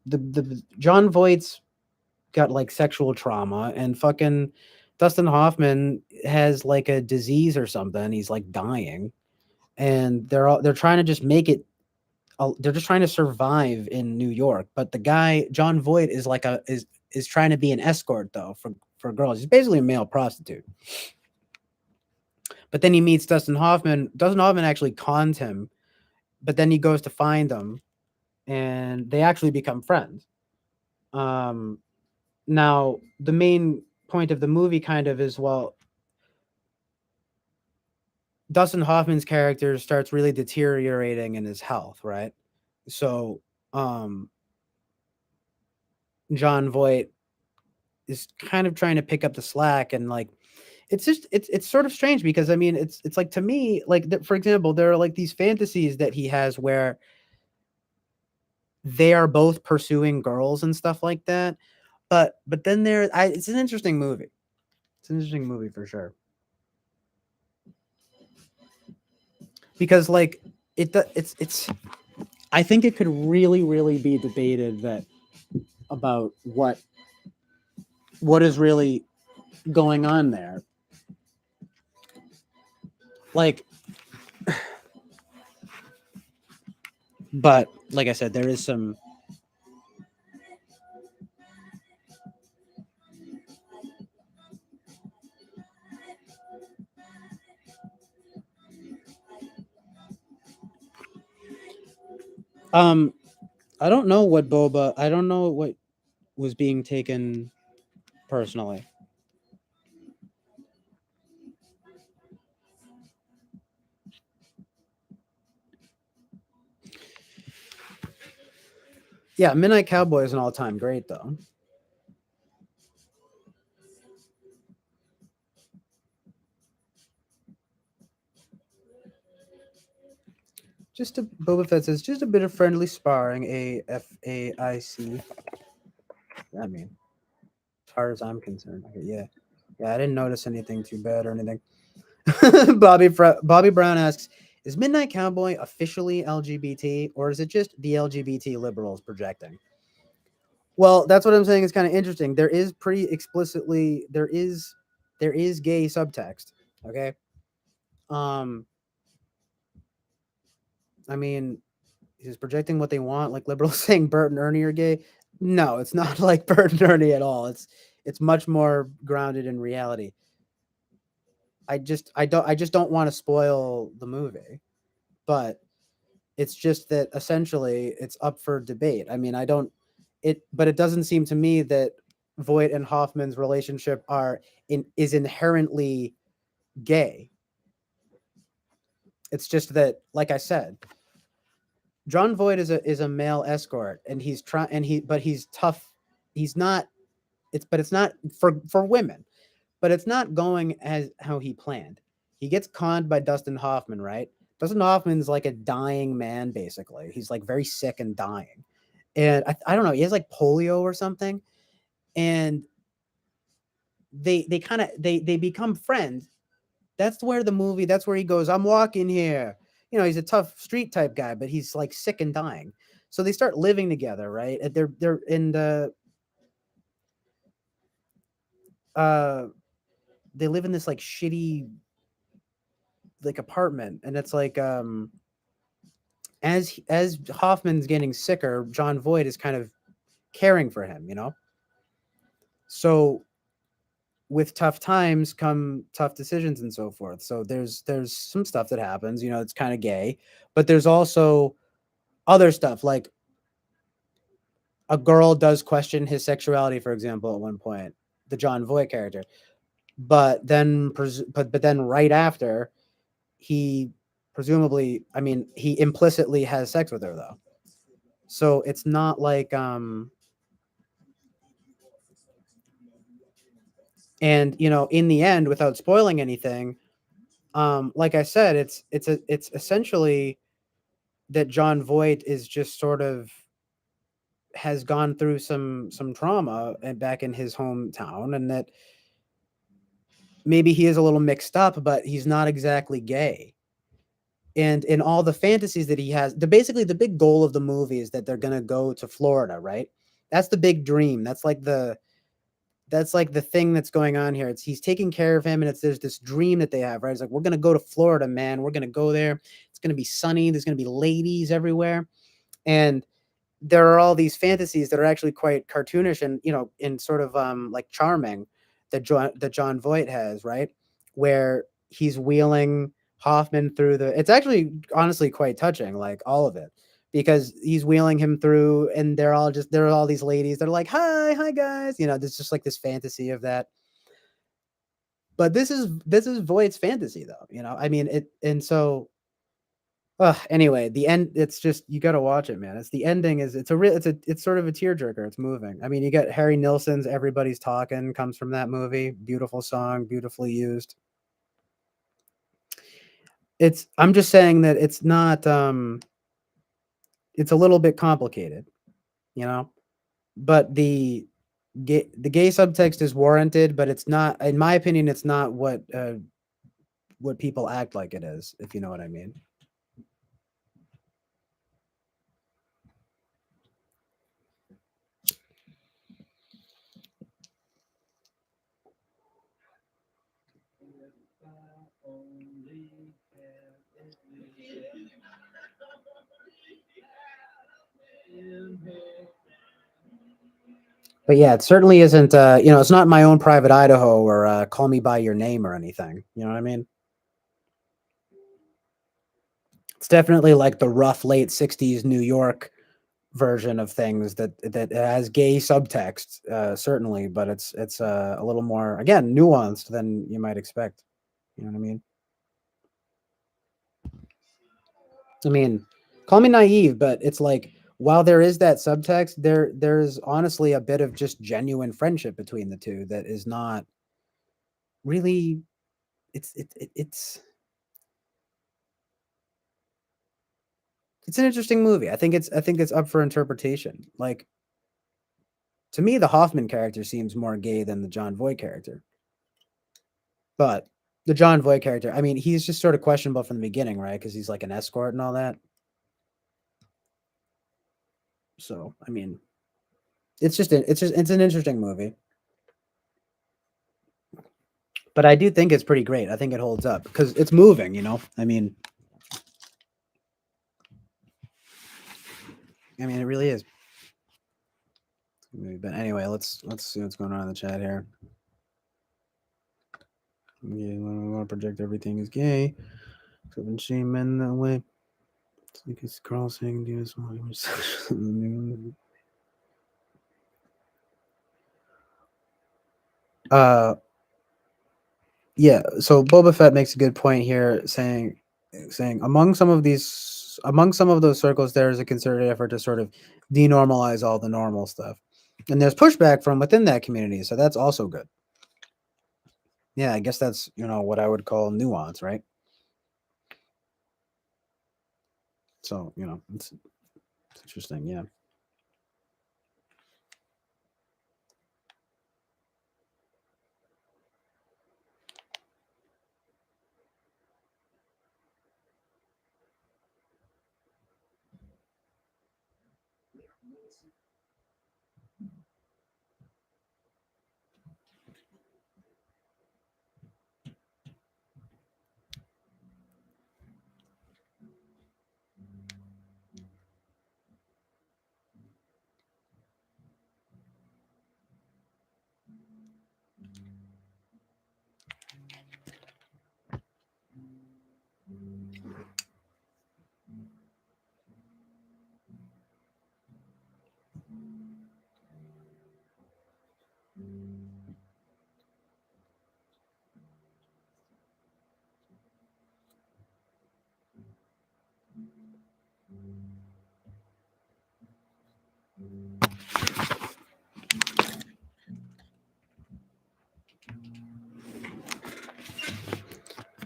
the John Voight's got like sexual trauma, and fucking Dustin Hoffman has like a disease or something. He's like dying, and they're trying to just make it. They're just trying to survive in New York. But the guy John Voight is like is trying to be an escort though for girls. He's basically a male prostitute. But then he meets Dustin Hoffman. Dustin Hoffman actually cons him, but then he goes to find him, and they actually become friends. Now the main point of the movie kind of is, well, Dustin Hoffman's character starts really deteriorating in his health, right? So, John Voight is kind of trying to pick up the slack, and like, it's sort of strange because I mean, it's like, to me, like, for example, there are like these fantasies that he has where they are both pursuing girls and stuff like that. But then it's an interesting movie. It's an interesting movie for sure. Because like it's I think it could really, really be debated about what is really going on there. Like, but like I said, there is some. I don't know what Boba. I don't know what was being taken personally. Yeah, Midnight Cowboy is an all-time great, though. Boba Fett says, just a bit of friendly sparring, AFAIC. I mean, as far as I'm concerned, okay, yeah, I didn't notice anything too bad or anything. Bobby Brown asks, "Is Midnight Cowboy officially LGBT, or is it just the LGBT liberals projecting?" Well, that's what I'm saying is kind of interesting. There is pretty explicitly there is gay subtext. Okay. Um, I mean, he's projecting what they want, like liberals saying Bert and Ernie are gay. No, it's not like Bert and Ernie at all. It's much more grounded in reality. I just don't want to spoil the movie, but it's just that essentially it's up for debate. I mean, I don't it but it doesn't seem to me that Voight and Hoffman's relationship is inherently gay. It's just that, like I said, John Voight is a male escort, and he's trying and he but he's tough. He's not it's not for women, but it's not going as how he planned. He gets conned by Dustin Hoffman, right? Dustin Hoffman's like a dying man, basically. He's like very sick and dying. And I don't know, he has like polio or something. And they kind of they become friends. That's where he goes, I'm walking here. You know, he's a tough street type guy, but he's like sick and dying. So they start living together, right? And they're in the uh they live in this like shitty like apartment, and it's like as Hoffman's getting sicker, John Voight is kind of caring for him, you know? So with tough times come tough decisions and so forth. So there's some stuff that happens, you know, it's kind of gay, but there's also other stuff like a girl does question his sexuality, for example, at one point, the John Voight character. But then right after, he presumably, I mean, he implicitly has sex with her though. So it's not like and you know, in the end, without spoiling anything, like I said, it's essentially that John Voight is just sort of has gone through some trauma and back in his hometown, and that maybe he is a little mixed up, but he's not exactly gay. And in all the fantasies that he has, basically the big goal of the movie is that they're gonna go to Florida, right? That's the big dream. That's like the thing that's going on here. It's he's taking care of him, and there's this dream that they have, right? It's like, we're gonna go to Florida, man. We're gonna go there. It's gonna be sunny. There's gonna be ladies everywhere, and there are all these fantasies that are actually quite cartoonish and, you know, in sort of like charming, that John Voight has, right? Where he's wheeling Hoffman through the it's actually honestly quite touching, like all of it. Because he's wheeling him through and there are all these ladies that are like, hi guys. You know, there's just like this fantasy of that. But this is Voight's fantasy though, you know. I mean it and so anyway, the end. It's just you got to watch it, man. It's the ending. It's sort of a tearjerker. It's moving. I mean, you got Harry Nilsson's "Everybody's Talking" comes from that movie. Beautiful song, beautifully used. I'm just saying that it's not. It's a little bit complicated, you know. But the gay subtext is warranted, but it's not. In my opinion, it's not what people act like it is. If you know what I mean. But yeah, it certainly isn't. You know, it's not My Own Private Idaho or Call Me by Your Name or anything. You know what I mean? It's definitely like the rough late '60s New York version of things that has gay subtext, certainly, but it's a little more again nuanced than you might expect. You know what I mean? I mean, call me naive, but it's like while there is that subtext, there's honestly a bit of just genuine friendship between the two that is not really. It's an interesting movie. I think it's up for interpretation. Like to me, the Hoffman character seems more gay than the John Voight character. But The John Voight character. I mean, he's just sort of questionable from the beginning, right? Because he's like an escort and all that. So, I mean, it's an interesting movie. But I do think it's pretty great. I think it holds up because it's moving, you know? I mean, it really is. But anyway, let's see what's going on in the chat here. Yeah, I want to project everything is gay. So when shame men that way. It's like it's girl saying do this one. Yeah, so Boba Fett makes a good point here, saying among some of those circles there is a concerted effort to sort of denormalize all the normal stuff. And there's pushback from within that community, so that's also good. Yeah, I guess that's, what I would call nuance, right? So, it's interesting, yeah.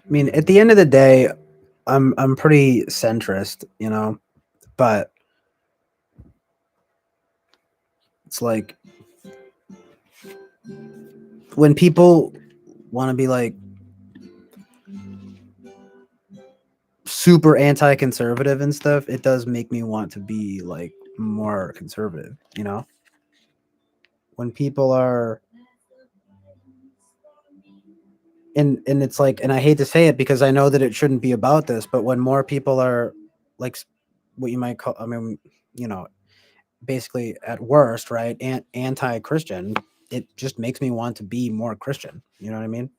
I mean, at the end of the day, I'm pretty centrist, but it's like when people want to be like super anti-conservative and stuff, it does make me want to be like more conservative, when people are and it's like, and I hate to say it because I know that it shouldn't be about this, but when more people are like what you might call, basically at worst, right, anti-Christian, it just makes me want to be more Christian, you know what I mean?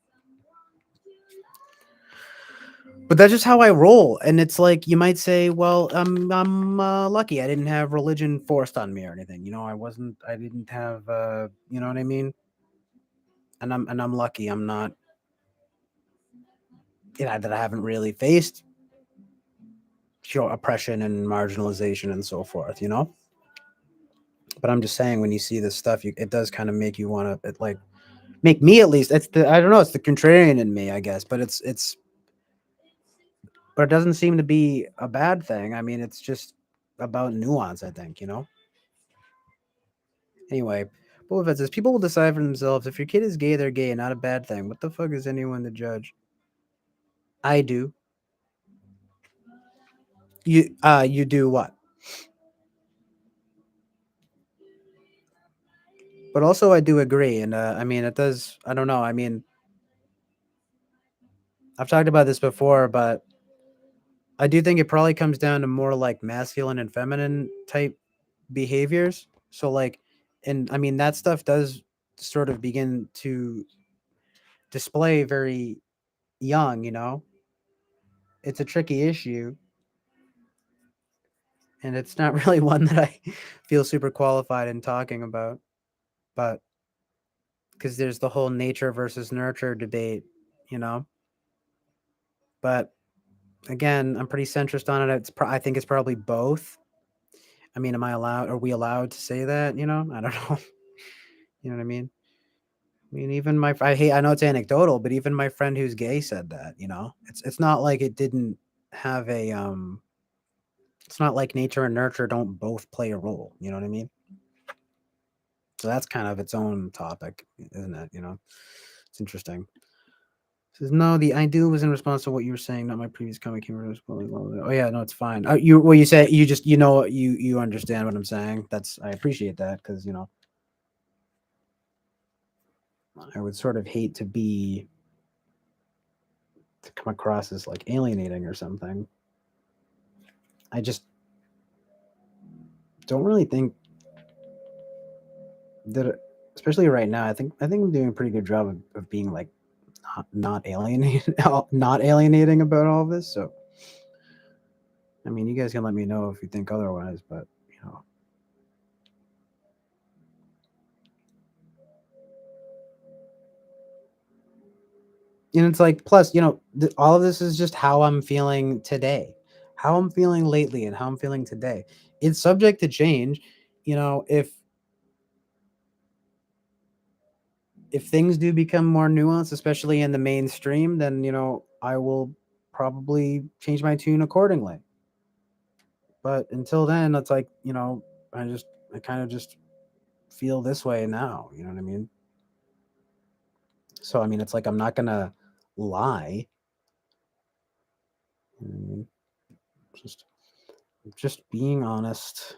But that's just how I roll. And it's like, you might say, well, I'm lucky I didn't have religion forced on me or anything. I didn't have, you know what I mean? And I'm lucky I'm not, that I haven't really faced oppression and marginalization and so forth, But I'm just saying, when you see this stuff, it does kind of make you want to, like, make me at least, I don't know, it's the contrarian in me, I guess, but but it doesn't seem to be a bad thing. I mean, it's just about nuance, I think, Anyway, Boba Fett says people will decide for themselves. If your kid is gay, they're gay, not a bad thing. What the fuck is anyone to judge? I do. You do what? But also, I do agree, and I mean, it does. I don't know. I mean, I've talked about this before, but I do think it probably comes down to more like masculine and feminine type behaviors. So, like, and I mean, that stuff does sort of begin to display very young. It's a tricky issue, and it's not really one that I feel super qualified in talking about, but because there's the whole nature versus nurture debate, you know. But again, I'm pretty centrist on it. I think it's probably both. I mean, are we allowed to say that? I don't know. You know what I mean? I mean, even I know it's anecdotal, but even my friend who's gay said that. It's not like it didn't have a It's not like nature and nurture don't both play a role. You know what I mean? So that's kind of its own topic, isn't it? It's interesting. Says no. The I do was in response to what you were saying, not my previous comment. Oh yeah, no, it's fine. You say you just you understand what I'm saying. I appreciate that because I would sort of hate to come across as like alienating or something. I just don't really think that, especially right now. I think I'm doing a pretty good job of being like not alienating, not alienating about all of this. So, I mean, you guys can let me know if you think otherwise, but and it's like, plus, all of this is just how I'm feeling today, how I'm feeling lately, and how I'm feeling today. It's subject to change. If things do become more nuanced, especially in the mainstream, then I will probably change my tune accordingly. But until then, it's like I kind of just feel this way now. You know what I mean? So I mean, it's like I'm not gonna lie. You know what I mean? Just being honest.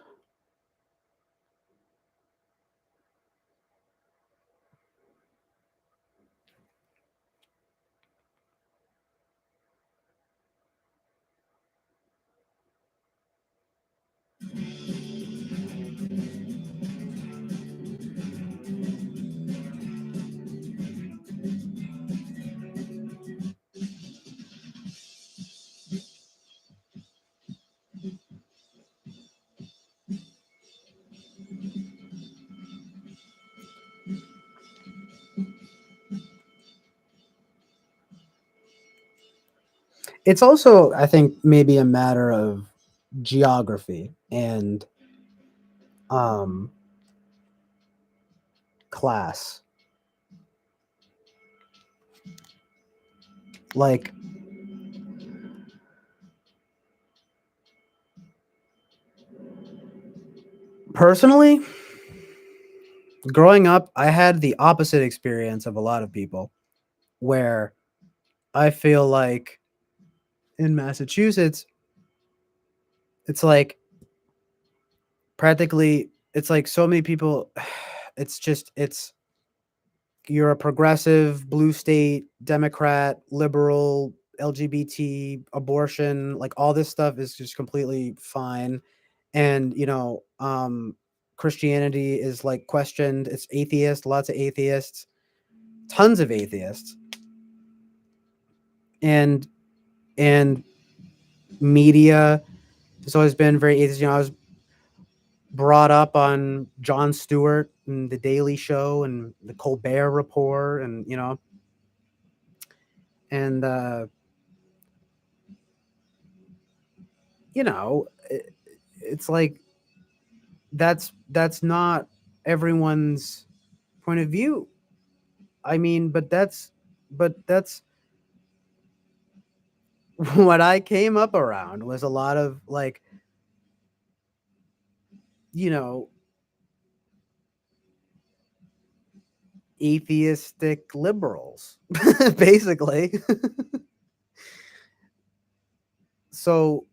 It's also, I think, maybe a matter of geography and um class. Like, personally, growing up, I had the opposite experience of a lot of people where I feel like in Massachusetts, it's like practically, it's like so many people, it's you're a progressive, blue state, Democrat, liberal, LGBT, abortion, like all this stuff is just completely fine. And, Christianity is like questioned. It's atheist, lots of atheists, tons of atheists. And media has always been very atheist. I was brought up on Jon Stewart and The Daily Show and The Colbert Report, and and it's like that's not everyone's point of view. I mean, but that's what I came up around was a lot of like, you know, atheistic liberals, basically. So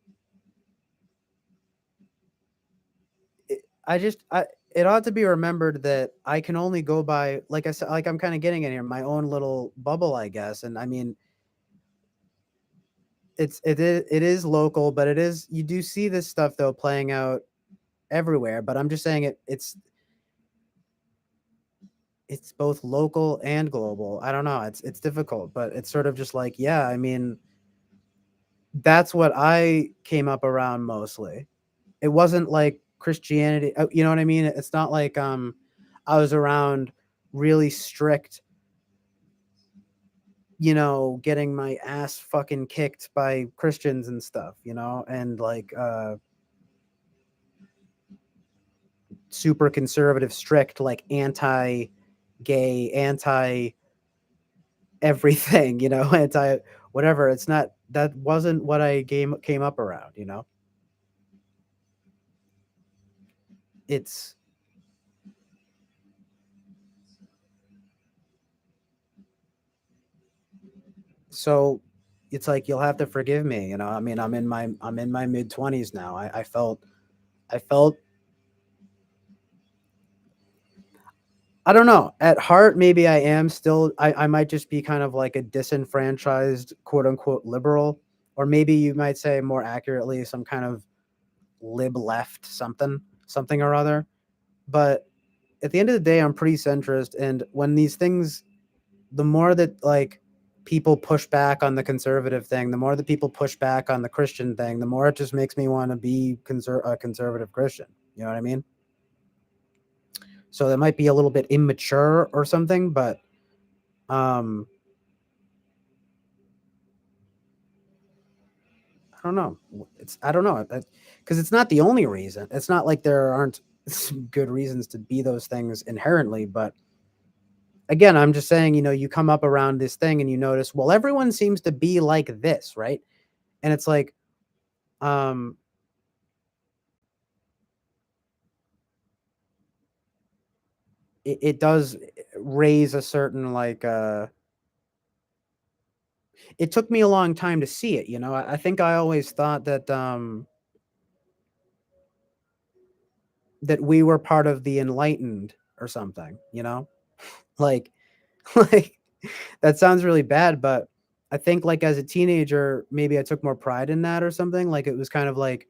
it ought to be remembered that I can only go by, like I said, like I'm kind of getting in here, my own little bubble, I guess. And I mean, it is local, but you do see this stuff though playing out everywhere. But I'm just saying it's both local and global. I don't know. It's difficult, but it's sort of just like, yeah, I mean, that's what I came up around mostly. It wasn't like Christianity, you know what I mean? It's not like I was around really strict, getting my ass fucking kicked by Christians and stuff, and like super conservative, strict, like anti-gay, anti everything, anti whatever. It's not, that wasn't what I came up around, It's So it's like you'll have to forgive me, you know. I mean, I'm in my mid-20s now. I felt I don't know. At heart, maybe I am still. I might just be kind of like a disenfranchised, quote unquote, liberal, or maybe you might say more accurately, some kind of lib left something or other. But at the end of the day, I'm pretty centrist, and when these things, the more that like people push back on the conservative thing, the more that people push back on the Christian thing, the more it just makes me want to be a conservative Christian. You know what I mean? So that might be a little bit immature or something, but um I don't know. I don't know, because it's not the only reason. It's not like there aren't some good reasons to be those things inherently, but again, I'm just saying, you know, you come up around this thing and you notice, well, everyone seems to be like this, right? And it's like, um, it does raise a certain like it took me a long time to see it, you know. I think I always thought that we were part of the enlightened or something, you know? Like like that sounds really bad, but I think like as a teenager, maybe I took more pride in that or something. Like it was kind of like,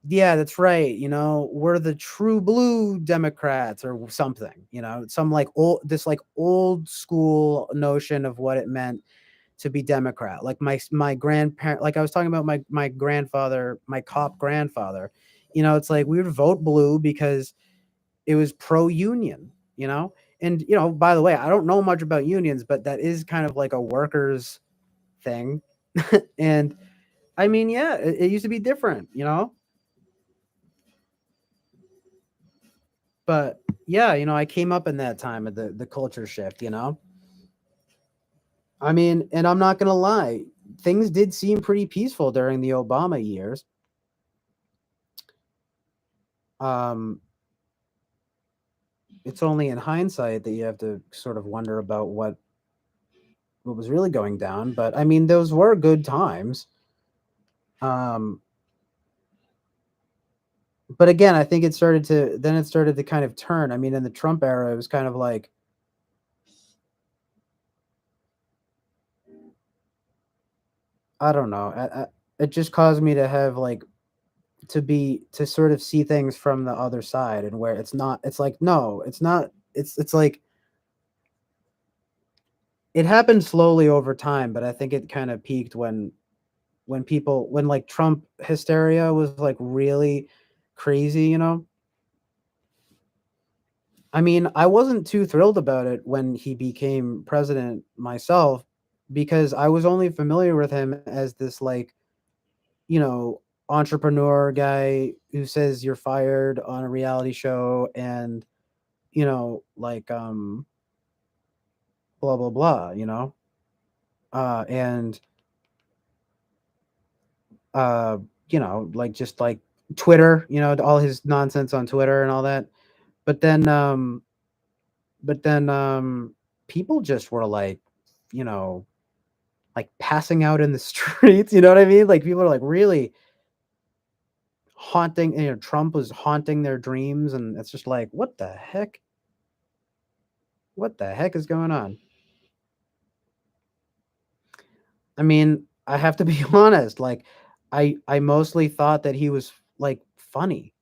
yeah, that's right. You know, we're the true blue Democrats or something, you know, some like this old school notion of what it meant to be Democrat. Like my grandparent, like I was talking about my grandfather, my cop grandfather, you know, it's like we would vote blue because it was pro union, you know? And, you know, by the way, I don't know much about unions, but that is kind of like a workers thing. And I mean, yeah, it used to be different, you know? But yeah, you know, I came up in that time of the culture shift, you know? I mean, and I'm not going to lie, things did seem pretty peaceful during the Obama years. Um, it's only in hindsight that you have to sort of wonder about what was really going down. But I mean, those were good times. Um, but again, I think it started to kind of turn. I mean, in the Trump era, it was kind of like, I don't know. It just caused me to have like to sort of see things from the other side, and where it's not. It's like no, it's not. It's like it happened slowly over time, but I think it kind of peaked when like Trump hysteria was like really crazy, you know? I mean, I wasn't too thrilled about it when he became president myself because I was only familiar with him as this like, you know, entrepreneur guy who says you're fired on a reality show and, you know, like blah blah blah, you know? And uh, you know, like just like Twitter, you know, all his nonsense on Twitter and all that. But then but then people just were like, you know, like passing out in the streets, you know what I mean? Like people are like really haunting, you know, Trump was haunting their dreams, and it's just like, what the heck? What the heck is going on? I mean, I have to be honest, like I mostly thought that he was like funny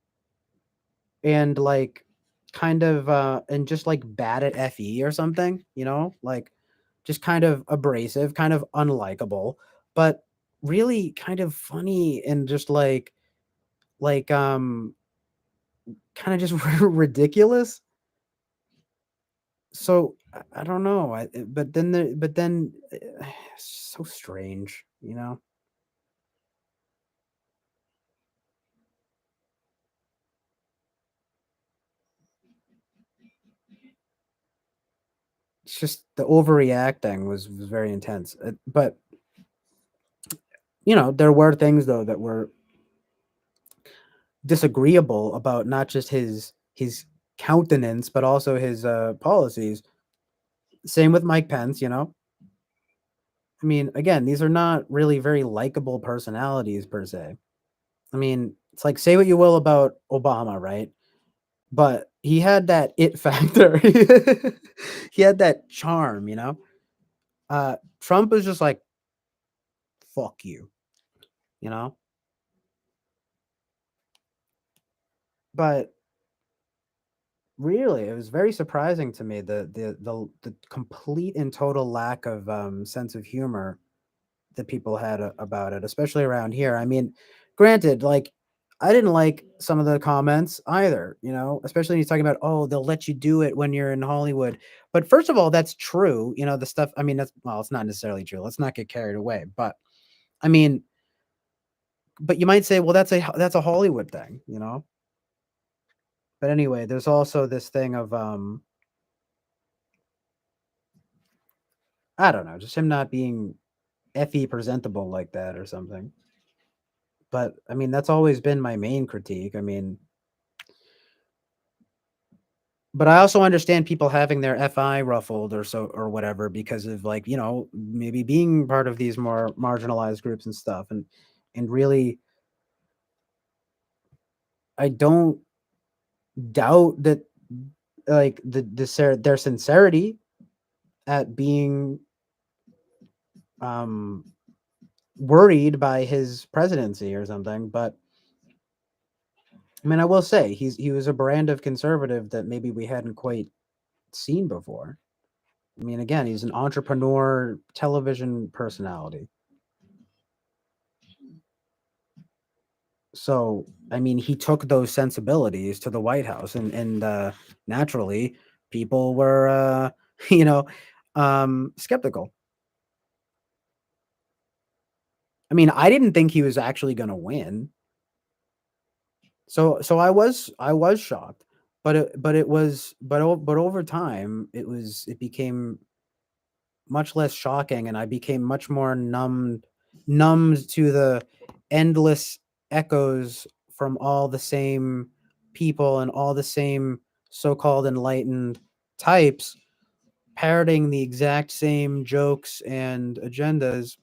and like kind of and just like bad at FE or something, you know, like just kind of abrasive, kind of unlikable, but really kind of funny and just like kind of just ridiculous. So I don't know. But then so strange, you know. It's just the overreacting was very intense. But you know, there were things though that were disagreeable about not just his countenance but also his policies. Same with Mike Pence, you know. I mean, again, these are not really very likable personalities per se. I mean, it's like say what you will about Obama, right? But he had that it factor. He had that charm, you know? Trump is just like, fuck you, you know? But really, it was very surprising to me the complete and total lack of sense of humor that people had about it, especially around here. I mean, granted, like I didn't like some of the comments either, you know, especially when he's talking about, oh, they'll let you do it when you're in Hollywood. But first of all, that's true. You know, the stuff, I mean, that's, well, it's not necessarily true. Let's not get carried away. But I mean, but you might say, well, that's a Hollywood thing, you know? But anyway, there's also this thing of, I don't know, just him not being FE presentable like that or something. But I mean, that's always been my main critique. I mean, but I also understand people having their FI ruffled or so or whatever because of like, you know, maybe being part of these more marginalized groups and stuff. And really I don't doubt that like their sincerity at being um worried by his presidency or something, but I mean I will say he was a brand of conservative that maybe we hadn't quite seen before. I mean, again, he's an entrepreneur television personality. So, I mean, he took those sensibilities to the White House, and naturally, people were, you know, skeptical. I mean, I didn't think he was actually going to win, so I was shocked, but over time, it became much less shocking, and I became much more numbed to the endless echoes from all the same people and all the same so-called enlightened types parroting the exact same jokes and agendas,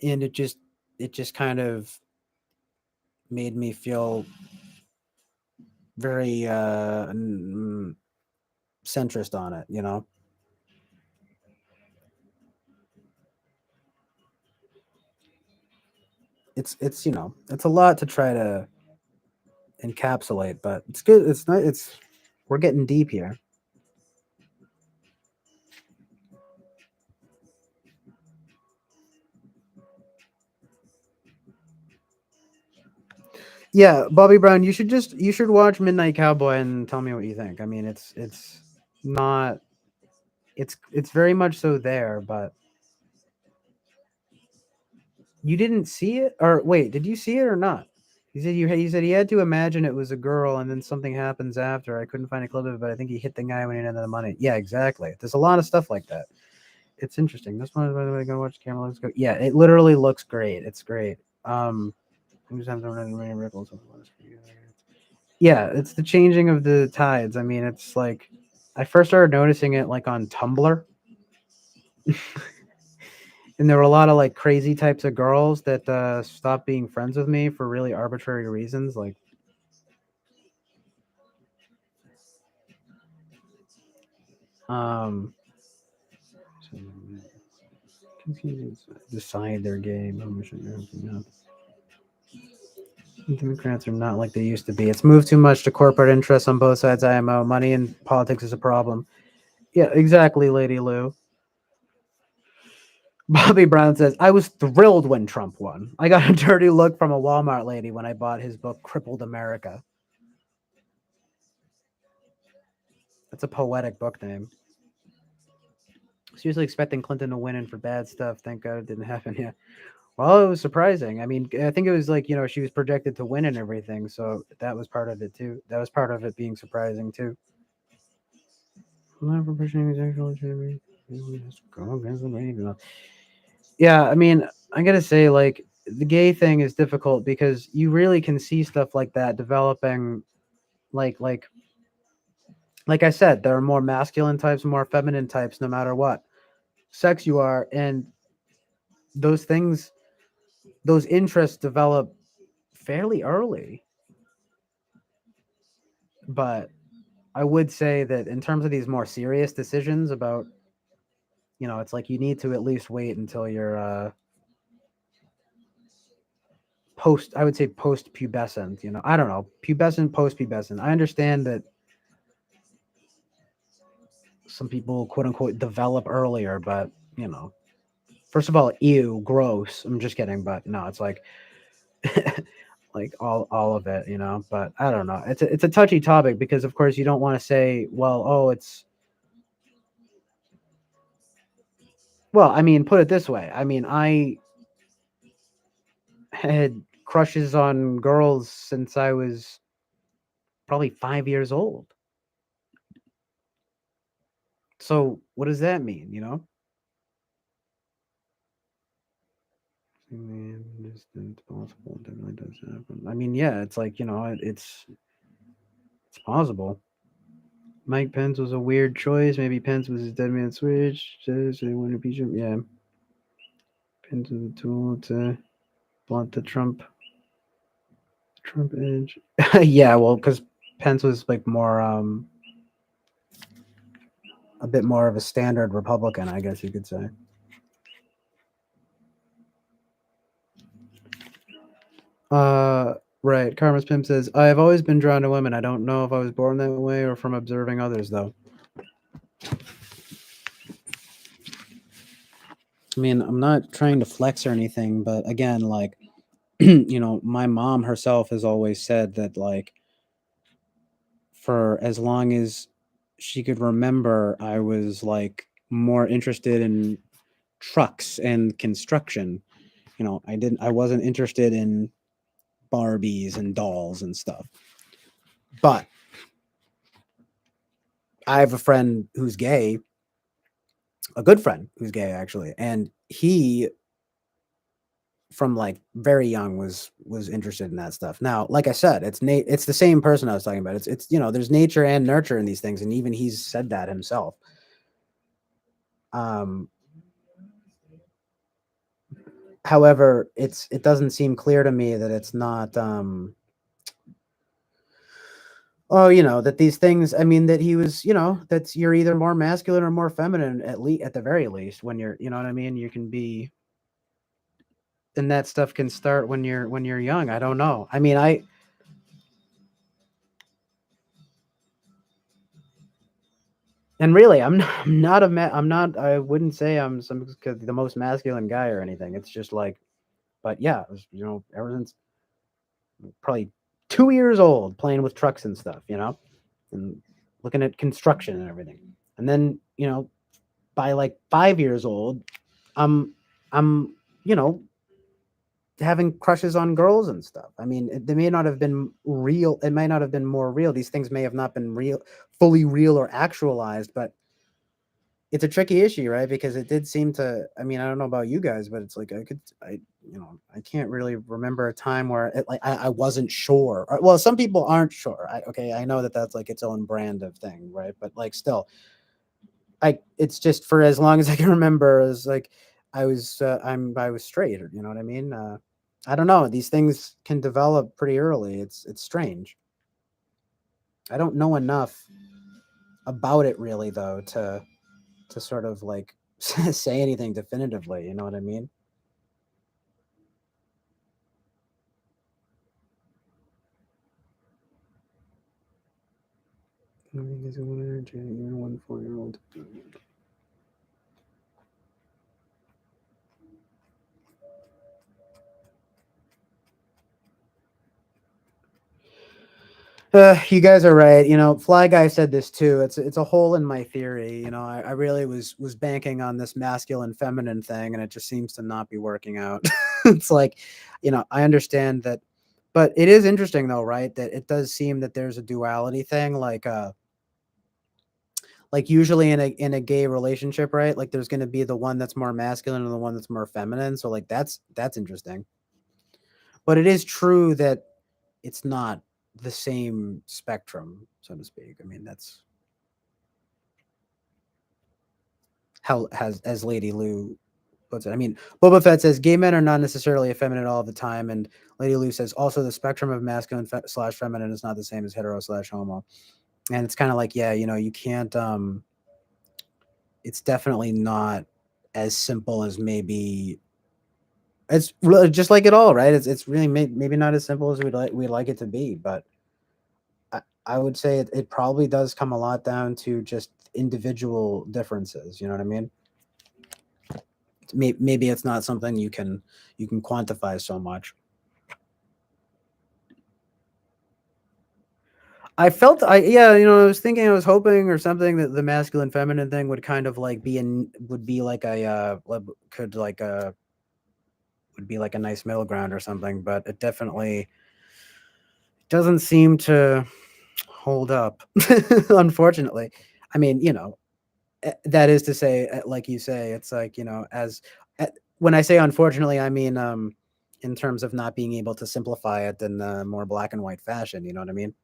and it just kind of made me feel very centrist on it, you know. It's you know, it's a lot to try to encapsulate, but it's good. It's not. It's we're getting deep here. Yeah, Bobby Brown, you should watch Midnight Cowboy and tell me what you think. I mean, it's not it's very much so there, but you didn't see it, or wait, did you see it or not? He said he had to imagine it was a girl, and then something happens after. I couldn't find a clip of it, but I think he hit the guy when he ended the money. Yeah, exactly. There's a lot of stuff like that. It's interesting. This one, by the way, go watch the camera. Let's go. Yeah, it literally looks great. It's great. Yeah, it's the changing of the tides. I mean, it's like I first started noticing it like on Tumblr, and there were a lot of like crazy types of girls that stopped being friends with me for really arbitrary reasons. Like, um, decide their game. Democrats are not like they used to be. It's moved too much to corporate interests on both sides. IMO money and politics is a problem. Yeah, exactly, Lady Lou. Bobby Brown says, I was thrilled when Trump won. I got a dirty look from a Walmart lady when I bought his book, Crippled America. That's a poetic book name. Seriously expecting Clinton to win and for bad stuff. Thank God it didn't happen. Yeah. Well, it was surprising. I mean, I think it was like, you know, she was projected to win and everything. So that was part of it too. That was part of it being surprising too. Yeah, I mean, I gotta say, like, the gay thing is difficult because you really can see stuff like that developing, like like I said, there are more masculine types, more feminine types, no matter what sex you are, and those things, those interests develop fairly early. But I would say that in terms of these more serious decisions about, it's like you need to at least wait until you're I would say post pubescent, I don't know, pubescent, post pubescent. I understand that some people quote unquote develop earlier, but first of all, ew, gross. I'm just kidding, but no, it's like like all of it, but I don't know. It's a touchy topic because of course you don't want to say, well, oh, I mean, put it this way. I mean, I had crushes on girls since I was probably 5 years old. So what does that mean, Distant, possible, definitely does happen. I mean, yeah, it's like, it's possible. Mike Pence was a weird choice. Maybe Pence was his dead man switch. So they want to impeach him. Yeah. Pence was a tool to blunt the Trump edge. Yeah, well, because Pence was like more a bit more of a standard Republican, I guess you could say. Right. Karma's Pimp says, I have always been drawn to women. I don't know if I was born that way or from observing others, though. I mean, I'm not trying to flex or anything, but again, like, my mom herself has always said that, like, for as long as she could remember, I was like more interested in trucks and construction. I wasn't interested in Barbies and dolls and stuff. But I have a friend who's gay, a good friend who's gay actually, and he from like very young was interested in that stuff. Now, like I said, it's the same person I was talking about. It's there's nature and nurture in these things, and even he's said that himself. However, it doesn't seem clear to me that it's not that these things, I mean, that he was, that's you're either more masculine or more feminine, at the very least, when you're, you know what I mean? You can be, and that stuff can start when you're young. I don't know. I mean, and really, I wouldn't say I'm the most masculine guy or anything. It's just like, but yeah, it was, ever since probably 2 years old, playing with trucks and stuff, and looking at construction and everything. And then, by like 5 years old, I'm, having crushes on girls and stuff. I mean, they may not have been real. It might not have been more real. These things may have not been fully real or actualized, but it's a tricky issue, right? Because it did seem to, I mean, I don't know about you guys, but it's like, I can't really remember a time where I wasn't sure. Well, some people aren't sure. I know that that's like its own brand of thing, right? But like still, it's just for as long as I can remember, is like I was straight, you know what I mean? I don't know. These things can develop pretty early. It's strange. I don't know enough about it really though to sort of like say anything definitively, you know what I mean? I think it's even 1 4-year-old. You guys are right. Fly Guy said this too. It's a hole in my theory. I really was banking on this masculine feminine thing, and it just seems to not be working out. It's like, I understand that, but it is interesting though, right? That it does seem that there's a duality thing, like usually in a gay relationship, right? Like there's going to be the one that's more masculine and the one that's more feminine. So like that's interesting. But it is true that it's not the same spectrum, so to speak. I mean, that's how has as Lady Lou puts it. I mean, Boba Fett says gay men are not necessarily effeminate all the time, and Lady Lou says also the spectrum of masculine slash feminine is not the same as hetero slash homo. And it's kind of like, yeah, you can't. It's definitely not as simple as maybe. It's really just like it all, right? It's really maybe not as simple as we'd like it to be, but I would say it probably does come a lot down to just individual differences. You know what I mean? Maybe it's not something you can quantify so much. I felt I was thinking, I was hoping or something that the masculine feminine thing would kind of like would be like a could like a would be like a nice middle ground or something, but it definitely doesn't seem to hold up. Unfortunately. I mean, that is to say, like you say, it's like, as when I say unfortunately, I mean in terms of not being able to simplify it in a more black and white fashion, you know what I mean?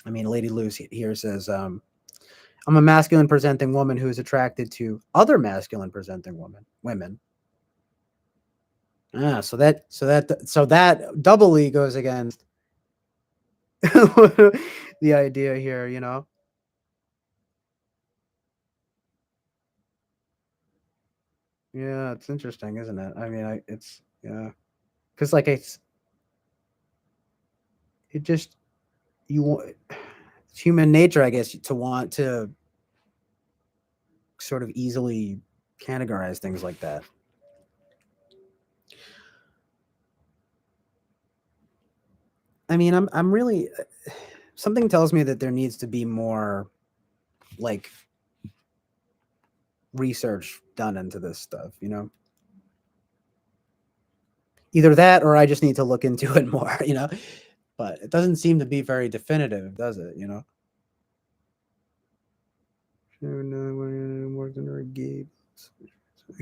I mean, Lady Luce here says, I'm a masculine presenting woman who is attracted to other masculine presenting women. So that doubly goes against the idea here, Yeah, it's interesting, isn't it? I mean, it's yeah, because like it just you want it's human nature, I guess, to want to sort of easily categorize things like that. I mean, I'm really something tells me that there needs to be more like research done into this stuff, Either that or I just need to look into it more. But it doesn't seem to be very definitive, does it? Worked under a gate.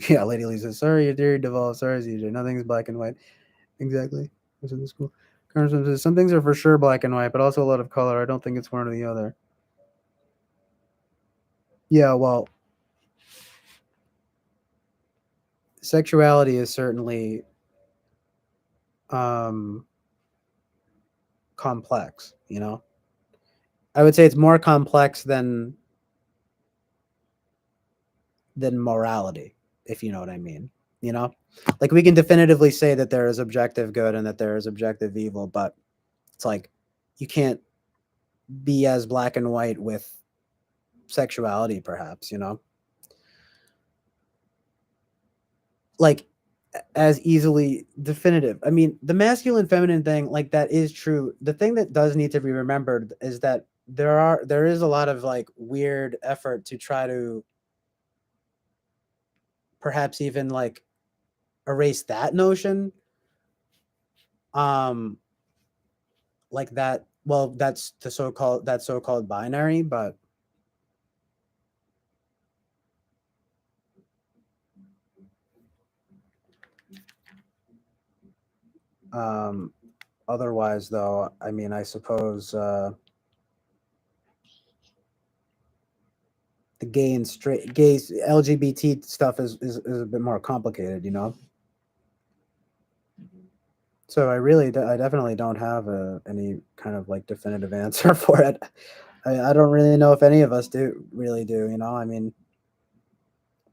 Yeah, Lady Lisa. Sorry, your theory devolved. Sorry, CJ. Nothing's black and white. Exactly. Was in the school. Carson says some things are for sure black and white, but also a lot of color. I don't think it's one or the other. Yeah, well, sexuality is certainly complex. I would say it's more complex than morality, if you know what I mean. Like we can definitively say that there is objective good and that there is objective evil, but it's like you can't be as black and white with sexuality, perhaps. Like as easily definitive. I mean, the masculine feminine thing, like that is true. The thing that does need to be remembered is that there is a lot of like weird effort to try to perhaps even like erase that notion. Like that, well, that's the so-called binary, but otherwise though, I mean, I suppose the gay and straight gays LGBT stuff is a bit more complicated. So I definitely don't have any kind of like definitive answer for it. I don't really know if any of us do. I mean,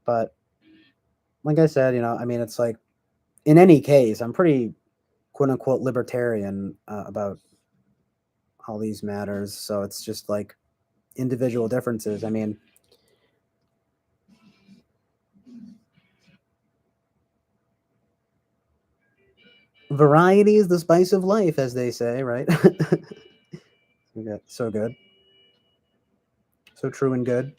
but like I said, I mean, it's like in any case, I'm pretty quote unquote libertarian about all these matters. So it's just like individual differences. I mean, variety is the spice of life, as they say, right? So good. So true and good.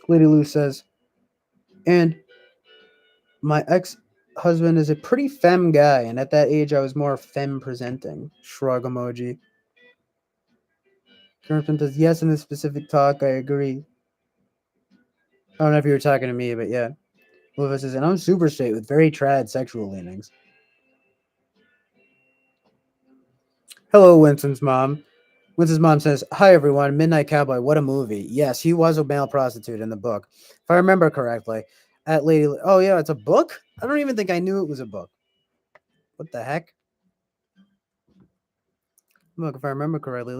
Lady Lou says, and my ex-husband is a pretty femme guy, and at that age I was more femme presenting. Shrug emoji. Kirsten says, yes, in this specific talk, I agree. I don't know if you were talking to me, but yeah. Wolfa says, and I'm super straight with very trad sexual leanings. Hello, Winston's mom. Winston's mom says, "Hi everyone, Midnight Cowboy. What a movie! Yes, he was a male prostitute in the book, if I remember correctly." At Lady, oh yeah, it's a book. I don't even think I knew it was a book. What the heck? Look, if I remember correctly,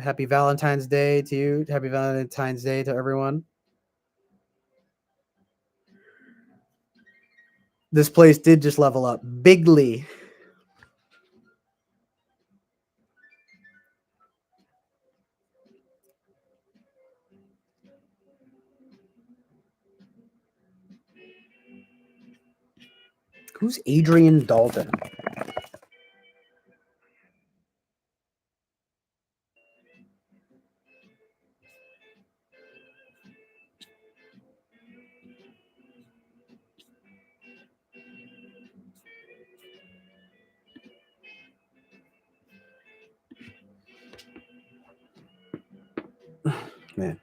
Happy Valentine's Day to you. Happy Valentine's Day to everyone. This place did just level up bigly. Who's Adrian Dalton? Man,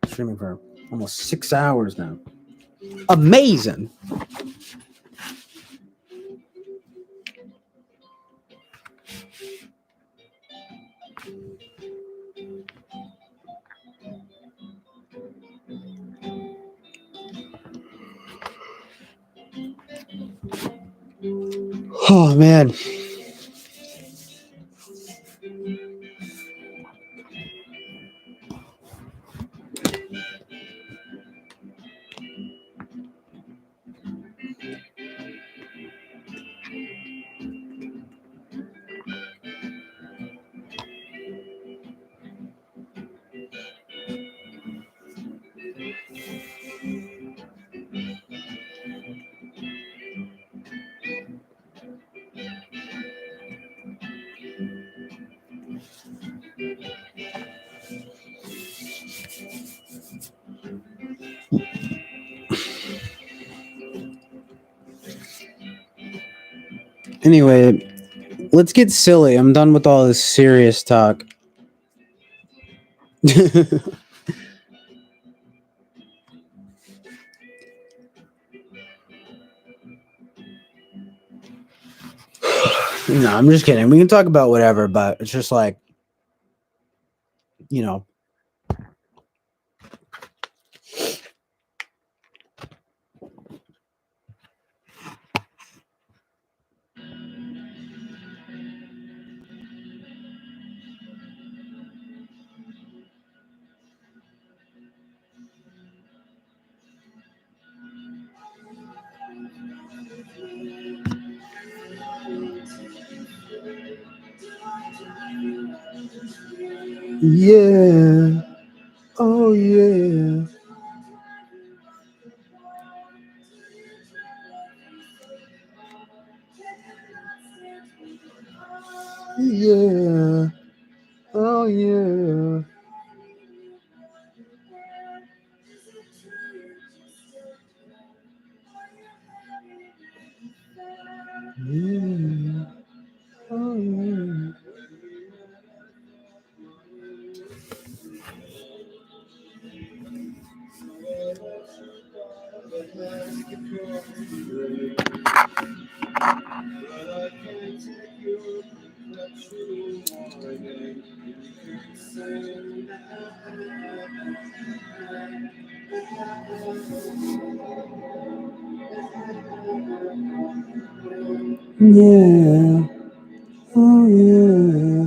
streaming for almost 6 hours now. Amazing. Oh man. Anyway, let's get silly. I'm done with all this serious talk. No, I'm just kidding. We can talk about whatever, but it's just like, you know. Yeah. Oh yeah. Yeah. Oh yeah. Yeah. Oh yeah. Yeah. Oh yeah.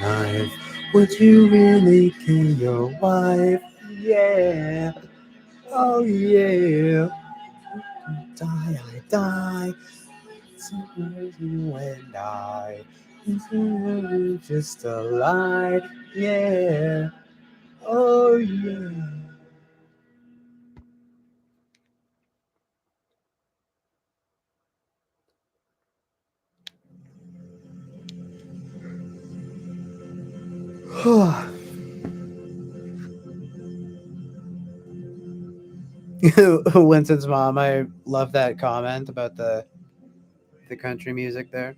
Life. Would you really kill your wife? Yeah. Oh yeah. Die, I die. Somewhere you and I. It's just a lie. Yeah. Oh yeah. Winston's mom, I love that comment about the country music there.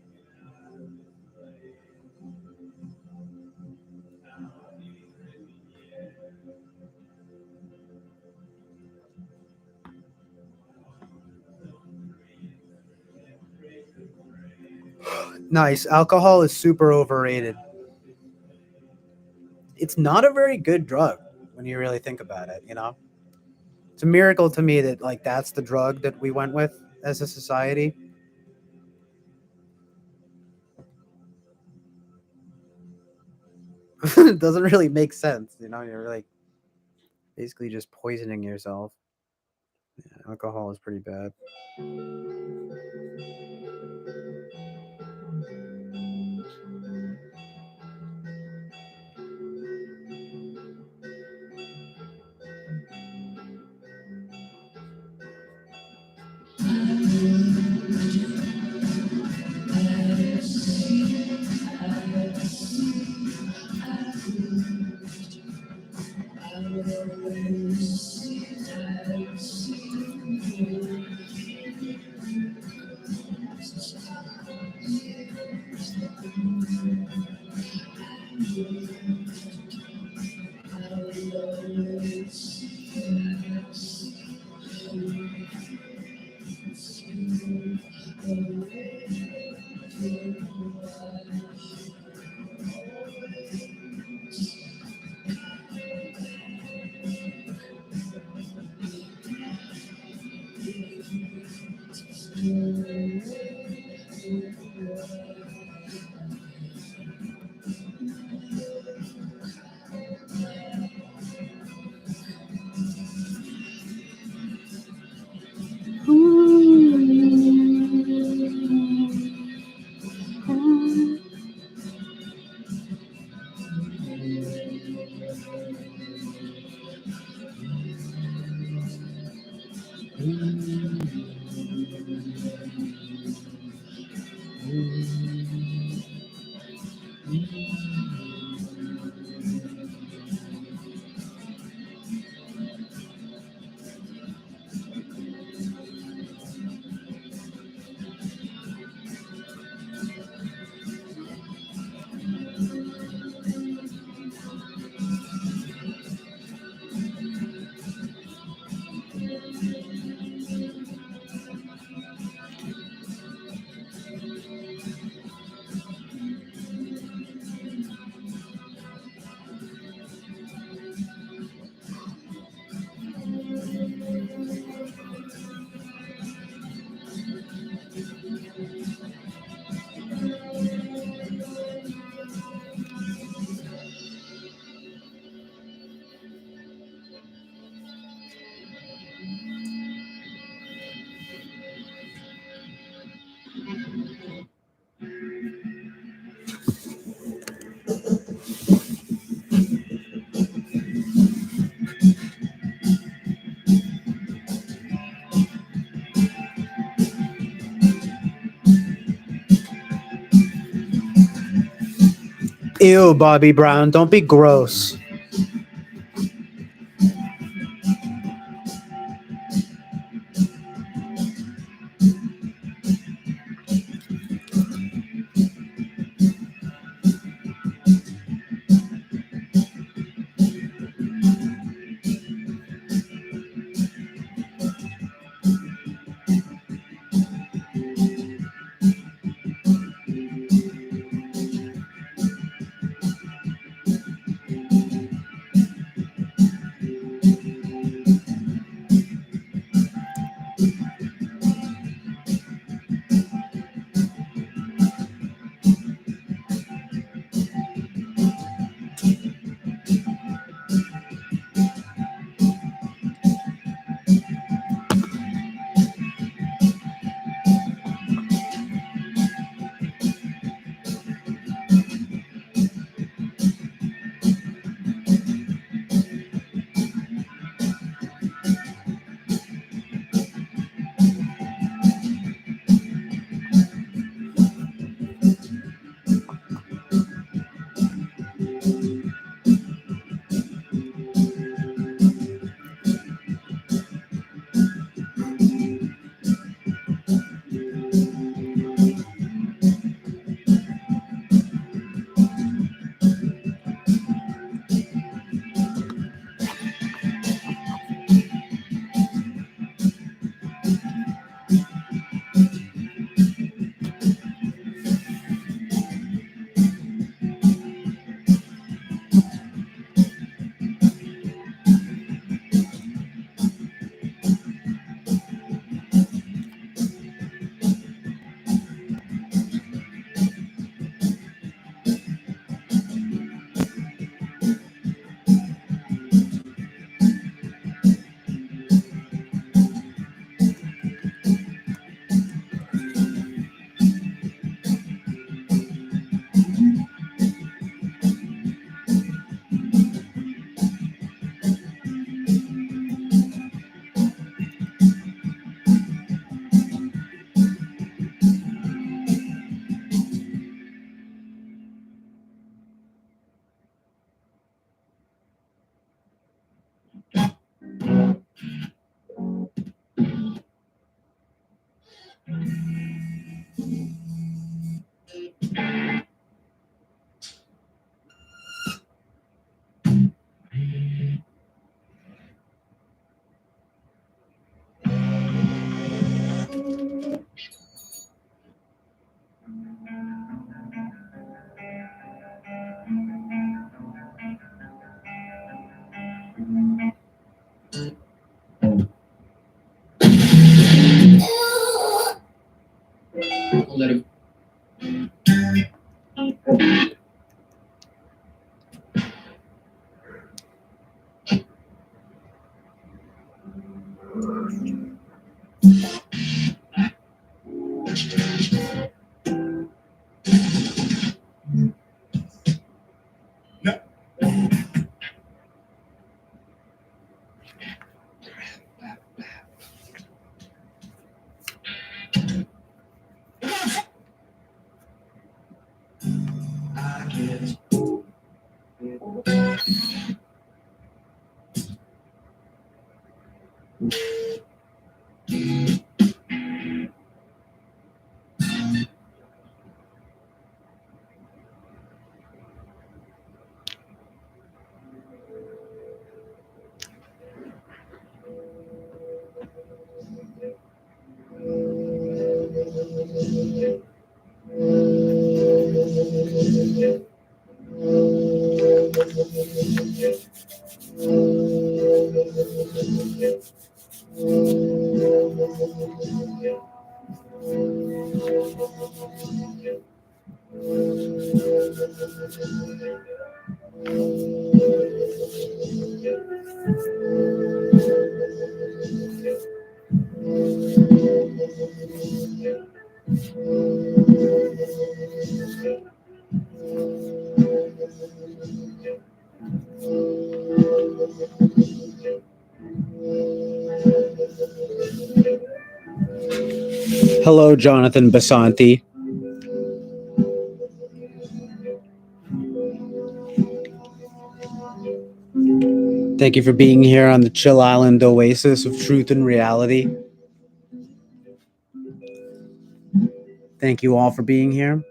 Nice. Alcohol is super overrated. It's not a very good drug when you really think about it, you know? It's a miracle to me that like that's the drug that we went with as a society. It doesn't really make sense, you know? You're like basically just poisoning yourself. Yeah, alcohol is pretty bad. Ew, Bobby Brown, don't be gross. Hello, Jonathan Basanti. Thank you for being here on the Chill Island Oasis of truth and reality. Thank you all for being here.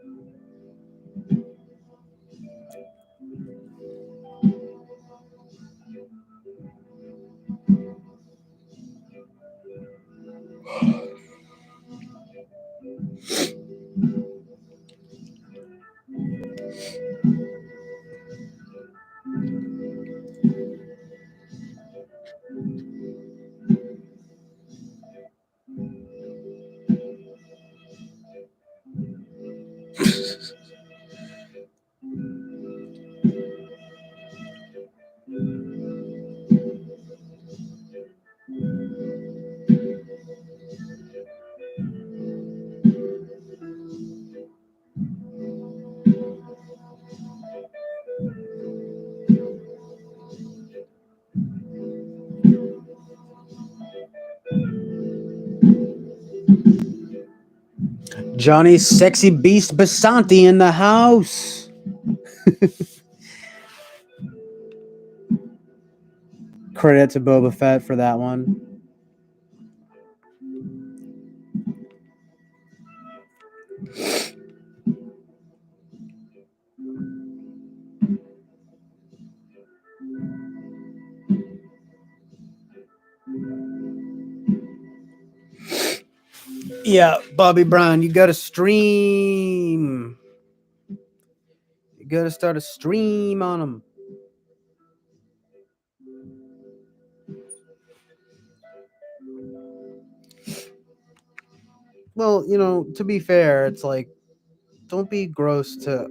Johnny Sexy Beast Basanti in the house. Credit to Boba Fett for that one. Yeah, Bobby Brown, you gotta stream. You gotta start a stream on them. Well, you know, to be fair, it's like, don't be gross to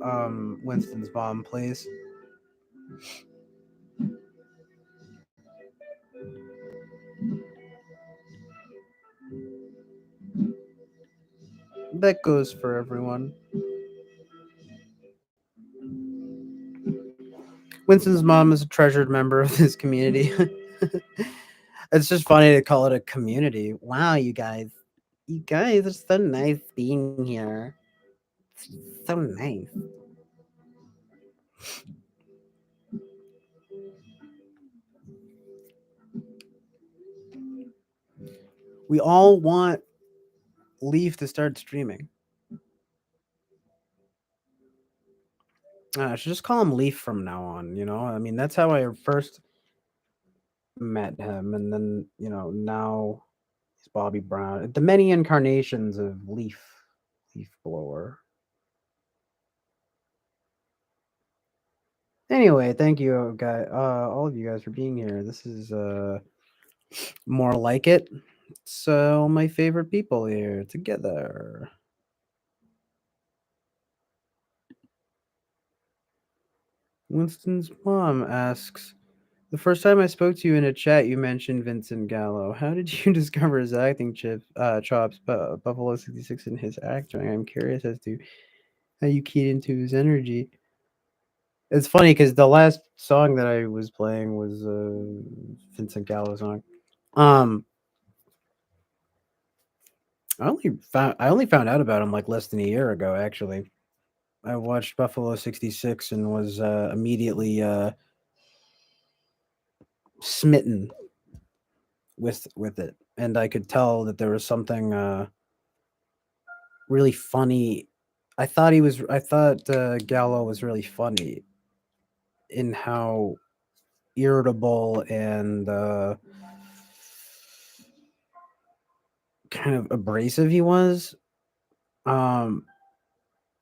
Winston's mom, please. That goes for everyone. Winston's mom is a treasured member of this community. It's just funny to call it a community. Wow, you guys. You guys are so nice being here. It's so nice. We all want Leaf to start streaming. I should just call him Leaf from now on, you know? I mean, that's how I first met him. And then, you know, now he's Bobby Brown. The many incarnations of Leaf Blower. Anyway, thank you, guys, all of you guys for being here. This is more like it. It's all my favorite people here together. Winston's mom asks, The first time I spoke to you in a chat, you mentioned Vincent Gallo. How did you discover his acting chops, Buffalo 66 and his acting? I'm curious as to how you keyed into his energy. It's funny because the last song that I was playing was a Vincent Gallo song. Um, I only found out about him like less than a year ago. Actually, I watched Buffalo 66 and was immediately smitten with it, and I could tell that there was something really funny. I thought Gallo was really funny in how irritable and kind of abrasive he was. Um,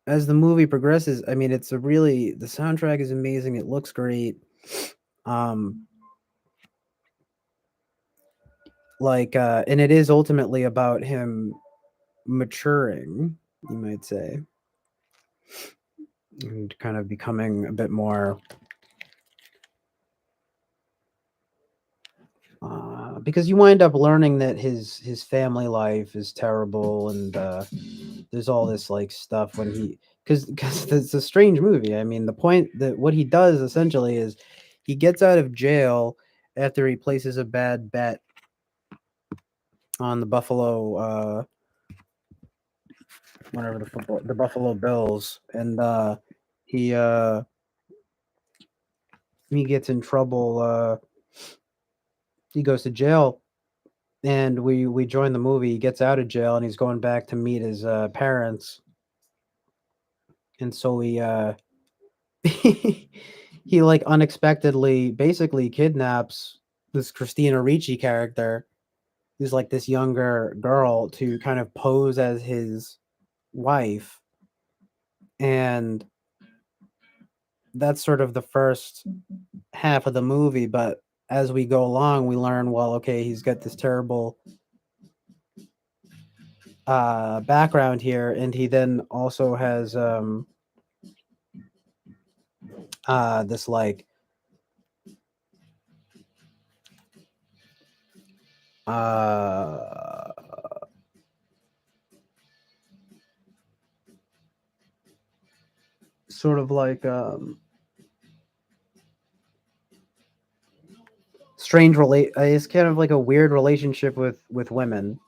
as the movie progresses, I mean, the soundtrack is amazing. It looks great. Um, and it is ultimately about him maturing, you might say, and kind of becoming a bit more because you wind up learning that his family life is terrible, and there's all this like stuff when he because it's a strange movie. I mean, the point that what he does essentially is he gets out of jail after he places a bad bet on the the Buffalo Bills, and he uh he gets in trouble. He goes to jail, and we join the movie. He gets out of jail, and he's going back to meet his parents, and so he like unexpectedly basically kidnaps this Christina Ricci character, who's like this younger girl, to kind of pose as his wife, and that's sort of the first half of the movie. But as we go along, we learn, well, okay, he's got this terrible background here, and he then also has this like uh sort of like it's kind of like a weird relationship with women,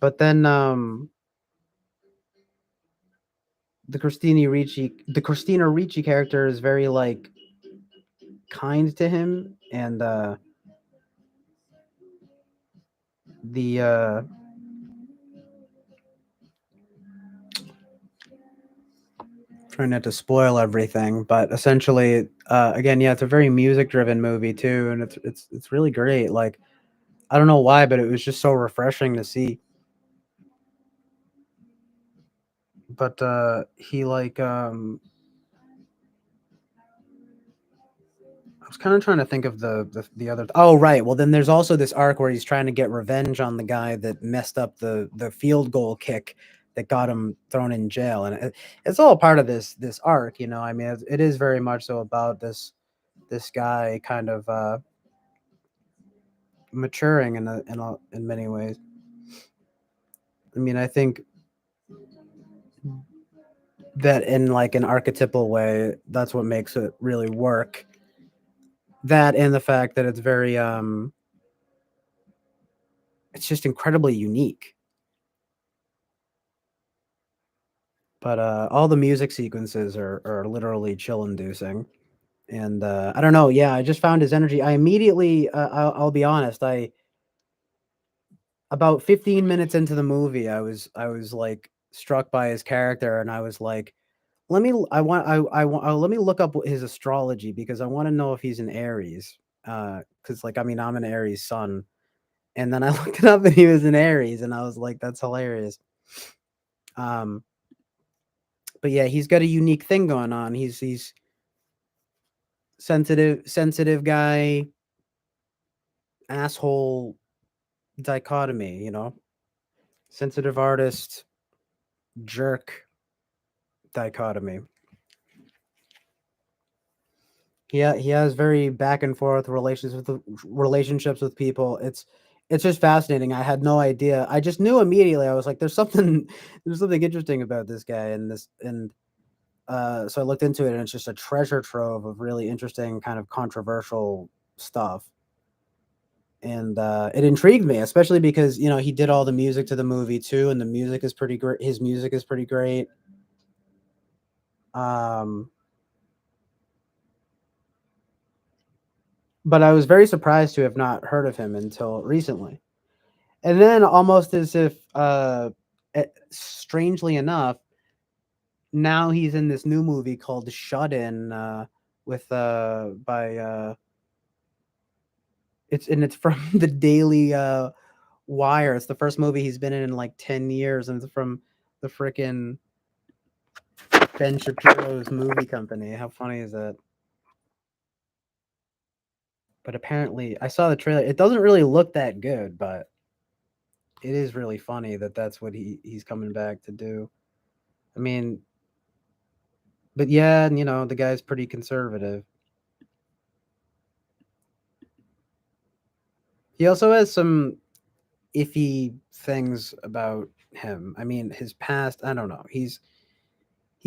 but then the Christina Ricci character is very like kind to him, and the trying not to spoil everything, but essentially again, yeah, it's a very music driven movie too, and it's really great. Like, I don't know why, but it was just so refreshing to see. But he like I was kind of trying to think of the other. Oh, right. Well, then there's also this arc where he's trying to get revenge on the guy that messed up the field goal kick that got him thrown in jail, and it's all part of this arc. You know, I mean, it is very much so about this guy kind of maturing in many ways. I mean, I think that in like an archetypal way, that's what makes it really work. That and the fact that it's just incredibly unique. But all the music sequences are literally chill inducing. And I don't know, yeah, I just found his energy. I immediately I'll be honest, I about 15 minutes into the movie, I was like struck by his character, and I was like, let me look up his astrology, because I want to know if he's an Aries. Cuz like, I mean, I'm an Aries sun. And then I looked it up, and he was an Aries, and I was like, that's hilarious. Um but yeah, he's got a unique thing going on. He's sensitive guy, asshole dichotomy, you know? Sensitive artist, jerk dichotomy. he has very back and forth relationships with people. It's just fascinating. I had no idea. I just knew immediately. I was like, there's something there's something interesting about this guy and this and so I looked into it and it's just a treasure trove of really interesting kind of controversial stuff. And it intrigued me, especially because he did all the music to the movie too, and the music is pretty great. His music is pretty great. Um, but I was very surprised to have not heard of him until recently. And then almost as if strangely enough, now he's in this new movie called Shut In with by it's from the Daily Wire. It's the first movie he's been in like 10 years, and it's from the frickin' Ben Shapiro's movie company. How funny is that? But apparently, I saw the trailer. It doesn't really look that good, but it is really funny that that's what he's coming back to do. I mean, but yeah, and the guy's pretty conservative. He also has some iffy things about him. I mean, his past, I don't know. He's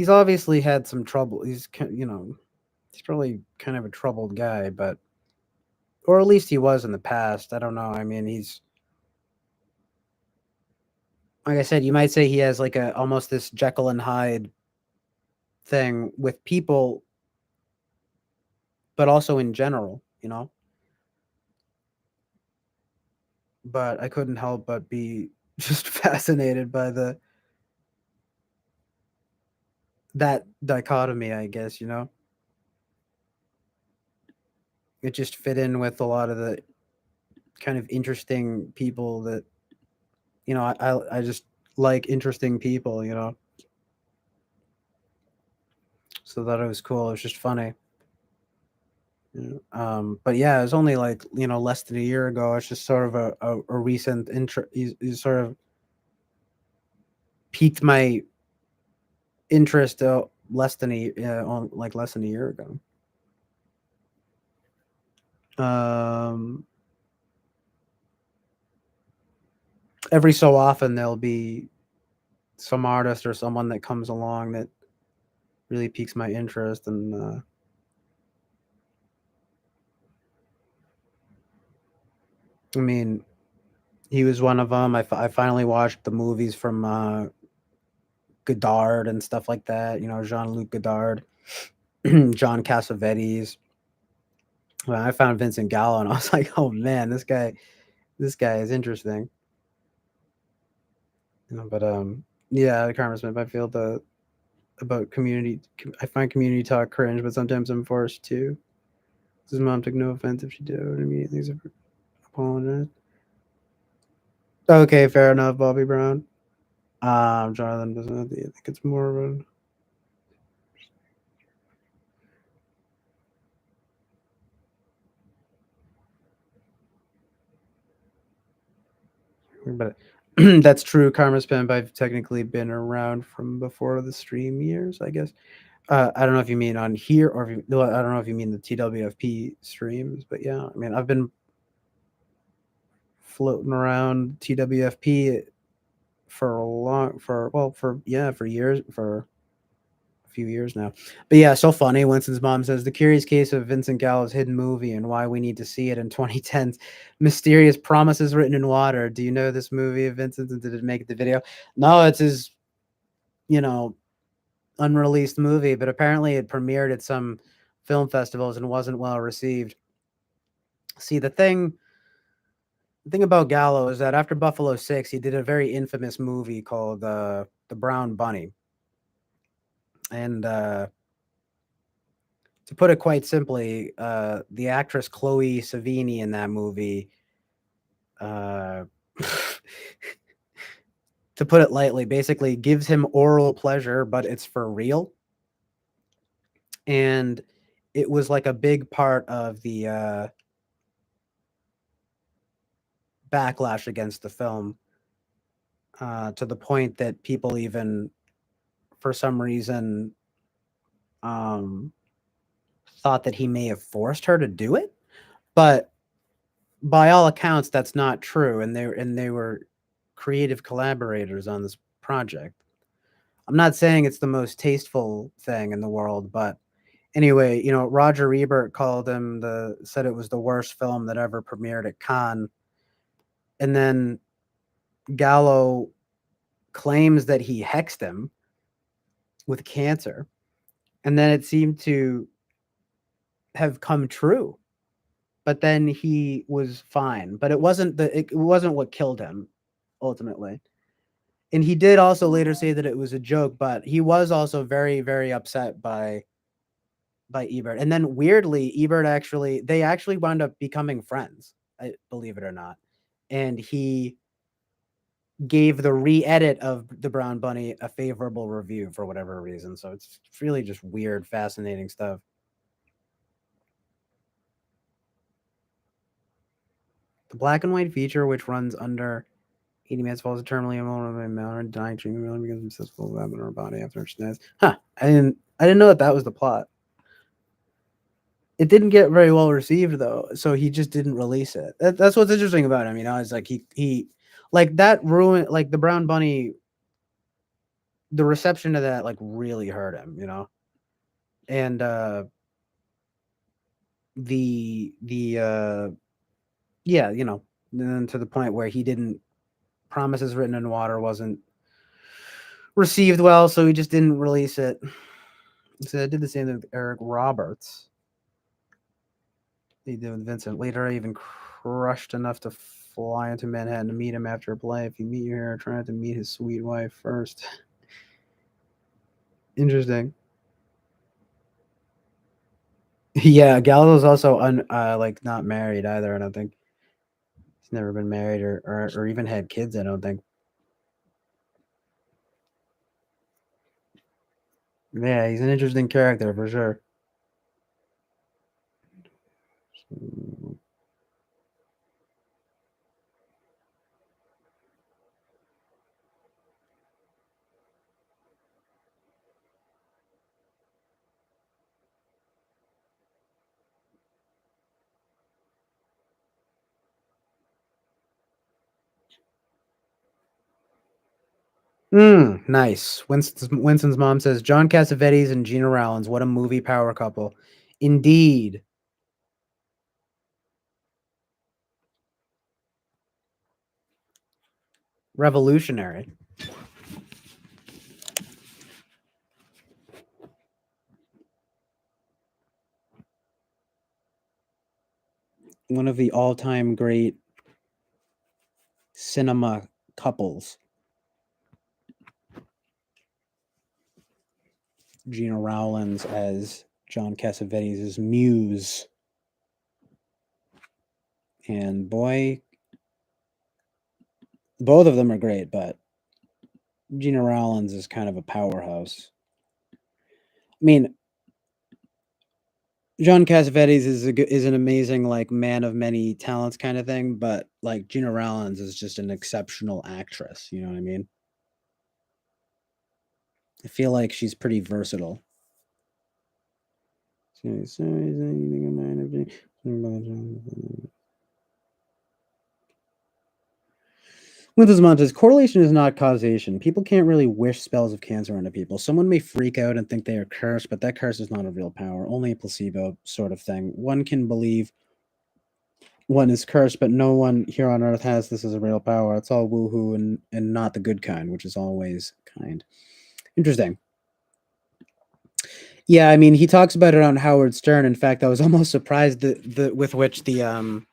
obviously had some trouble. He's probably kind of a troubled guy, but or at least he was in the past. I don't know. I mean, he's like I said, you might say he has like a almost this Jekyll and Hyde thing with people, but also in general. But I couldn't help but be just fascinated by that dichotomy, I guess. It just fit in with a lot of the kind of interesting people that I just like interesting people. So that it was cool. It was just funny. But yeah, it was only like less than a year ago. It's just sort of a recent intro. He sort of piqued my interest less than a year ago. Um, every so often there'll be some artist or someone that comes along that really piques my interest, and I mean, he was one of them. I finally watched the movies from Godard and stuff like that. Jean-Luc Godard, John Cassavetes. When I found Vincent Gallo, and I was like, "Oh man, this guy is interesting." But yeah, Congressman, I feel about community. I find community talk cringe, but sometimes I'm forced to. His mom took no offense if she did, and immediately apologized. Okay, fair enough, Bobby Brown. Jonathan doesn't. I think it's more of a. But that's true. Karma Spamp. I've technically been around from before the stream years, I guess. I don't know if you mean on here or I don't know if you mean the TWFP streams, but yeah, I mean I've been floating around TWFP for years, for a few years now. But yeah, so funny. Winston's mom says the curious case of Vincent Gallo's hidden movie and why we need to see it in 2010's mysterious promises written in water. Do you know this movie of Vincent's, and did it make the video? No, it's his you know unreleased movie, but apparently it premiered at some film festivals and wasn't well received. See, the thing about Gallo is that after Buffalo 6, he did a very infamous movie called The Brown Bunny. And to put it quite simply, the actress Chloe Savini in that movie, uh, to put it lightly, basically gives him oral pleasure, but it's for real. And it was like a big part of the backlash against the film, to the point that people even, for some reason, um, thought that he may have forced her to do it, but by all accounts, that's not true, and they were creative collaborators on this project. I'm not saying it's the most tasteful thing in the world, but anyway, Roger Ebert said it was the worst film that ever premiered at Cannes, and then Gallo claims that he hexed him with cancer, and then it seemed to have come true. But then he was fine, but it wasn't what killed him ultimately. And he did also later say that it was a joke, but he was also very, very upset by Ebert. And then weirdly, they actually wound up becoming friends, believe it or not. And he gave the re-edit of The Brown Bunny a favorable review for whatever reason. So it's really just weird, fascinating stuff. The black and white feature, which runs under 80 minutes, falls terminally ill, dying treatment really because of successful web in her body after she dies. Huh. I didn't know that was the plot. It didn't get very well received though, so he just didn't release it. That's what's interesting about him, It's like he like that ruined, like The Brown Bunny. The reception to that like really hurt him, and yeah, and to the point where he didn't Promises Written in Water wasn't received well, so he just didn't release it. So I did the same thing with Eric Roberts. He did with Vincent. Later, I even crushed enough to fly into Manhattan to meet him after a play. If you meet your hero, try to meet his sweet wife first. Interesting. Yeah, Gallo's also not married either. I don't think he's never been married or even had kids. I don't think. Yeah, he's an interesting character for sure. Nice. Winston's mom says John Cassavetes and Gina Rowlands. What a movie power couple. Indeed. Revolutionary. One of the all-time great cinema couples. Gina Rowlands as John Cassavetes' muse. And boy, both of them are great, but Gina Rowlands is kind of a powerhouse. I mean, John Cassavetes is an amazing like man of many talents kind of thing, but like Gina Rowlands is just an exceptional actress. You know what I mean? I feel like she's pretty versatile. Winter's Montes, correlation is not causation. People can't really wish spells of cancer onto people. Someone may freak out and think they are cursed, but that curse is not a real power, only a placebo sort of thing. One can believe one is cursed, but no one here on earth has this as a real power. It's all woohoo and not the good kind, which is always kind. Interesting. Yeah, I mean, he talks about it on Howard Stern. In fact, I was almost surprised with which the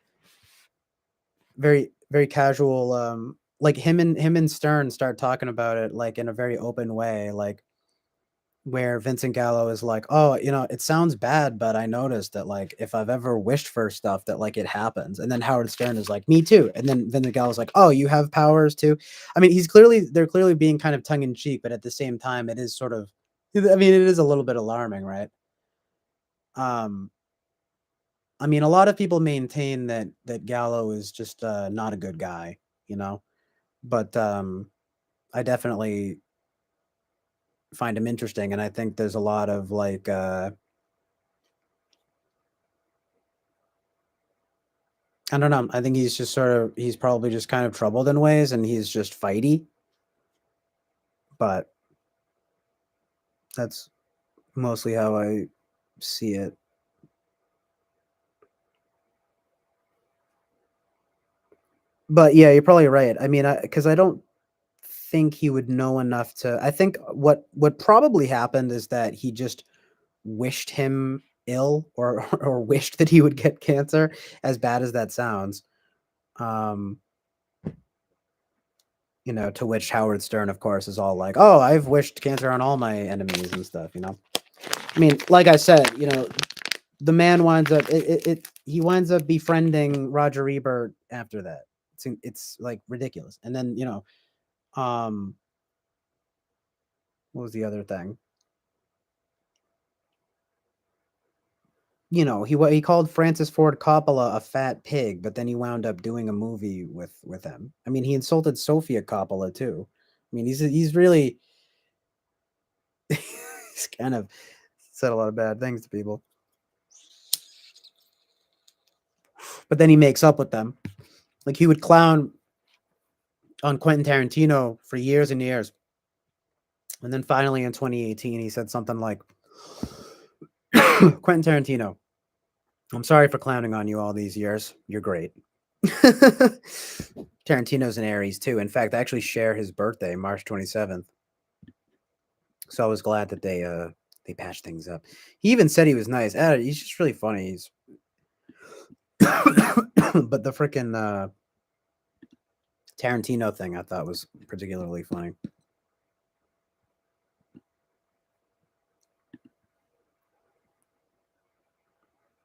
very very casual like him and Stern start talking about it like in a very open way, like where Vincent Gallo is like, "Oh, it sounds bad, but I noticed that like if I've ever wished for stuff that like it happens." And then Howard Stern is like, "Me too." And then Vincent Gallo's like, "Oh, you have powers too." I mean, they're clearly being kind of tongue in cheek, but at the same time it is sort of, I mean, it is a little bit alarming, right? I mean, a lot of people maintain that Gallo is just not a good guy, but I definitely find him interesting, and I think there's a lot of like I don't know. I think he's just he's probably just kind of troubled in ways, and he's just fighty. But that's mostly how I see it. But yeah, you're probably right. I mean, because I don't think he would know enough to. I think what probably happened is that he just wished him ill, or or wished that he would get cancer. As bad as that sounds, um, to which Howard Stern, of course, is all like, "Oh, I've wished cancer on all my enemies and stuff." I mean, like I said, the man winds up he winds up befriending Roger Ebert after that. It's like ridiculous. And then um, what was the other thing? He called Francis Ford Coppola a fat pig, but then he wound up doing a movie with him. I mean, he insulted Sofia Coppola too. I mean, he's really he's kind of said a lot of bad things to people. But then he makes up with them. Like, he would clown on Quentin Tarantino for years and years. And then finally in 2018, he said something like, Quentin Tarantino, I'm sorry for clowning on you all these years. You're great. Tarantino's an Aries too. In fact, I actually share his birthday, March 27th. So I was glad that they patched things up. He even said he was nice. He's just really funny. He's but the freaking Tarantino thing I thought was particularly funny.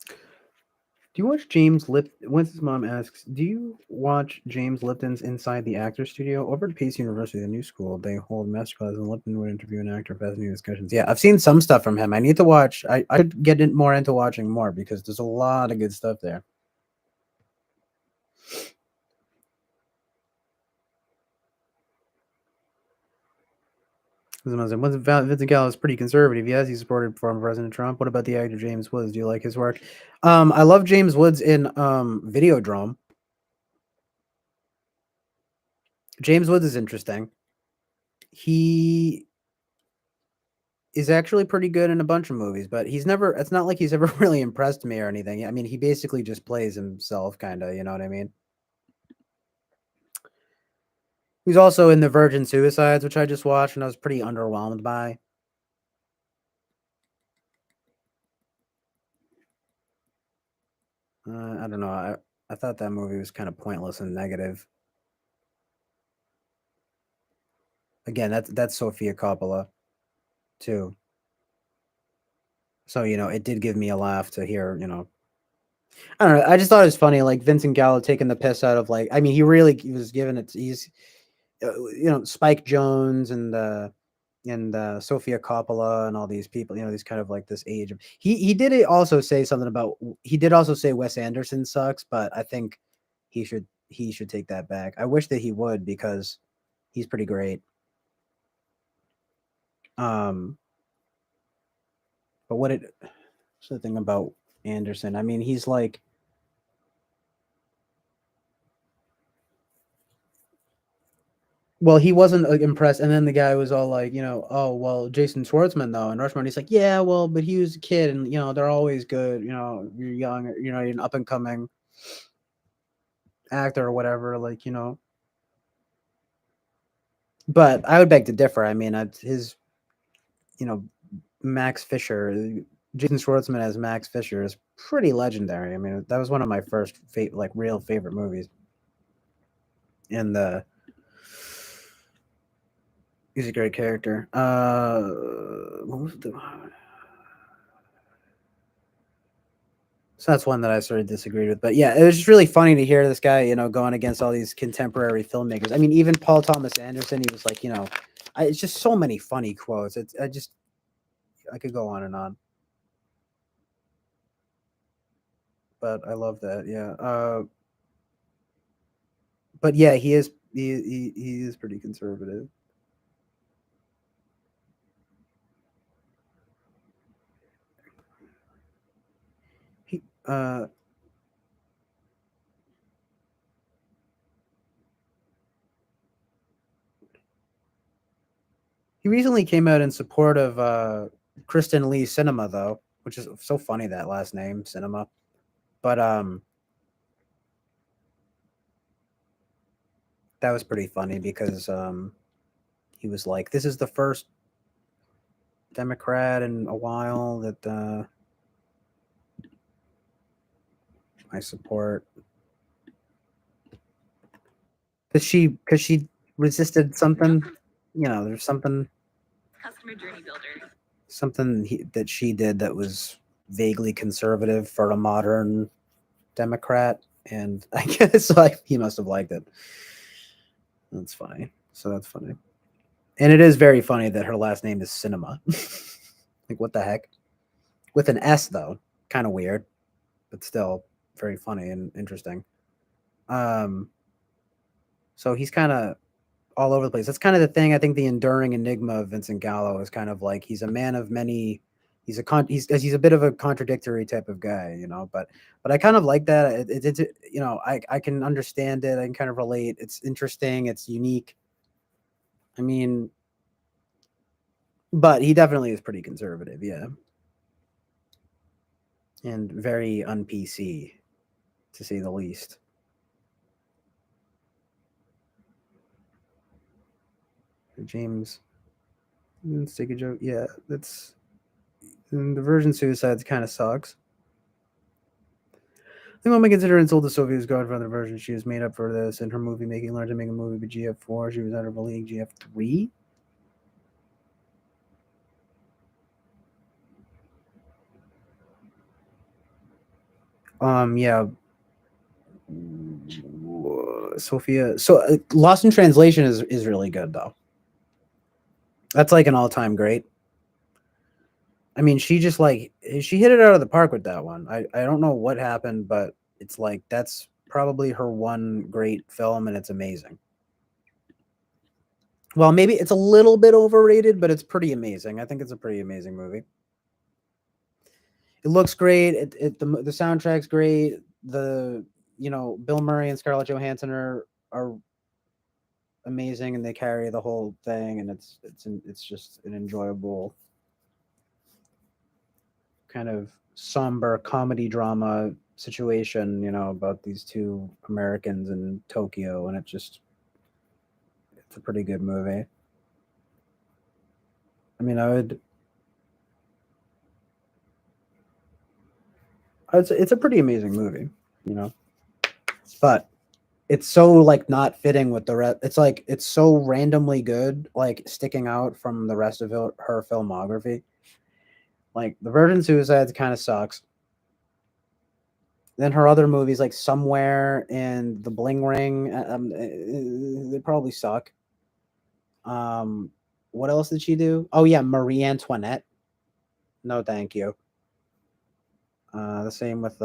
Do you watch James Lipton? Winston's mom asks, do you watch James Lipton's Inside the Actor Studio? Over at Pace University, the new school, they hold masterclasses, and Lipton would interview an actor, fascinating discussions. Yeah, I've seen some stuff from him. I need to watch. I could get more into watching more, because there's a lot of good stuff there. Vincent Gallo is pretty conservative. Yes, he supported former President Trump. What about the actor James Woods? Do you like his work? I love James Woods in Videodrome. James Woods is interesting. He is actually pretty good in a bunch of movies, but it's not like he's ever really impressed me or anything. I mean, he basically just plays himself, kind of, you know what I mean? He's also in The Virgin Suicides, which I just watched and I was pretty underwhelmed by. I don't know. I thought that movie was kind of pointless and negative. Again, that's Sofia Coppola too. So, it did give me a laugh to hear, I don't know. I just thought it was funny, like Vincent Gallo taking the piss out of, like, I mean, he was giving it. He's, Spike Jones and Sofia Coppola and all these people, these kind of like this age of. He did also say something about. He did also say Wes Anderson sucks, but I think he should take that back. I wish that he would, because he's pretty great. But what's the thing about Anderson? I mean, he's like. Well, he wasn't impressed, and then the guy was all like, oh well, Jason Schwartzman though, and Rushmore. He's like, yeah, well, but he was a kid, and they're always good. You're young, you're an up and coming actor or whatever, like. But I would beg to differ. I mean, his, Max Fisher, Jason Schwartzman as Max Fisher is pretty legendary. I mean, that was one of my first like real favorite movies. And he's a great character. What was the? So that's one that I sort of disagreed with. But yeah, it was just really funny to hear this guy, going against all these contemporary filmmakers. I mean, even Paul Thomas Anderson, he was like, it's just so many funny quotes. I could go on and on. But I love that. Yeah. But yeah, he is pretty conservative. He He recently came out in support of Kristen Lee Cinema, though, which is so funny, that last name, Cinema. But that was pretty funny because he was like, "This is the first Democrat in a while that I support." Because she resisted something, there's something Customer journey builder. that she did that was vaguely conservative for a modern Democrat, and I guess he must have liked it. That's funny. So that's funny, and it is very funny that her last name is Cinema. Like, what the heck? With an S, though, kind of weird, but still very funny and interesting. So he's kind of all over the place. That's kind of the thing. I think the enduring enigma of Vincent Gallo is kind of like he's a man of many. He's a bit of a contradictory type of guy, But I kind of like that. It's I can understand it. I can kind of relate. It's interesting. It's unique. I mean, but he definitely is pretty conservative, yeah, and very un-PC, to say the least. James, let's take a joke. Yeah, that's the virgin suicides kind of sucks. The woman considered insult to Sylvia's godfather version. She was made up for this in her movie making, learned to make a movie, but GF4, she was out of a league. GF3. Yeah. Sophia. So Lost in Translation is really good, though. That's like an all-time great. I mean, she hit it out of the park with that one. I don't know what happened, but it's like that's probably her one great film, and it's amazing. Well, maybe it's a little bit overrated, but it's pretty amazing. I think it's a pretty amazing movie. It looks great. The soundtrack's great. Bill Murray and Scarlett Johansson are amazing, and they carry the whole thing, and it's just an enjoyable kind of somber comedy drama situation, about these two Americans in Tokyo, and it's a pretty good movie. I mean, it's a pretty amazing movie, but it's so like not fitting with the rest. It's like it's so randomly good, like sticking out from the rest of her filmography. Like The Virgin Suicides kind of sucks. Then her other movies, like Somewhere and The Bling Ring, they probably suck. What else did she do? Oh yeah, Marie Antoinette. No, thank you. The same with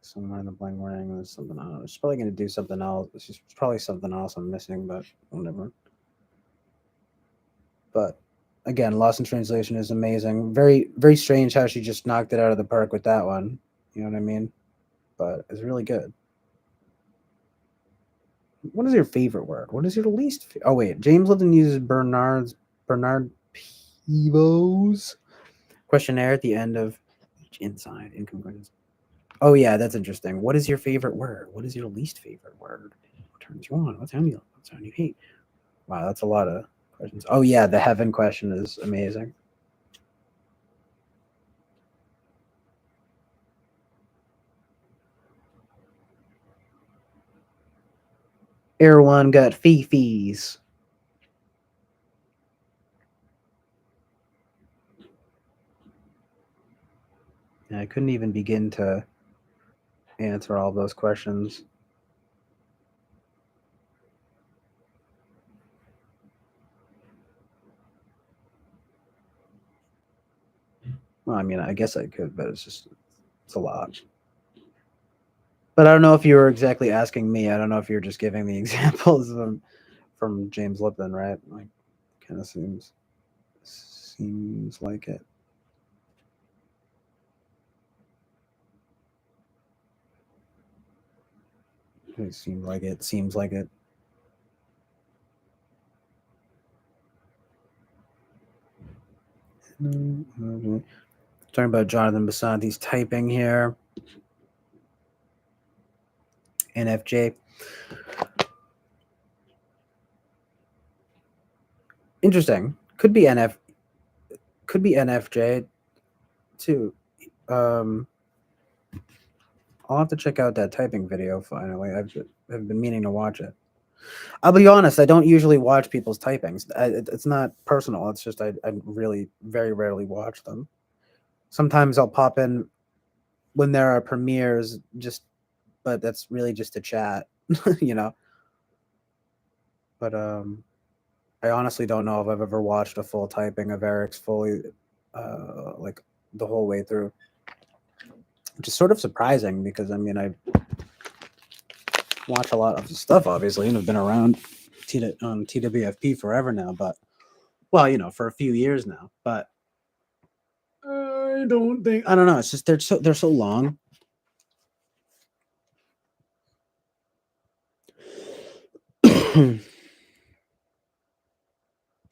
Somewhere in the Bling Ring. There's something else. She's probably gonna do something else. She's probably something else I'm missing, but whatever. But again, Lost in Translation is amazing. Very, very strange how she just knocked it out of the park with that one. You know what I mean? But it's really good. What is your favorite word? What is your least? Oh wait, James Lipton uses Bernard Pivo's questionnaire at the end of each inside income questions. Oh yeah, that's interesting. What is your favorite word? What is your least favorite word? What turns you on? What sound you hate? Wow, that's a lot of questions. Oh yeah, the heaven question is amazing. Air One got Fifi's. I couldn't even begin to answer all those questions. Well, I mean, I guess I could, but it's a lot. But I don't know if you were exactly asking me. I don't know if you're just giving the examples from James Lipton, right? Like, kind of seems like it. It seems like it. Talking about Jonathan Basanti's typing here. NFJ. Interesting. Could be NFJ too. I'll have to check out that typing video finally. I've been meaning to watch it. I'll be honest, I don't usually watch people's typings. It's not personal. It's just I really very rarely watch them. Sometimes I'll pop in when there are premieres, but that's really just to chat, you know. But I honestly don't know if I've ever watched a full typing of Eric's fully, like the whole way through, which is sort of surprising because I mean I watch a lot of his stuff obviously and have been around on TWFP forever now, but well, you know, for a few years now. But I don't know. It's just they're so long.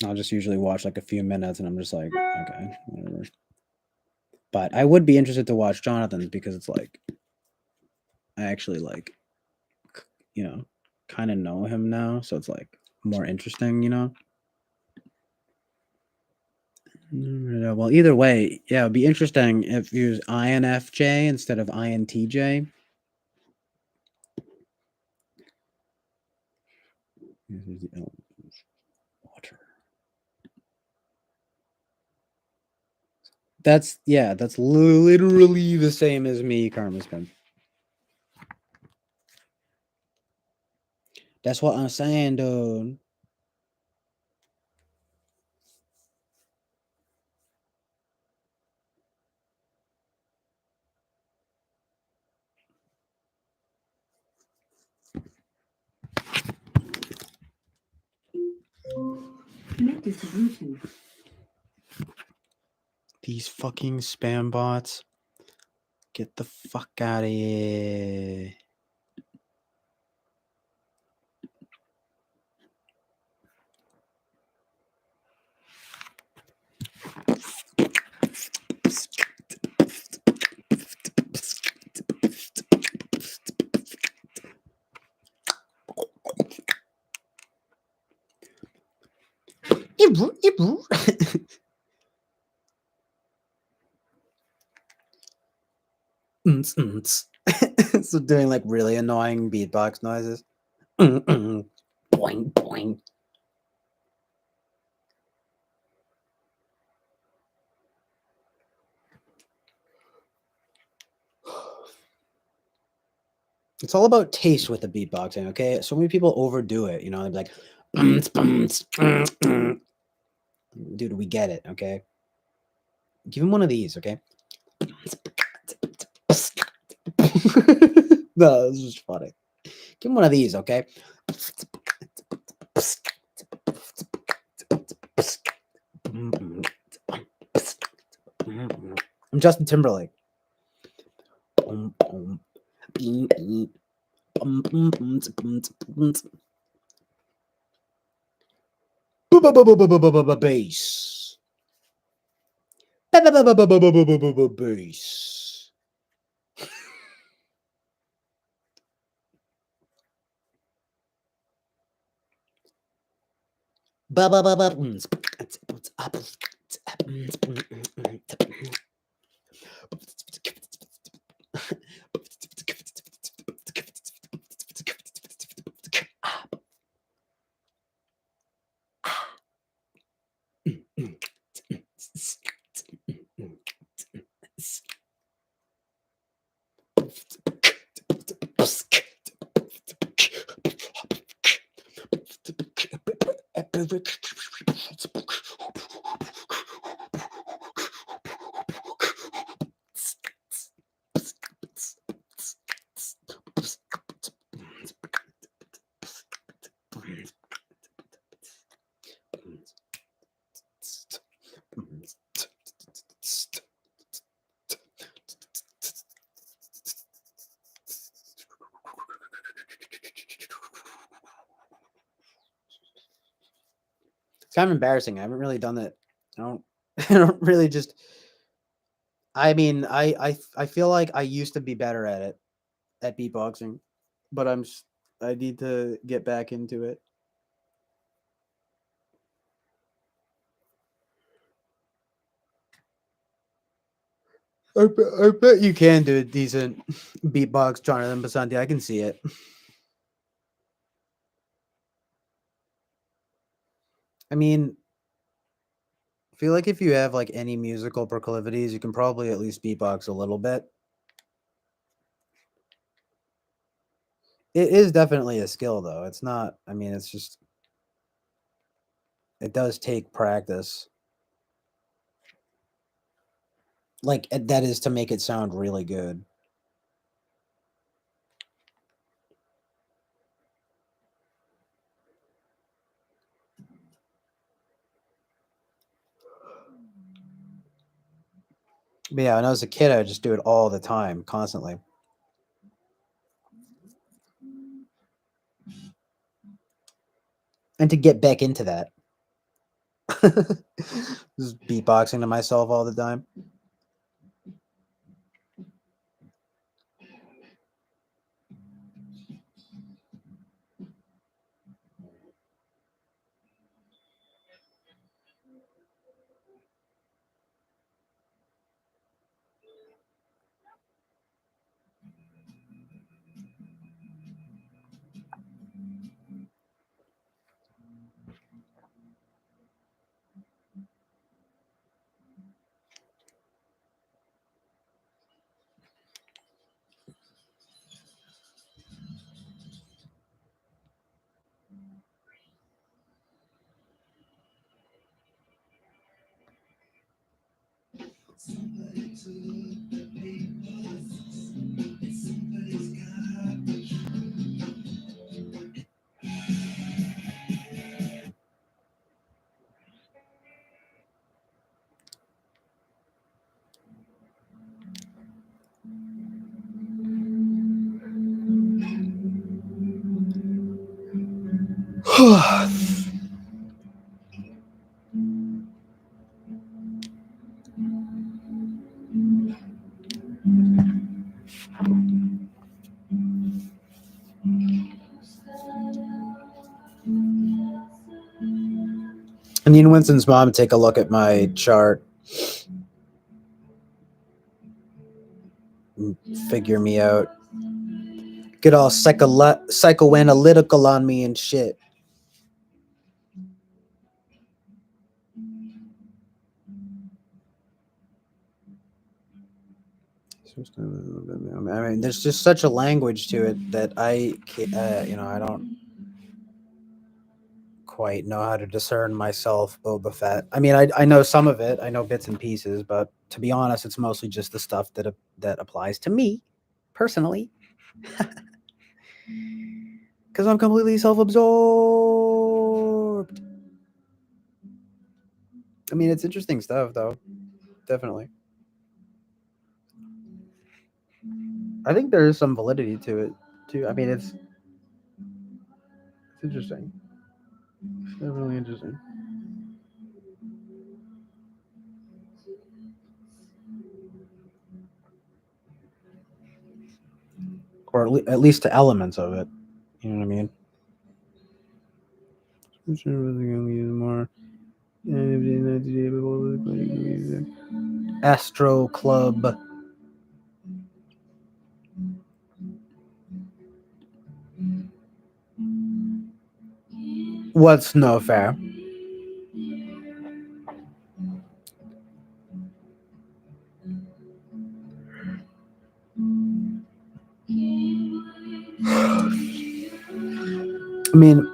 I'll just usually watch like a few minutes and I'm just like, okay, whatever. But I would be interested to watch Jonathan's because it's like I actually like, you know, kind of know him now, so it's like more interesting, you know. Well, either way, yeah, it'd be interesting if you use INFJ instead of INTJ. Here's the water. That's literally the same as me, Karma Spin. That's what I'm saying, dude. Connected to Bluetooth. These fucking spam bots. Get the fuck out of here. So doing like really annoying beatbox noises. Boing boing. It's all about taste with the beatboxing, okay? So many people overdo it, you know, they're like, dude, we get it, okay? Give him one of these, okay? No, this is funny. Give him one of these, okay? I'm Justin Timberlake. Bass. Bass. It's kind of embarrassing. I haven't really done that. I don't. I don't really just. I mean, I feel like I used to be better at it, at beatboxing, but I need to get back into it. I bet you can do a decent beatbox, Jonathan Basanti. I can see it. I mean, I feel like if you have like any musical proclivities, you can probably at least beatbox a little bit. It is definitely a skill, though. It's not. I mean, it's just. It does take practice. Like that is to make it sound really good. But yeah, when I was a kid, I would just do it all the time, constantly. And to get back into that, just beatboxing to myself all the time. I need Winston's mom to take a look at my chart and figure me out. Get all psychoanalytical on me and shit. I mean, there's just such a language to it that I don't quite know how to discern myself, Boba Fett. I mean, I know some of it. I know bits and pieces, but to be honest, it's mostly just the stuff that applies to me personally. Because I'm completely self-absorbed. I mean, it's interesting stuff, though. Definitely. I think there is some validity to it, too. I mean, it's interesting. It's definitely interesting. Or at least to elements of it. You know what I mean? More Astro Club. What's no fair? I mean,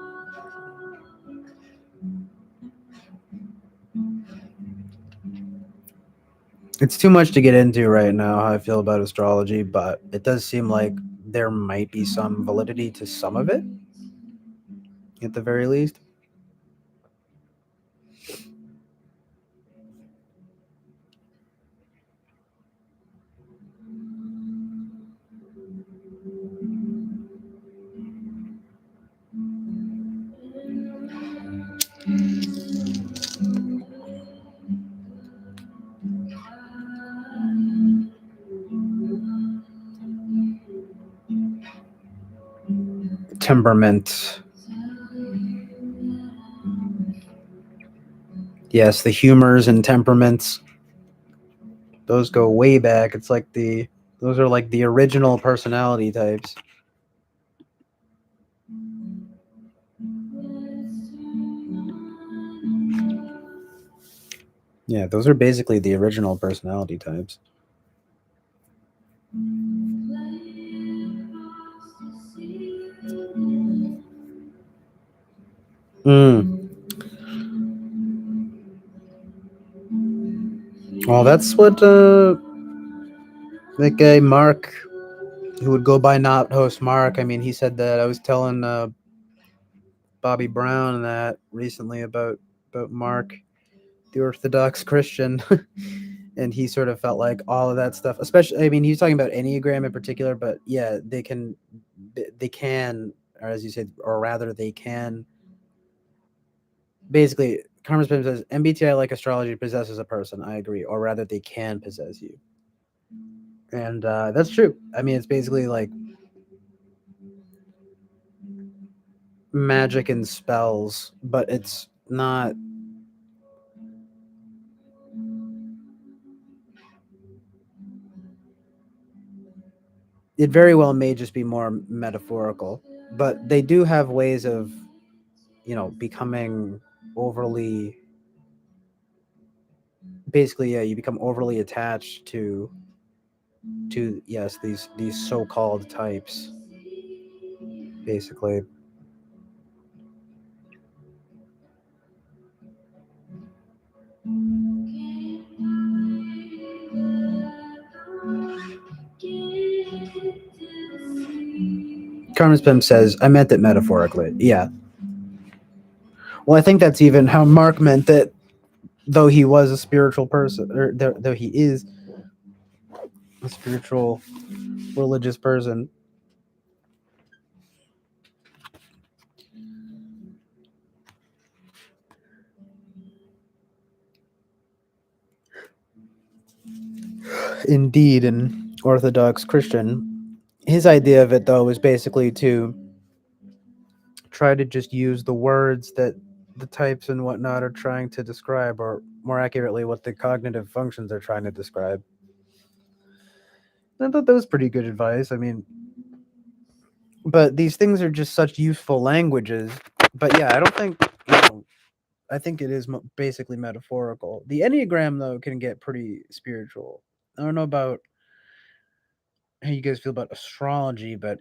it's too much to get into right now, how I feel about astrology, but it does seem like there might be some validity to some of it, at the very least. temperament. Yes, the humors and temperaments. Those go way back. It's like those are like the original personality types. Yeah, those are basically the original personality types. Mm. Well, that's what that guy Mark, who would go by not host Mark. I mean, he said that. I was telling Bobby Brown that recently about Mark, the Orthodox Christian, and he sort of felt like all of that stuff, especially. I mean, he's talking about Enneagram in particular, but yeah, they can, or as you said, or rather, they can. Basically, Karma Spam says MBTI, like astrology, possesses a person. I agree, or rather, they can possess you, and that's true. I mean, it's basically like magic and spells, but it's not. It very well may just be more metaphorical, but they do have ways of, becoming overly. Basically, yeah, you become overly attached to yes, these so-called types. Basically, Carmen Spim says, "I meant it metaphorically." Yeah. Well, I think that's even how Mark meant it. Though he was a spiritual person, or though he is a spiritual, religious person. Indeed, an Orthodox Christian. His idea of it, though, was basically to try to just use the words that the types and whatnot are trying to describe, or more accurately, what the cognitive functions are trying to describe. I thought that was pretty good advice. I mean, but these things are just such useful languages. But yeah, I don't think, I think it is basically metaphorical. The Enneagram, though, can get pretty spiritual. I don't know about how you guys feel about astrology, but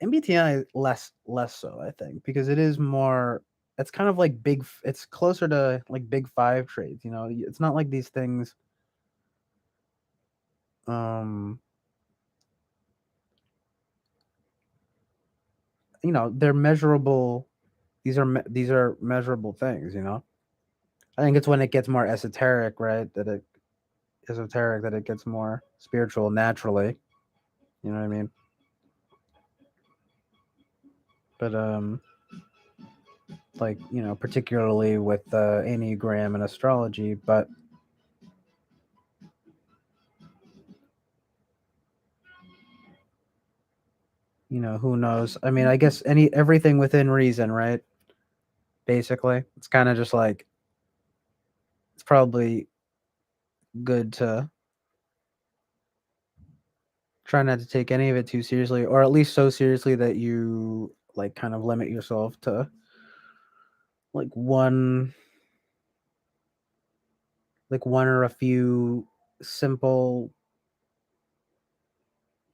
MBTI less so, I think, because it is more. It's kind of like it's closer to like big five traits. It's not like these things. Um, they're measurable. These are measurable things. I think it's when it gets more esoteric, right? That it gets more spiritual naturally. You know what I mean? But like particularly with Enneagram and astrology, but who knows? I mean, I guess everything within reason, right? Basically, it's kind of just like it's probably good to try not to take any of it too seriously, or at least so seriously that you like kind of limit yourself to like one or a few simple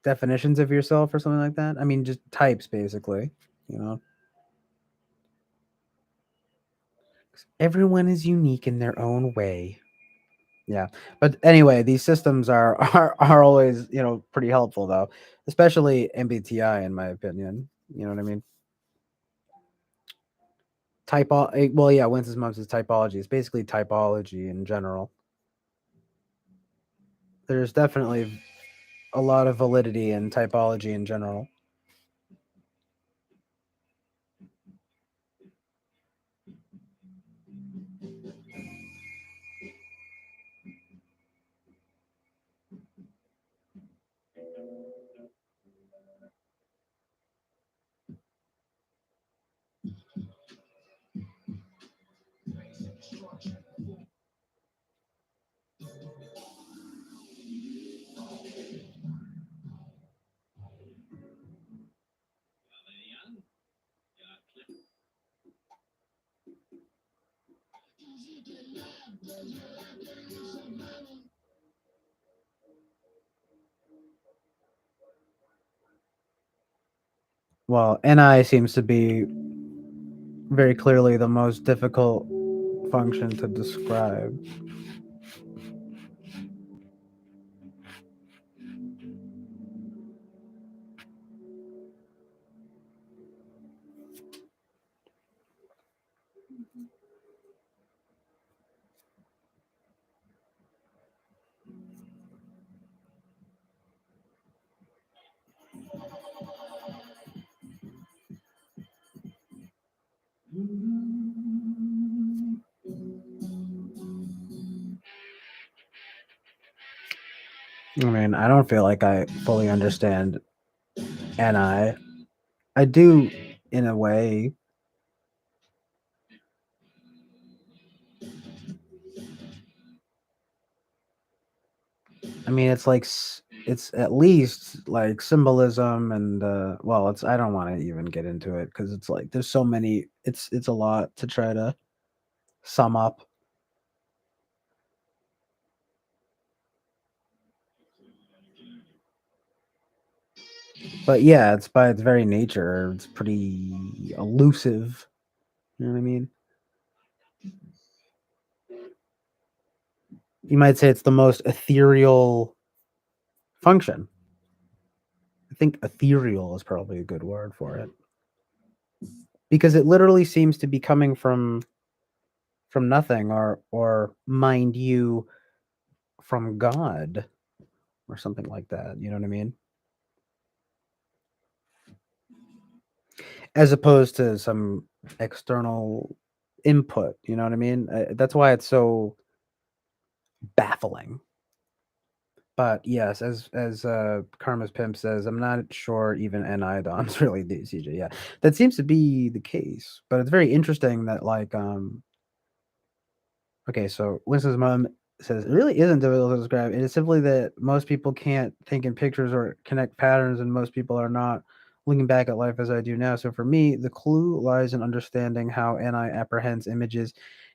definitions of yourself or something like that. I mean, just types basically, you know. Everyone is unique in their own way. Yeah. But anyway, these systems are always, pretty helpful though, especially MBTI in my opinion. You know what I mean? Well, yeah, Winston's Mums is typology. It's basically typology in general. There's definitely a lot of validity in typology in general. Well, NI seems to be very clearly the most difficult function to describe. I mean, I don't feel like I fully understand NI. I do in a way. I mean, it's like it's at least like symbolism and well, it's I don't want to even get into it because it's like there's so many. It's a lot to try to sum up. But yeah, it's by its very nature, it's pretty elusive. You know what I mean? You might say it's the most ethereal function. I think ethereal is probably a good word for it. Because it literally seems to be coming from nothing or mind you from God or something like that. You know what I mean? As opposed to some external input. You know what I mean? That's why it's so baffling. But yes, as Karma's Pimp says, I'm not sure even Anidom's really do CJ. Yeah, that seems to be the case. But it's very interesting that like okay, so Winston's mom says it really isn't difficult to describe. It is simply that most people can't think in pictures or connect patterns, and most people are not looking back at life as I do now. So for me, the clue lies in understanding how NI apprehends images,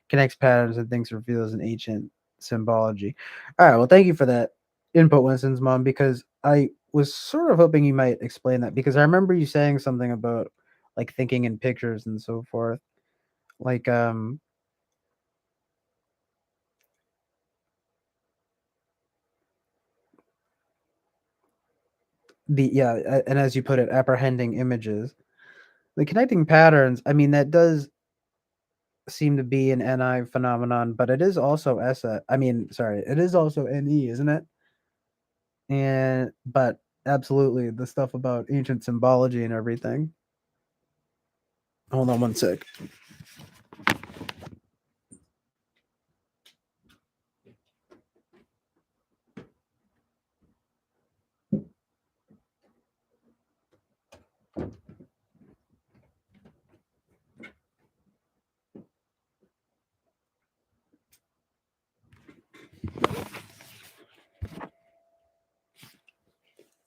connects patterns, and thinks reveals an ancient symbology. All right, well, thank you for that input, Winston's mom, because I was sort of hoping you might explain that because I remember you saying something about like thinking in pictures and so forth. Like and as you put it, apprehending images, the connecting patterns. I mean, that does seem to be an NI phenomenon, but it is also I mean, sorry, it is also NE, isn't it? And but absolutely, the stuff about ancient symbology and everything. Hold on one sec.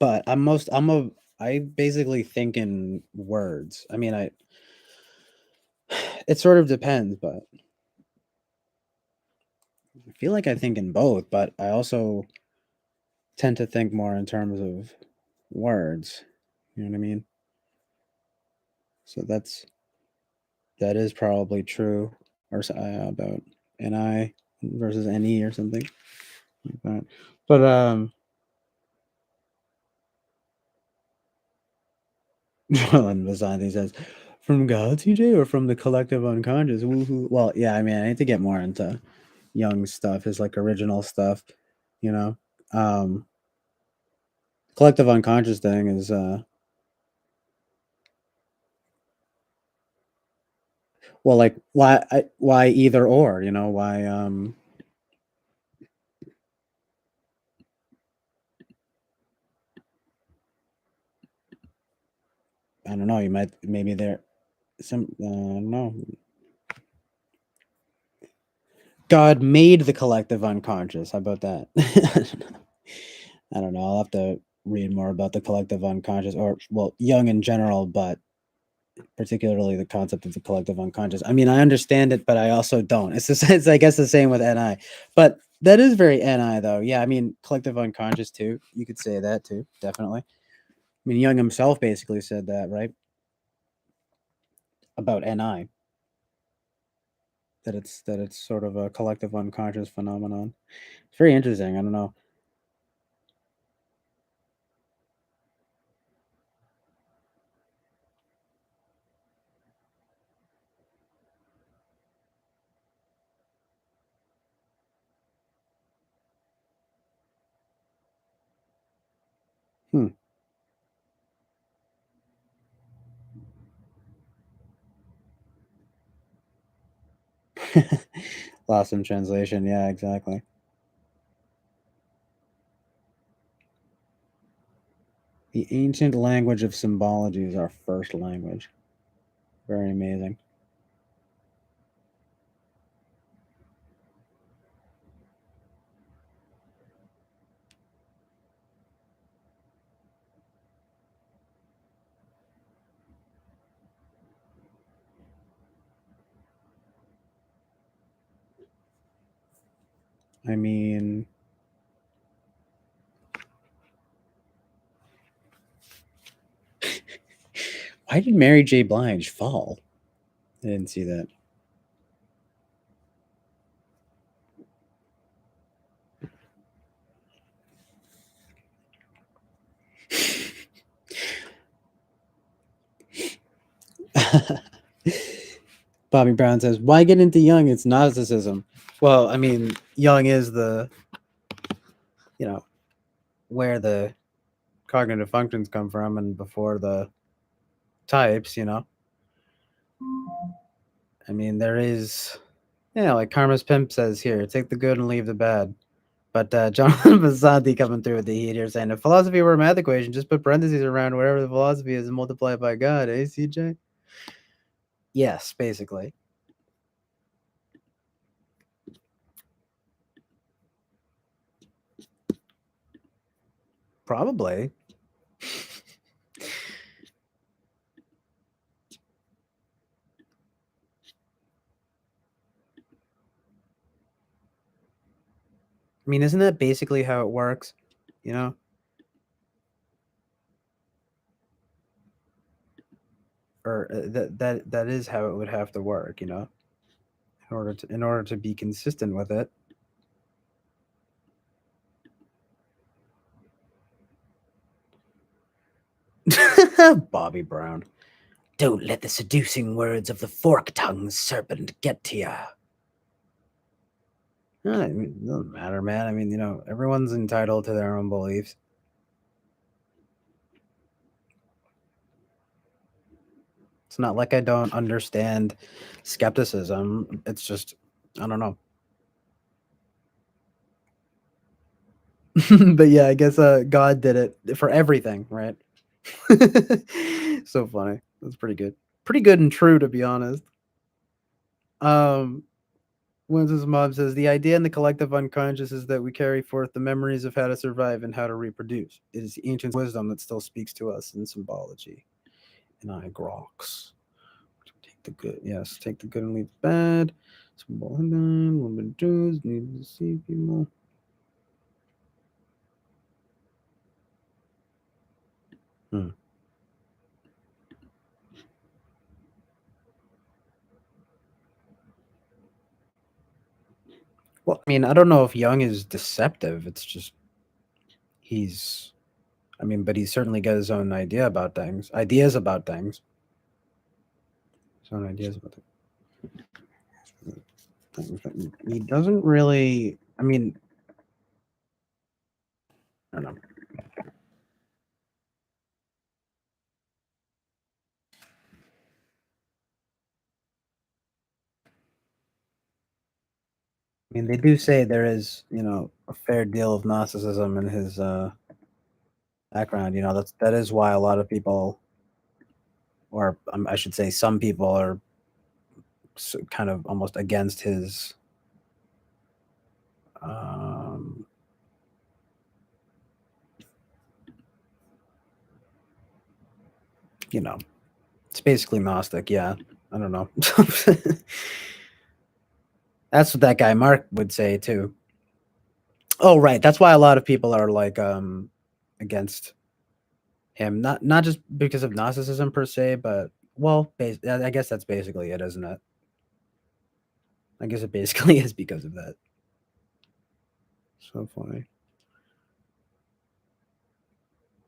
But I basically think in words. I mean, it sort of depends, but I feel like I think in both, but I also tend to think more in terms of words. You know what I mean? So that is probably true, or about NI versus NE or something like that. But John Vasante says, from God, TJ, or from the collective unconscious? Woo-hoo. Well, yeah, I mean, I need to get more into Jung's stuff, his like original stuff, you know. Collective unconscious thing is well, like why either or, you know, why I don't know, you might maybe there some I don't know. God made the collective unconscious. How about that? I don't know. I'll have to read more about the collective unconscious, or well, Jung in general, but particularly the concept of the collective unconscious. I mean, I understand it, but I also don't. It's I guess the same with NI, but that is very NI though. Yeah, I mean, collective unconscious too. You could say that too, definitely. I mean, Jung himself basically said that, right? about NI. That it's sort of a collective unconscious phenomenon. It's very interesting. I don't know. Hmm. Lost in translation. Yeah, exactly. The ancient language of symbology is our first language. Very amazing. I mean, why did Mary J. Blige fall? I didn't see that. Bobby Brown says, "Why get into Jung? It's Gnosticism." Well, I mean, Jung is the, where the cognitive functions come from, and before the types. I mean, there is, like Karma's Pimp says here, take the good and leave the bad. But Jonathan Vassanti coming through with the heat here saying, if philosophy were a math equation, just put parentheses around wherever the philosophy is and multiply it by God, eh, CJ? Yes, basically. Probably. I mean, isn't that basically how it works? Or that is how it would have to work, in order to be consistent with it. Bobby Brown. Don't let the seducing words of the fork-tongued serpent get to ya. I mean, it doesn't matter, man. I mean, everyone's entitled to their own beliefs. It's not like I don't understand skepticism. It's just, I don't know. But yeah, I guess God did it for everything, right? So funny. That's pretty good. Pretty good and true, to be honest. Winston's mom says the idea in the collective unconscious is that we carry forth the memories of how to survive and how to reproduce. It is ancient wisdom that still speaks to us in symbology. And I groks. Take the good, yes, take the good and leave the bad. Symbol hidden, woman Jews need to see people. Well, I mean, I don't know if Jung is deceptive. It's just but he's certainly got his own ideas about things. His own ideas about things. He doesn't really, I mean, I don't know. I mean, they do say there is, a fair deal of Gnosticism in his background. That is why a lot of people, or I should say, some people are kind of almost against his, it's basically Gnostic. Yeah, I don't know. That's what that guy Mark would say too. Oh, right. That's why a lot of people are like against him. Not just because of Gnosticism per se, but Well, I guess that's basically it, isn't it? I guess it basically is because of that. So funny.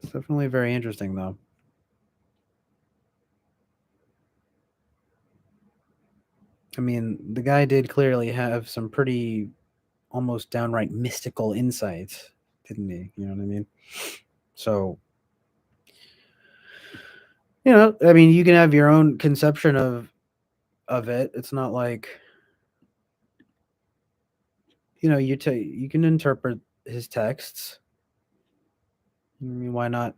It's definitely very interesting, though. I mean, the guy did clearly have some pretty almost downright mystical insights, didn't he? You know what I mean? So, I mean, you can have your own conception of it. It's not like, you can interpret his texts. I mean, why not?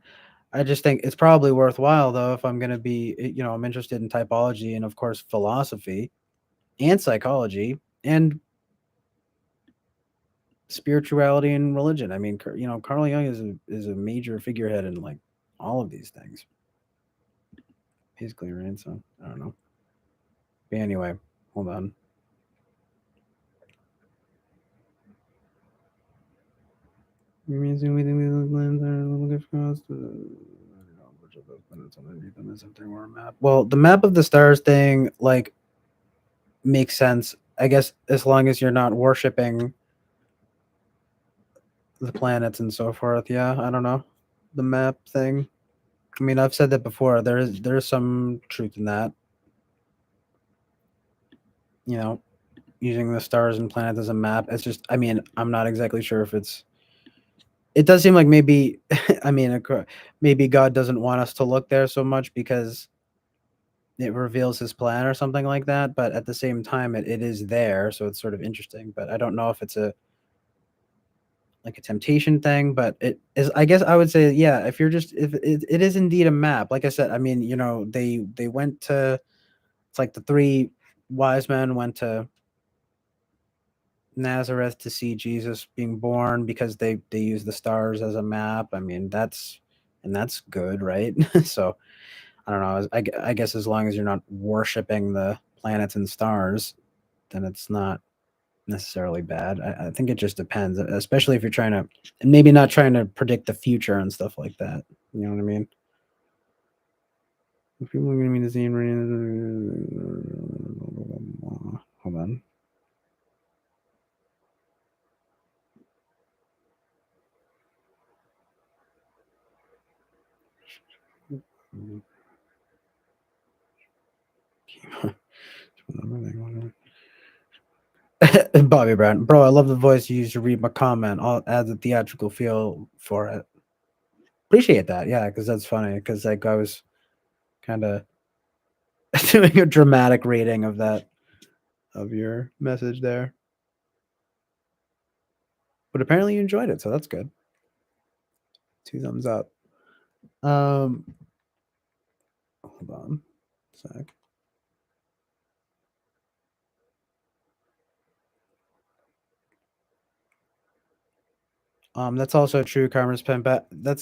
I just think it's probably worthwhile, though, if I'm going to be, I'm interested in typology and, of course, philosophy and psychology and spirituality and religion. I mean, Carl Jung is a major figurehead in like all of these things, basically, right? So I don't know. But anyway, hold on. Well, the map of the stars thing, like, makes sense, I guess, as long as you're not worshiping the planets and so forth. Yeah, I don't know. The map thing. I mean, I've said that before. There's some truth in that. You know, using the stars and planets as a map. It's just, I mean, I'm not exactly sure if it's. It does seem like maybe, I mean, maybe God doesn't want us to look there so much because it reveals his plan or something like that. But at the same time, it is there, so it's sort of interesting. But I don't know if it's a temptation thing. But it is. I guess I would say, yeah. If it is indeed a map, like I said, I mean, they went to. It's like the three wise men went to Nazareth to see Jesus being born because they use the stars as a map. I mean, that's good, right? So I don't know. I guess as long as you're not worshiping the planets and stars, then it's not necessarily bad. I think it just depends, especially if you're trying to, and maybe not trying to predict the future and stuff like that. You know what I mean? If people are going to be the same, hold on. Bobby Brown, bro, I love the voice you use to read my comment. I'll add the theatrical feel for it. Appreciate that, yeah, because that's funny. Because like I was kind of doing a dramatic reading of your message there, but apparently you enjoyed it, so that's good. 2 thumbs up. Hold on, a sec. That's also true, Carmen's pen. But I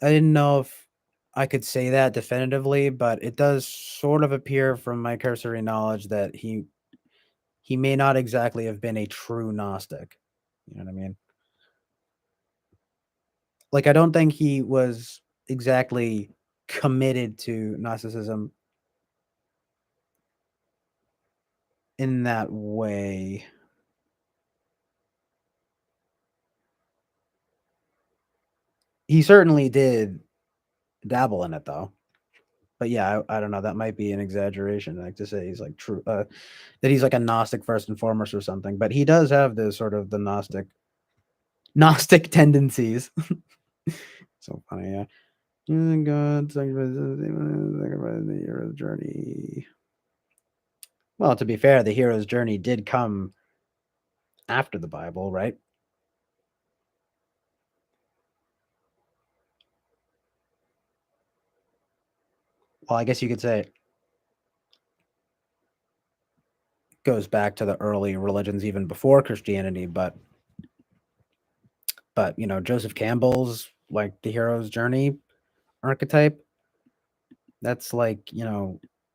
didn't know if I could say that definitively, but it does sort of appear from my cursory knowledge that he may not exactly have been a true Gnostic. You know what I mean? Like, I don't think he was exactly committed to Gnosticism in that way. He certainly did dabble in it, though. But yeah, I don't know. That might be an exaggeration, like to say he's like true, that he's like a Gnostic first and foremost or something. But he does have this sort of the Gnostic tendencies. So funny, yeah. God, sacrifice the hero's journey. Well, to be fair, the hero's journey did come after the Bible, right? Well, I guess you could say it goes back to the early religions even before Christianity, but Joseph Campbell's like the hero's journey archetype, that's like,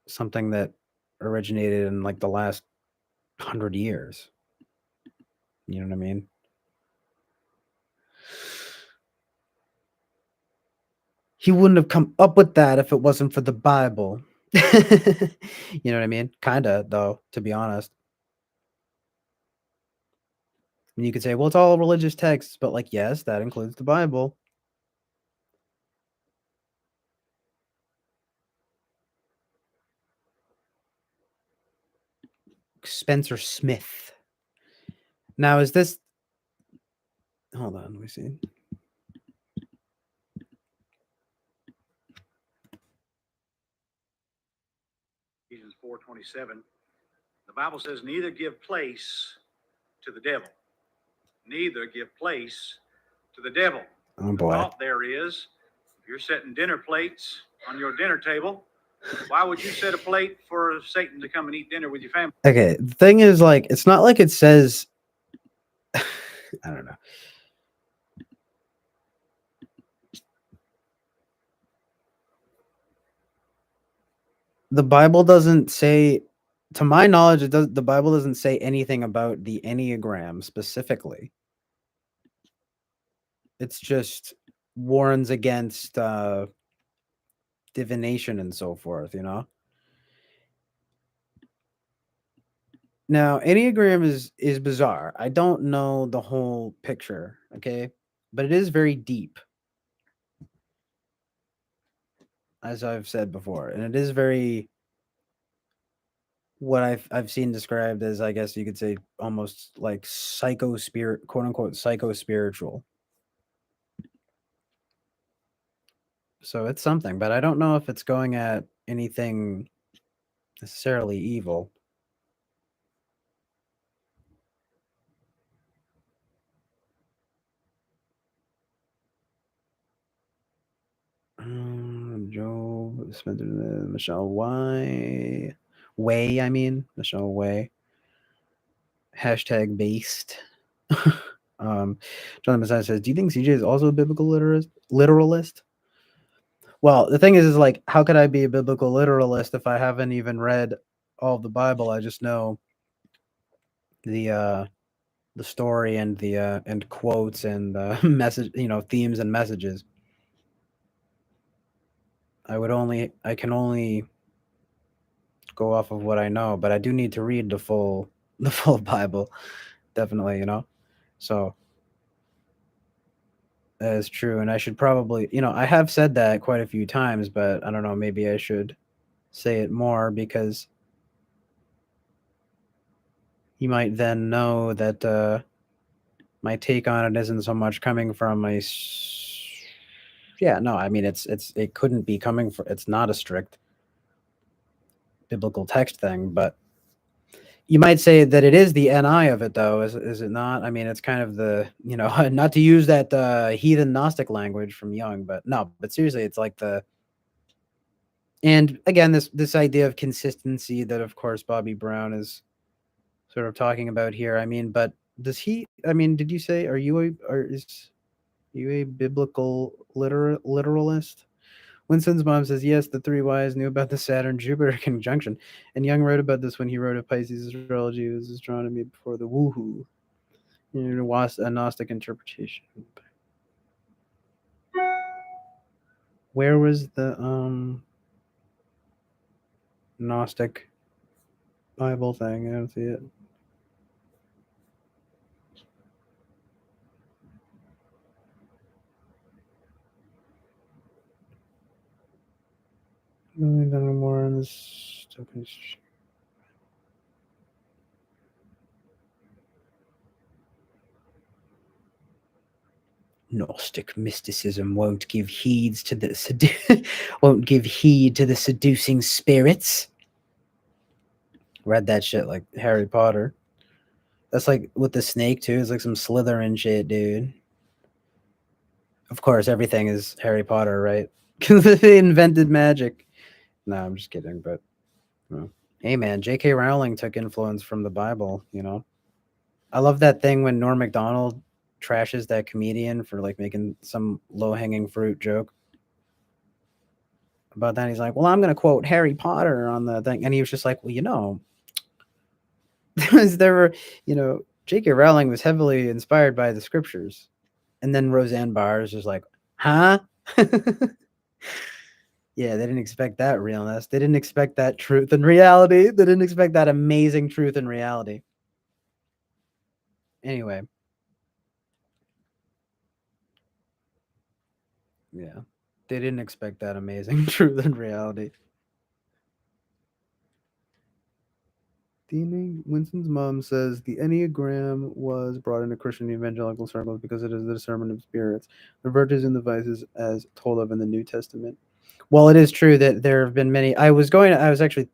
something that originated in like the last 100 years. You know what I mean? He wouldn't have come up with that if it wasn't for the Bible. You know what I mean? Kinda, though, to be honest. And you could say, well, it's all religious texts, but like, yes, that includes the Bible. Spencer Smith. Now, is this? Hold on, let me see. Ephesians 4:27. The Bible says, neither give place to the devil. Neither give place to the devil. Oh The boy. thought there is, if you're setting dinner plates on your dinner table, why would you set a plate for Satan to come and eat dinner with your family? Okay, the thing is, like, it's not like it says. I don't know. The Bible doesn't say, to my knowledge, it does. The Bible doesn't say anything about the Enneagram specifically. It's just warns against divination and so forth, you know. Now, Enneagram is bizarre. I don't know the whole picture, okay, but it is very deep, as I've said before, and it is very what I've seen described as, I guess you could say, almost like psycho spirit, quote unquote, psycho spiritual. So it's something, but I don't know if it's going at anything necessarily evil. Joe Spencer, Michelle Way, I mean Michelle Way. Hashtag based. Jonathan Messiah says, "Do you think CJ is also a biblical literalist?" Well, the thing is like, how could I be a biblical literalist if I haven't even read all of the Bible? I just know the story and the and quotes and message, themes and messages. I can only go off of what I know, but I do need to read the full Bible, definitely, So that is true, and I should probably, I have said that quite a few times, but I don't know, maybe I should say it more because you might then know that my take on it isn't so much coming from yeah, no, I mean it couldn't be coming from, it's not a strict biblical text thing, but you might say that it is the NI of it, though, is it not? I mean, it's kind of the, not to use that heathen Gnostic language from Jung, but no, but seriously, it's like and again, this idea of consistency that, of course, Bobby Brown is sort of talking about here. I mean, but did you say, is you a biblical literalist? Winston's mom says, yes, the three wise knew about the Saturn-Jupiter conjunction, and Jung wrote about this when he wrote of Pisces astrology. It was astronomy before the woohoo. A Gnostic interpretation. Where was the Gnostic Bible thing? I don't see it. More on this. Gnostic mysticism won't give heed to the seducing spirits. Read that shit like Harry Potter. That's like with the snake too. It's like some Slytherin shit, dude. Of course, everything is Harry Potter, right? Because they invented magic. No, I'm just kidding. But hey, man, J.K. Rowling took influence from the Bible. I love that thing when Norm Macdonald trashes that comedian for like making some low-hanging fruit joke about that. He's like, well, I'm going to quote Harry Potter on the thing. And he was just like, well, J.K. Rowling was heavily inspired by the scriptures. And then Roseanne Barr is just like, huh? Yeah, they didn't expect that realness. They didn't expect that truth and reality. They didn't expect that amazing truth and reality. Anyway. Yeah. They didn't expect that amazing truth and reality. Winston's mom says the Enneagram was brought into Christian evangelical circles because it is the discernment of spirits, the virtues and the vices as told of in the New Testament. Well, it is true that there have been many. I was actually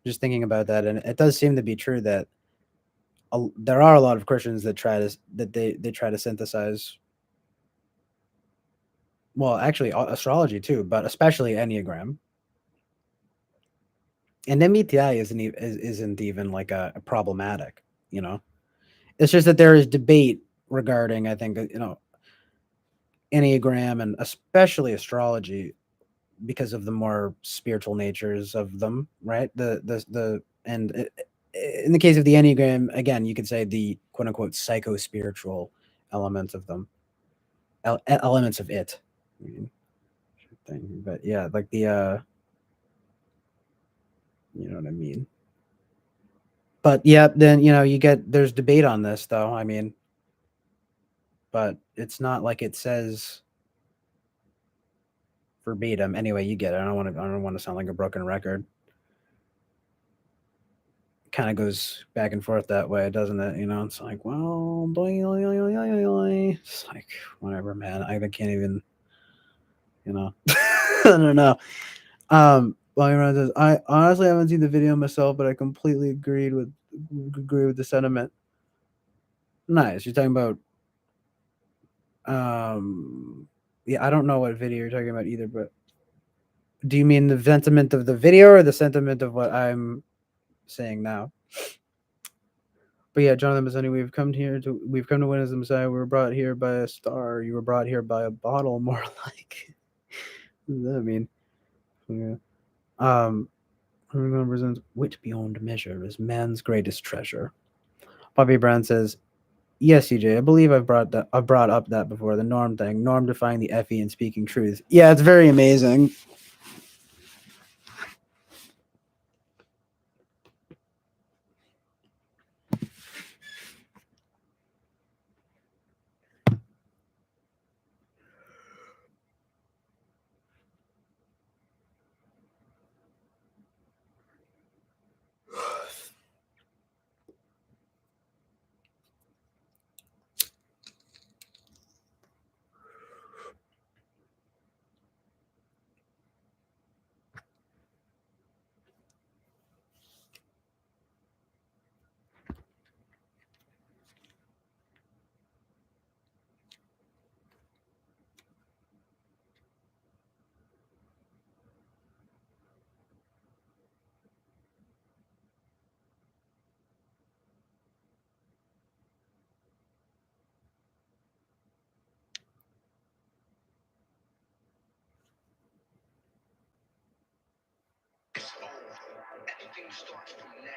just thinking about that, and it does seem to be true that there are a lot of Christians that they try to synthesize. Well, actually, astrology too, but especially Enneagram. And MBTI isn't even like a problematic, you know. It's just that there is debate regarding, I think, Enneagram and especially astrology because of the more spiritual natures of them, right? In the case of the Enneagram, again, you could say the quote unquote psycho spiritual elements of them, elements of it. I mean, but yeah, like you know what I mean. But yeah, then there's debate on this though. I mean, but it's not like it says verbatim. Anyway, you get it. I don't want to sound like a broken record. Kind of goes back and forth that way, doesn't it? It's like, well, it's like whatever, man. I can't even, I don't know. Well, says, I honestly haven't seen the video myself, but I completely agree with the sentiment. Nice. You're talking about yeah, I don't know what video you're talking about either, but do you mean the sentiment of the video or the sentiment of what I'm saying now? But yeah, Jonathan Bassani, we've come to witness the Messiah. We were brought here by a star. You were brought here by a bottle, more like. What does that mean? Yeah. Represents wit beyond measure is man's greatest treasure. Bobby Brown says, yes, CJ, I believe I've brought up that before, the norm thing, norm defying the FE and speaking truth. Yeah, it's very amazing. Everything starts from now.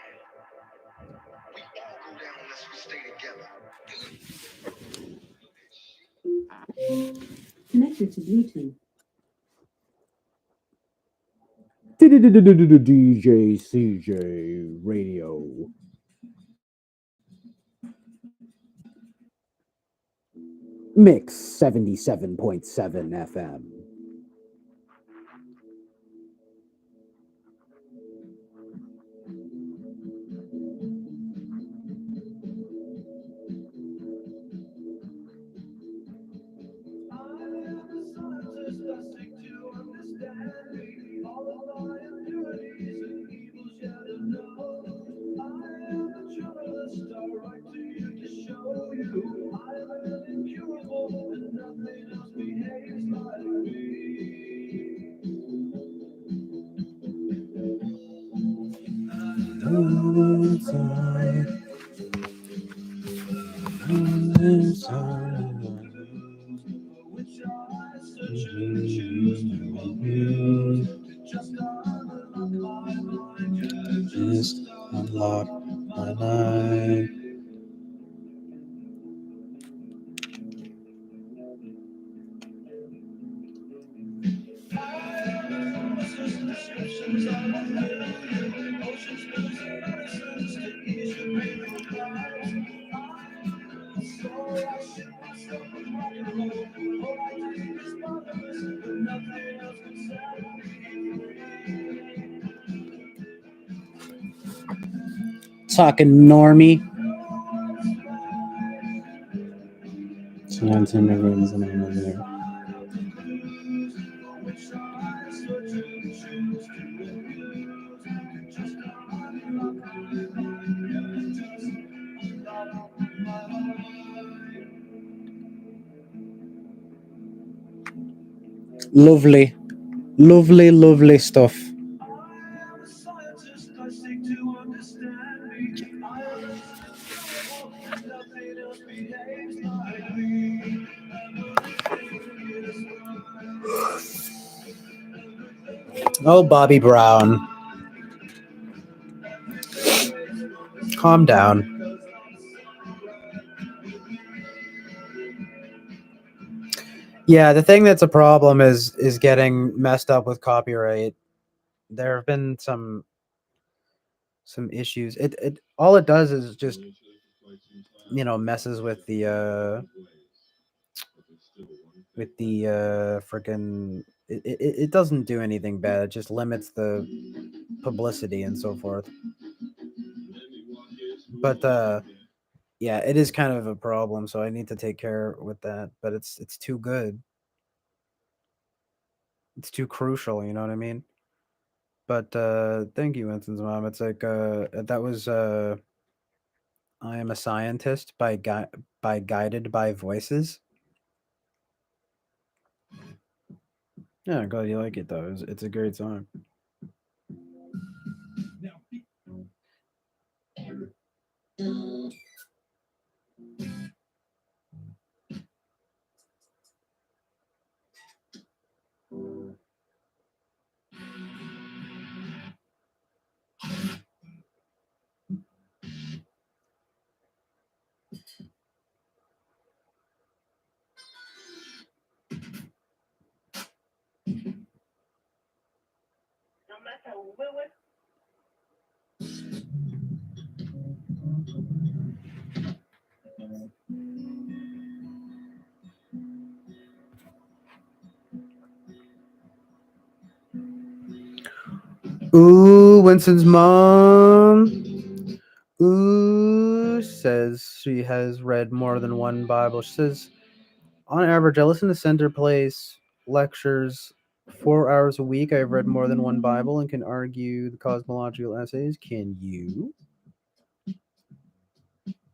We all go down unless we stay together. Connected to Bluetooth. DJ CJ Radio. Mix 77.7 FM. Just unlock my mind. Talking normie. Sometimes I'm never in there. Lovely, lovely, lovely stuff. Oh, Bobby Brown. Calm down. Yeah, the thing that's a problem is getting messed up with copyright. There have been some issues. It all it does is just messes with the freaking it doesn't do anything bad. It just limits the publicity and so forth. But yeah, it is kind of a problem, so I need to take care with that. But it's too good. It's too crucial, you know what I mean? But thank you, Winston's mom. It's like that was I Am a Scientist by Guided by Voices. Yeah, I'm glad you like it though. It's a great song. Ooh, Winston's mom. Ooh, says she has read more than one Bible. She says, on average, I listen to Center Place lectures 4 hours a week. I've read more than one Bible and can argue the cosmological essays. Can you?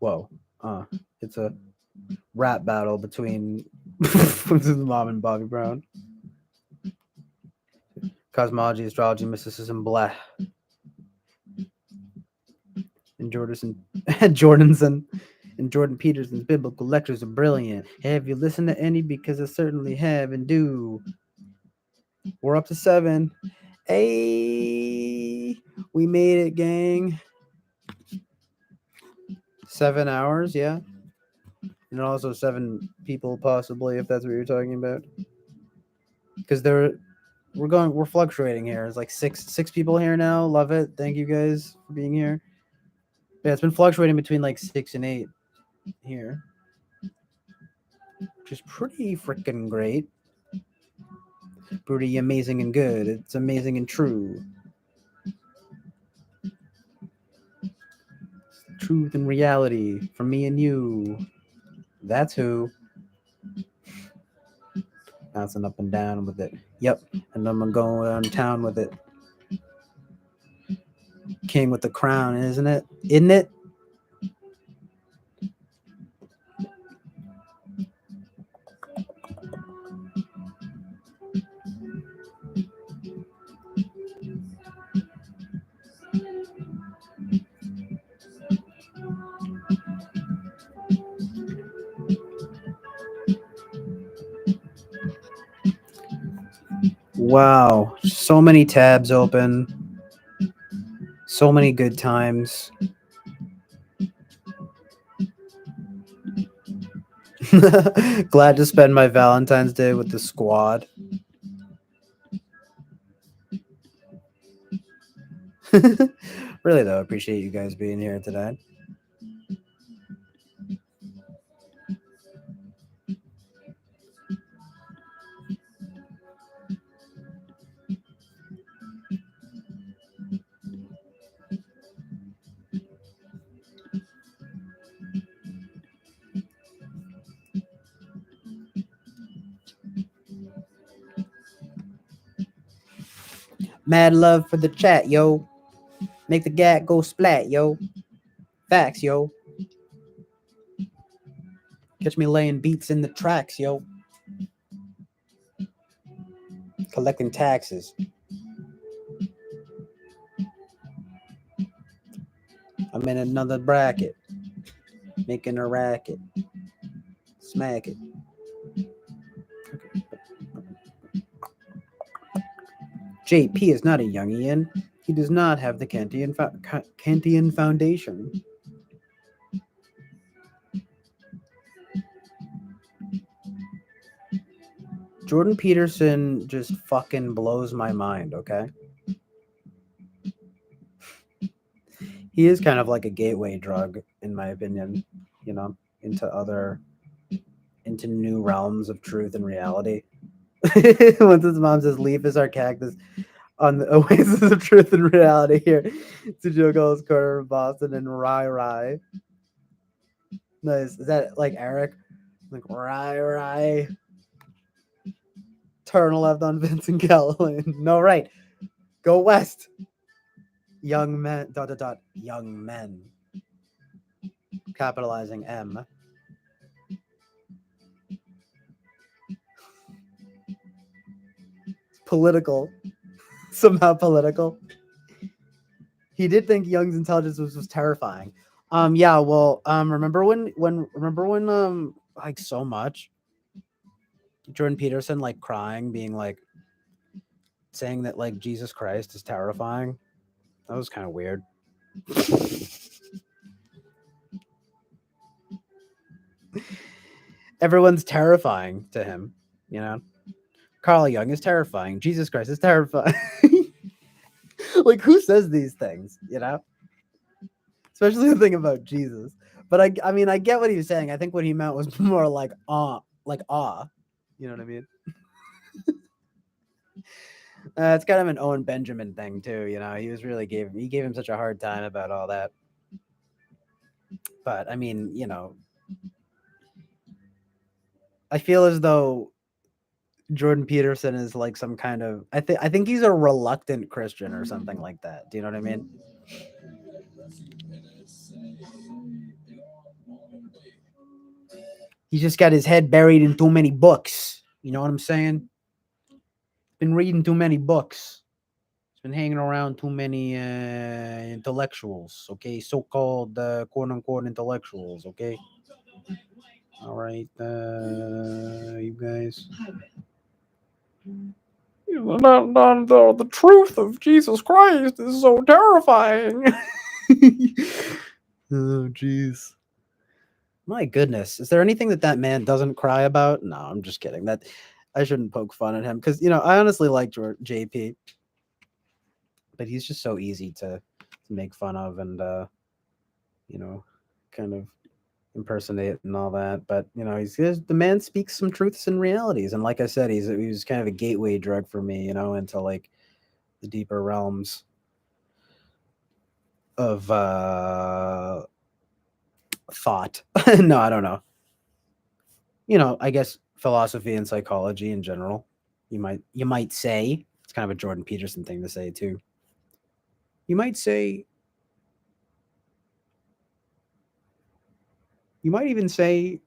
Whoa. It's a rap battle between Winston's mom and Bobby Brown. Cosmology, astrology, mysticism, blah. And Jordan Peterson's biblical lectures are brilliant. Have you listened to any? Because I certainly have and do. We're up to 7. Hey, we made it, gang. 7 hours, yeah. And also 7 people, possibly, if that's what you're talking about. Because we're fluctuating here. It's like six people here now. Love it. Thank you guys for being here. Yeah, it's been fluctuating between like 6 and 8 here, which is pretty freaking great. Pretty amazing and good. It's amazing and true. Truth and reality for me and you. That's who. Bouncing up and down with it. Yep. And I'm gonna go on town with it. King with the crown, isn't it? Isn't it? Wow. So many tabs open. So many good times. Glad to spend my Valentine's Day with the squad. Really though, appreciate you guys being here today. Mad love for the chat, yo. Make the gat go splat, yo. Facts, yo. Catch me laying beats in the tracks, yo. Collecting taxes. I'm in another bracket. Making a racket. Smack it. JP is not a Jungian. He does not have the Kantian foundation. Jordan Peterson just fucking blows my mind, okay? He is kind of like a gateway drug, in my opinion, you know, into new realms of truth and reality. Once his mom says, leaf is our cactus on the Oasis of truth and reality here to Joe Gall's corner of Boston and Rye. Nice. Is that like Eric? Like Rye. Turn left on Vincent Callahan. No, right. Go west. Young men. ... Young men. Capitalizing M. Political. Somehow political. He did think Young's intelligence was terrifying. Yeah, well, remember when like so much Jordan Peterson like crying, being like saying that like Jesus Christ is terrifying. That was kind of weird. Everyone's terrifying to him, you know. Carl Jung is terrifying. Jesus Christ is terrifying. Like, who says these things, you know? Especially the thing about Jesus. But I mean, I get what he was saying. I think what he meant was more like awe. You know what I mean? It's kind of an Owen Benjamin thing too, you know. He gave him such a hard time about all that. But I mean, you know, I feel as though Jordan Peterson is like some kind of I think he's a reluctant Christian or something like that. Do you know what I mean? He's just got his head buried in too many books. You know what I'm saying? Been reading too many books. He's been hanging around too many intellectuals, okay? So-called quote-unquote intellectuals, okay? All right, you guys. The truth of Jesus Christ is so terrifying. Oh, jeez. My goodness. Is there anything that man doesn't cry about? No, I'm just kidding. That I shouldn't poke fun at him because, you know, I honestly like JP, but he's just so easy to make fun of and, you know, kind of impersonate and all that. But, you know, the man speaks some truths and realities. And like I said, he was kind of a gateway drug for me, you know, into like the deeper realms of thought. No, I don't know. You know, I guess philosophy and psychology in general. You might say it's kind of a Jordan Peterson thing to say too. You might even say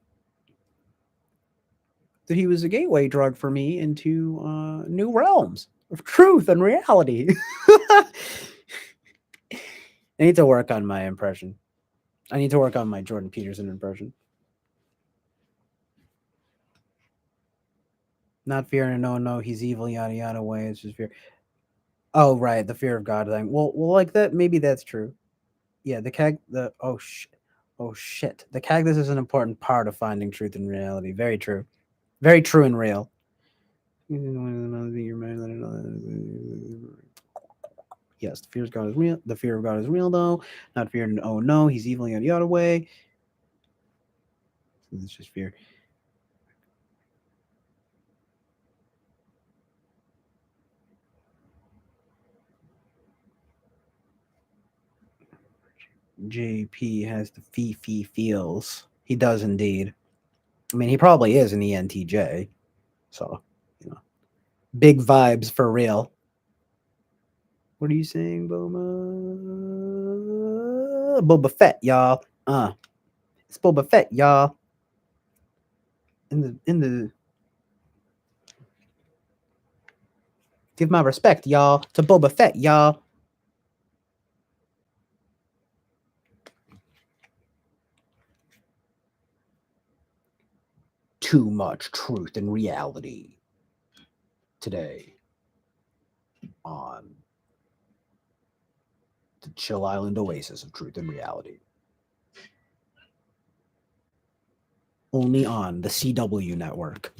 that he was a gateway drug for me into new realms of truth and reality. I need to work on my impression. I need to work on my Jordan Peterson impression. Not fear and no, he's evil, yada yada way. It's just fear. Oh, right, the fear of God thing. Well, like that. Maybe that's true. Yeah, oh shit. The cactus is an important part of finding truth and reality. Very true. Very true and real. Yes, the fear of God is real. The fear of God is real, though. Not fear. Oh no, he's evilly on the other way. It's just fear. JP has the fee feels. He does indeed. I mean, he probably is an ENTJ. So, you know, big vibes for real. What are you saying, Boba? Boba Fett, y'all. It's Boba Fett, y'all. In the give my respect, y'all, to Boba Fett, y'all. Too much truth and reality today on the Chill Island Oasis of Truth and Reality. Only on the CW network.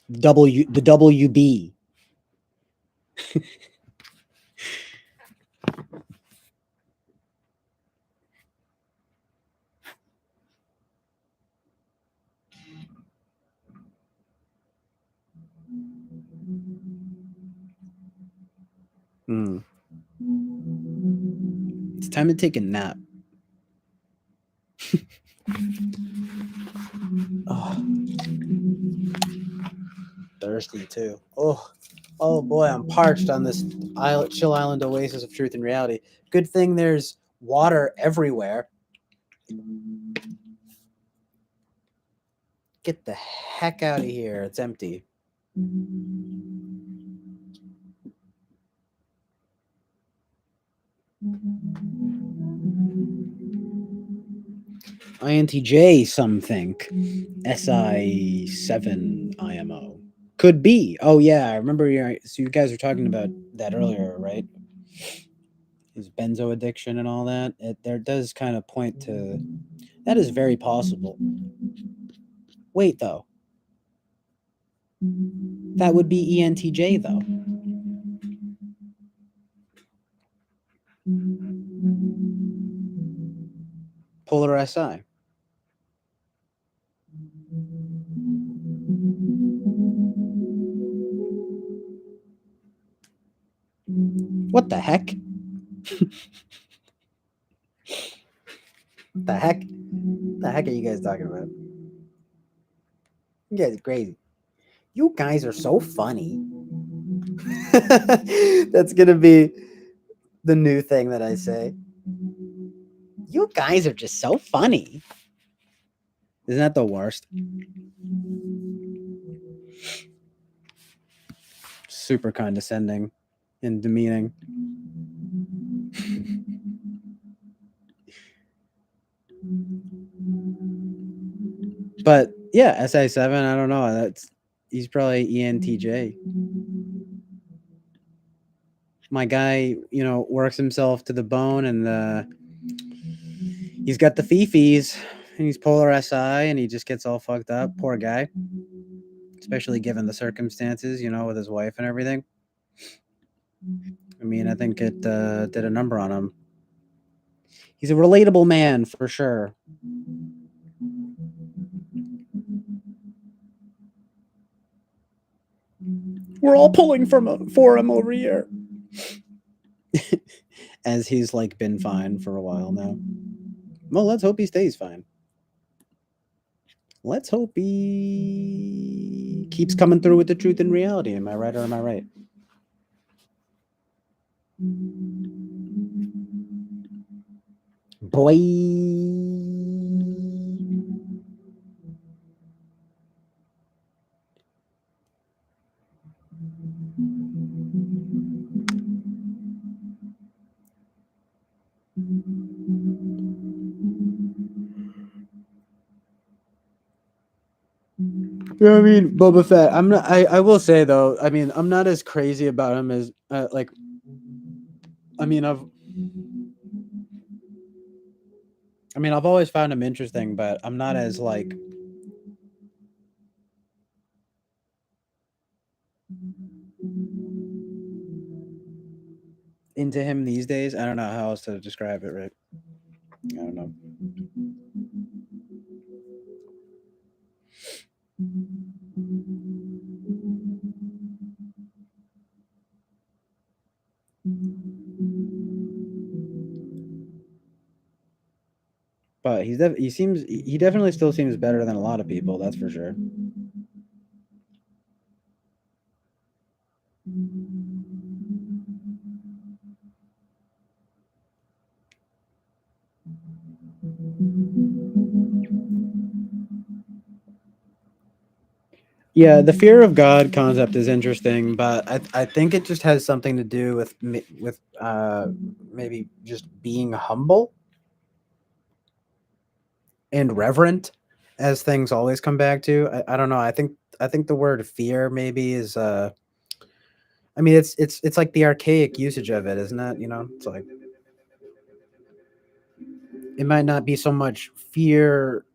The WB. It's time to take a nap. Oh. Thirsty too. Oh boy, I'm parched on this Chill Island Oasis of Truth and Reality. Good thing there's water everywhere. Get the heck out of here. It's empty. INTJ, some think. SI7 IMO. Could be. Oh, yeah. I remember so you guys were talking about that earlier, right? His benzo addiction and all that. There does kind of point to that is very possible. Wait, though. That would be ENTJ, though. Polar SI. What the heck? The heck? The heck are you guys talking about? You guys are crazy. You guys are so funny. That's gonna be the new thing that I say. You guys are just so funny. Isn't that the worst? Super condescending and demeaning. But yeah, SI7, I don't know. He's probably ENTJ. My guy, works himself to the bone, and he's got the fifis, and he's polar SI, and he just gets all fucked up. Poor guy. Especially given the circumstances, with his wife and everything. I mean, I think it did a number on him. He's a relatable man for sure. We're all pulling for him over here. As he's been fine for a while now. Well, let's hope he stays fine. Let's hope he keeps coming through with the truth and reality. Am I right or am I right? Boy. Yeah, I mean, Boba Fett. I'm not. I will say though. I mean, I'm not as crazy about him as I mean, I've always found him interesting, but I'm not as Into him these days. I don't know how else to describe it, Rick. I don't know. But he definitely still seems better than a lot of people, that's for sure. Yeah, the fear of God concept is interesting, but I think it just has something to do with maybe just being humble and reverent, as things always come back to. I don't know. I think the word fear maybe is I mean it's like the archaic usage of it, isn't it? You know, it's like it might not be so much fear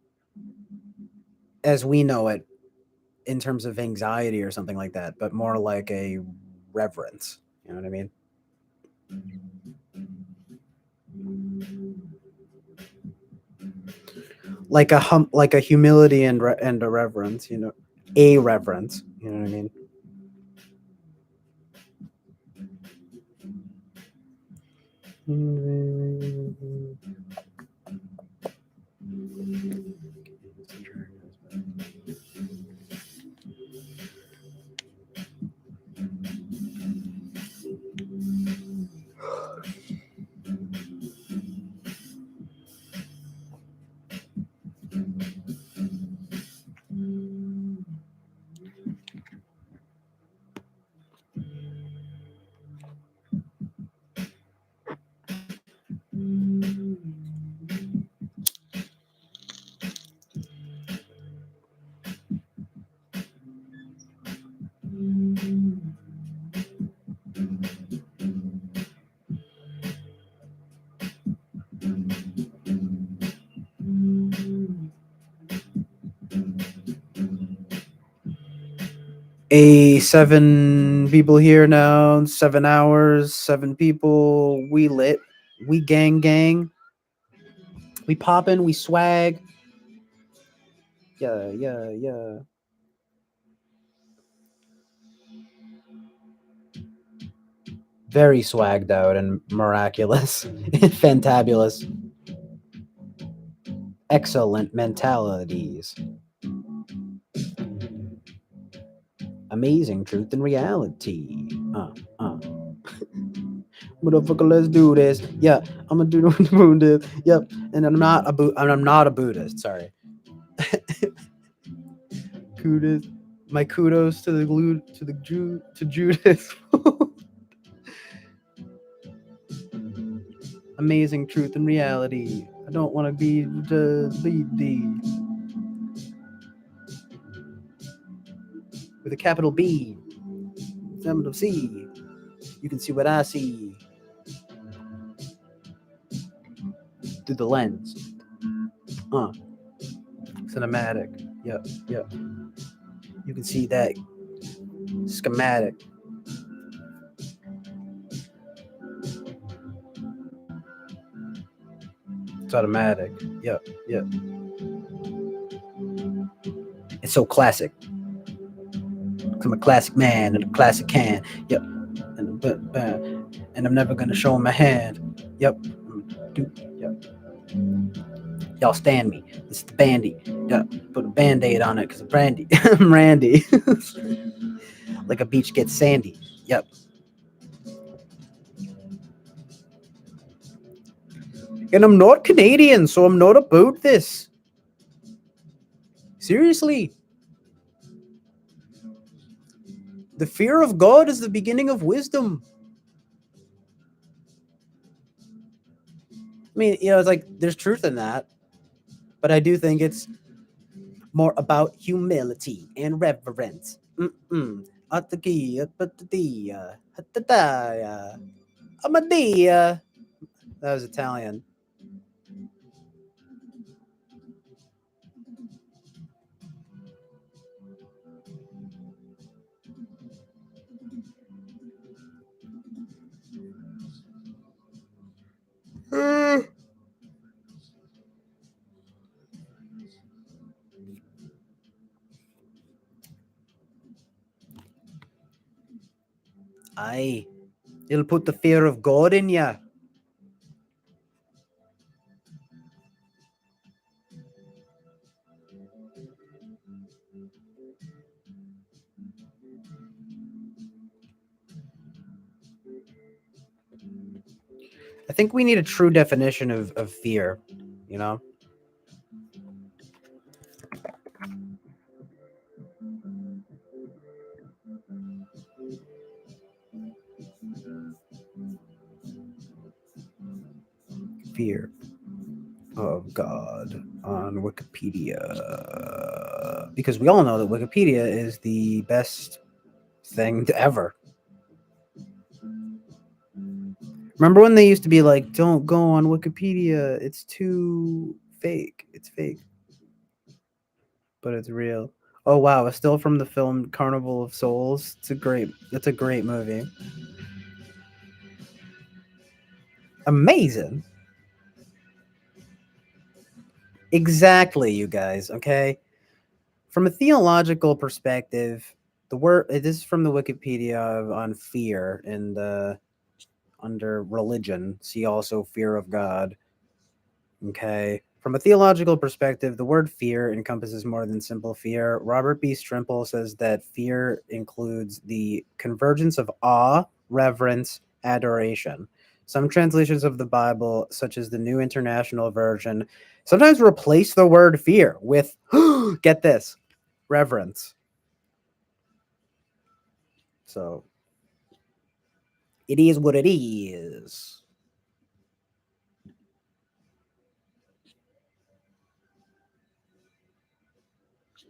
as we know it in terms of anxiety or something like that, but more like a reverence. You know what I mean? Like a humility and a reverence. You know, a reverence. You know what I mean? A 7 people here now. 7 hours. 7 people. We lit. We gang. We poppin'. We swag. Yeah. Very swagged out and miraculous and fantabulous. Excellent mentalities. Amazing truth and reality. Motherfucker, let's do this. Yeah, I'm gonna do this. Yep, and I'm not a Buddhist. Sorry. Kudos, my kudos to to Judas. Amazing truth and reality. I don't want to be the lead with a capital B, capital C. You can see what I see through the lens. Cinematic. Yep. You can see that schematic. It's automatic. Yep. It's so classic. I'm a classic man and a classic can. Yep. And I'm never gonna show him my hand. Yep. Yep. Y'all stand me. This is the bandy. Yep. Put a band-aid on it because I'm Brandy. I'm Randy. Like a beach gets sandy. Yep. And I'm not Canadian, so I'm not about this. Seriously. The fear of God is the beginning of wisdom. I mean, you know, it's like there's truth in that, but I do think it's more about humility and reverence. Amadia. That was Italian. Aye. It'll put the fear of God in ya. I think we need a true definition of fear, you know? Fear of God on Wikipedia. Because we all know that Wikipedia is the best thing to ever. Remember when they used to be like, don't go on Wikipedia, it's too fake. It's fake. But it's real. Oh wow, it's still from the film Carnival of Souls. It's a great movie. Amazing. Exactly, you guys, okay? From a theological perspective, the word this is from the Wikipedia on fear and under religion. See also fear of God. Okay. From a theological perspective, the word fear encompasses more than simple fear. Robert B. Strimple says that fear includes the convergence of awe, reverence, adoration. Some translations of the Bible, such as the New International Version, sometimes replace the word fear with, get this, reverence. So it is what it is.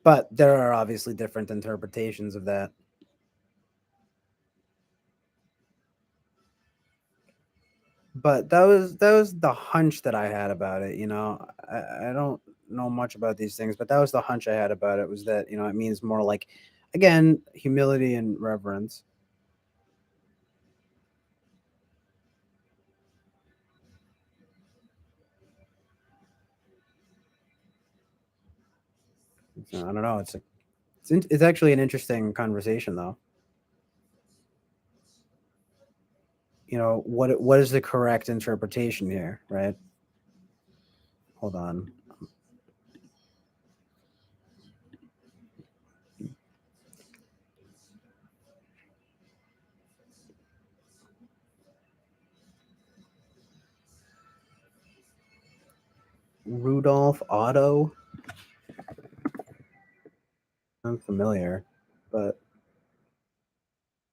But there are obviously different interpretations of that. But that was the hunch that I had about it. I don't know much about these things, but that was the hunch I had about it. Was that it means more like, again, humility and reverence. So, I don't know. It's actually an interesting conversation, though. What is the correct interpretation here, right? Hold on. Rudolph Otto. I'm familiar, but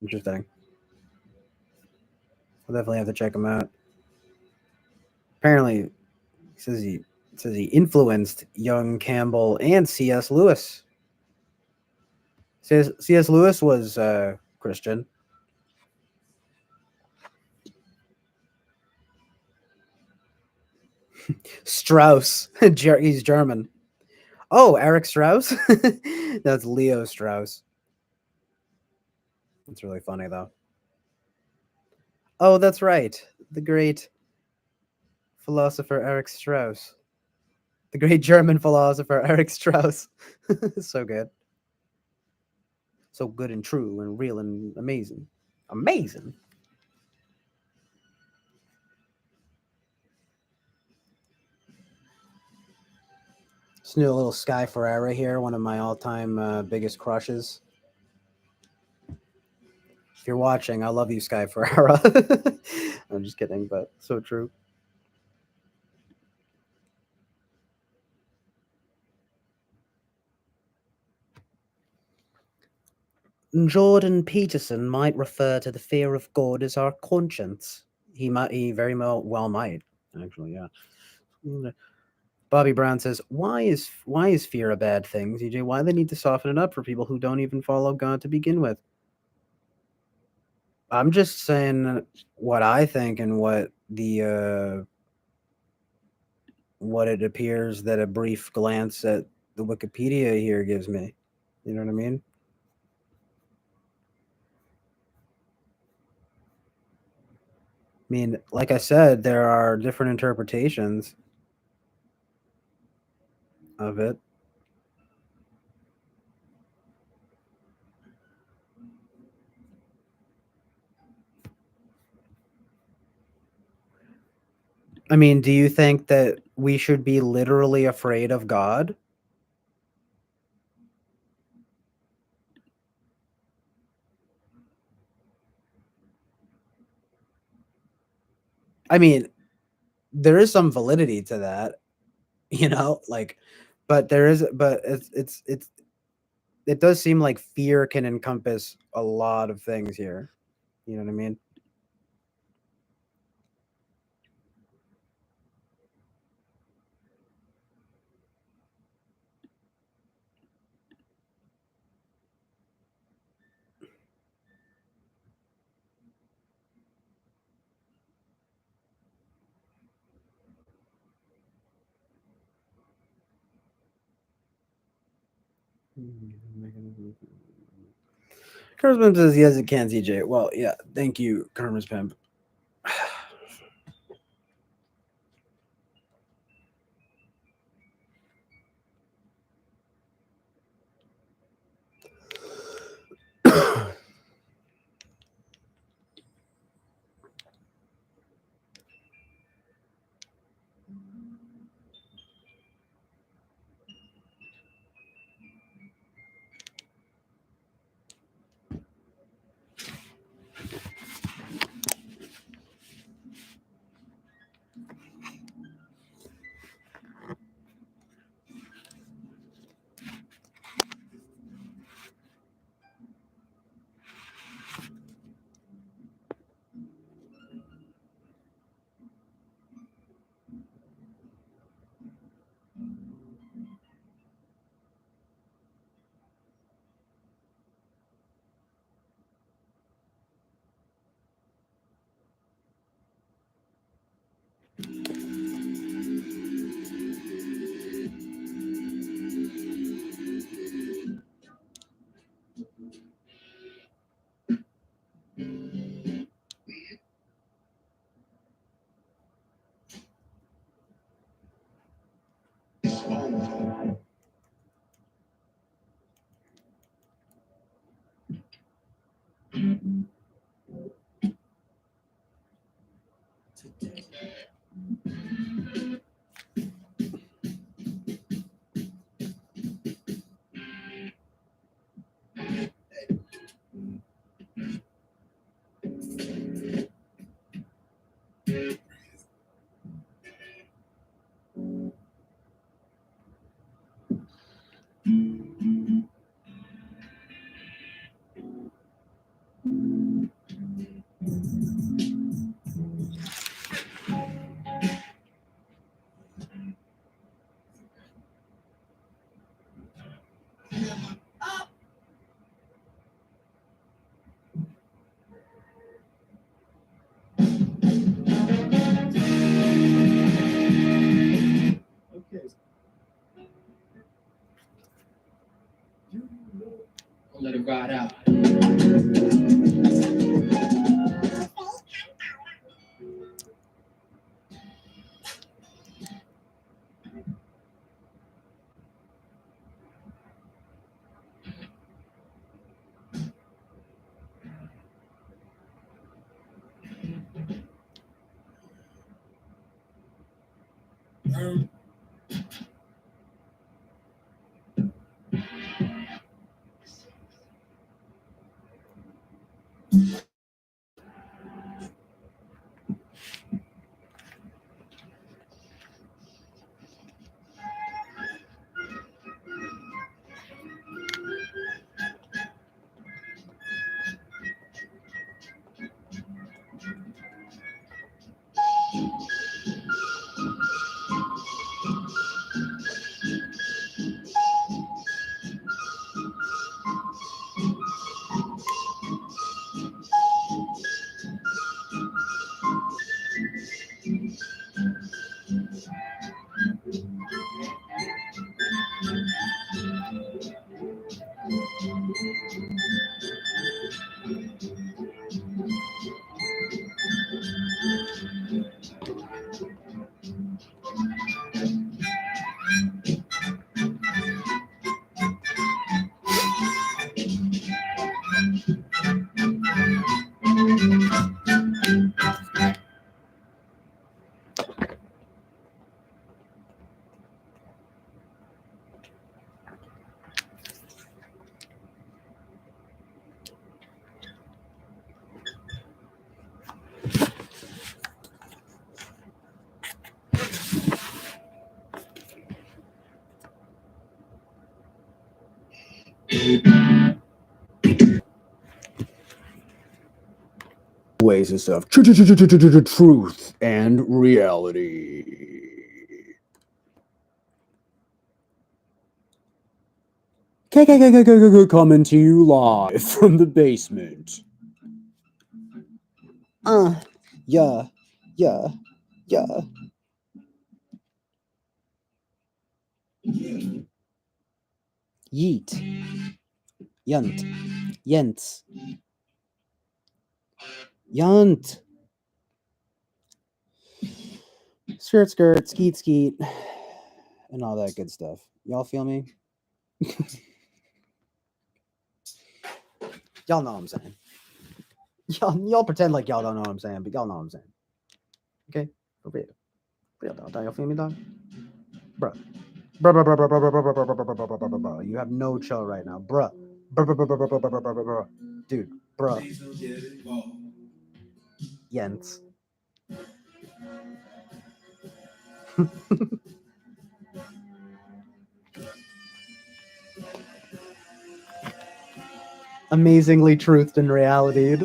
interesting. I'll definitely have to check him out. Apparently, he says he influenced young Campbell and C.S. Lewis. C.S. Lewis was Christian. Strauss, he's German. Oh, Eric Strauss. That's Leo Strauss. That's really funny though. Oh, that's right. The great philosopher Eric Strauss. The great German philosopher Eric Strauss. So good. So good and true and real and amazing. Amazing. Just do a little Sky Ferreira here, one of my all-time biggest crushes. If you're watching, I love you, Sky Ferreira. I'm just kidding, but so true. Jordan Peterson might refer to the fear of God as our conscience. He very well might, actually, yeah. Bobby Brown says, why is fear a bad thing, CJ? Why do they need to soften it up for people who don't even follow God to begin with? I'm just saying what I think and what it appears that a brief glance at the Wikipedia here gives me. You know what I mean? I mean, like I said, there are different interpretations of it. I mean, do you think that we should be literally afraid of God? I mean, there is some validity to that, like, but it does seem like fear can encompass a lot of things here. You know what I mean? Kermit says yes, it can, CJ. Well, yeah, thank you, Kermit's pimp. Let it ride out. Oasis of truth and reality. Coming to you live from the basement. Yeah. Yeet. Yunt. Yents. Yunt. Skirt, skeet, and all that good stuff. Y'all feel me? Y'all know what I'm saying. Y'all pretend like y'all don't know what I'm saying, but y'all know what I'm saying. Okay? For real. Real, dog. Y'all feel me, dog? Bruh. Bruh. You have no chill right now. Bruh. Bruh. Dude, bruh. Yents. Amazingly truthed and reality.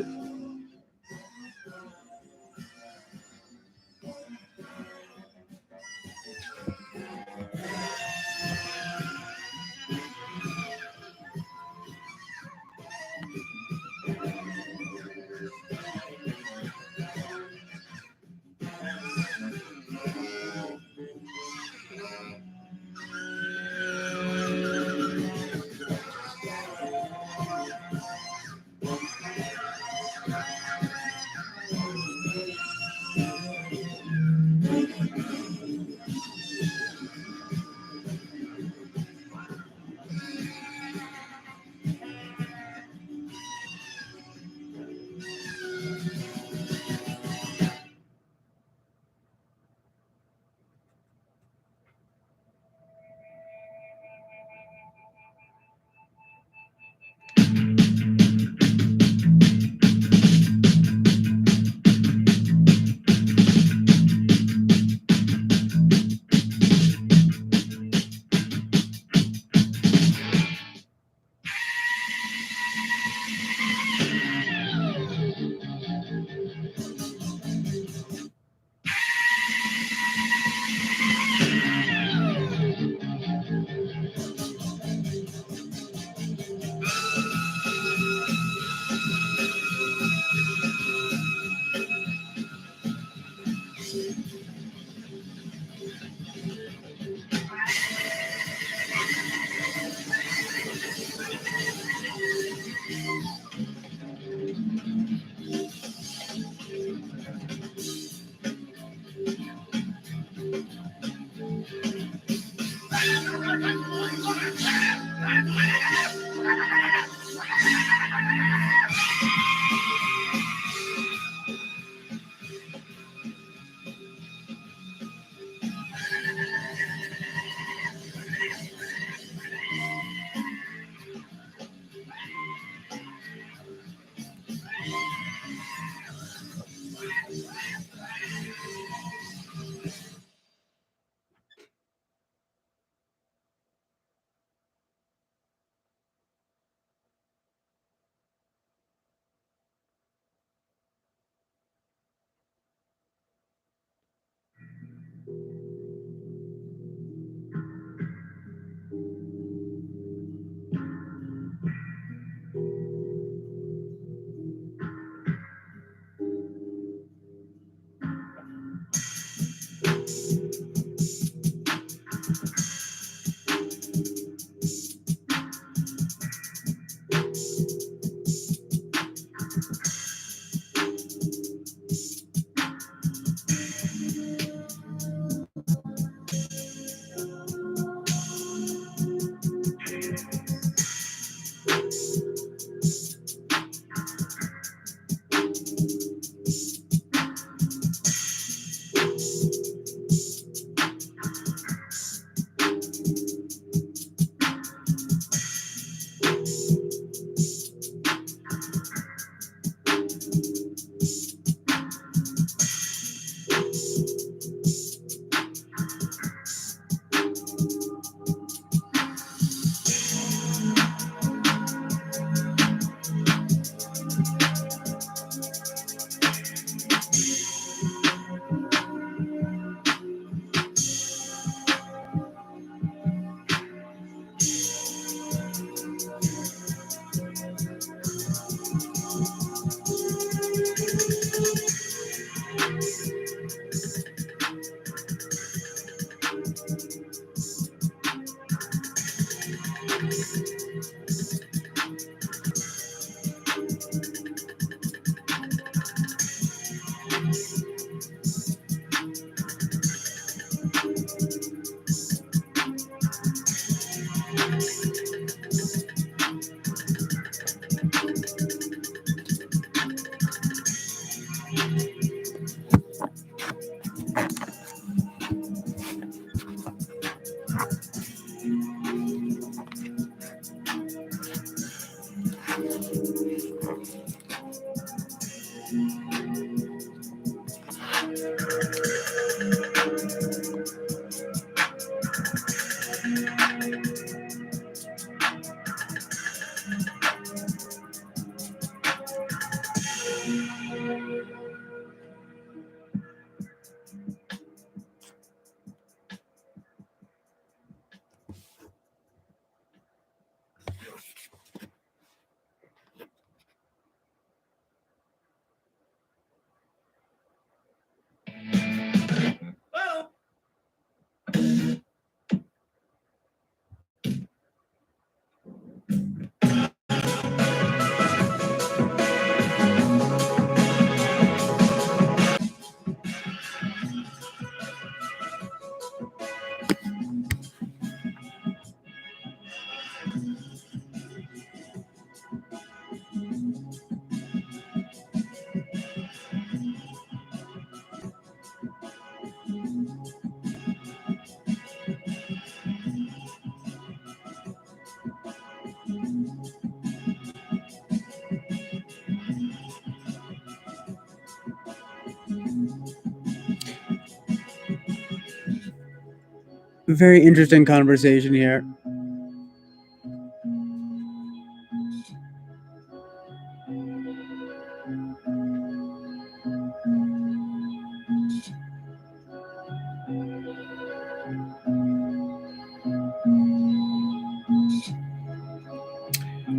Very interesting conversation here.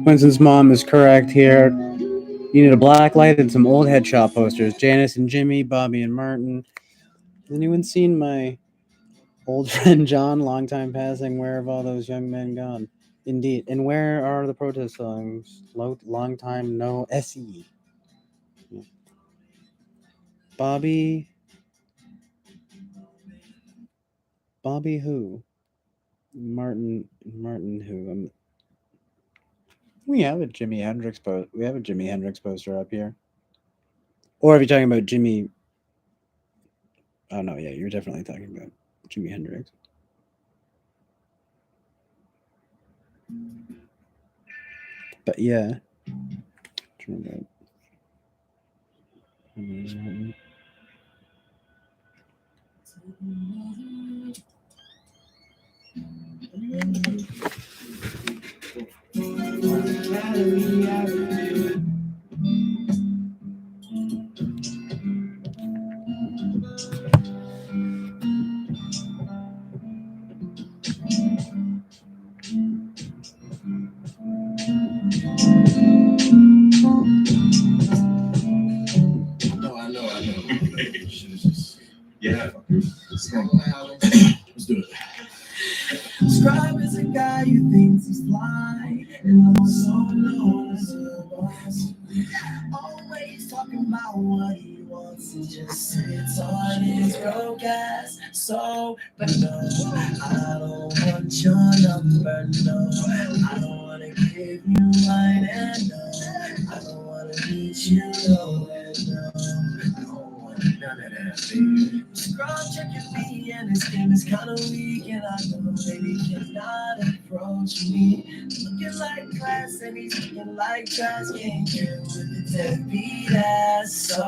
Winston's mom is correct here. You need a black light and some old headshot posters. Janice and Jimmy, Bobby and Martin. Has anyone seen my old friend John, long time passing? Where have all those young men gone? Indeed. And where are the protest songs? Long time no SE. Yeah. Bobby who? Martin who? We have a Jimi Hendrix poster up here. Or are you talking about Jimmy? Oh no, yeah, you're definitely talking about Jimi Hendrix. But yeah. I know. Yeah. Let's do it. Scribe is a guy who thinks he's fly, and also known as a boss. Always talking about what he wants, he just sits on his broke ass. So, but no, I don't want your number, no. I don't wanna give you mine, and no, I don't wanna meet you nowhere, no. I don't want none of that, baby. Scrub checking me, and his game is kinda weak, and I know that he cannot approach me. Looking like class, and he's looking like trash. Can't get with the deadbeat ass. So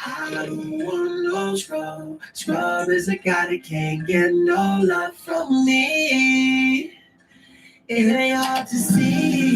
I don't want no scrub. Scrub is a guy that can't get no love from me. It ain't hard to see.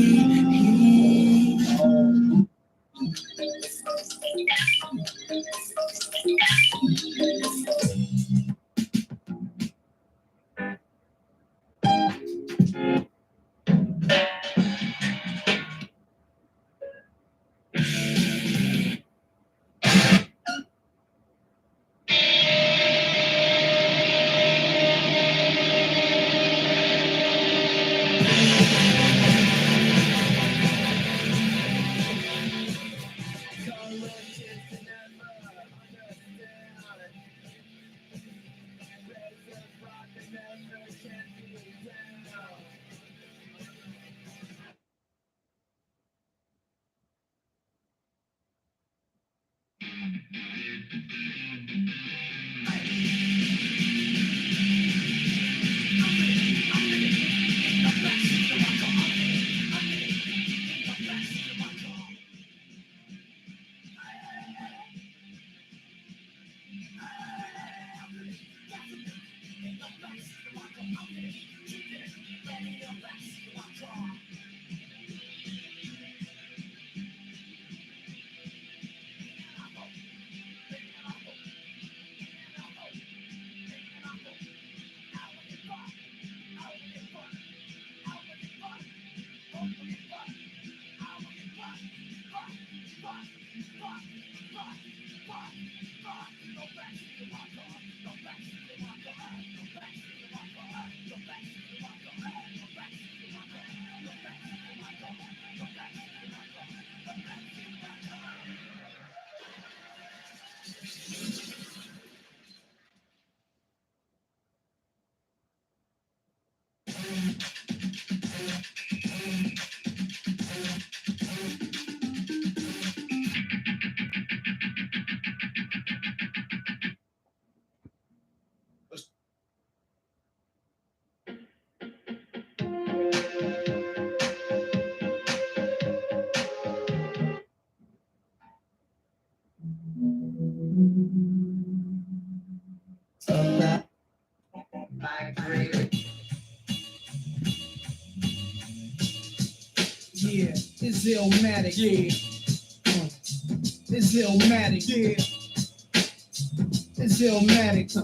It's Illmatic, yeah. It's Illmatic, yeah. It's Illmatic.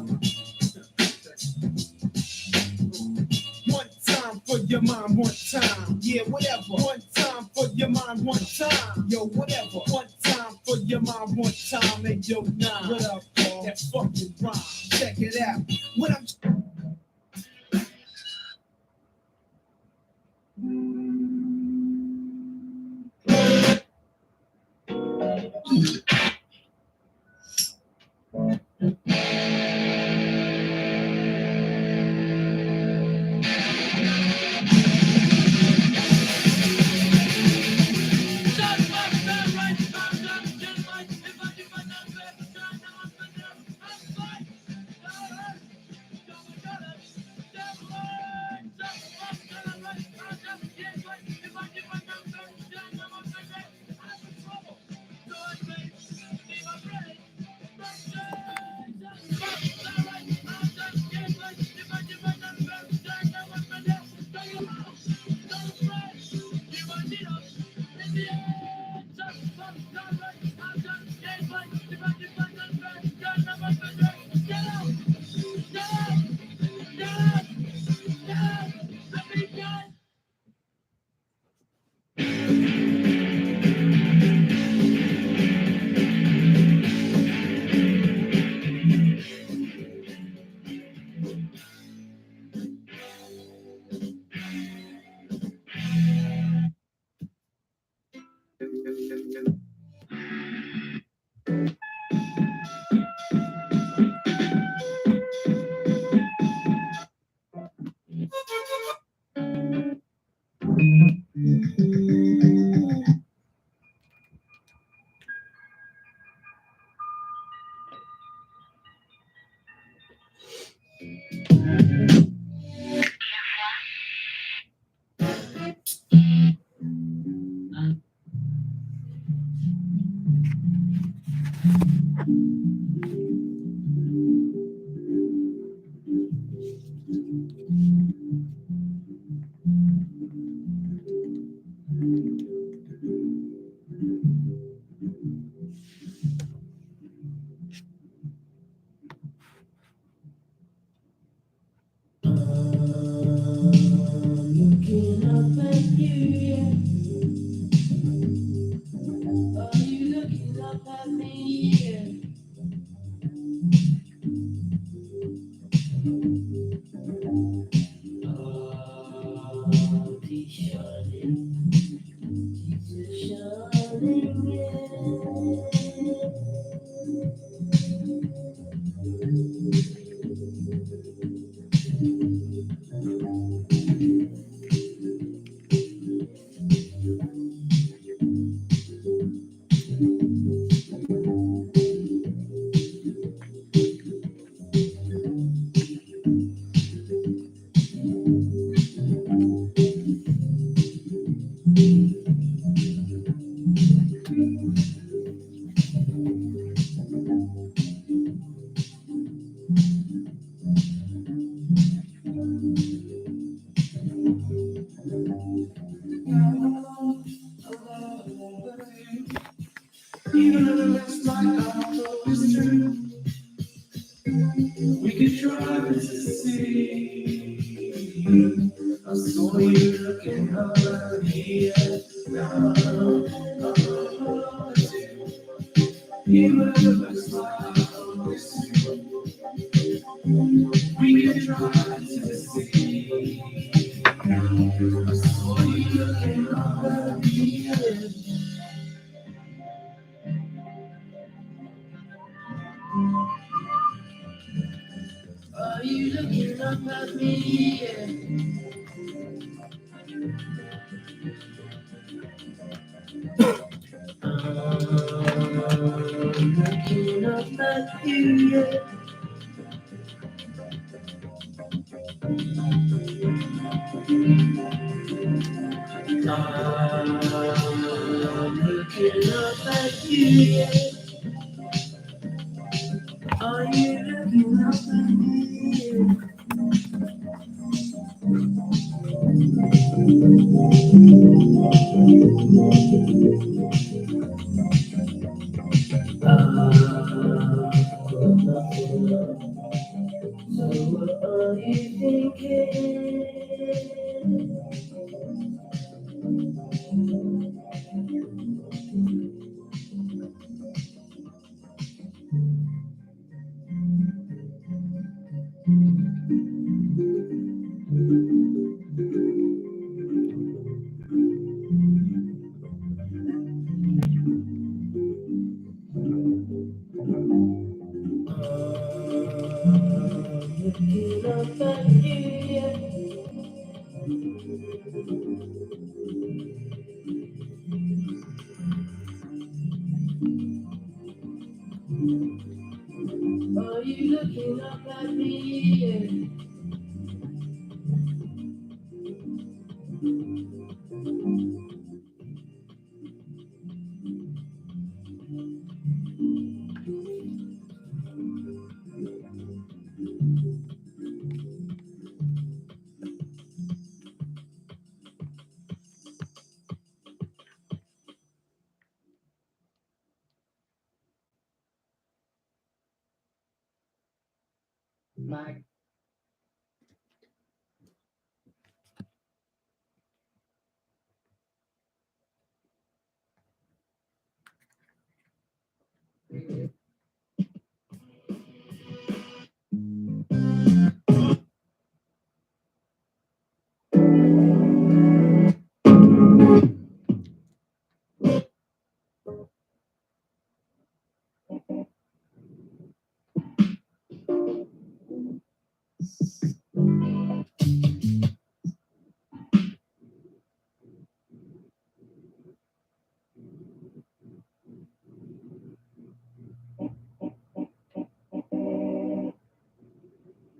One time for your mind, one time. Yeah, whatever. One time for your mind, one time. Yo, whatever. One time for your mind, one time. Hey, yo, nah. What up, Paul? That fucking rhyme. Check it out. What I'm looking up at you, yeah. Are you looking up at me, yeah? Oh, shining, shining, even though it looks like our hope is true, we can try to see. I saw you looking up at me, now even though it looks like our hope is true, we can try to see. I saw you looking up at me. Are you looking up at me? Yeah. I'm looking up at you, yeah. I'm looking up at you, yeah. Are you looking up at me? Yeah. Are you looking up at me? Mike.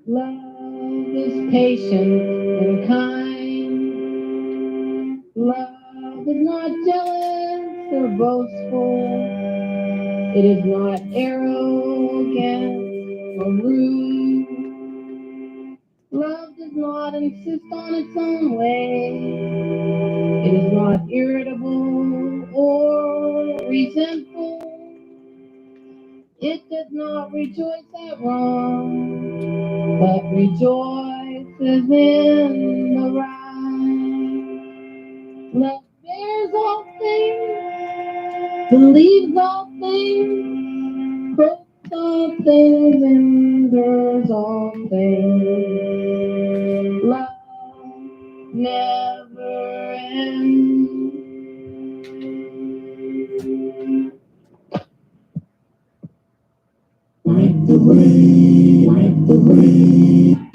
Love is patient and kind. Love is not jealous or boastful. It is not arrogant or rude. Love does not insist on its own way. It is not irritable or resentful. It does not rejoice at wrong, but rejoices in the right. Love bears all things, believes all things, hopes all things, endures all things. Love never ends. Like the rain, like the rain.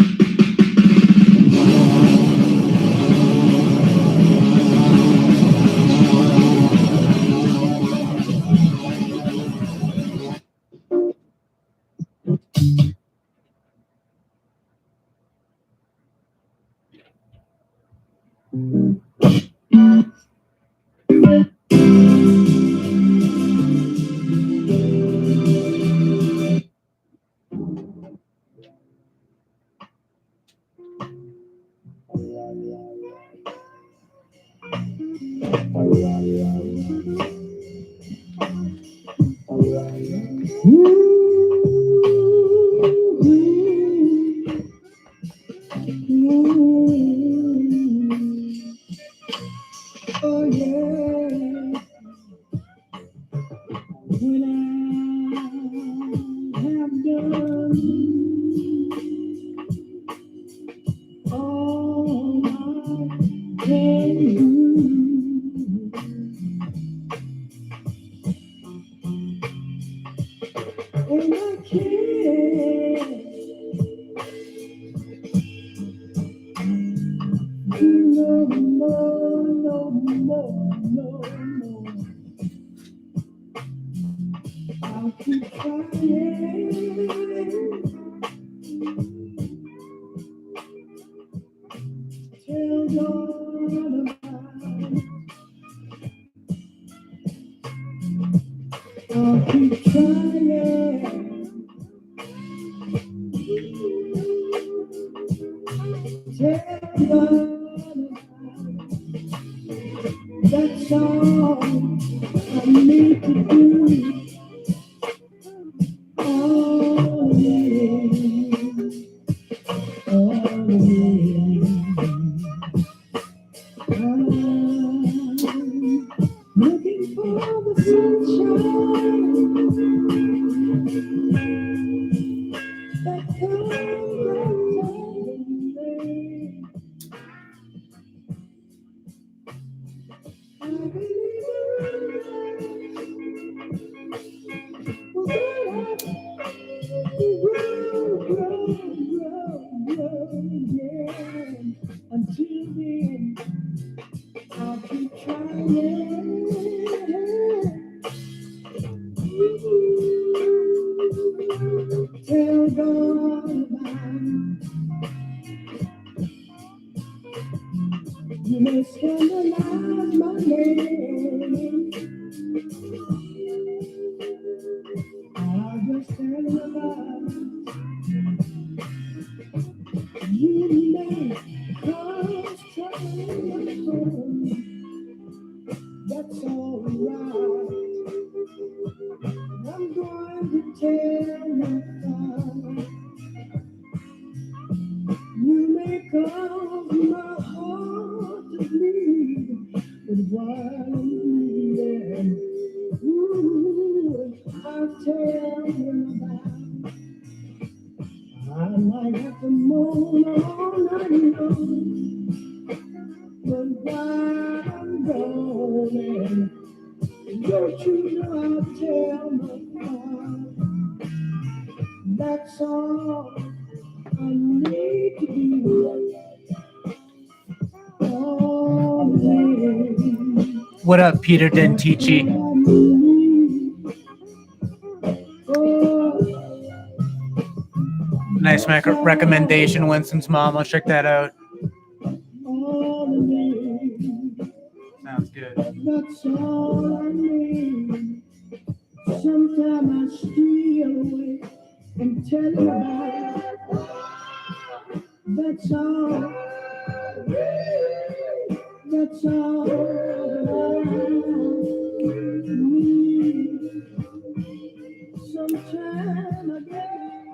Oh yeah, when I have done all I can do, and I can't no, no, no, no, no, no. I'll keep trying till dawn about. I'll keep trying till dawn about. That's all all I need to do. All of me, all of me. I'm looking for the sunshine that comes and rain. I believe yeah. Until then, I'll keep trying. Tell God about you may scandalize my name. I'll just tell about you may cause trouble. That's all right. I'm going to tell my father. You may cause my heart to bleed, but while I'm there, ooh, I'll tell him about. I might have to moan all night long, but while I'm gone, don't you know I'll tell my father. That's all I need to do. What up, Peter Dentici? Nice recommendation, Winston's mom. Let's check that out. Sounds good. That's all I need. Sometimes I steal away and tell you about. That's all. That's all I need. Sometimes I get.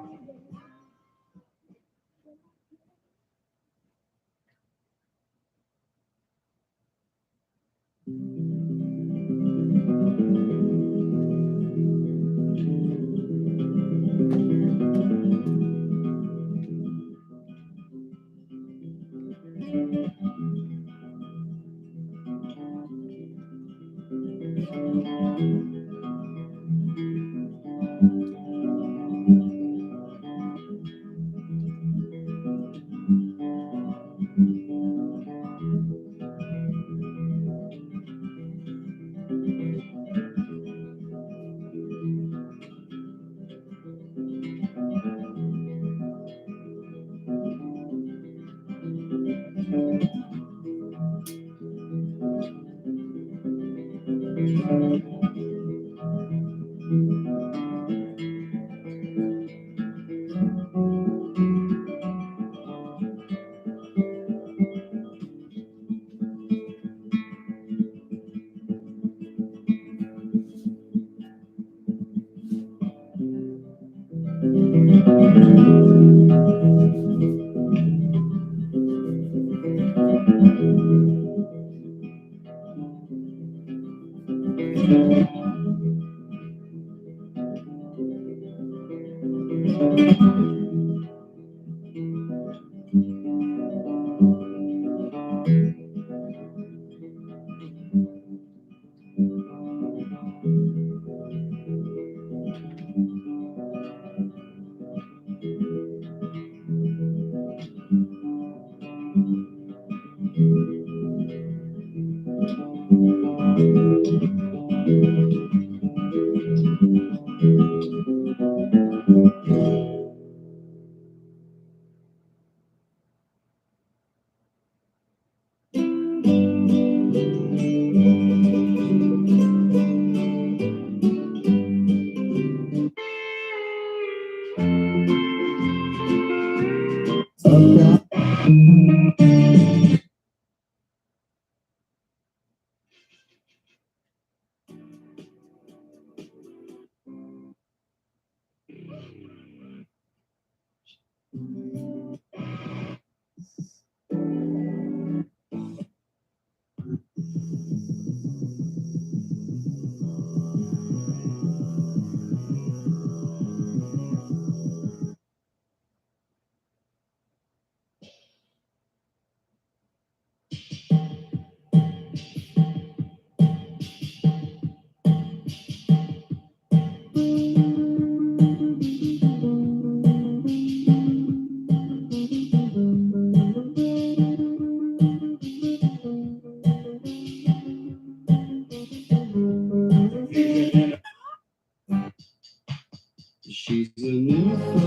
She's a nympho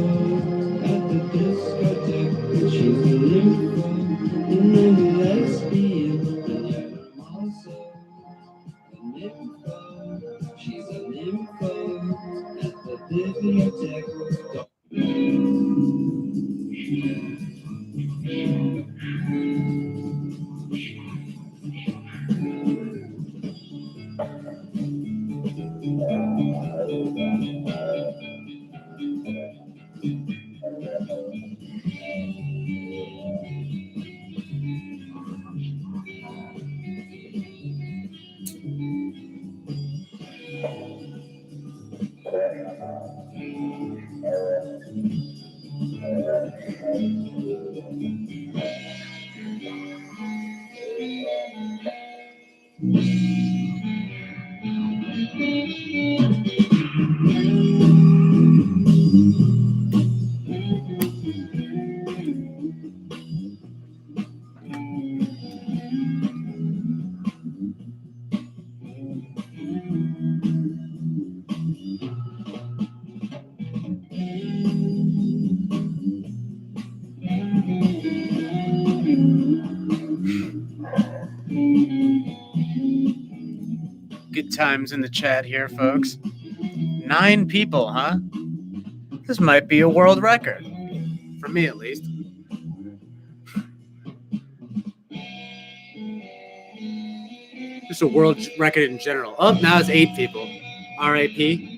at the discotheque. She's a nympho and I'm a lesbian. And yet I'm also a nympho. She's a nympho at the bibliothèque. Good times in the chat here, folks. 9 people, huh? This might be a world record. For me, at least. Just a world record in general. Oh, now it's 8 people. R.I.P.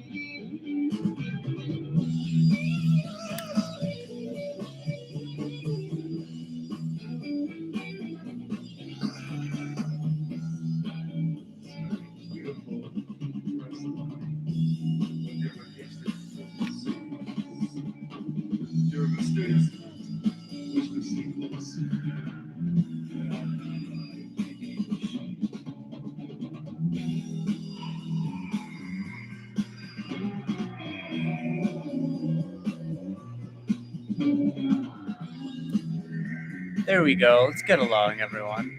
There we go. Let's get along, everyone.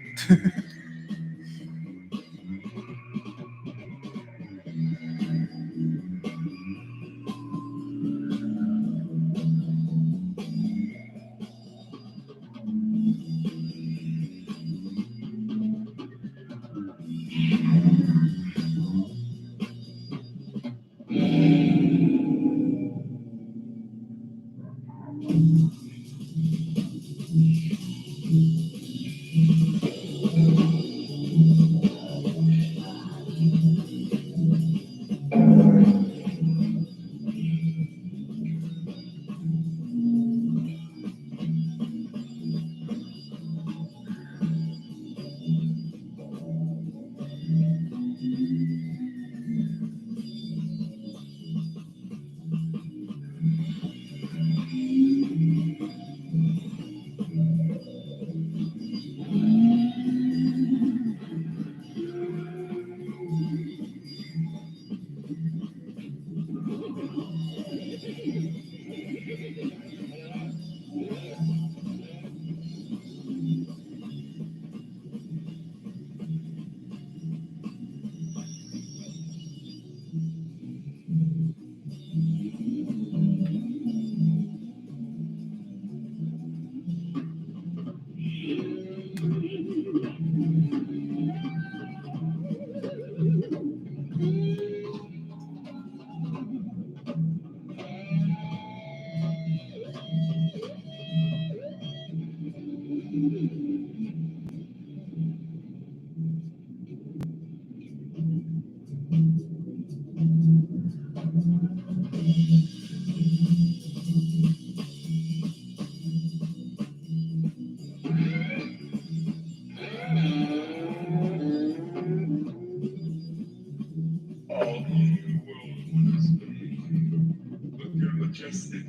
Majestic,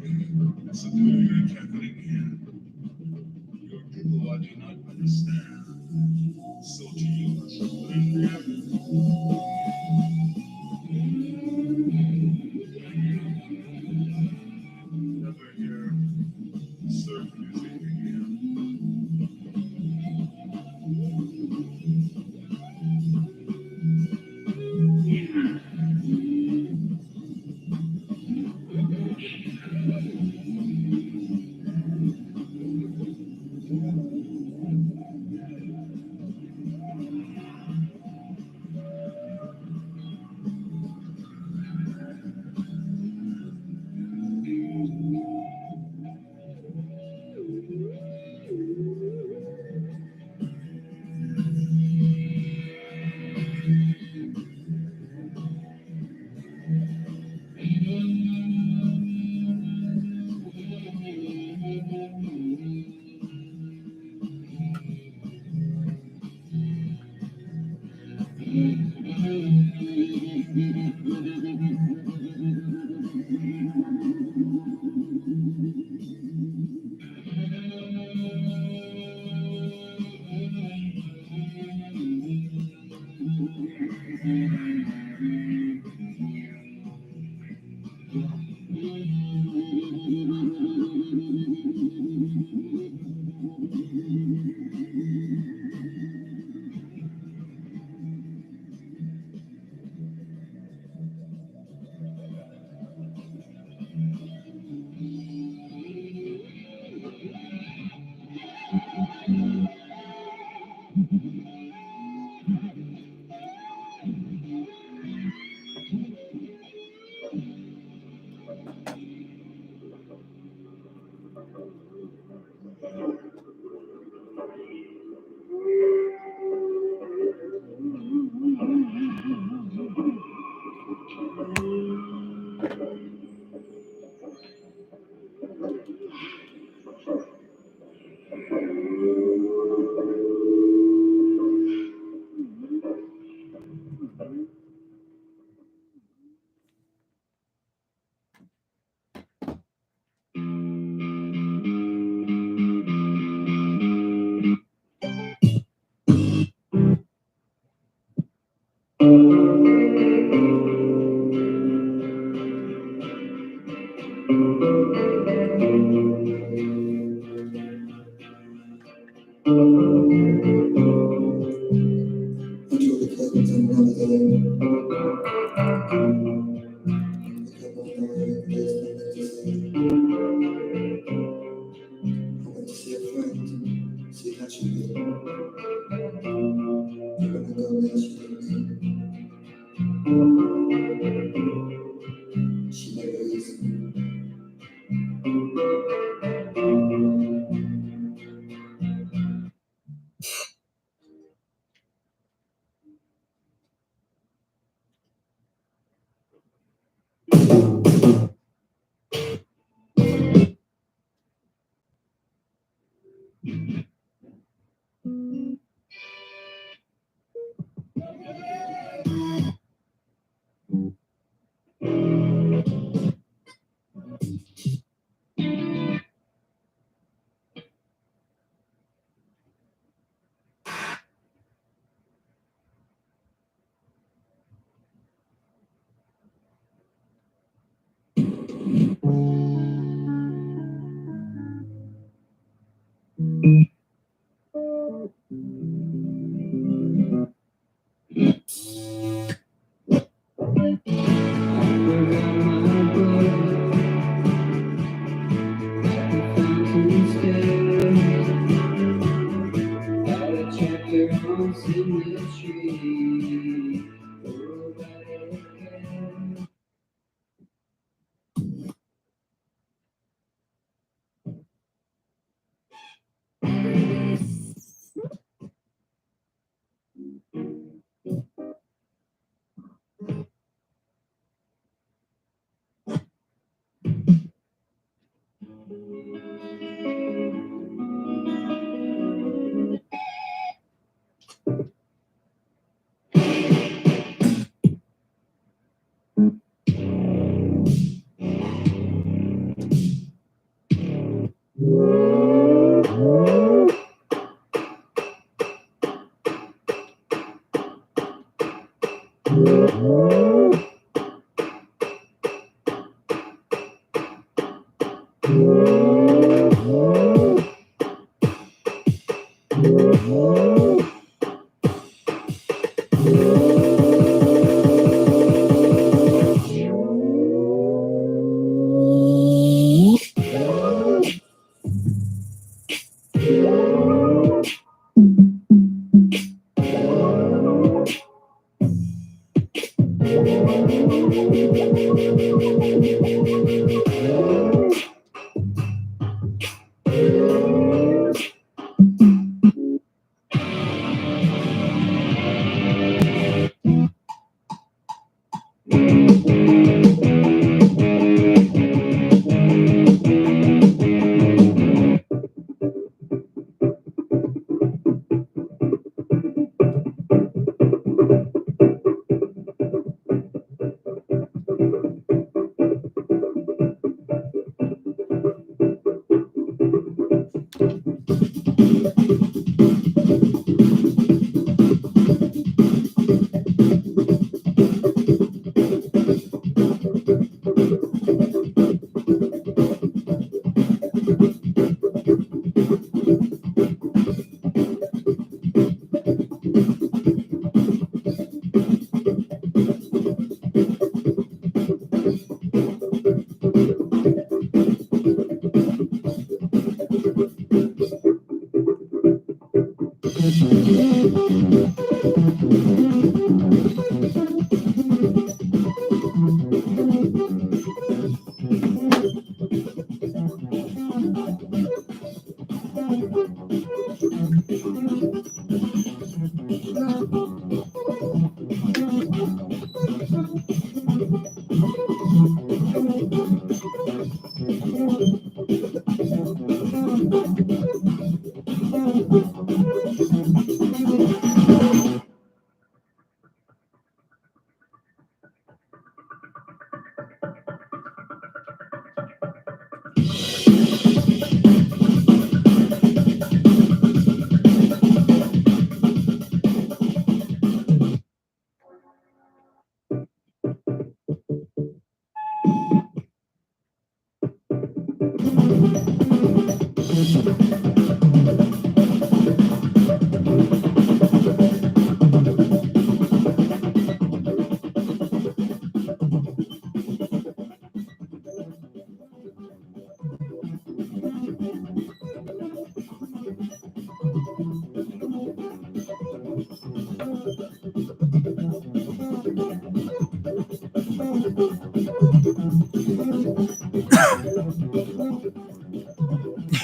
superior Catholic here. Your people I do not understand. So to you, children, never hear surf music again.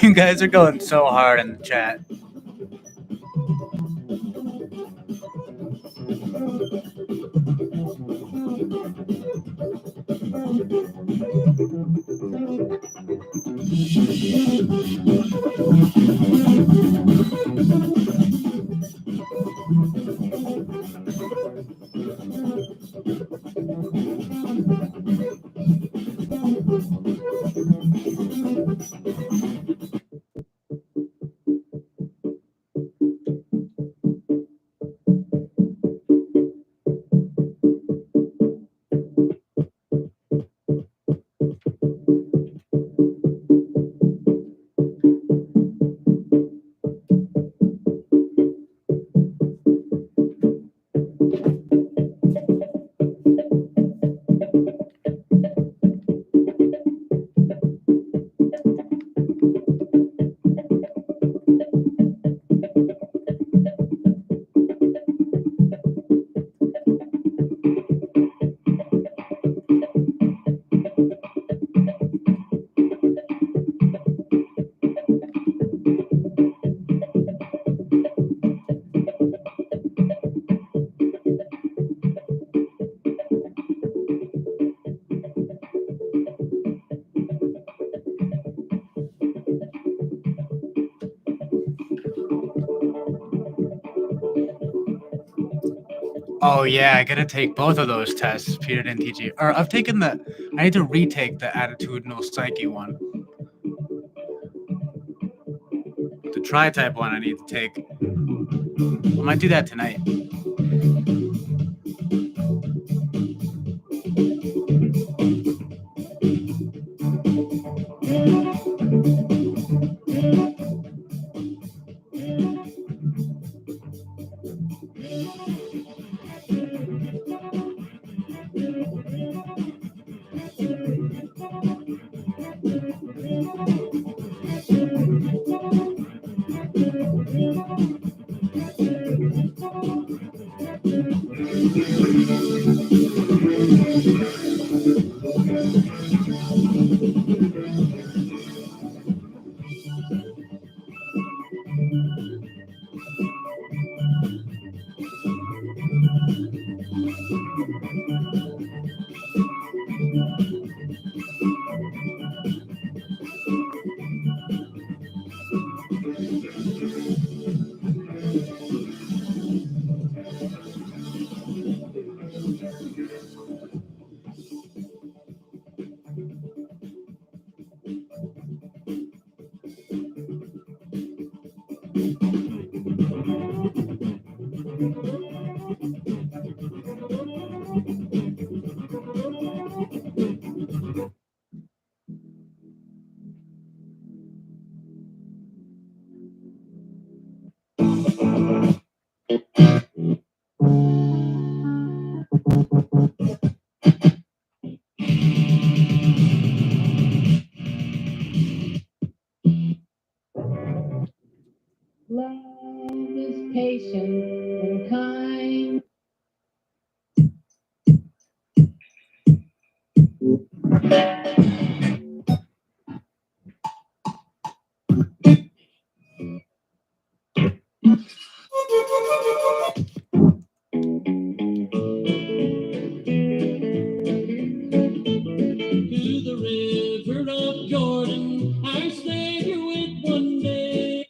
You guys are going so hard in the chat. Oh yeah, I gotta take both of those tests. Peter didn't teach you. Or I've taken the. I need to retake the attitudinal psyche one. The tri-type one I need to take. I might do that tonight. Love is patient and kind. To the river of Jordan, our Savior went one day.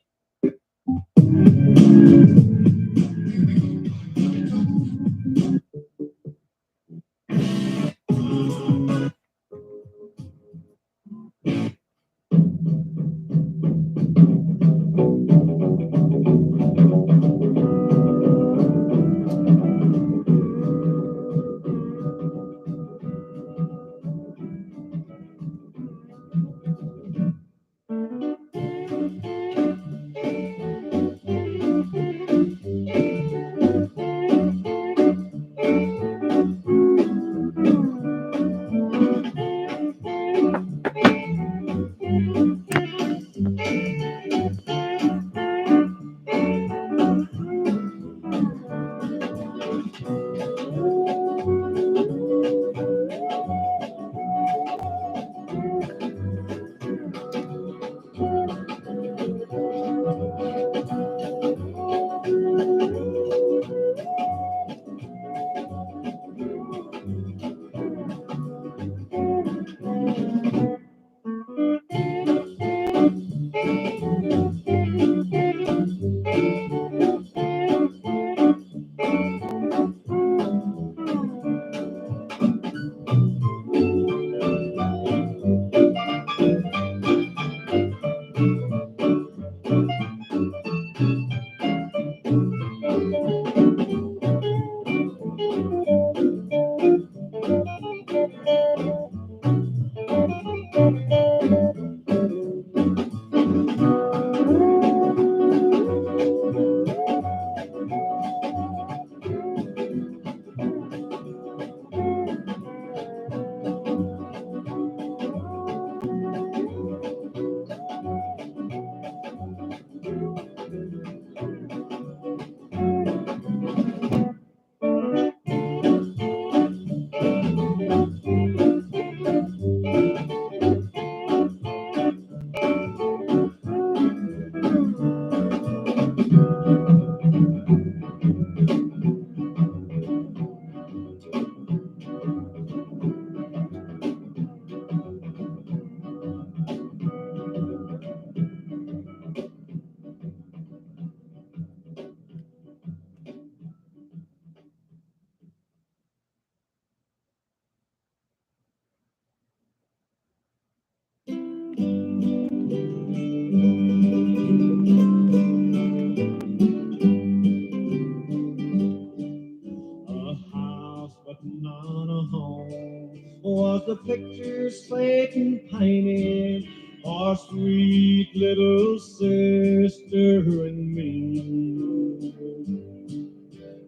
not a home. Was the picture Satan painted for sweet little sister and me?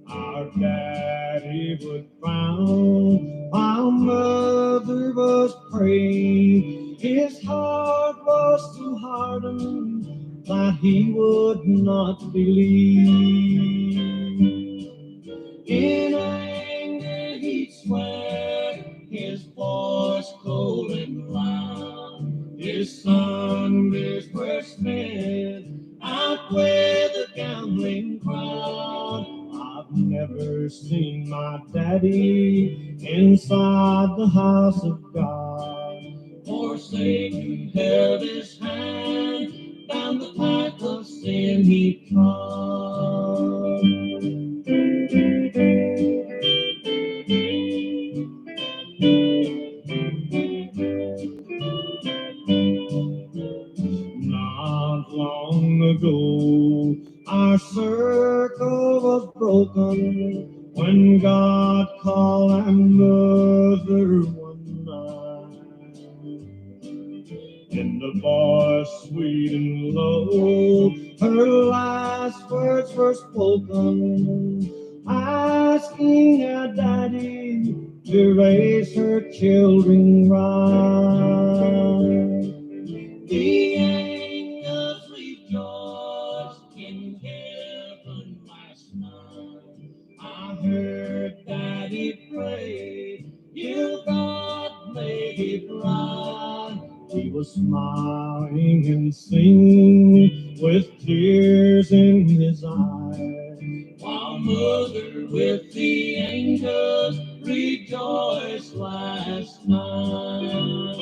Our daddy would frown while mother was praying. His heart was too hardened that he would not believe. In anger he'd swear, his voice cold and loud. His Sundays were spent out with a gambling crowd. I've never seen my daddy inside the house of God. For Satan held his hand down the path of sin he trod. Not long ago, our circle was broken when God called our mother one night. In the voice sweet and low, her last words were spoken, asking our daddy to raise her children right. The angels rejoiced in heaven last night. I heard Daddy pray, "You God made it right." He was smiling and singing with tears in his eyes, while Mother with the angels rejoiced last night.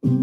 Well,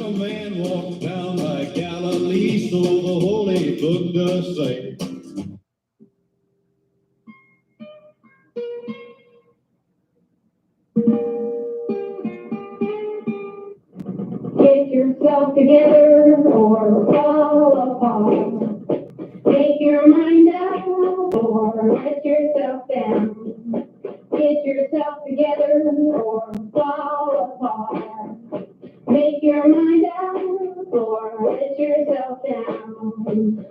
a man walked down by Galilee, so the Holy Book does say. Get yourself together or fall apart. Make your mind up or let yourself down. Get yourself together or fall apart. Make your mind up or let yourself down.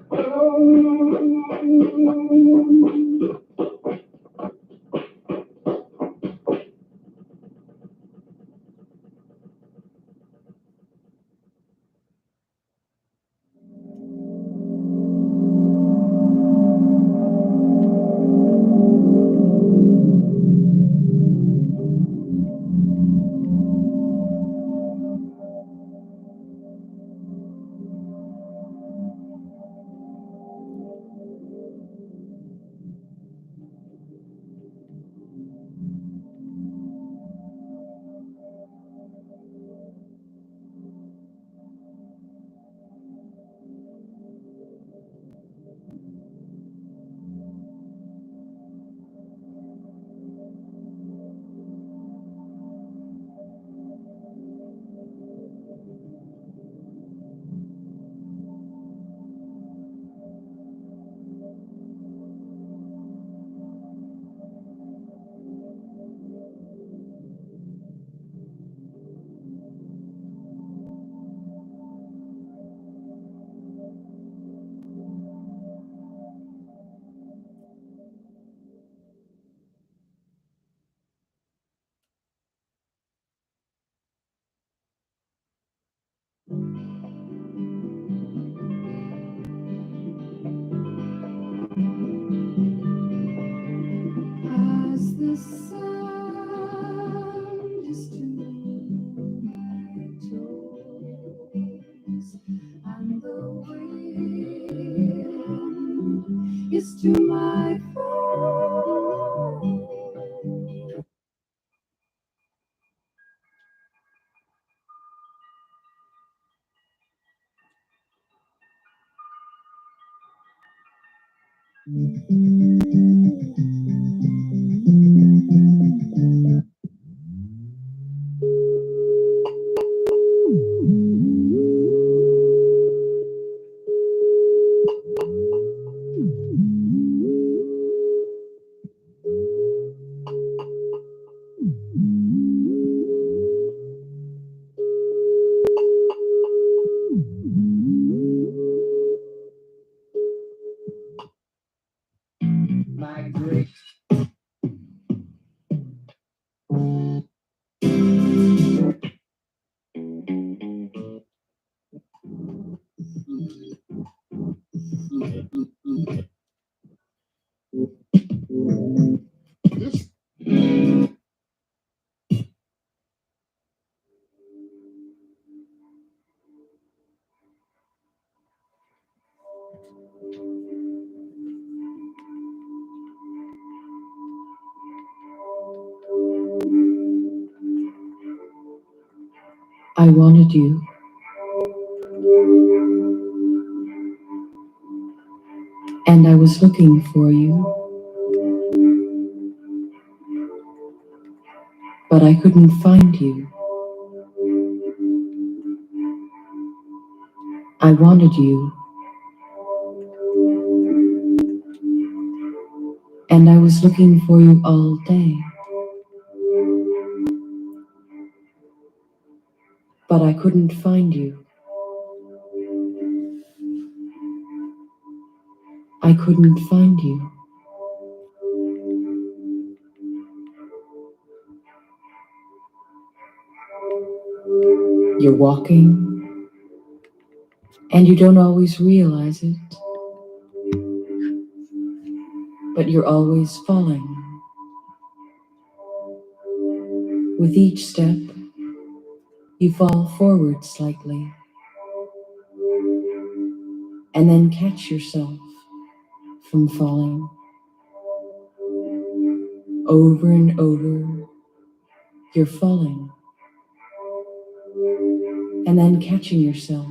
As the sun is to my toes, and the wind is to my face. Migrate. I wanted you. And I was looking for you, but I couldn't find you. I wanted you, and I was looking for you all day, but I couldn't find you. I couldn't find you. You're walking, and you don't always realize it, but you're always falling. With each step, you fall forward slightly, and then catch yourself from falling. Over and over, you're falling, and then catching yourself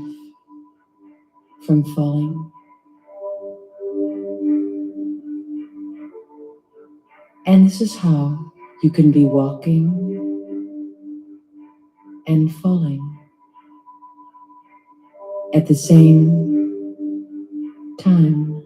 from falling. And this is how you can be walking and falling at the same time.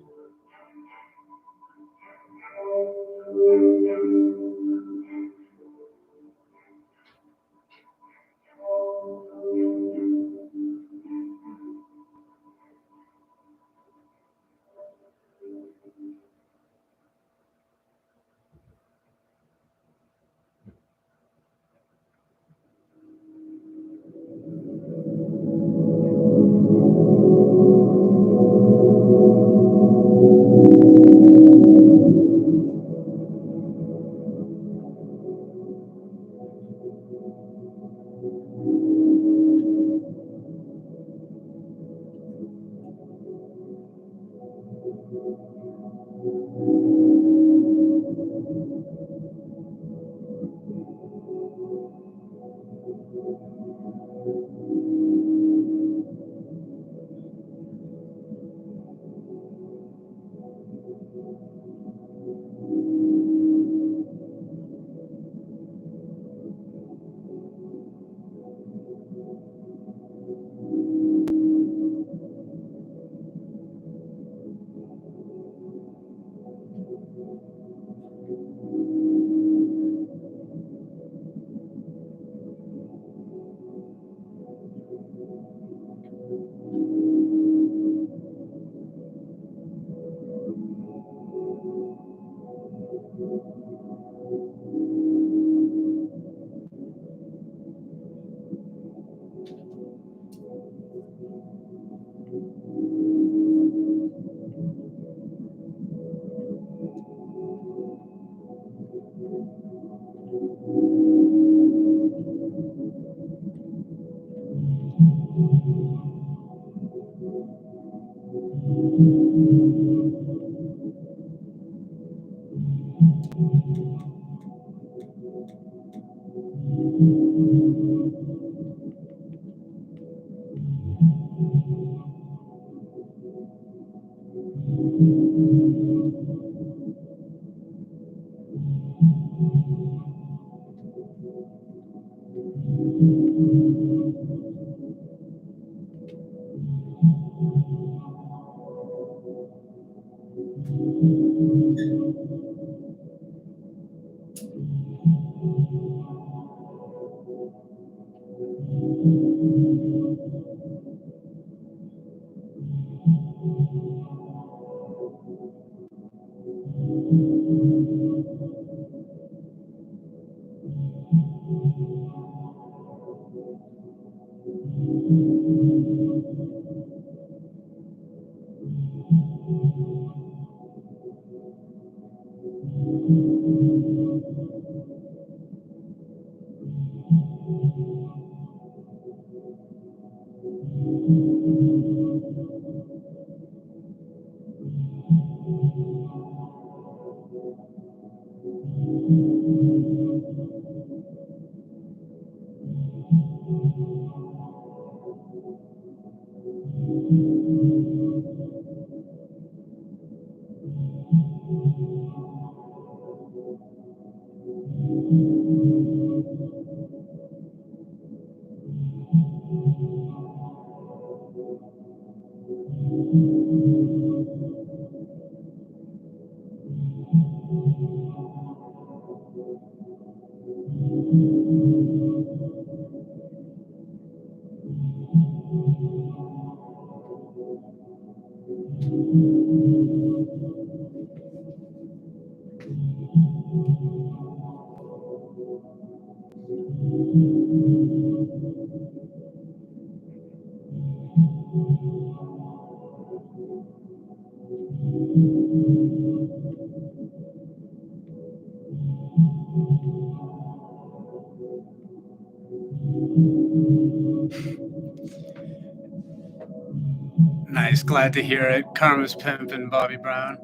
Nice, glad to hear it. Karma's Pimp and Bobby Brown.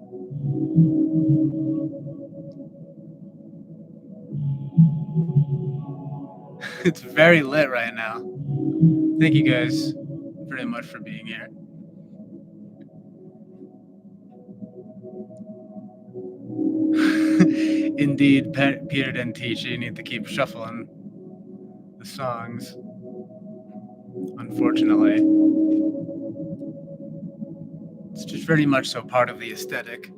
It's very lit right now. Thank you guys very much for being here. Indeed, Peter didn't teach you. You need to keep shuffling the songs, unfortunately. It's just very much so part of the aesthetic.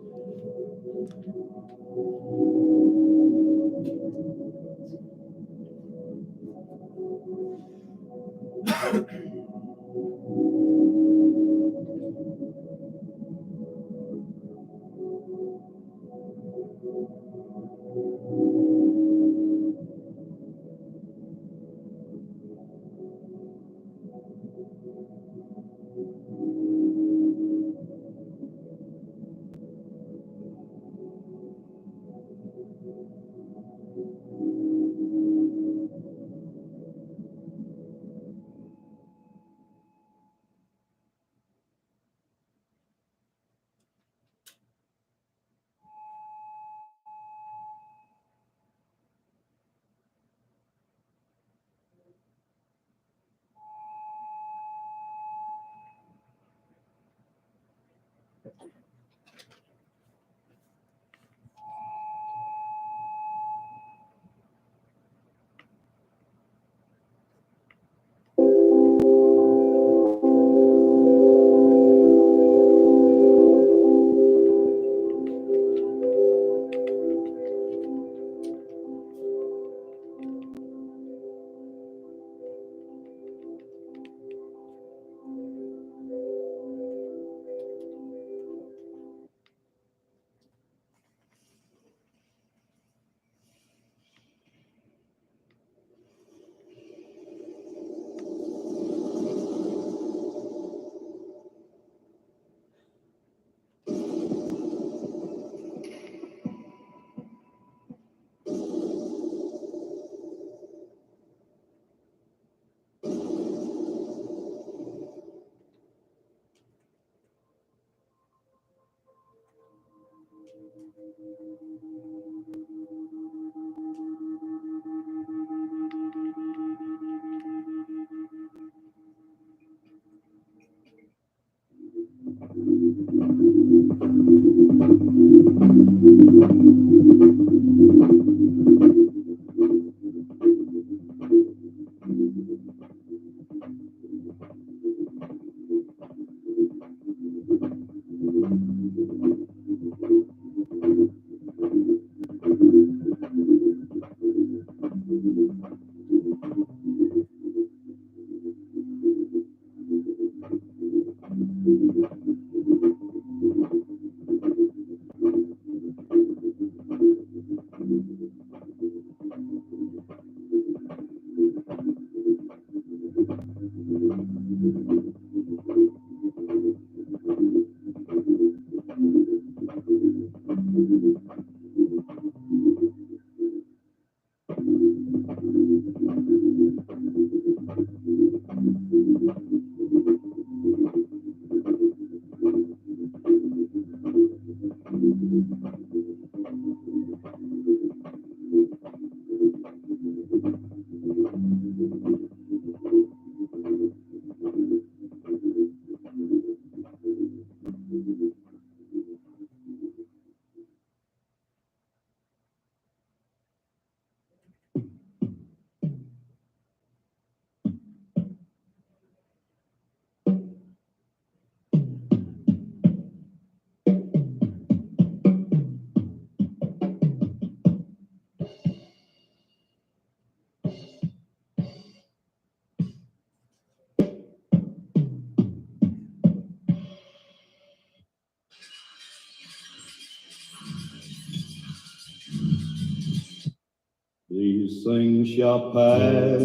These things shall pass,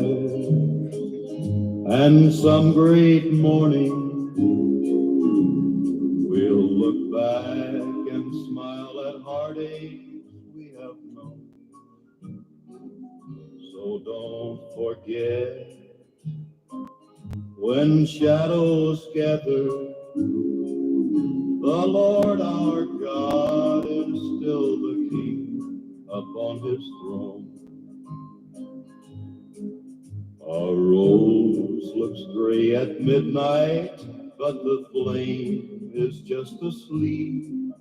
and some great morning we'll look back and smile at heartaches we have known. So don't forget, when shadows gather, the Lord our God is still the King upon his throne. A rose looks gray at midnight, but the flame is just asleep.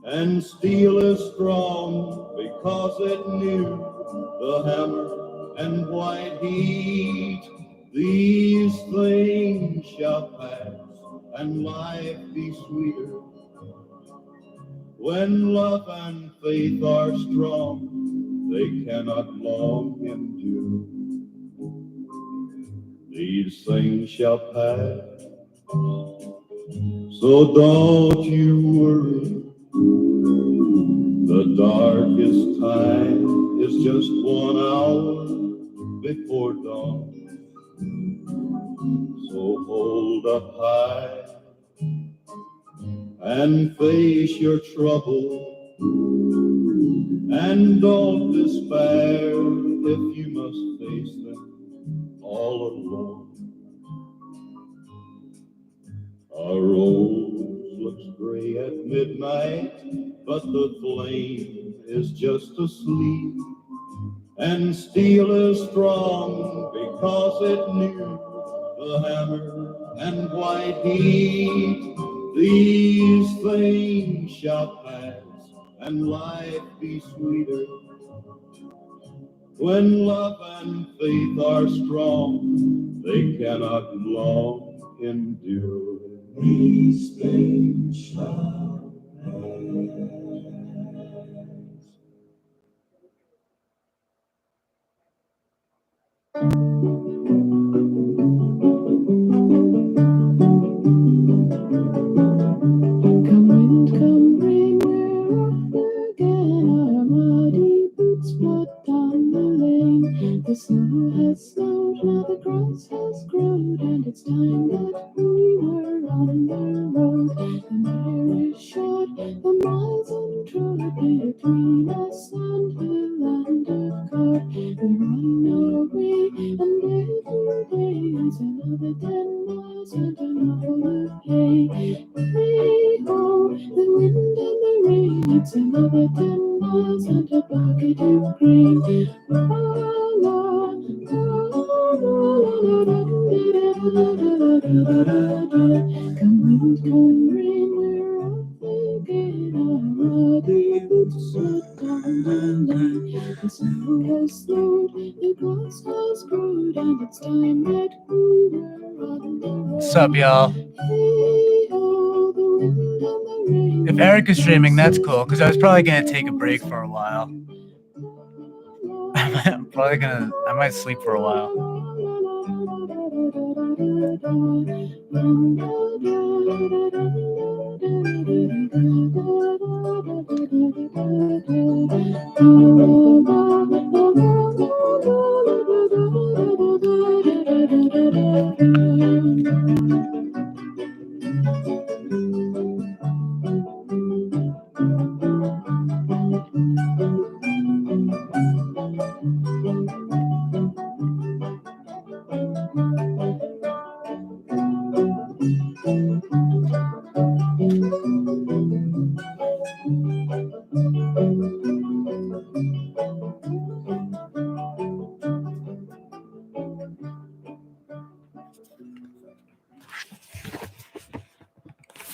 And steel is strong because it knew the hammer and white heat. These things shall pass and life be sweeter. When love and faith are strong, they cannot long endure. These things shall pass, so don't you worry. The darkest time is just 1 hour before dawn. So hold up high and face your trouble, and don't despair if you must face them all alone. A rose looks gray at midnight, but the flame is just asleep. And steel is strong because it knew the hammer and white heat. These things shall pass and life be sweeter. When love and faith are strong, they cannot long endure. These things shall pass. Come wind, come rain, we're off again. Our muddy boots blot down the lane. The snow has snowed, now the grass has grown, and it's time that we were on the road. The air is short, the miles untrod between us and the land of God. We're on our way, and every day is another 10 miles and an hour of hay. Hey-ho, the wind and the rain, it's another 10 miles and a bucket of grain. La, la, come wind, come rain, we're off again. Our muddy boots slid down the lane. The snow has snowed, the grass has grown, and it's time that we were on the road. What's up, y'all? If Eric is streaming, that's cool, because I was probably going to take a break for a while. I might sleep for a while.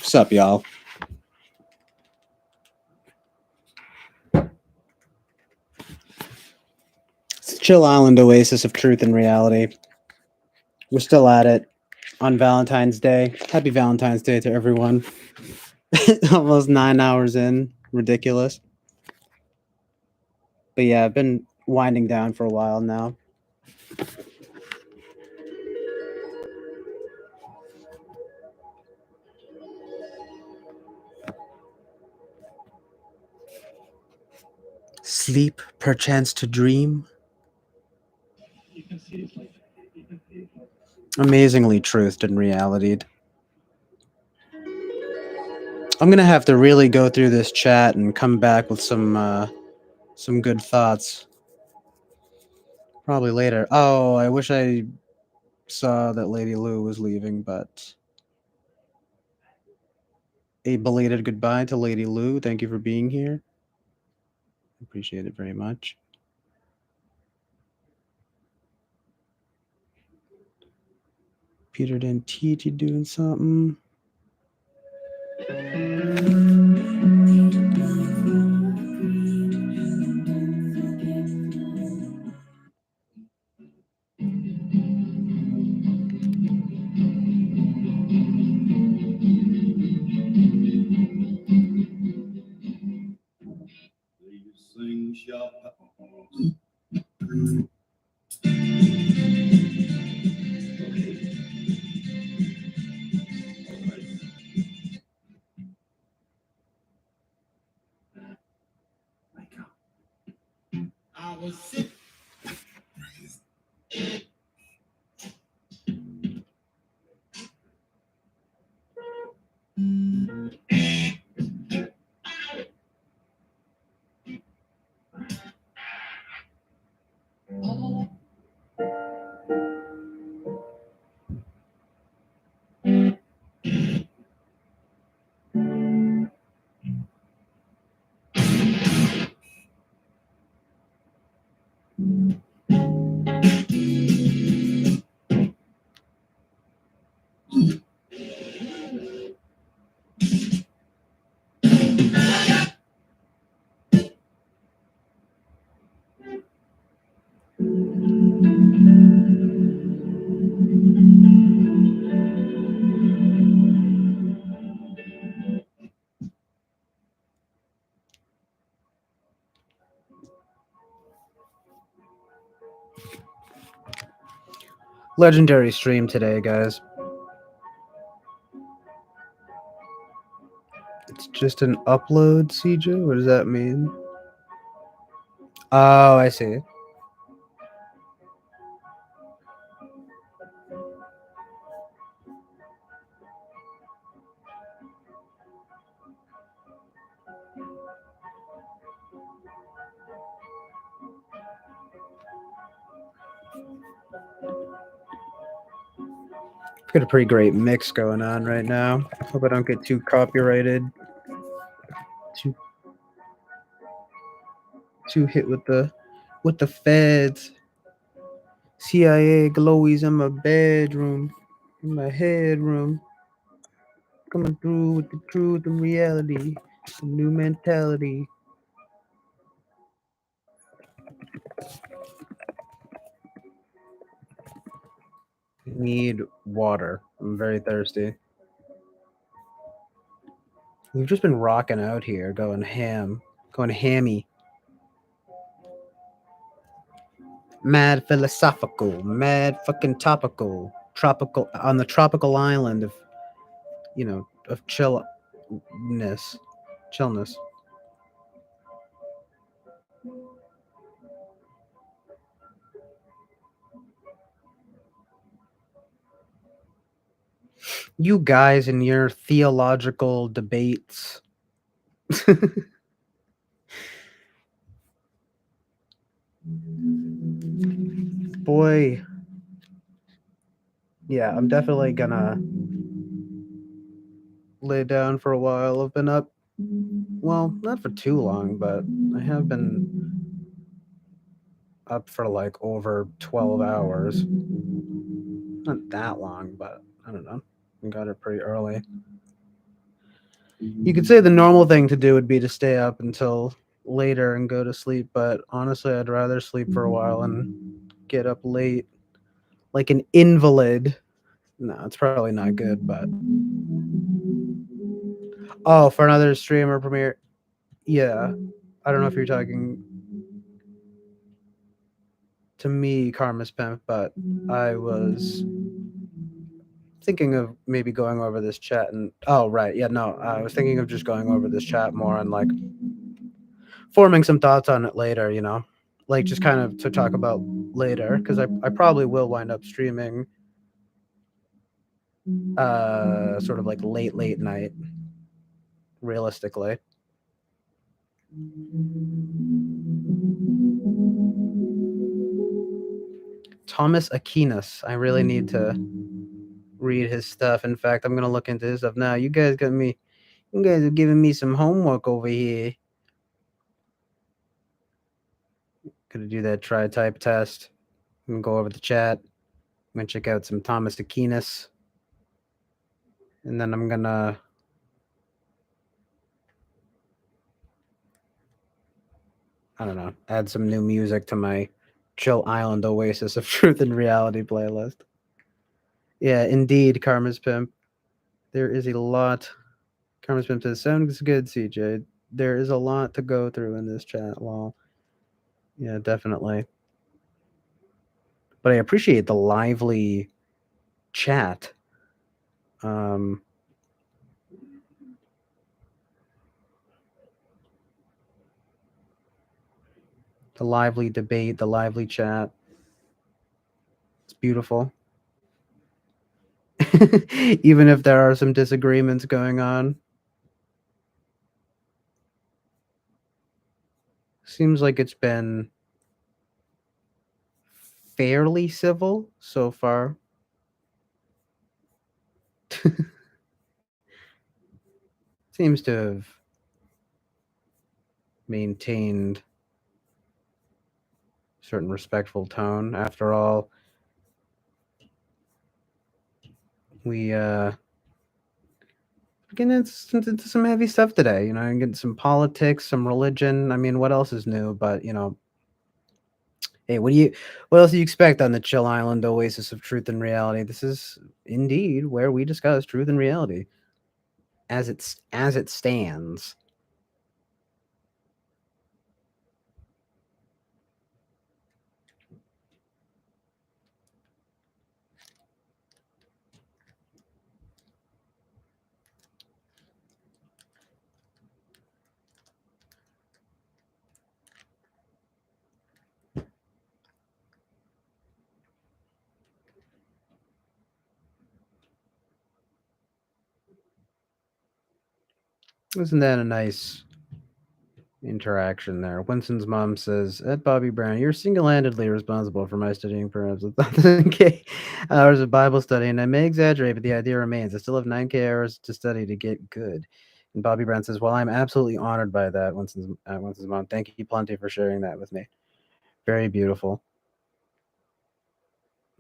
What's up, y'all? It's the Chill Island Oasis of truth and reality. We're still at it on Valentine's Day. Happy Valentine's Day to everyone. Almost 9 hours in. Ridiculous. But yeah, I've been winding down for a while now. Sleep, perchance to dream. Amazingly truthed and realityed. I'm gonna have to really go through this chat and come back with some good thoughts. Probably later. Oh, I wish I saw that Lady Lou was leaving, but a belated goodbye to Lady Lou. Thank you for being here. Appreciate it very much. Peter Dentiti doing something. I was sick. Legendary stream today, guys. It's just an upload, CJ? What does that mean? Oh, I see. Got a pretty great mix going on right now. Hope I don't get too copyrighted. Too hit with the feds. CIA glowies in my bedroom, in my headroom. Coming through with the truth and reality. A new mentality. Need water. I'm very thirsty. We've just been rocking out here, going ham, going hammy. Mad philosophical, mad fucking topical, tropical on the tropical island of, of chillness. You guys and your theological debates. Boy. Yeah, I'm definitely gonna lay down for a while. I've been up, well, not for too long, but I have been up for like over 12 hours. Not that long, but I don't know. I got it pretty early. You could say the normal thing to do would be to stay up until later and go to sleep, but honestly, I'd rather sleep for a while and get up late like an invalid. No, it's probably not good, but oh, for another streamer premiere. Yeah. I don't know if you're talking to me, Karma's Pimp, but I was thinking of maybe going over this chat and oh right, yeah, no, I was thinking of just going over this chat more and like forming some thoughts on it later, like just kind of to talk about later, because I probably will wind up streaming sort of like late night, realistically. Thomas Aquinas. I really need to read his stuff. In fact, I'm gonna look into his stuff now. You guys are giving me some homework over here. Gonna do that tri-type test. I'm gonna go over the chat. I'm gonna check out some Thomas Aquinas. And then I'm gonna I don't know, add some new music to my Chill Island Oasis of Truth and Reality playlist. Yeah, indeed, Karma's Pimp. There is a lot. Karma's Pimp says, sounds good, CJ. There is a lot to go through in this chat. Well, yeah, definitely. But I appreciate the lively chat. The lively debate, the lively chat. It's beautiful. Even if there are some disagreements going on. Seems like it's been fairly civil so far. Seems to have maintained a certain respectful tone. After all, we getting into some heavy stuff today. You know, and getting some politics, some religion. I mean, what else is new? But you know, hey, what else do you expect on the Chill Island Oasis of Truth and Reality? This is indeed where we discuss truth and reality as it stands. Isn't that a nice interaction there? Winston's mom says, Ed Bobby Brown, you're single-handedly responsible for my studying perhaps 1,000 hours of Bible study, and I may exaggerate, but the idea remains. I still have 9K hours to study to get good. And Bobby Brown says, well, I'm absolutely honored by that, Winston's mom. Thank you plenty for sharing that with me. Very beautiful.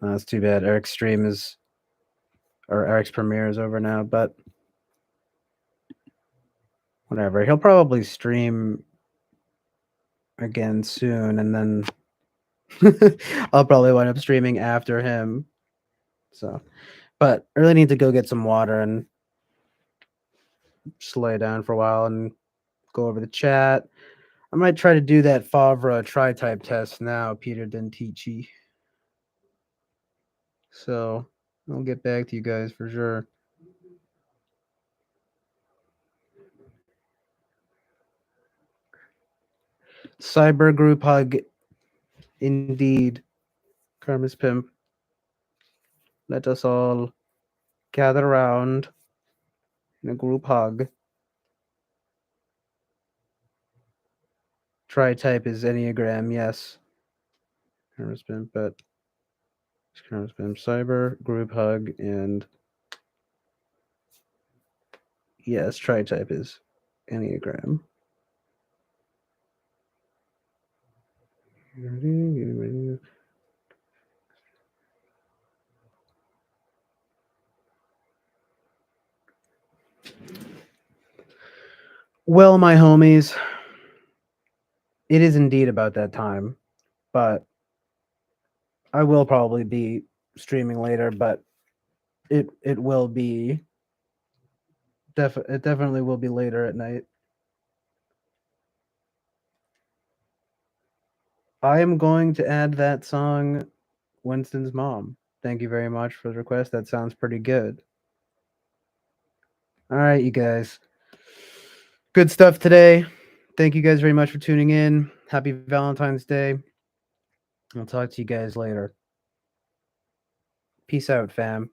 It's too bad Eric's Eric's premiere is over now, but whatever. He'll probably stream again soon, and then I'll probably wind up streaming after him. So, but I really need to go get some water and just lay down for a while and go over the chat. I might try to do that Favre tri-type test now, Peter Dentici. So I'll get back to you guys for sure. Cyber group hug, indeed. Karma's Pimp. Let us all gather around in a group hug. Tri-type is Enneagram, yes. Karma's Pimp, but Karma's Pimp, Cyber group hug, and yes, tri-type is Enneagram. Well, my homies, it is indeed about that time, but I will probably be streaming later, but it will be it definitely will be later at night. I am going to add that song, Winston's Mom. Thank you very much for the request. That sounds pretty good. All right, you guys. Good stuff today. Thank you guys very much for tuning in. Happy Valentine's Day. I'll talk to you guys later. Peace out, fam.